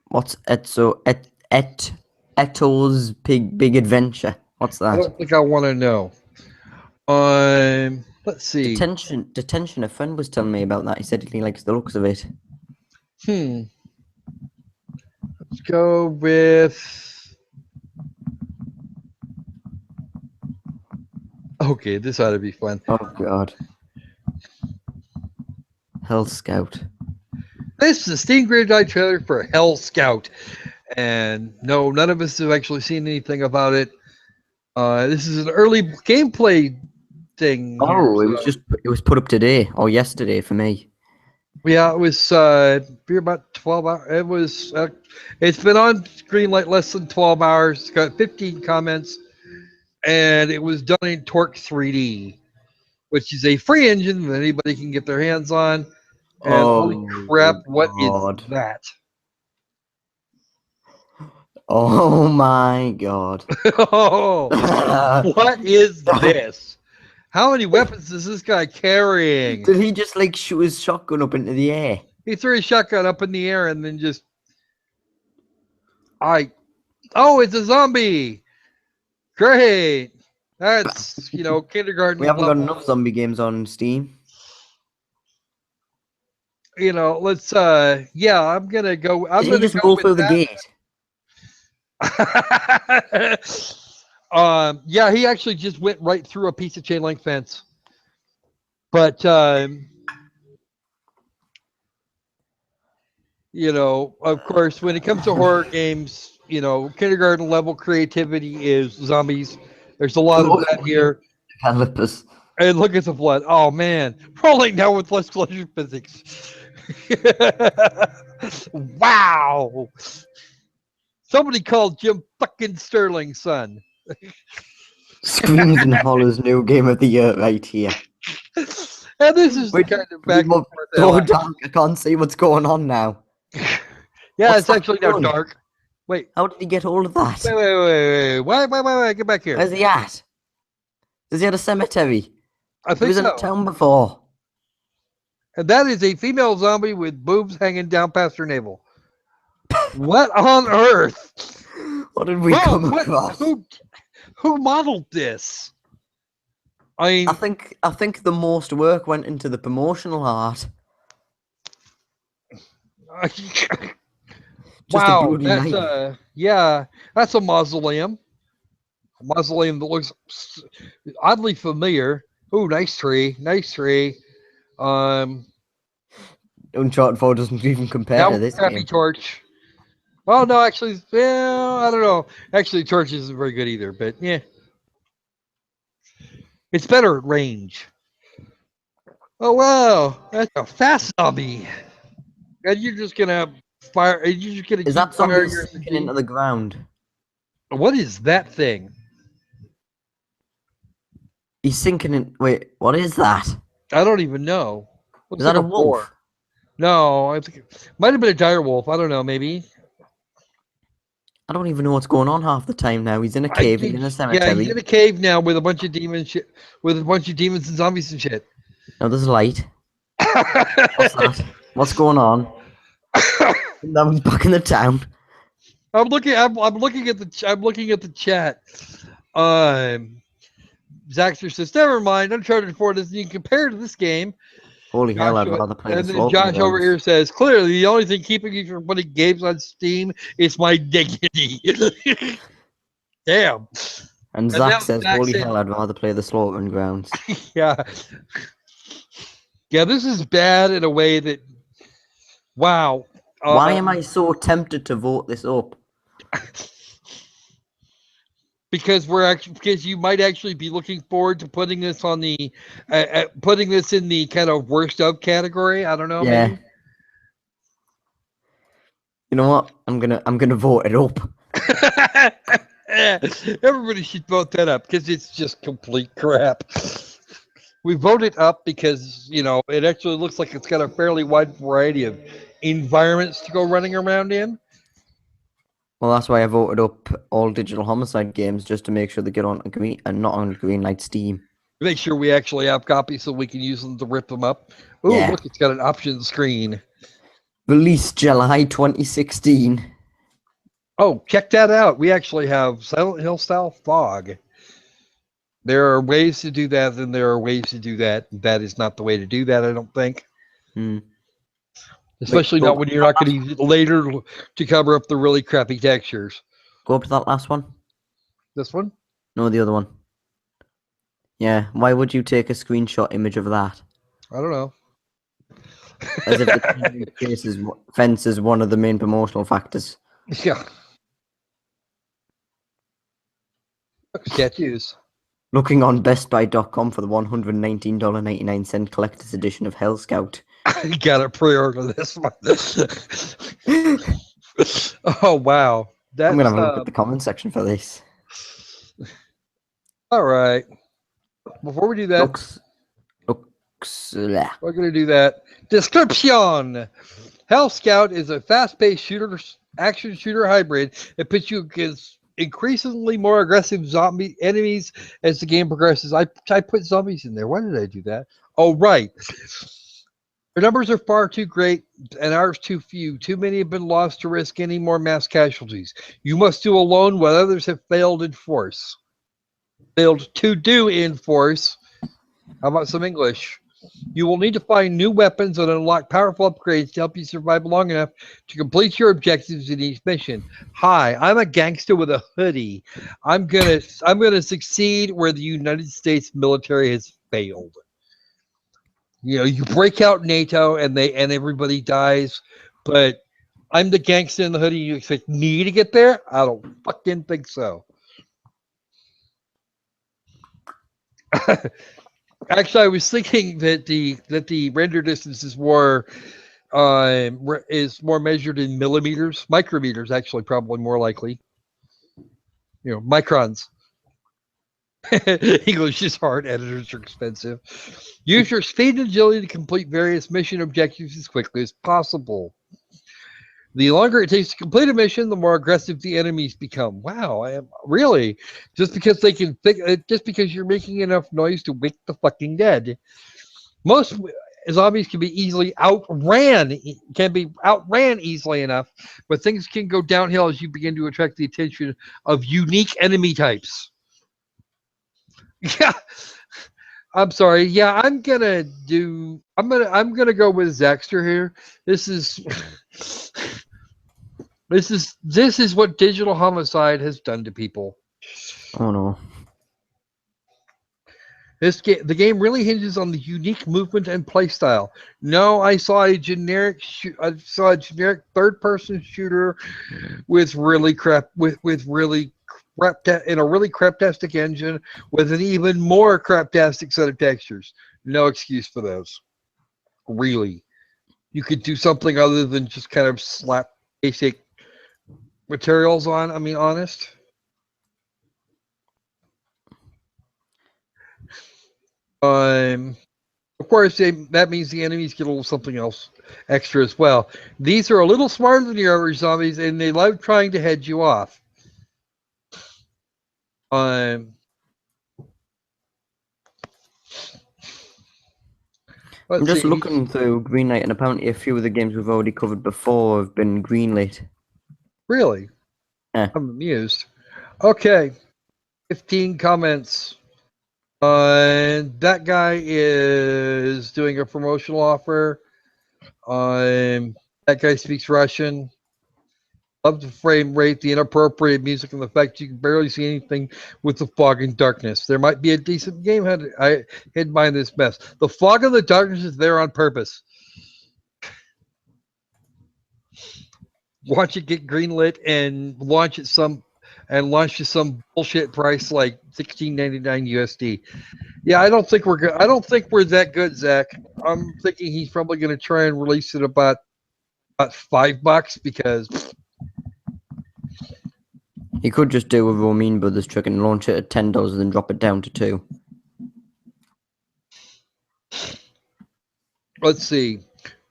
S2: What's Eto's Big Adventure? What's
S1: I
S2: that?
S1: don't think I want to know. Let's see.
S2: Detention. A friend was telling me about that. He said he likes the looks of it.
S1: Let's go with. Okay, this ought to be fun.
S2: Oh God. Hell Scout.
S1: This is a Steam Grade Night trailer for Hell Scout, and no, none of us have actually seen anything about it. This is an early gameplay thing.
S2: Oh,
S1: here,
S2: it was put up today or yesterday for me.
S1: Yeah, it was about 12 hours. It was. It's been on Greenlight less than 12 hours. It's got 15 comments, and it was done in Torque 3D, which is a free engine that anybody can get their hands on. And holy crap, what
S2: God.
S1: is that?
S2: Oh my God.
S1: Oh, what is this? How many weapons is this guy carrying?
S2: Did he just like shoot his shotgun up into the air?
S1: He threw his shotgun up in the air and then just. Oh, it's a zombie! Great! That's, kindergarten.
S2: We haven't got
S1: level.
S2: enough zombie games on Steam.
S1: Let's. Yeah, I'm gonna go. I'm
S2: Did he
S1: gonna
S2: just
S1: go
S2: go
S1: with
S2: through the
S1: that.
S2: gate?
S1: Yeah, he actually just went right through a piece of chain link fence. But of course, when it comes to horror games, kindergarten level creativity is zombies. There's a lot of that here.
S2: Calipers.
S1: And look at the blood. Oh man, rolling down with less pleasure physics. Wow. Somebody called Jim fucking Sterling, son.
S2: Screams and Hollow's new game of the year right here.
S1: And this is the kind of back and forth.
S2: So dark, I can't see what's going on now.
S1: Yeah,
S2: What's
S1: it's
S2: that
S1: actually now
S2: gun?
S1: dark. Wait.
S2: How did he get hold of that?
S1: Wait. Wait. Get back here.
S2: Where's he at? Does he have a cemetery?
S1: I
S2: He
S1: think
S2: was in
S1: so.
S2: a town before.
S1: And that is a female zombie with boobs hanging down past her navel. What on earth?
S2: What did we come across?
S1: Who modeled this? I mean,
S2: I think the most work went into the promotional art. Just a
S1: wow,
S2: bloody
S1: that's
S2: knife.
S1: yeah, that's a mausoleum. A mausoleum that looks oddly familiar. Ooh, nice tree, nice tree.
S2: Uncharted 4 doesn't even compare
S1: That
S2: to
S1: was
S2: this
S1: a crappy
S2: game.
S1: torch. Well, no, actually, well, I don't know. Actually, torch isn't very good either, but yeah, it's better at range. Oh wow, that's a fast zombie, and you're just gonna fire. And you're just gonna
S2: Is
S1: keep
S2: that zombie
S1: firing your
S2: sinking into
S1: SMG.
S2: the ground?
S1: What is that thing?
S2: He's sinking in. Wait, what is that?
S1: I don't even know. Looks
S2: Is
S1: like
S2: that a
S1: boar.
S2: wolf?
S1: No, I think it might have been a dire wolf. I don't know. Maybe.
S2: I don't even know what's going on half the time now. He's in a cave. He's in a
S1: Yeah, he's
S2: cemetery.
S1: in a cave now with a bunch of demons, with a bunch of demons and zombies and shit.
S2: Now there's light. What's that? What's going on? Now he's back in the town.
S1: I'm looking at the chat. Zaxtor says, "Never mind. Uncharted 4 doesn't even compare to this game."
S2: Holy hell, I'd rather play the
S1: And then
S2: Slaughter
S1: Josh over
S2: Grounds.
S1: here says, "Clearly, the only thing keeping me from putting games on Steam is my dignity." Damn.
S2: And Zach says, holy hell, I'd rather play the Slaughtering Grounds.
S1: Yeah. Yeah, this is bad in a way that, wow.
S2: Why am I so tempted to vote this up?
S1: Because you might actually be looking forward to putting this on the putting this in the kind of worst of category. I don't know.
S2: Yeah.
S1: Maybe.
S2: You know what? I'm gonna vote it up.
S1: Everybody should vote that up because it's just complete crap. We voted up because it actually looks like it's got a fairly wide variety of environments to go running around in.
S2: Well, that's why I voted up all Digital Homicide games, just to make sure they get on green and not on Greenlight Steam.
S1: Make sure we actually have copies so we can use them to rip them up. Ooh,
S2: yeah.
S1: Look, it's got an option screen.
S2: Released July 2016.
S1: Oh, check that out. We actually have Silent Hill style fog. There are ways to do that, and there are ways to do that. That is not the way to do that, I don't think. Especially not when you're not going to use it later to cover up the really crappy textures.
S2: Go up to that last one.
S1: This one?
S2: No, the other one. Yeah, why would you take a screenshot image of that?
S1: I don't know.
S2: As if the fence is one of the main promotional factors.
S1: Yeah. Statues.
S2: Looking on bestbuy.com for the $119.99 collector's edition of Hell Scout.
S1: I gotta pre-order this one. Oh wow.
S2: I'm gonna have a look at the comment section for this.
S1: Alright. Before we do that, we're gonna do that. Description. Hell Scout is a fast-paced action shooter hybrid that puts you against increasingly more aggressive zombie enemies as the game progresses. I put zombies in there. Why did I do that? Oh, right. Their numbers are far too great and ours too few. Too many have been lost to risk any more mass casualties. You must do alone what others have failed in force. Failed to do in force. How about some English? You will need to find new weapons and unlock powerful upgrades to help you survive long enough to complete your objectives in each mission. Hi, I'm a gangster with a hoodie. I'm gonna succeed where the United States military has failed. You break out NATO and everybody dies, but I'm the gangster in the hoodie. You expect me to get there? I don't fucking think so. Actually, I was thinking that the render distance is more measured in millimeters, micrometers. Actually, probably more likely. Microns. English is hard. Editors are expensive. Use your speed and agility to complete various mission objectives as quickly as possible. The longer it takes to complete a mission, the more aggressive the enemies become. Wow, really? Just because they can just because you're making enough noise to wake the fucking dead. zombies can be easily outran, easily enough, but things can go downhill as you begin to attract the attention of unique enemy types. Yeah, I'm sorry. Yeah, I'm gonna go with Zaxtor here. This is this is what digital homicide has done to people.
S2: Oh no.
S1: The game really hinges on the unique movement and playstyle. No, I saw a generic third-person shooter with really in a really craptastic engine with an even more craptastic set of textures. No excuse for those. Really, you could do something other than just kind of slap basic materials on. I mean, honest. Of course, that means the enemies get a little something else extra as well. These are a little smarter than your average zombies, and they love trying to head you off.
S2: I'm just looking through Greenlight, and apparently a few of the games we've already covered before have been greenlit.
S1: Really?
S2: Yeah.
S1: I'm amused. Okay, 15 comments. That guy is doing a promotional offer. That guy speaks Russian. Love the frame rate, the inappropriate music, and the fact you can barely see anything with the fog and darkness. There might be a decent game I hid behind this mess. The fog and the darkness is there on purpose. Watch it get greenlit and launch at some bullshit price like $16.99 USD. Yeah, I don't think we're good. I don't think we're that good, Zach. I'm thinking he's probably going to try and release it about $5 because
S2: he could just do a Romaine Brothers trick and launch it at $10 and then drop it down to $2.
S1: Let's see.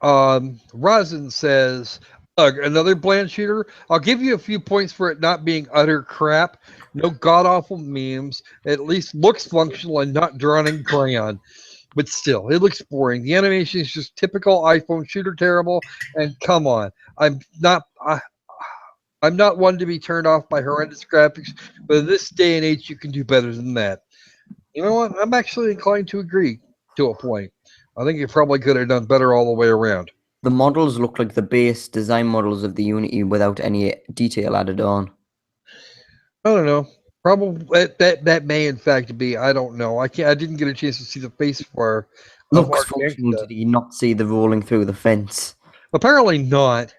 S1: Rosin says, another bland shooter. I'll give you a few points for it not being utter crap. No god-awful memes. At least looks functional and not drawn in crayon. But still, it looks boring. The animation is just typical iPhone shooter terrible. And come on, I'm not one to be turned off by horrendous graphics, but in this day and age, you can do better than that. You know what? I'm actually inclined to agree to a point. I think you probably could have done better all the way around.
S2: The models look like the base design models of the Unity without any detail added on.
S1: I don't know. Probably that may in fact be. I don't know. I didn't get a chance to see the face for.
S2: Looks functional. Did you not see the rolling through the fence?
S1: Apparently not.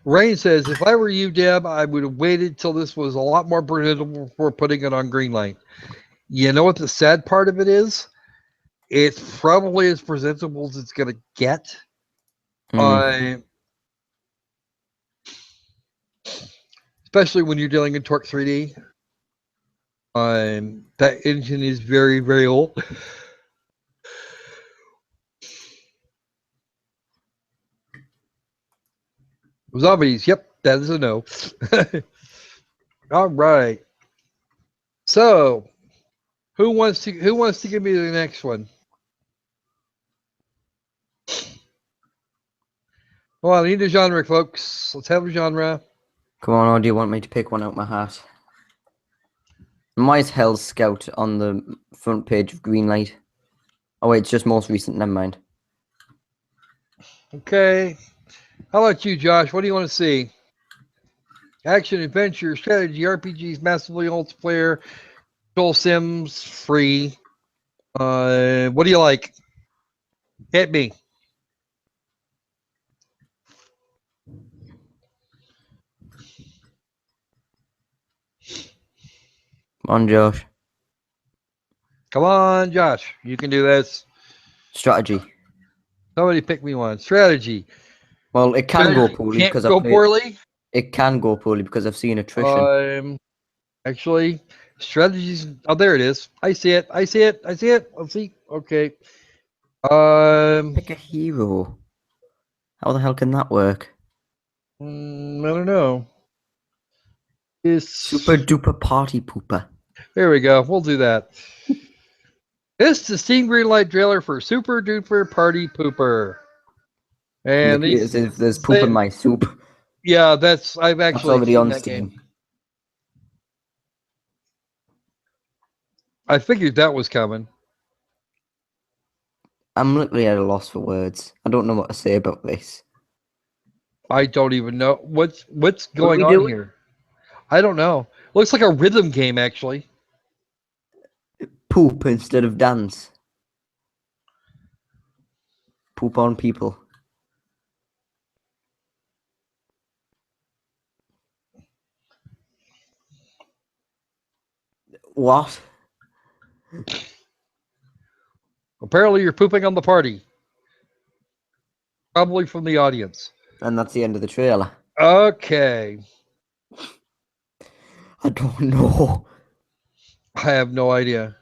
S1: Rain says, if I were you, Deb, I would have waited till this was a lot more presentable before putting it on Greenlight. You know what the sad part of it is? It's probably as presentable as it's going to get. Especially when you're dealing in Torque 3D. That engine is very, very old. Zombies, yep, that is a no. All right. So, who wants to give me the next one? Well, I need a genre, folks. Let's have a genre.
S2: Come on, or do you want me to pick one out my hat? Why is Hell's Scout on the front page of Greenlight? Oh wait, it's just most recent, never mind.
S1: Okay. How about you, Josh? What do you want to see? Action, adventure, strategy, RPGs, massively multiplayer, Joel Sims, free. What do you like? Hit me.
S2: Come on, Josh.
S1: Come on, Josh. You can do this.
S2: Strategy.
S1: Somebody pick me one. Strategy.
S2: Well, it can go poorly because It can go poorly because I've seen attrition.
S1: Actually, strategies. Oh, there it is. I see it. Let's see. Okay.
S2: Pick a hero. How the hell can that work?
S1: I don't know. is
S2: Super duper party pooper.
S1: There we go. We'll do that. This is the Steam Greenlight trailer for Super Duper Party Pooper. And
S2: Look, as if there's poop in my soup.
S1: Yeah, I've
S2: That's
S1: actually
S2: already
S1: seen
S2: on
S1: that
S2: Steam.
S1: game. I figured that was coming.
S2: I'm literally at a loss for words. I don't know what to say about this.
S1: I don't even know what's going
S2: we
S1: on
S2: doing?
S1: here. I don't know. Looks like a rhythm game, actually.
S2: Poop instead of dance. Poop on people. What?
S1: Apparently, you're pooping on the party. Probably from the audience.
S2: And that's the end of the trailer.
S1: Okay.
S2: I don't know.
S1: I have no idea.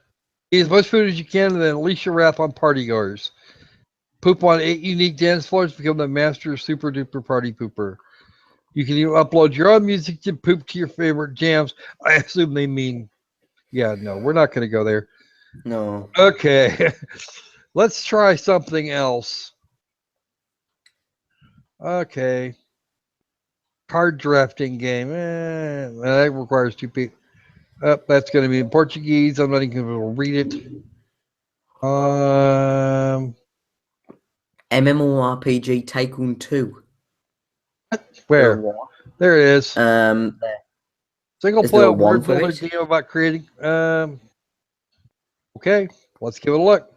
S1: Eat as much food as you can and then unleash your wrath on partygoers. Poop on 8 unique dance floors, become the master super duper party pooper. You can even upload your own music to poop to your favorite jams. I assume they mean, yeah, no, we're not going to go there.
S2: No.
S1: Okay. Let's try something else. Okay. Card drafting game. That requires 2 people. That's going to be in Portuguese. I'm not even going to read it.
S2: MMORPG Tycoon 2.
S1: Where? There it is.
S2: There.
S1: Single
S2: Is there
S1: player
S2: a one
S1: word
S2: for
S1: builder
S2: it?
S1: game about creating. Okay, let's give it a look.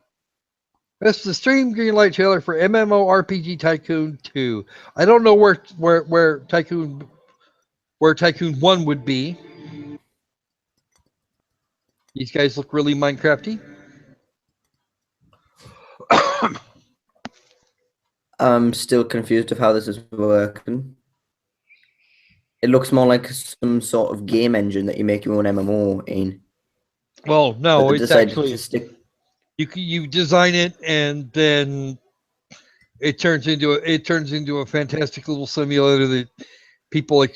S1: This is the Stream Greenlight trailer for MMORPG Tycoon 2. I don't know where Tycoon 1 would be. These guys look really Minecrafty.
S2: I'm still confused of how this is working. It looks more like some sort of game engine that you make your own MMO in.
S1: Well, no,
S2: But they
S1: it's
S2: decided
S1: actually
S2: to stick.
S1: you design it and then it turns into a fantastic little simulator that people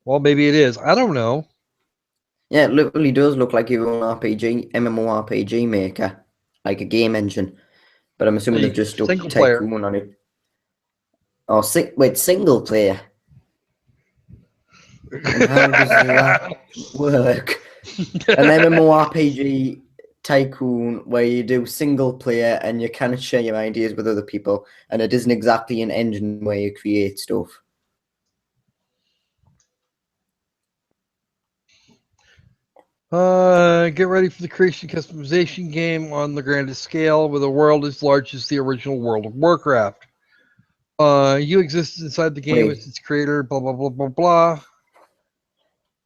S1: well, maybe it is. I don't know.
S2: Yeah, it literally does look like your own MMORPG maker, like a game engine. But I'm assuming they've just stuck
S1: Single player.
S2: Tycoon on it. Oh, wait, single player. And how does that work? An MMORPG Tycoon where you do single player and you kind of share your ideas with other people, and it isn't exactly an engine where you create stuff.
S1: Get ready for the creation customization game on the grandest scale with a world as large as the original World of Warcraft. You exist inside the game as its creator, blah, blah, blah, blah, blah.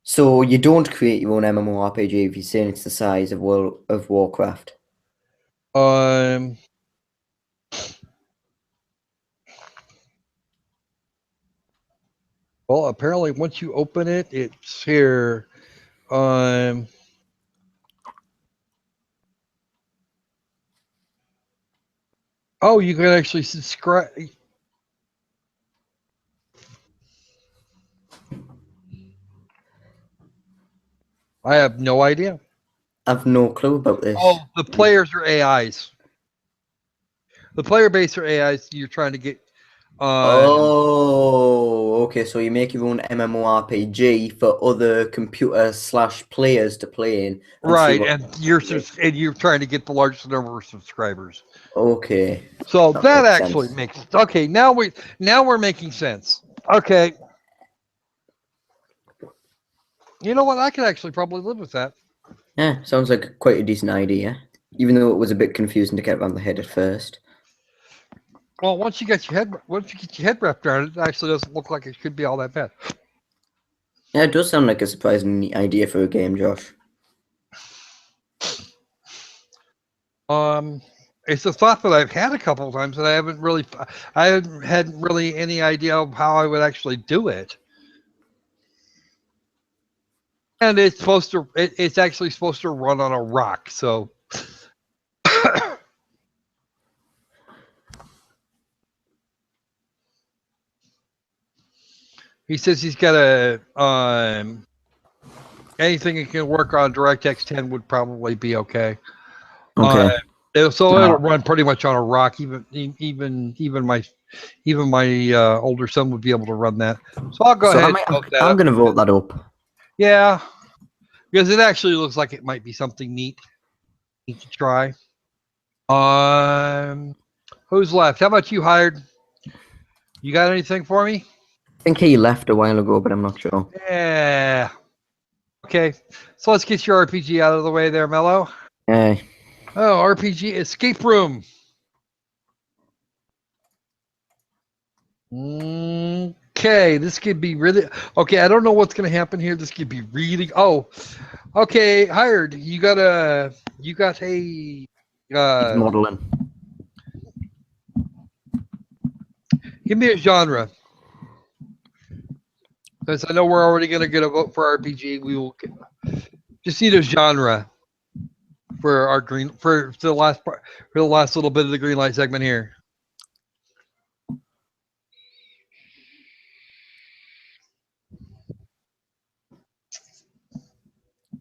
S2: So you don't create your own MMORPG if you're saying it's the size of World of Warcraft.
S1: Well, apparently once you open it, it's here. Oh, you can actually subscribe. I have no idea.
S2: I've no clue about this.
S1: Oh, the players are AIs. The player base are AIs. You're trying to get.
S2: Oh, okay. So you make your own MMORPG for other computer/players to play in.
S1: Right, and you're trying to get the largest number of subscribers.
S2: Okay.
S1: So that
S2: makes
S1: actually
S2: sense.
S1: makes okay. Now we're making sense. Okay. You know what? I could actually probably live with that.
S2: Yeah, sounds like quite a decent idea, even though it was a bit confusing to get around the head at first.
S1: Well, once you get your head wrapped around it, it actually doesn't look like it could be all that bad.
S2: Yeah, it does sound like a surprising idea for a game, Josh.
S1: It's a thought that I've had a couple of times, and I hadn't really any idea of how I would actually do it. And it's actually supposed to run on a rock, so. He says he's got a anything that can work on DirectX 10 would probably be okay.
S2: Okay.
S1: So
S2: Now-
S1: it'll run pretty much on a rock. Even my older son would be able to run that. So I'll go ahead and vote that
S2: I'm
S1: up.
S2: going to vote that up.
S1: Yeah, because it actually looks like it might be something neat to try. Who's left? How about you, Hired? You got anything for me?
S2: I think he left a while ago, but I'm not sure.
S1: Yeah. Okay, so let's get your RPG out of the way there, Mellow.
S2: Yeah.
S1: Oh, RPG Escape Room. Okay, this could be really okay. I don't know what's gonna happen here. This could be really. Oh, okay. Hired. You got a.
S2: He's modeling.
S1: Give me a genre. Because I know we're already gonna get a vote for RPG. We will just need a genre for our green for the last part for the last little bit of the green light segment here.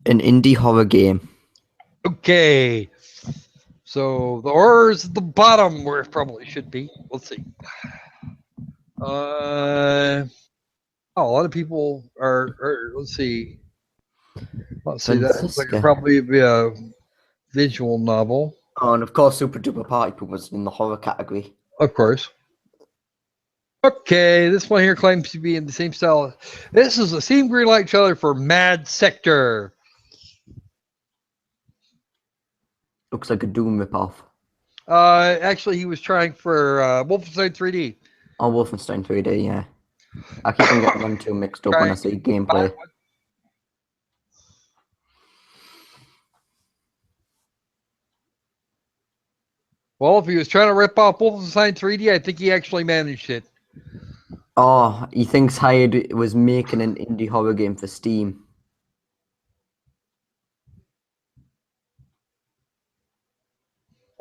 S2: An indie horror game.
S1: Okay. So the horror's at the bottom where it probably should be. Let's see. A lot of people are let's see. Let's see. That looks like it'd probably be a visual novel.
S2: Oh, and of course, Super Duper Party Pooper was in the horror category.
S1: Of course. Okay, this one here claims to be in the same style. This is the same green light trailer for Mad Sector.
S2: Looks like a Doom ripoff.
S1: Actually, he was trying for Wolfenstein 3D.
S2: Oh, Wolfenstein 3D, yeah. I keep on getting them two mixed up when I see gameplay.
S1: Well, if he was trying to rip off Wolfenstein 3D, I think he actually managed it.
S2: Oh, he thinks Hired was making an indie horror game for Steam.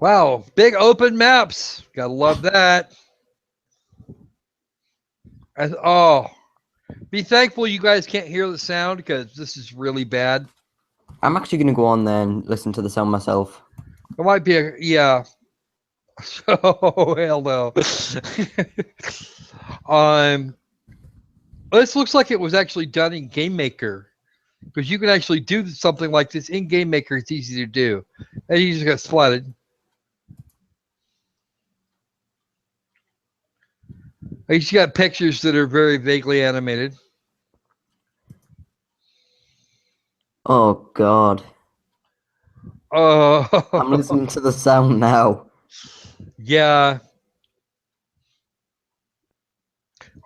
S1: Wow, big open maps. Gotta love that. Be thankful you guys can't hear the sound because this is really bad.
S2: I'm actually going to go on there and listen to the sound myself.
S1: It might be yeah. Oh, hell no. This looks like it was actually done in Game Maker. Because you can actually do something like this in Game Maker. It's easy to do. And you just got splatted. You just got pictures that are very vaguely animated.
S2: Oh, God.
S1: Oh.
S2: I'm listening to the sound now.
S1: Yeah.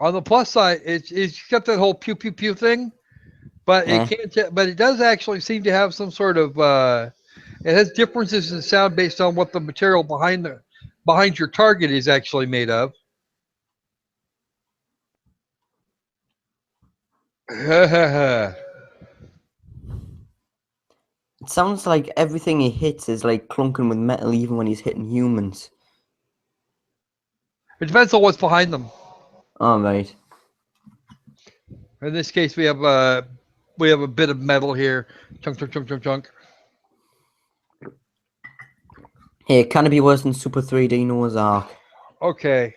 S1: On the plus side, it's got that whole pew pew pew thing, but it can't. But it does actually seem to have some sort of. It has differences in sound based on what the material behind your target is actually made of.
S2: It sounds like everything he hits is like clunking with metal, even when he's hitting humans.
S1: It depends on what's behind them.
S2: All right.
S1: In this case, we have a bit of metal here. Chunk, chunk, chunk, chunk, chunk.
S2: Hey, can it be worse than Super 3D Noah's Ark?
S1: Okay.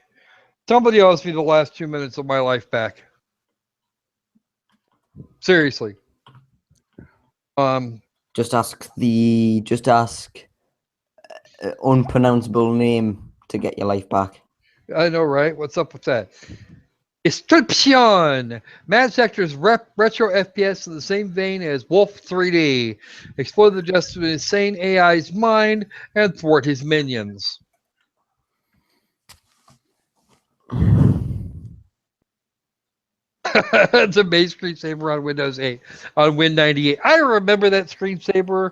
S1: Somebody owes me the last 2 minutes of my life back. Seriously.
S2: Just ask unpronounceable name to get your life back.
S1: I know, right? What's up with that? Description! Mad Sector's retro FPS in the same vein as Wolf 3D. Explore the justice of insane AI's mind and thwart his minions. It's a base screensaver on Windows 8, on Win98. I remember that screensaver.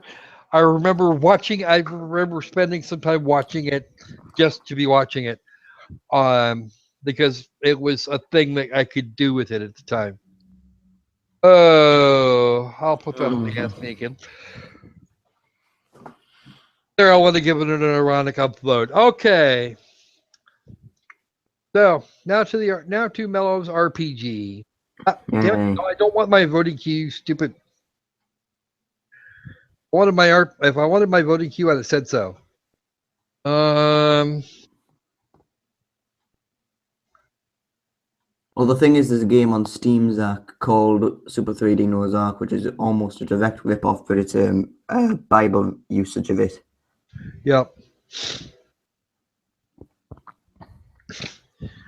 S1: I remember spending some time watching it just to be watching it. Because it was a thing that I could do with it at the time. Oh, I'll put that on the Ask Me Again. There, I want to give it an ironic upload. Okay. So now to Mellow's RPG. Damn it, no, I don't want my voting queue, stupid. If I wanted my voting queue, I'd have said so.
S2: Well, the thing is, there's a game on Steam, Zach, called Super 3D Noah's Ark, which is almost a direct rip-off, but it's a Bible usage of it.
S1: Yep.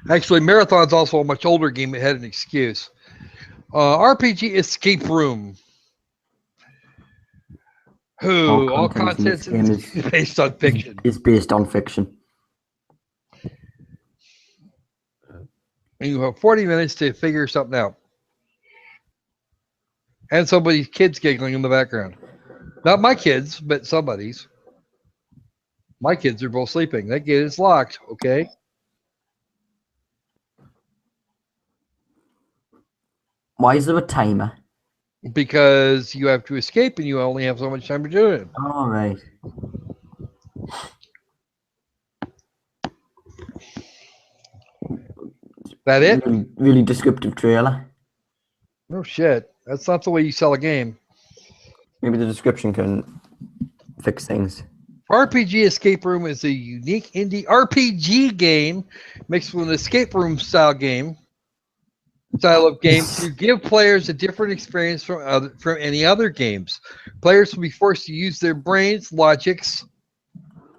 S1: Actually, Marathon's also a much older game. It had an excuse. RPG Escape Room. All contents in this game is based on fiction.
S2: It's based on fiction.
S1: And you have 40 minutes to figure something out. And somebody's kids giggling in the background. Not my kids, but somebody's. My kids are both sleeping. That gate is locked, okay?
S2: Why is there a timer?
S1: Because you have to escape and you only have so much time to do it.
S2: All right.
S1: That it?
S2: Really descriptive trailer.
S1: No shit. That's not the way you sell a game.
S2: Maybe the description can fix things.
S1: RPG Escape Room is a unique indie RPG game mixed with an escape room style of game to give players a different experience from any other games. Players will be forced to use their brains, logics,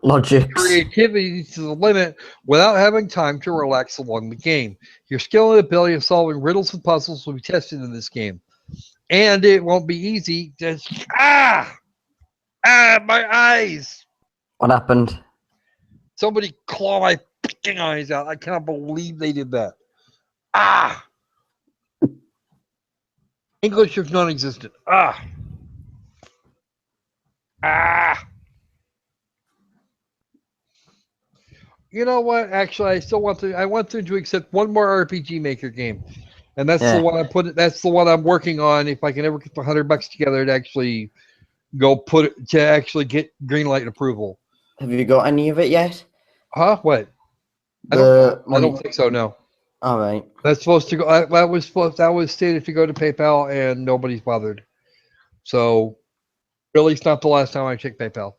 S1: creativity to the limit without having time to relax along the game. Your skill and ability of solving riddles and puzzles will be tested in this game. And it won't be easy. Just, my eyes.
S2: What happened?
S1: Somebody claw my fucking eyes out. I cannot believe they did that. English is non-existent. You know what? Actually, I want them to accept one more RPG Maker game, and that's the one That's the one I'm working on. If I can ever get the $100 together to actually get green light approval.
S2: Have you got any of it yet?
S1: Huh? What? I don't think so. No.
S2: All right.
S1: That's supposed to go. That was stated to go to PayPal, and nobody's bothered. So, really, it's not the last time I checked PayPal.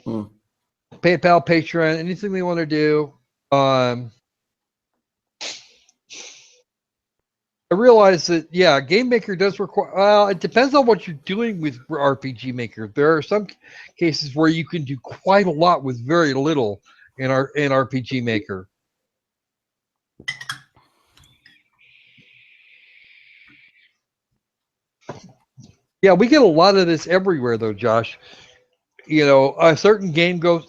S1: PayPal, Patreon, anything they want to do. I realize that Game Maker does require. Well, it depends on what you're doing with RPG Maker. There are some cases where you can do quite a lot with very little in RPG Maker. Yeah, we get a lot of this everywhere, though, Josh. You know, a certain game goes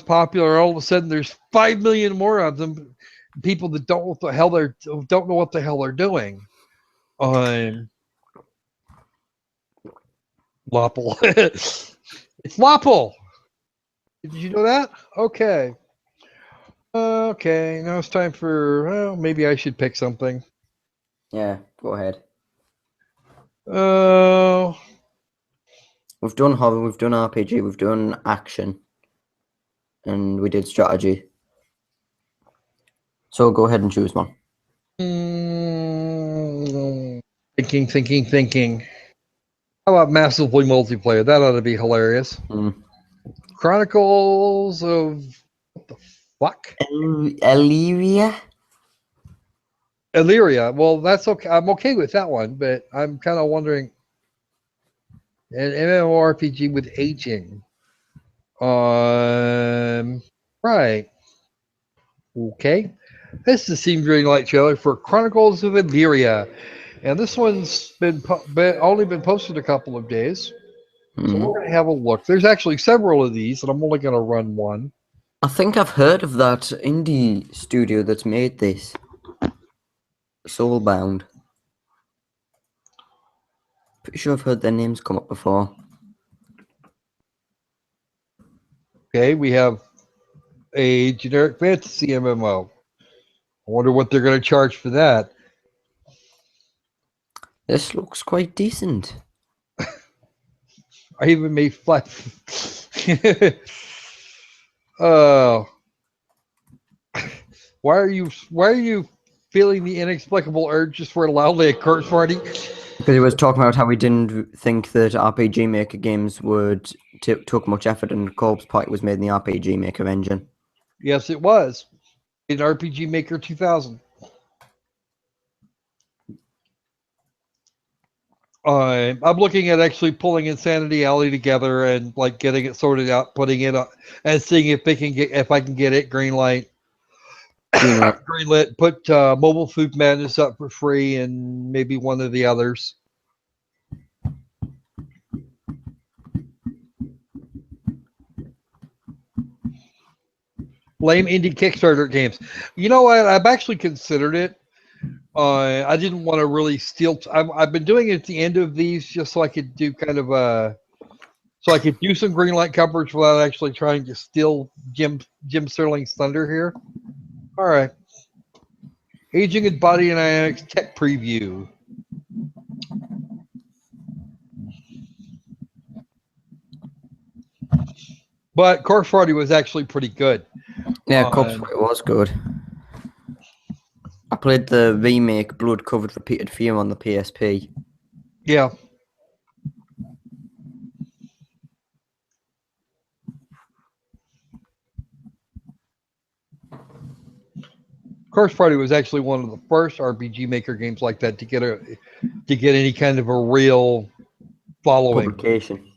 S1: popular, all of a sudden there's 5 million more of them. People that don't know what the hell they're doing. Lopple. It's Lopple. Did you know that? Okay. Okay, now it's time for. Well, maybe I should pick something.
S2: Yeah, go ahead. We've done horror, we've done RPG, we've done action, and we did strategy. So go ahead and choose one.
S1: Thinking. How about massively multiplayer? That ought to be hilarious. Chronicles of what the fuck?
S2: Illyria?
S1: Well, that's okay. I'm okay with that one, but I'm kind of wondering. An MMORPG with aging. Right. Okay. This is the Steam Green Light trailer for Chronicles of Illyria. And this one's only been posted a couple of days. So we're going to have a look. There's actually several of these, and I'm only going to run one.
S2: I think I've heard of that indie studio that's made this. Soulbound. Pretty sure I've heard their names come up before.
S1: Okay, we have a generic fantasy MMO. I wonder what they're going to charge for that.
S2: This looks quite decent.
S1: I even made flat. Why are you feeling the inexplicable urge just for loudly a curse party?
S2: Because he was talking about how he didn't think that RPG Maker games would took much effort, and Corpse Party was made in the RPG Maker engine.
S1: Yes, it was in RPG Maker 2000. I'm looking at actually pulling Insanity Alley together and like getting it sorted out, putting it up, and seeing if I can get it green light. Greenlit. Put Mobile Food Madness up for free, and maybe one of the others. Lame indie Kickstarter games. You know what? I've actually considered it. I didn't want to really steal. I've been doing it at the end of these just so I could do kind of so I could do some greenlight coverage without actually trying to steal Jim Sterling's thunder here. All right. Aging and Body Dynamics Tech Preview. But Corpse Party was actually pretty good.
S2: Yeah, Corpse Party was good. I played the remake Blood Covered Repeated Fear on the PSP.
S1: Yeah. Corpse Party was actually one of the first RPG Maker games like that to get any kind of a real following.
S2: Publication.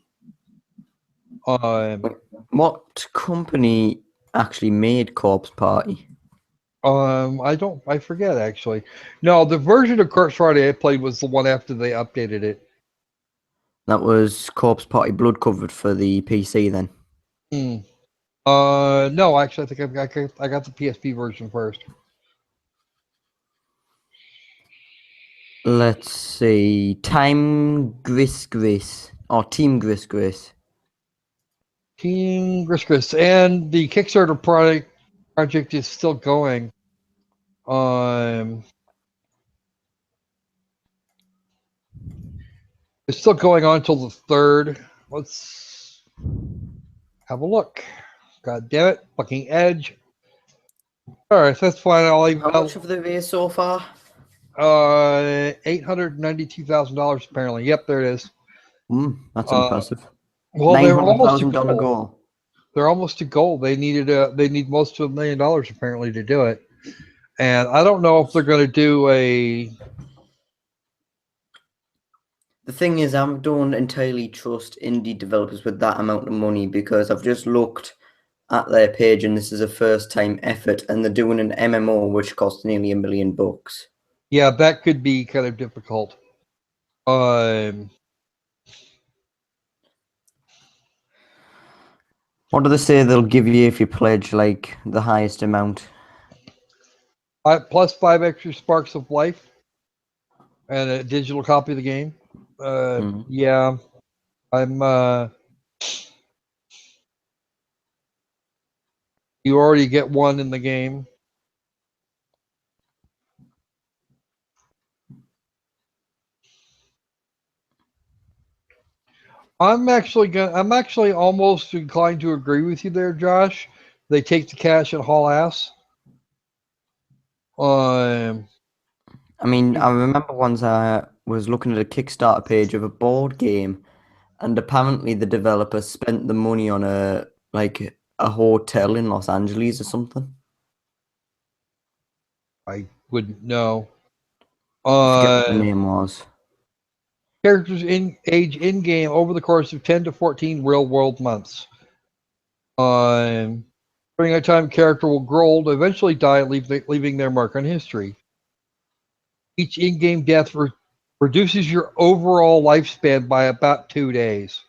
S1: Um,
S2: What company actually made Corpse Party?
S1: I forget actually. No, the version of Corpse Party I played was the one after they updated it.
S2: That was Corpse Party Blood Covered for the PC then.
S1: No, actually, I think I got the PSP version first.
S2: Let's see. Team Gris or Team Gris.
S1: Team Gris, and the Kickstarter project is still going. It's still going on until the 3rd. Let's have a look. God damn it, fucking Edge. All right, that's fine.
S2: How much have they raised so far?
S1: $892,000 apparently. Yep, there it is.
S2: That's impressive.
S1: Well, they're almost to
S2: $900,000
S1: goal.
S2: goal.
S1: They're almost to goal. They need most to $1 million apparently to do it. And I don't know if they're going to do a.
S2: The thing is, I don't entirely trust indie developers with that amount of money, because I've just looked at their page and this is a first-time effort, and they're doing an MMO which costs nearly $1 million.
S1: Yeah, that could be kind of difficult.
S2: What do they say they'll give you if you pledge like the highest amount?
S1: Plus 5 extra sparks of life and a digital copy of the game. Yeah, I'm. You already get one in the game. I'm actually almost inclined to agree with you there, Josh. They take the cash and haul ass.
S2: I mean, I remember once I was looking at a Kickstarter page of a board game, and apparently the developer spent the money on a hotel in Los Angeles or something.
S1: I wouldn't know.
S2: I forget what the name was.
S1: Characters age in game over the course of 10 to 14 real world months. During that time, character will grow old, eventually die, leaving their mark on history. Each in-game death reduces your overall lifespan by about 2 days,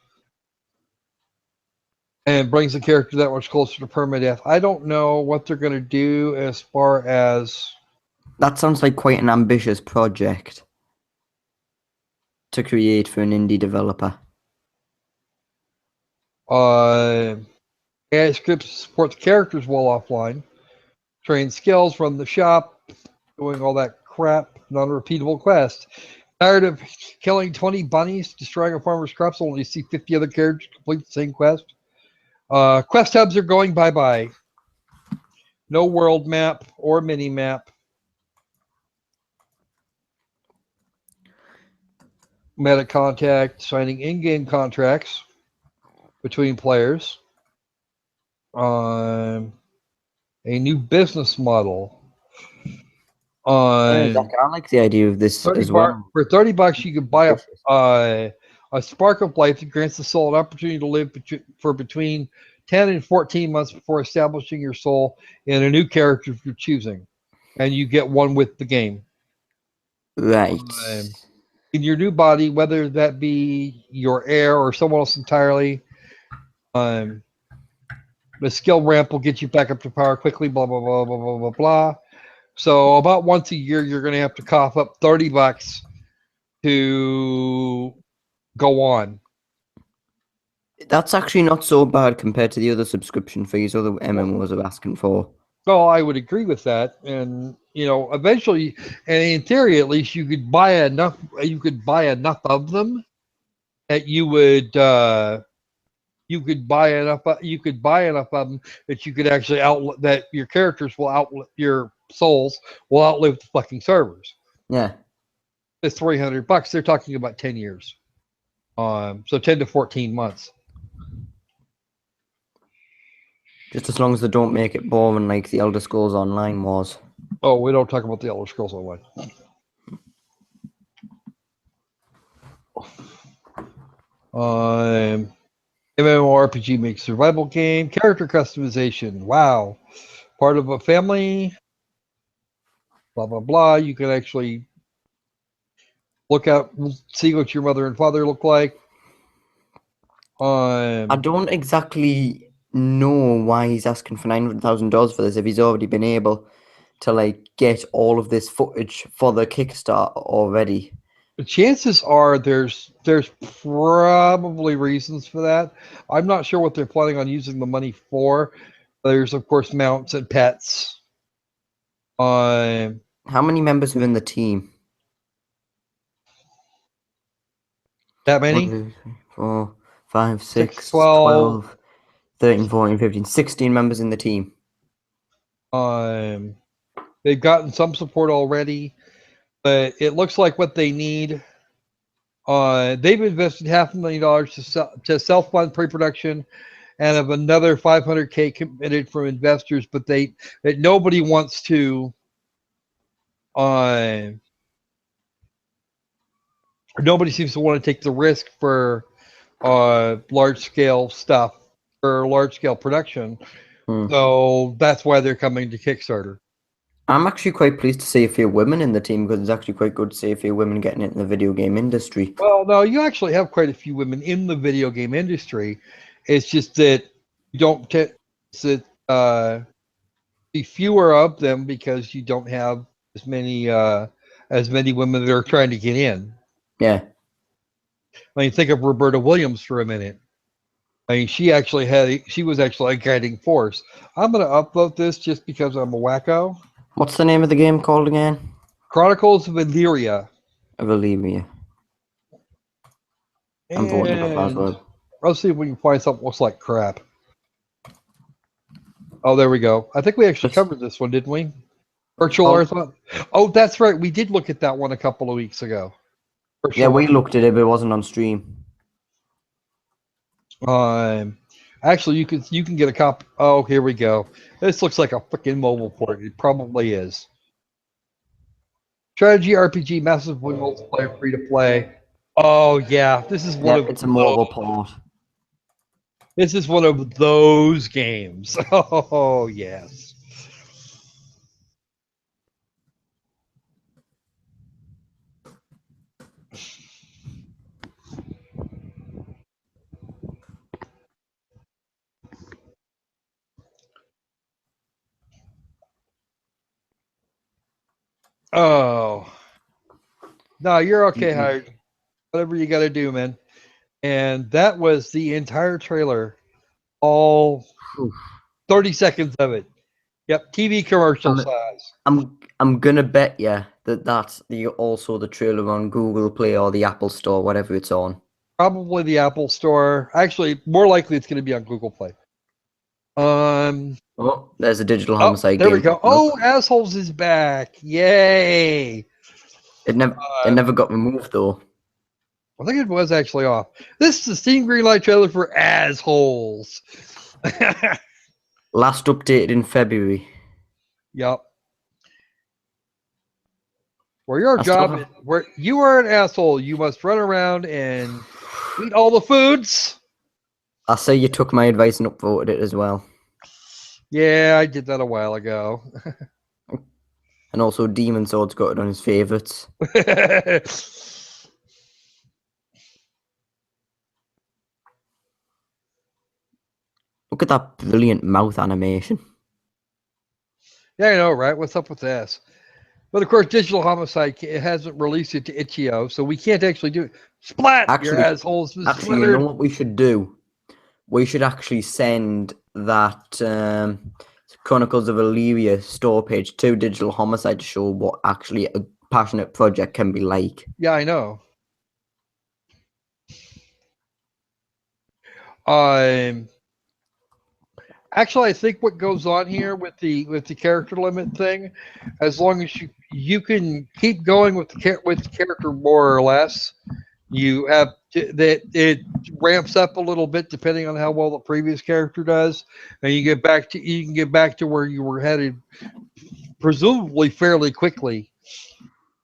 S1: and brings the character that much closer to permadeath. I don't know what they're going to do as far as.
S2: That sounds like quite an ambitious project to create for an indie developer.
S1: AI scripts support the characters while offline. Train skills from the shop, doing all that crap, non-repeatable quest. Tired of killing 20 bunnies, destroying a farmer's crops, only see 50 other characters complete the same quest? Quest hubs are going bye-bye. No world map or mini map. meta contact, signing in-game contracts between players, a new business model.
S2: Exactly. I like the idea of this as well.
S1: For $30, you could buy a spark of life that grants the soul an opportunity to live for between 10 and 14 months before establishing your soul in a new character you're choosing, and you get one with the game.
S2: Right.
S1: In your new body, whether that be your heir or someone else entirely. The skill ramp will get you back up to power quickly, blah, blah, blah, blah, blah, blah, blah. So about once a year, you're going to have to cough up $30 to go on.
S2: That's actually not so bad compared to the other subscription fees other MMOs are asking for.
S1: Well, I would agree with that. And, you know, eventually, and in theory, at least, you could buy enough of them that you would buy enough of them that you could actually that your characters will outlive your souls will outlive the fucking servers.
S2: Yeah.
S1: It's $300. They're talking about 10 years. So 10 to 14 months.
S2: Just as long as they don't make it boring like the Elder Scrolls Online was.
S1: Oh, we don't talk about the Elder Scrolls Online. MMORPG makes survival game, character customization. Wow. Part of a family. Blah, blah, blah. You can actually see what your mother and father look like.
S2: I don't exactly know why he's asking for $900,000 for this if he's already been able to like get all of this footage for the Kickstarter already.
S1: The chances are there's probably reasons for that. I'm not sure what they're planning on using the money for. There's of course mounts and pets.
S2: How many members are in the team?
S1: That many?
S2: 1, 2, 3, 4, 5, 6,
S1: 12,
S2: 12, 13, 14, 15, 16 members in the team.
S1: They've gotten some support already, but it looks like what they need. They've invested $500,000 to self-fund pre-production, and have another $500K committed from investors. But nobody wants to. Nobody seems to want to take the risk for large-scale stuff or large-scale production. So that's why they're coming to Kickstarter.
S2: I'm actually quite pleased to see a few women in the team because it's actually quite good to see a few women getting into the video game industry.
S1: Well, no, you actually have quite a few women in the video game industry. It's just that you don't be fewer of them because you don't have as many women that are trying to get in.
S2: Yeah.
S1: I mean, think of Roberta Williams for a minute. I mean, she was actually a guiding force. I'm going to upvote this just because I'm a wacko.
S2: What's the name of the game called again?
S1: Chronicles of Illyria.
S2: I'm voting for password.
S1: Let's see if we can find something that looks like crap. Oh, there we go. I think we actually covered this one, didn't we? Virtual Earth. Oh, that's right. We did look at that one a couple of weeks ago.
S2: We looked at it, but it wasn't on stream.
S1: Actually, you can get a copy. Oh, here we go. This looks like a freaking mobile port. It probably is. Strategy RPG, massive multiplayer, free to play. Oh yeah, this is
S2: it's a mobile port.
S1: This is one of those games. Oh yes. Oh. No, you're okay, Howard. Whatever you got to do, man. And that was the entire trailer. All 30 seconds of it. Yep, TV commercial size.
S2: I'm gonna bet you that's also the trailer on Google Play or the Apple Store, whatever it's on.
S1: Probably the Apple Store. Actually, more likely it's going to be on Google Play.
S2: Oh, there's a Digital Homicide
S1: there
S2: game.
S1: we go. Oh, Assholes is back. Yay.
S2: It never got removed though.
S1: I think it was actually off. This is the Steam Greenlight trailer for Assholes.
S2: Last updated in February.
S1: Yep. Where your
S2: I still
S1: job
S2: have-
S1: is, where you are an asshole, you must run around and eat all the foods.
S2: I say you took my advice and upvoted it as well.
S1: Yeah, I did that a while ago.
S2: And also Demon Sword's got it on his favourites. Look at that brilliant mouth animation.
S1: Yeah, I know, right? What's up with this? But of course, Digital Homicide it hasn't released it to itch.io, so we can't actually do it. Splat! Your assholes.
S2: Actually, you know what we should do? We should actually send that Chronicles of Illyria store page to Digital Homicide to show what actually a passionate project can be like.
S1: Yeah, I know. Actually, I think what goes on here with the character limit thing, as long as you can keep going with the character more or less, you have that it ramps up a little bit depending on how well the previous character does, and you can get back to where you were headed, presumably fairly quickly.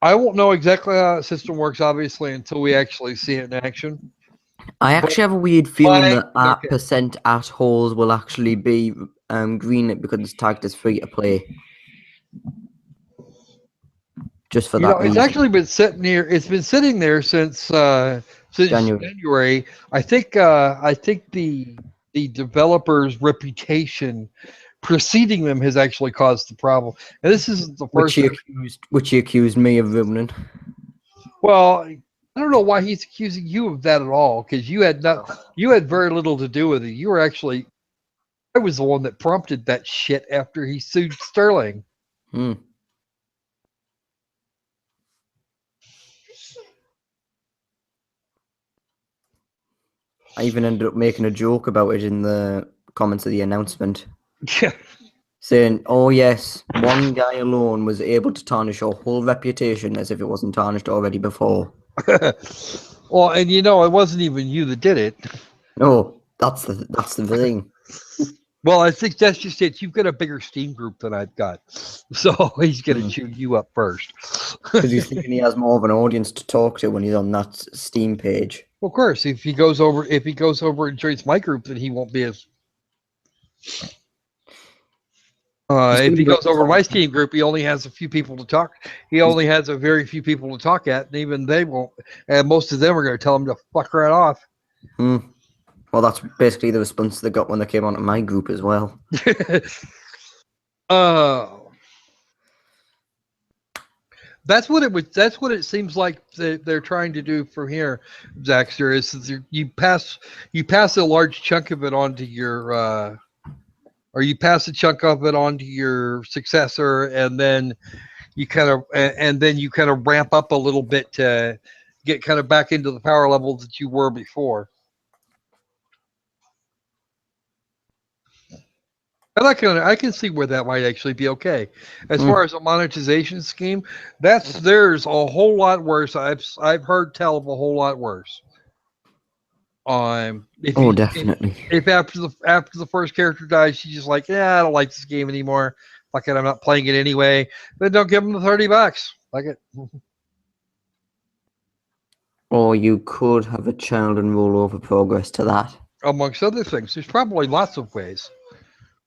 S1: I won't know exactly how the system works, obviously, until we actually see it in action.
S2: I actually have a weird feeling that
S1: okay.
S2: percent assholes will actually be greenlit because it's tagged as free to play. Just for that
S1: It's
S2: reason.
S1: actually been sitting here. It's been sitting there since January. I think the developer's reputation preceding them has actually caused the problem. And this isn't the first.
S2: Which he accused me of ruining.
S1: Well, I don't know why he's accusing you of that at all, because you had very little to do with it. You were actually, I was the one that prompted that shit after he sued Sterling.
S2: I even ended up making a joke about it in the comments of the announcement.
S1: Yeah.
S2: Saying, oh yes, one guy alone was able to tarnish your whole reputation as if it wasn't tarnished already before.
S1: Well, and it wasn't even you that did it.
S2: No, that's the thing.
S1: Well, I think that's just it. You've got a bigger Steam group than I've got, so he's going to chew you up first.
S2: Because he's thinking he has more of an audience to talk to when he's on that Steam page.
S1: Well, of course, if he goes over and joins my group, then he won't be as. If he goes over to my Steam group, he only has a few people to talk. He only has a very few people to talk at, and even they won't. And most of them are going to tell him to fuck right off.
S2: Well, that's basically the response they got when they came onto my group as well.
S1: That's what it seems like they're trying to do from here, Zaxtor. Is you pass a large chunk of it onto your, or you pass a chunk of it onto your successor, and then you kind of ramp up a little bit to get kind of back into the power level that you were before. I can see where that might actually be okay. As far as a monetization scheme, there's a whole lot worse. I've heard tell of a whole lot worse.
S2: Definitely.
S1: If after the first character dies, she's just like, yeah, I don't like this game anymore. Fuck it, I'm not playing it anyway. Then don't give them the $30. Like it.
S2: Or you could have a child and roll over progress to that.
S1: Amongst other things, there's probably lots of ways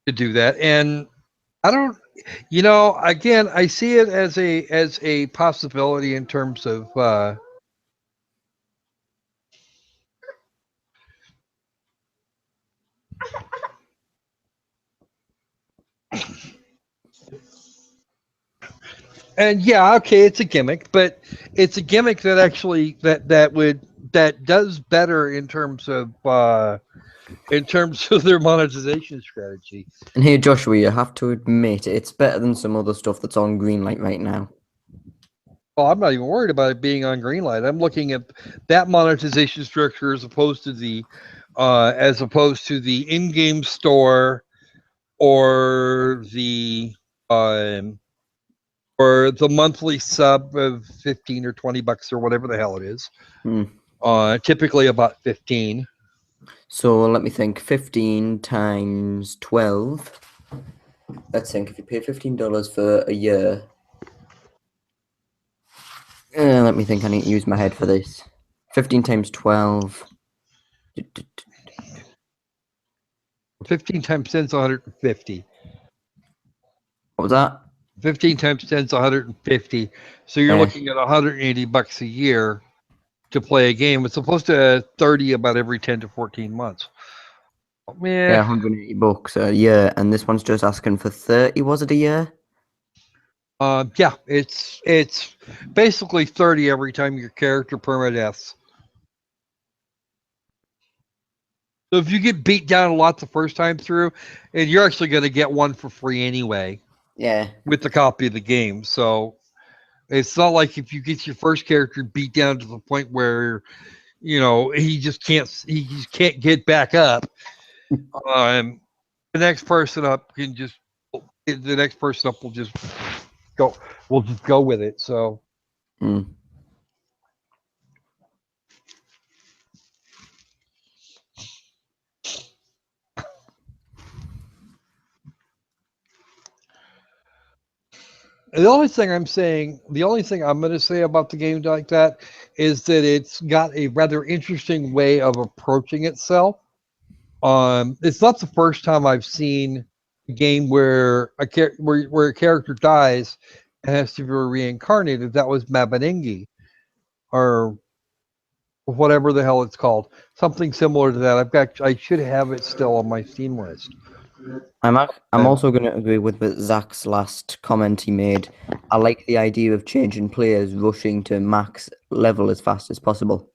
S1: to do that, and I don't. Again, I see it as a possibility in terms of. And yeah, okay, it's a gimmick, but it's a gimmick that actually that does better in terms of their monetization strategy.
S2: And here, Joshua, you have to admit it's better than some other stuff that's on Greenlight right now.
S1: Well, I'm not even worried about it being on Greenlight. I'm looking at that monetization structure as opposed to the in-game store or the monthly sub of $15 or $20 or whatever the hell it is. Typically about 15.
S2: So let me think. 15 times 12. Let's think. If you pay $15 for a year. Let me think. I need to use my head for this. 15 times 12.
S1: 15 times 10 is 150.
S2: What was that?
S1: 15 times 10 is 150. So you're
S2: Yeah.
S1: looking at $180 a year to play a game. It's supposed to 30 about every 10 to 14 months.
S2: Yeah, $180 a year, and this one's just asking for 30. Was it a year?
S1: Yeah, it's basically 30 every time your character permadeaths. So if you get beat down a lot the first time through, and you're actually going to get one for free anyway.
S2: Yeah.
S1: With the copy of the game. So it's not like if you get your first character beat down to the point where he just can't get back up. The next person up will just go with it. So the only thing I'm going to say about the game like that is that it's got a rather interesting way of approaching itself. It's not the first time I've seen a game where a character dies and has to be reincarnated. That was Mabaningi, or whatever the hell it's called. Something similar to that. I should have it still on my Steam list.
S2: I'm also going to agree with Zach's last comment he made. I like the idea of changing players rushing to max level as fast as possible.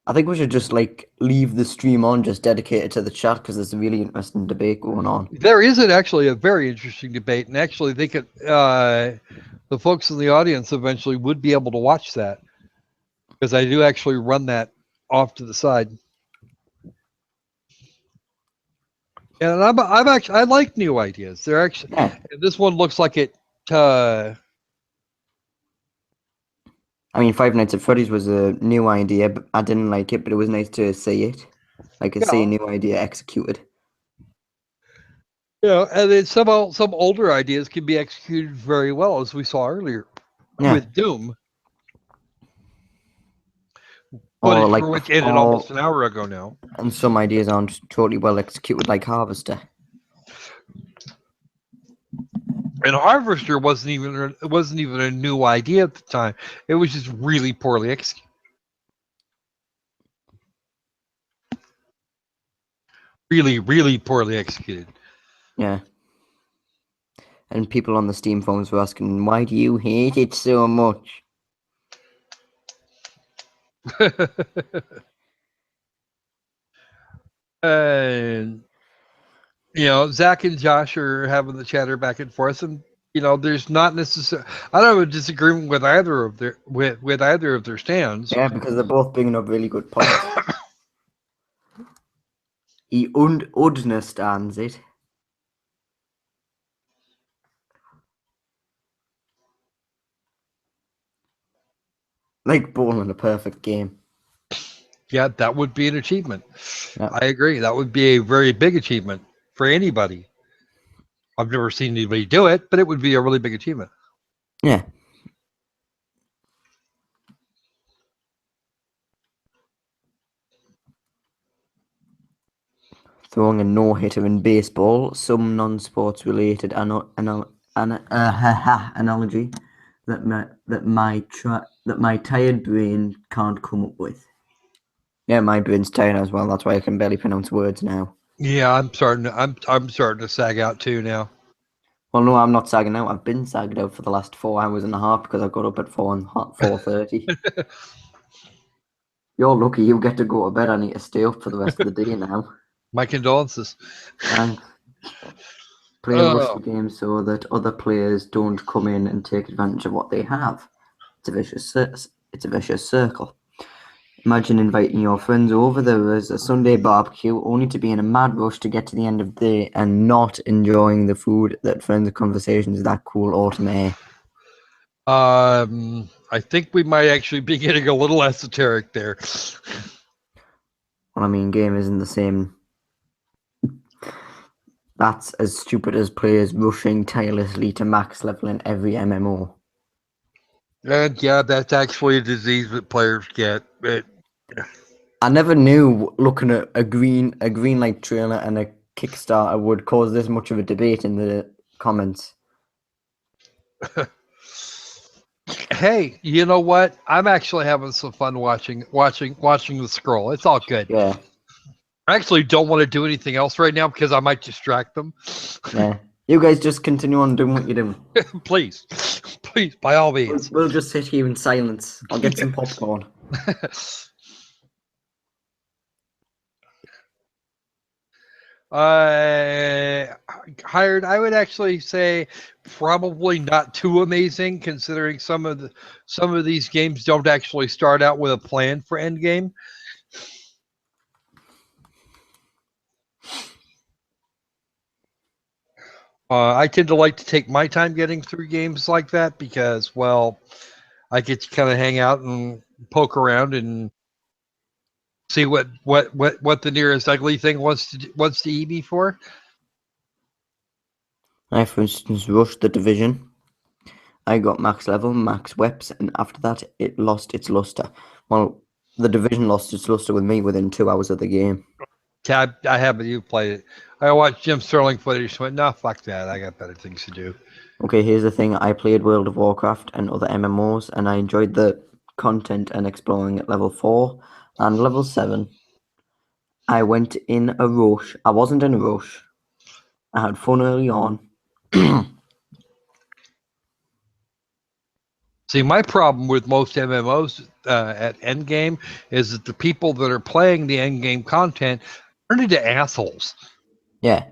S2: I think we should just leave the stream on, just dedicated to the chat, because there's a really interesting debate going on.
S1: There is actually a very interesting debate, and actually they could the folks in the audience eventually would be able to watch that, because I do actually run that off to the side. And I like new ideas. They're actually this one looks like it.
S2: I mean, Five Nights at Freddy's was a new idea, but I didn't like it. But it was nice to see it, see a new idea executed.
S1: And then some older ideas can be executed very well, as we saw earlier with Doom. Footage for which ended almost an hour ago now.
S2: And some ideas aren't totally well executed, like Harvester.
S1: And Harvester wasn't even a new idea at the time. It was just really poorly executed. Really, really poorly executed.
S2: Yeah. And people on the Steam forums were asking, why do you hate it so much?
S1: And Zach and Josh are having the chatter back and forth, and there's not necessarily. I don't have a disagreement with either of their stands.
S2: Yeah, because they're both bringing up really good points. He understands it. Like bowling a perfect game.
S1: Yeah, that would be an achievement. Yeah. I agree. That would be a very big achievement for anybody. I've never seen anybody do it, but it would be a really big achievement.
S2: Yeah. Throwing a no-hitter in baseball, some non-sports related analogy that my tired brain can't come up with. Yeah, my brain's tired as well. That's why I can barely pronounce words now.
S1: Yeah, I'm starting to sag out too now.
S2: Well, no, I'm not sagging out. I've been sagged out for the last 4 hours and a half because I got up at 4:30. You're lucky you get to go to bed. I need to stay up for the rest of the day now.
S1: My condolences.
S2: Thanks. Play a rusty game so that other players don't come in and take advantage of what they have. It's a vicious circle. Imagine inviting your friends over. There is a Sunday barbecue, only to be in a mad rush to get to the end of the day and not enjoying the food that friends' conversations that cool autumn air.
S1: I think we might actually be getting a little esoteric there.
S2: Well, I mean, game isn't the same. That's as stupid as players rushing tirelessly to max level in every MMO.
S1: And yeah, that's actually a disease that players get.
S2: I never knew looking at a green light trailer and a Kickstarter would cause this much of a debate in the comments.
S1: Hey, you know what? I'm actually having some fun watching the scroll. It's all good.
S2: Yeah.
S1: I actually don't want to do anything else right now because I might distract them.
S2: Yeah. You guys just continue on doing what you're doing.
S1: Please, by all means.
S2: We'll just sit here in silence. I'll get some popcorn.
S1: Hired, I would actually say probably not too amazing, considering some of these games don't actually start out with a plan for endgame. I tend to like to take my time getting through games like that because, well, I get to kind of hang out and poke around and see what the nearest ugly thing wants to eat me for.
S2: I, for instance, rushed the Division. I got max level, max weps, and after that, it lost its luster. Well, the Division lost its luster with me within 2 hours of the game.
S1: Yeah, I haven't even played it. I watched Jim Sterling footage and went, nah, fuck that. I got better things to do.
S2: Okay, here's the thing. I played World of Warcraft and other MMOs, and I enjoyed the content and exploring at level 4 and level 7. I went in a rush. I wasn't in a rush. I had fun early on.
S1: See, my problem with most MMOs at endgame is that the people that are playing the endgame content turn into assholes.
S2: Yeah.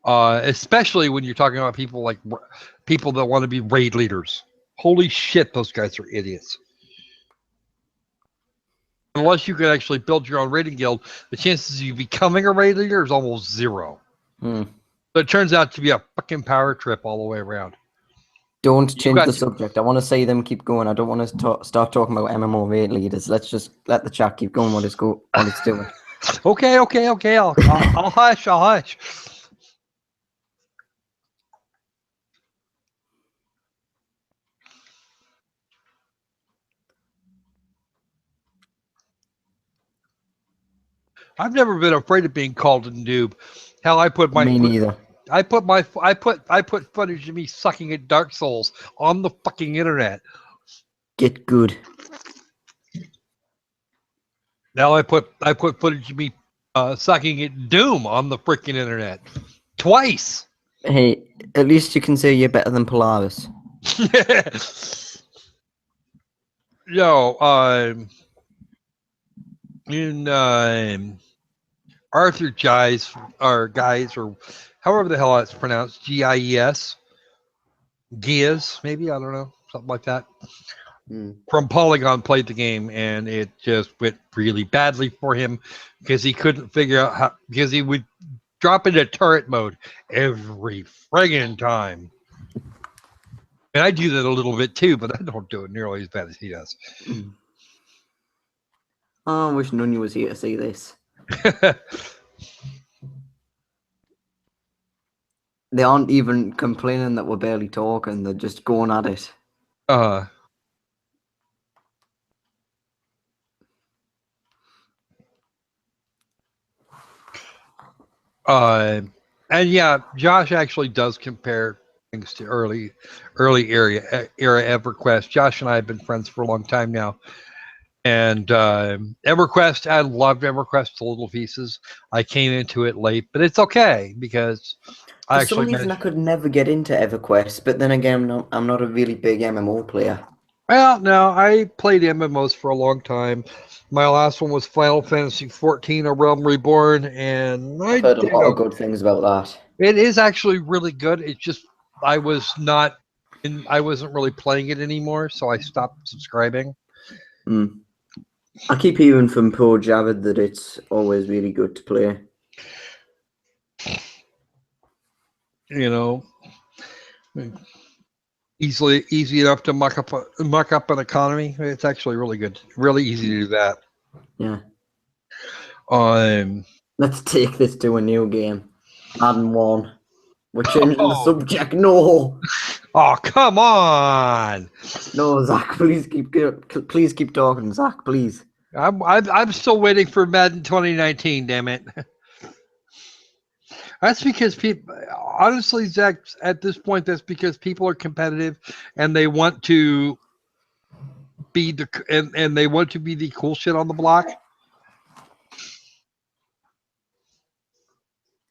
S1: Especially when you're talking about people that want to be raid leaders. Holy shit, those guys are idiots. Unless you can actually build your own raiding guild, the chances of you becoming a raid leader is almost zero.
S2: Mm.
S1: So it turns out to be a fucking power trip all the way around.
S2: Don't change the subject. I want to see them keep going. I don't want to start talking about MMO raid leaders. Let's just let the chat keep going what it's doing.
S1: Okay. I'll hush. I've never been afraid of being called a noob. Hell,
S2: Me neither.
S1: I put footage of me sucking at Dark Souls on the fucking internet.
S2: Get good.
S1: Now I put footage of me sucking at Doom on the freaking internet twice.
S2: Hey, at least you can say you're better than Polaris.
S1: Yo, in Arthur Gies or however the hell it's pronounced, GIES, maybe, I don't know, something like that. From Polygon played the game and it just went really badly for him because he couldn't figure out how, because he would drop into turret mode every friggin' time. And I do that a little bit too, but I don't do it nearly as bad as he does.
S2: Oh, I wish Noneya was here to see this. They aren't even complaining that we're barely talking. They're just going at it.
S1: And yeah, Josh actually does compare things to early era EverQuest. Josh and I have been friends for a long time now. And EverQuest, I loved EverQuest to little pieces. I came into it late, but it's okay because
S2: For some reason, I could never get into EverQuest, but then again, I'm not a really big MMO player.
S1: Well, no, I played MMOs for a long time. My last one was Final Fantasy XIV: A Realm Reborn, and
S2: I've heard a lot of good things about that.
S1: It is actually really good. It's just I wasn't really playing it anymore, so I stopped subscribing.
S2: Mm. I keep hearing from Pro Javid that it's always really good to play.
S1: You know, easy enough to muck up an economy. It's actually really good, really easy to do that.
S2: Yeah.
S1: Um,
S2: Let's take this to a new game. Madden 1. We're changing the subject. No.
S1: oh, come on!
S2: No, Zach, please keep talking, Zach, please.
S1: I'm still waiting for Madden 2019. Damn it! That's because people, honestly, Zach, at this point, that's because people are competitive and they want to be and they want to be the cool shit on the block.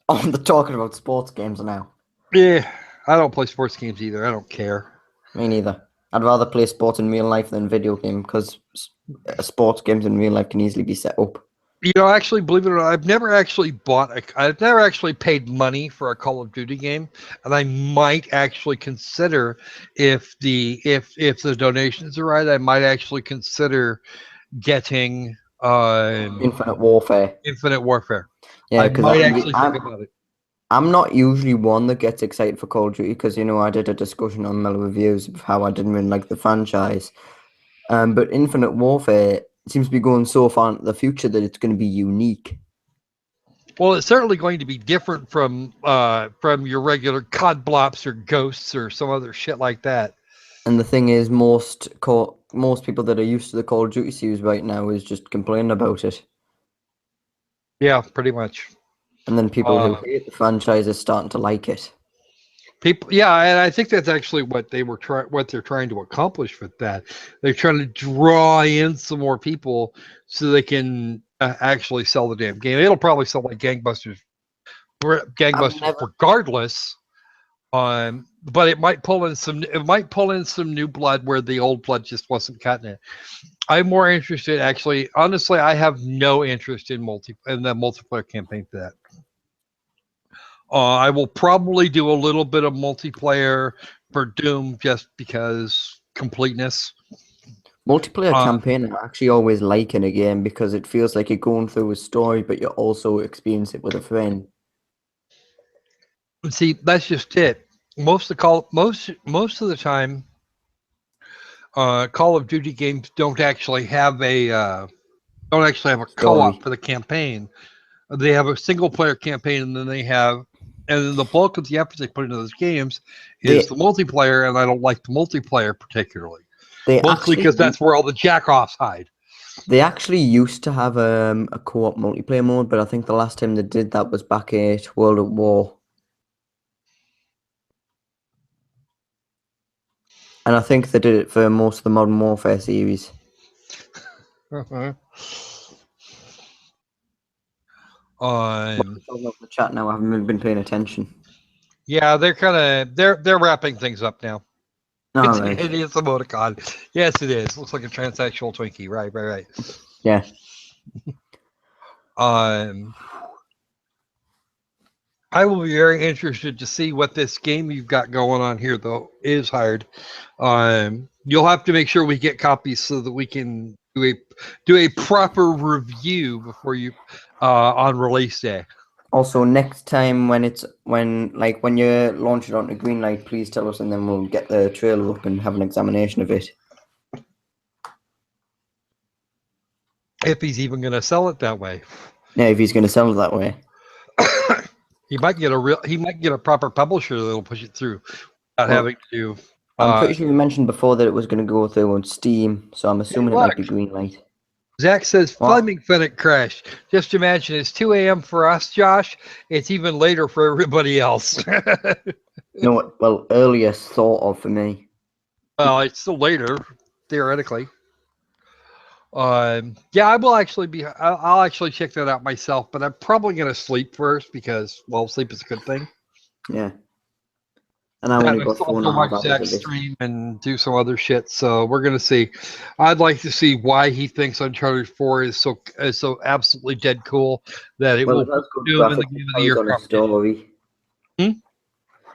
S2: Oh, they're talking about sports games now.
S1: Yeah, I don't play sports games either. I don't care.
S2: Me neither. I'd rather play sports in real life than video game because sports games in real life can easily be set up.
S1: You know, actually, believe it or not, I've never actually I've never actually paid money for a Call of Duty game, and I might actually consider if the donations are right, I might actually consider getting
S2: Infinite Warfare.
S1: Infinite Warfare.
S2: Yeah,
S1: I
S2: because
S1: might actually think about it.
S2: I'm not usually one that gets excited for Call of Duty because, you know, I did a discussion on Mellow Reviews of how I didn't really like the franchise. But Infinite Warfare seems to be going so far into the future that it's going to be unique.
S1: Well, it's certainly going to be different from your regular COD blops or ghosts or some other shit like that.
S2: And the thing is, most people that are used to the Call of Duty series right now is just complaining about it.
S1: Yeah, pretty much.
S2: And then people who hate the franchise are starting to like it.
S1: Yeah, and I think that's actually what they're trying to accomplish with that. They're trying to draw in some more people so they can actually sell the damn game. It'll probably sell like gangbusters regardless. But it might pull in some new blood where the old blood just wasn't cutting it. I'm more interested, actually. Honestly, I have no interest in the multiplayer campaign for that. I will probably do a little bit of multiplayer for Doom just because completeness.
S2: Multiplayer campaign I actually always like in a game because it feels like you're going through a story, but you also experience it with a friend.
S1: See, that's just it. Most of the time, Call of Duty games don't actually have a co-op for the campaign. They have a single player campaign, and then the bulk of the effort they put into those games is the multiplayer, and I don't like the multiplayer particularly. Mostly because that's where all the jackoffs hide.
S2: They actually used to have a co-op multiplayer mode, but I think the last time they did that was back at World at War. And I think they did it for most of the Modern Warfare series.
S1: Uh-huh.
S2: Talking about the chat now, I haven't really been paying attention.
S1: Yeah, they're wrapping things up now.
S2: Right.
S1: It is emoticon. Yes, it is. Looks like a transsexual Twinkie. Right.
S2: Yeah.
S1: I will be very interested to see what this game you've got going on here, though, is hired. You'll have to make sure we get copies so that we can do a proper review before you on release day.
S2: Also, next time when you launch it onto Greenlight, please tell us, and then we'll get the trailer up and have an examination of it.
S1: If he's even going to sell it that way.
S2: Yeah, if he's going to sell it that way.
S1: He might get a proper publisher that'll push it through without having to.
S2: I'm pretty sure you mentioned before that it was going to go through on Steam, so I'm assuming it might be Greenlight.
S1: Zach says Fleming Fennec crashed. Just imagine it's 2 a.m. for us, Josh. It's even later for everybody else.
S2: No, well, earlier sort of for me.
S1: Well, it's still later, theoretically. Yeah, I will actually I'll actually check that out myself, but I'm probably going to sleep first because, well, sleep is a good thing.
S2: Yeah. And I only got 4.5 hours of it.
S1: Stream and do some other shit, so we're going to see. I'd like to see why he thinks Uncharted 4 is so absolutely dead cool that it will
S2: do
S1: him in the Game of the Year competition.
S2: story.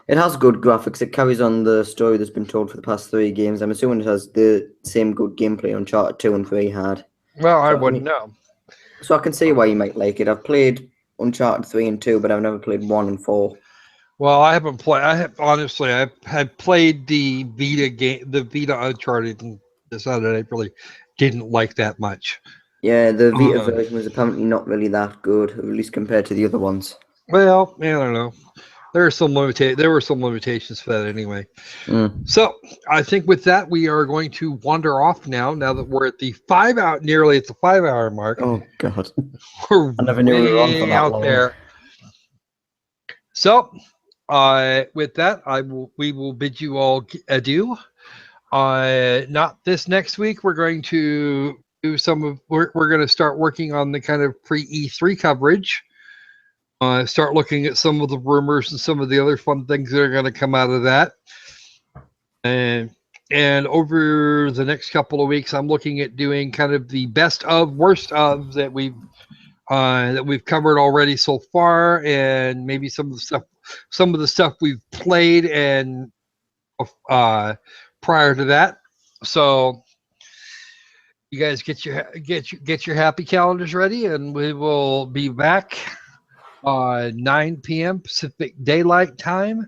S2: It has good graphics. It carries on the story that's been told for the past 3 games. I'm assuming it has the same good gameplay Uncharted 2 and 3 had.
S1: Well, I
S2: So
S1: wouldn't know.
S2: So I can see why you might like it. I've played Uncharted 3 and 2, but I've never played 1 and 4.
S1: Well, I haven't played. Honestly, I had played the Vita game, the Vita Uncharted, and decided I really didn't like that much.
S2: Yeah, the Vita version was apparently not really that good, at least compared to the other ones.
S1: Well, I don't know. There were some limitations for that anyway. So I think with that we are going to wander off now. Now that we're at the nearly at the 5-hour mark.
S2: Oh God,
S1: We're
S2: I never knew we were on for that
S1: out
S2: long.
S1: there. So, with that, we will bid you all adieu. Not this next week. We're going to do we're going to start working on the kind of pre-E3 coverage. Start looking at some of the rumors and some of the other fun things that are going to come out of that. And over the next couple of weeks, I'm looking at doing kind of the best of, worst of that we've covered already so far, and maybe some of the stuff we've played and prior to that. So you guys get your happy calendars ready, and we will be back 9 p.m. Pacific Daylight Time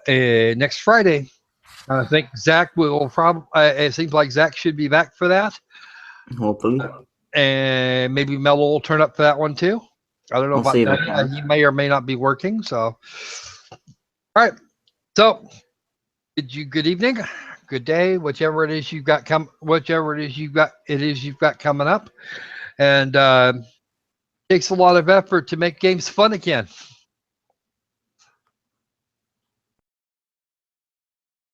S1: next Friday. I think Zach will probably. It seems like Zach should be back for that.
S2: Hopefully.
S1: And maybe Mellow will turn up for that one too. I don't know about that. He may or may not be working. So, all right. So, good evening, good day, whichever it is you've got coming up, and it takes a lot of effort to make games fun again.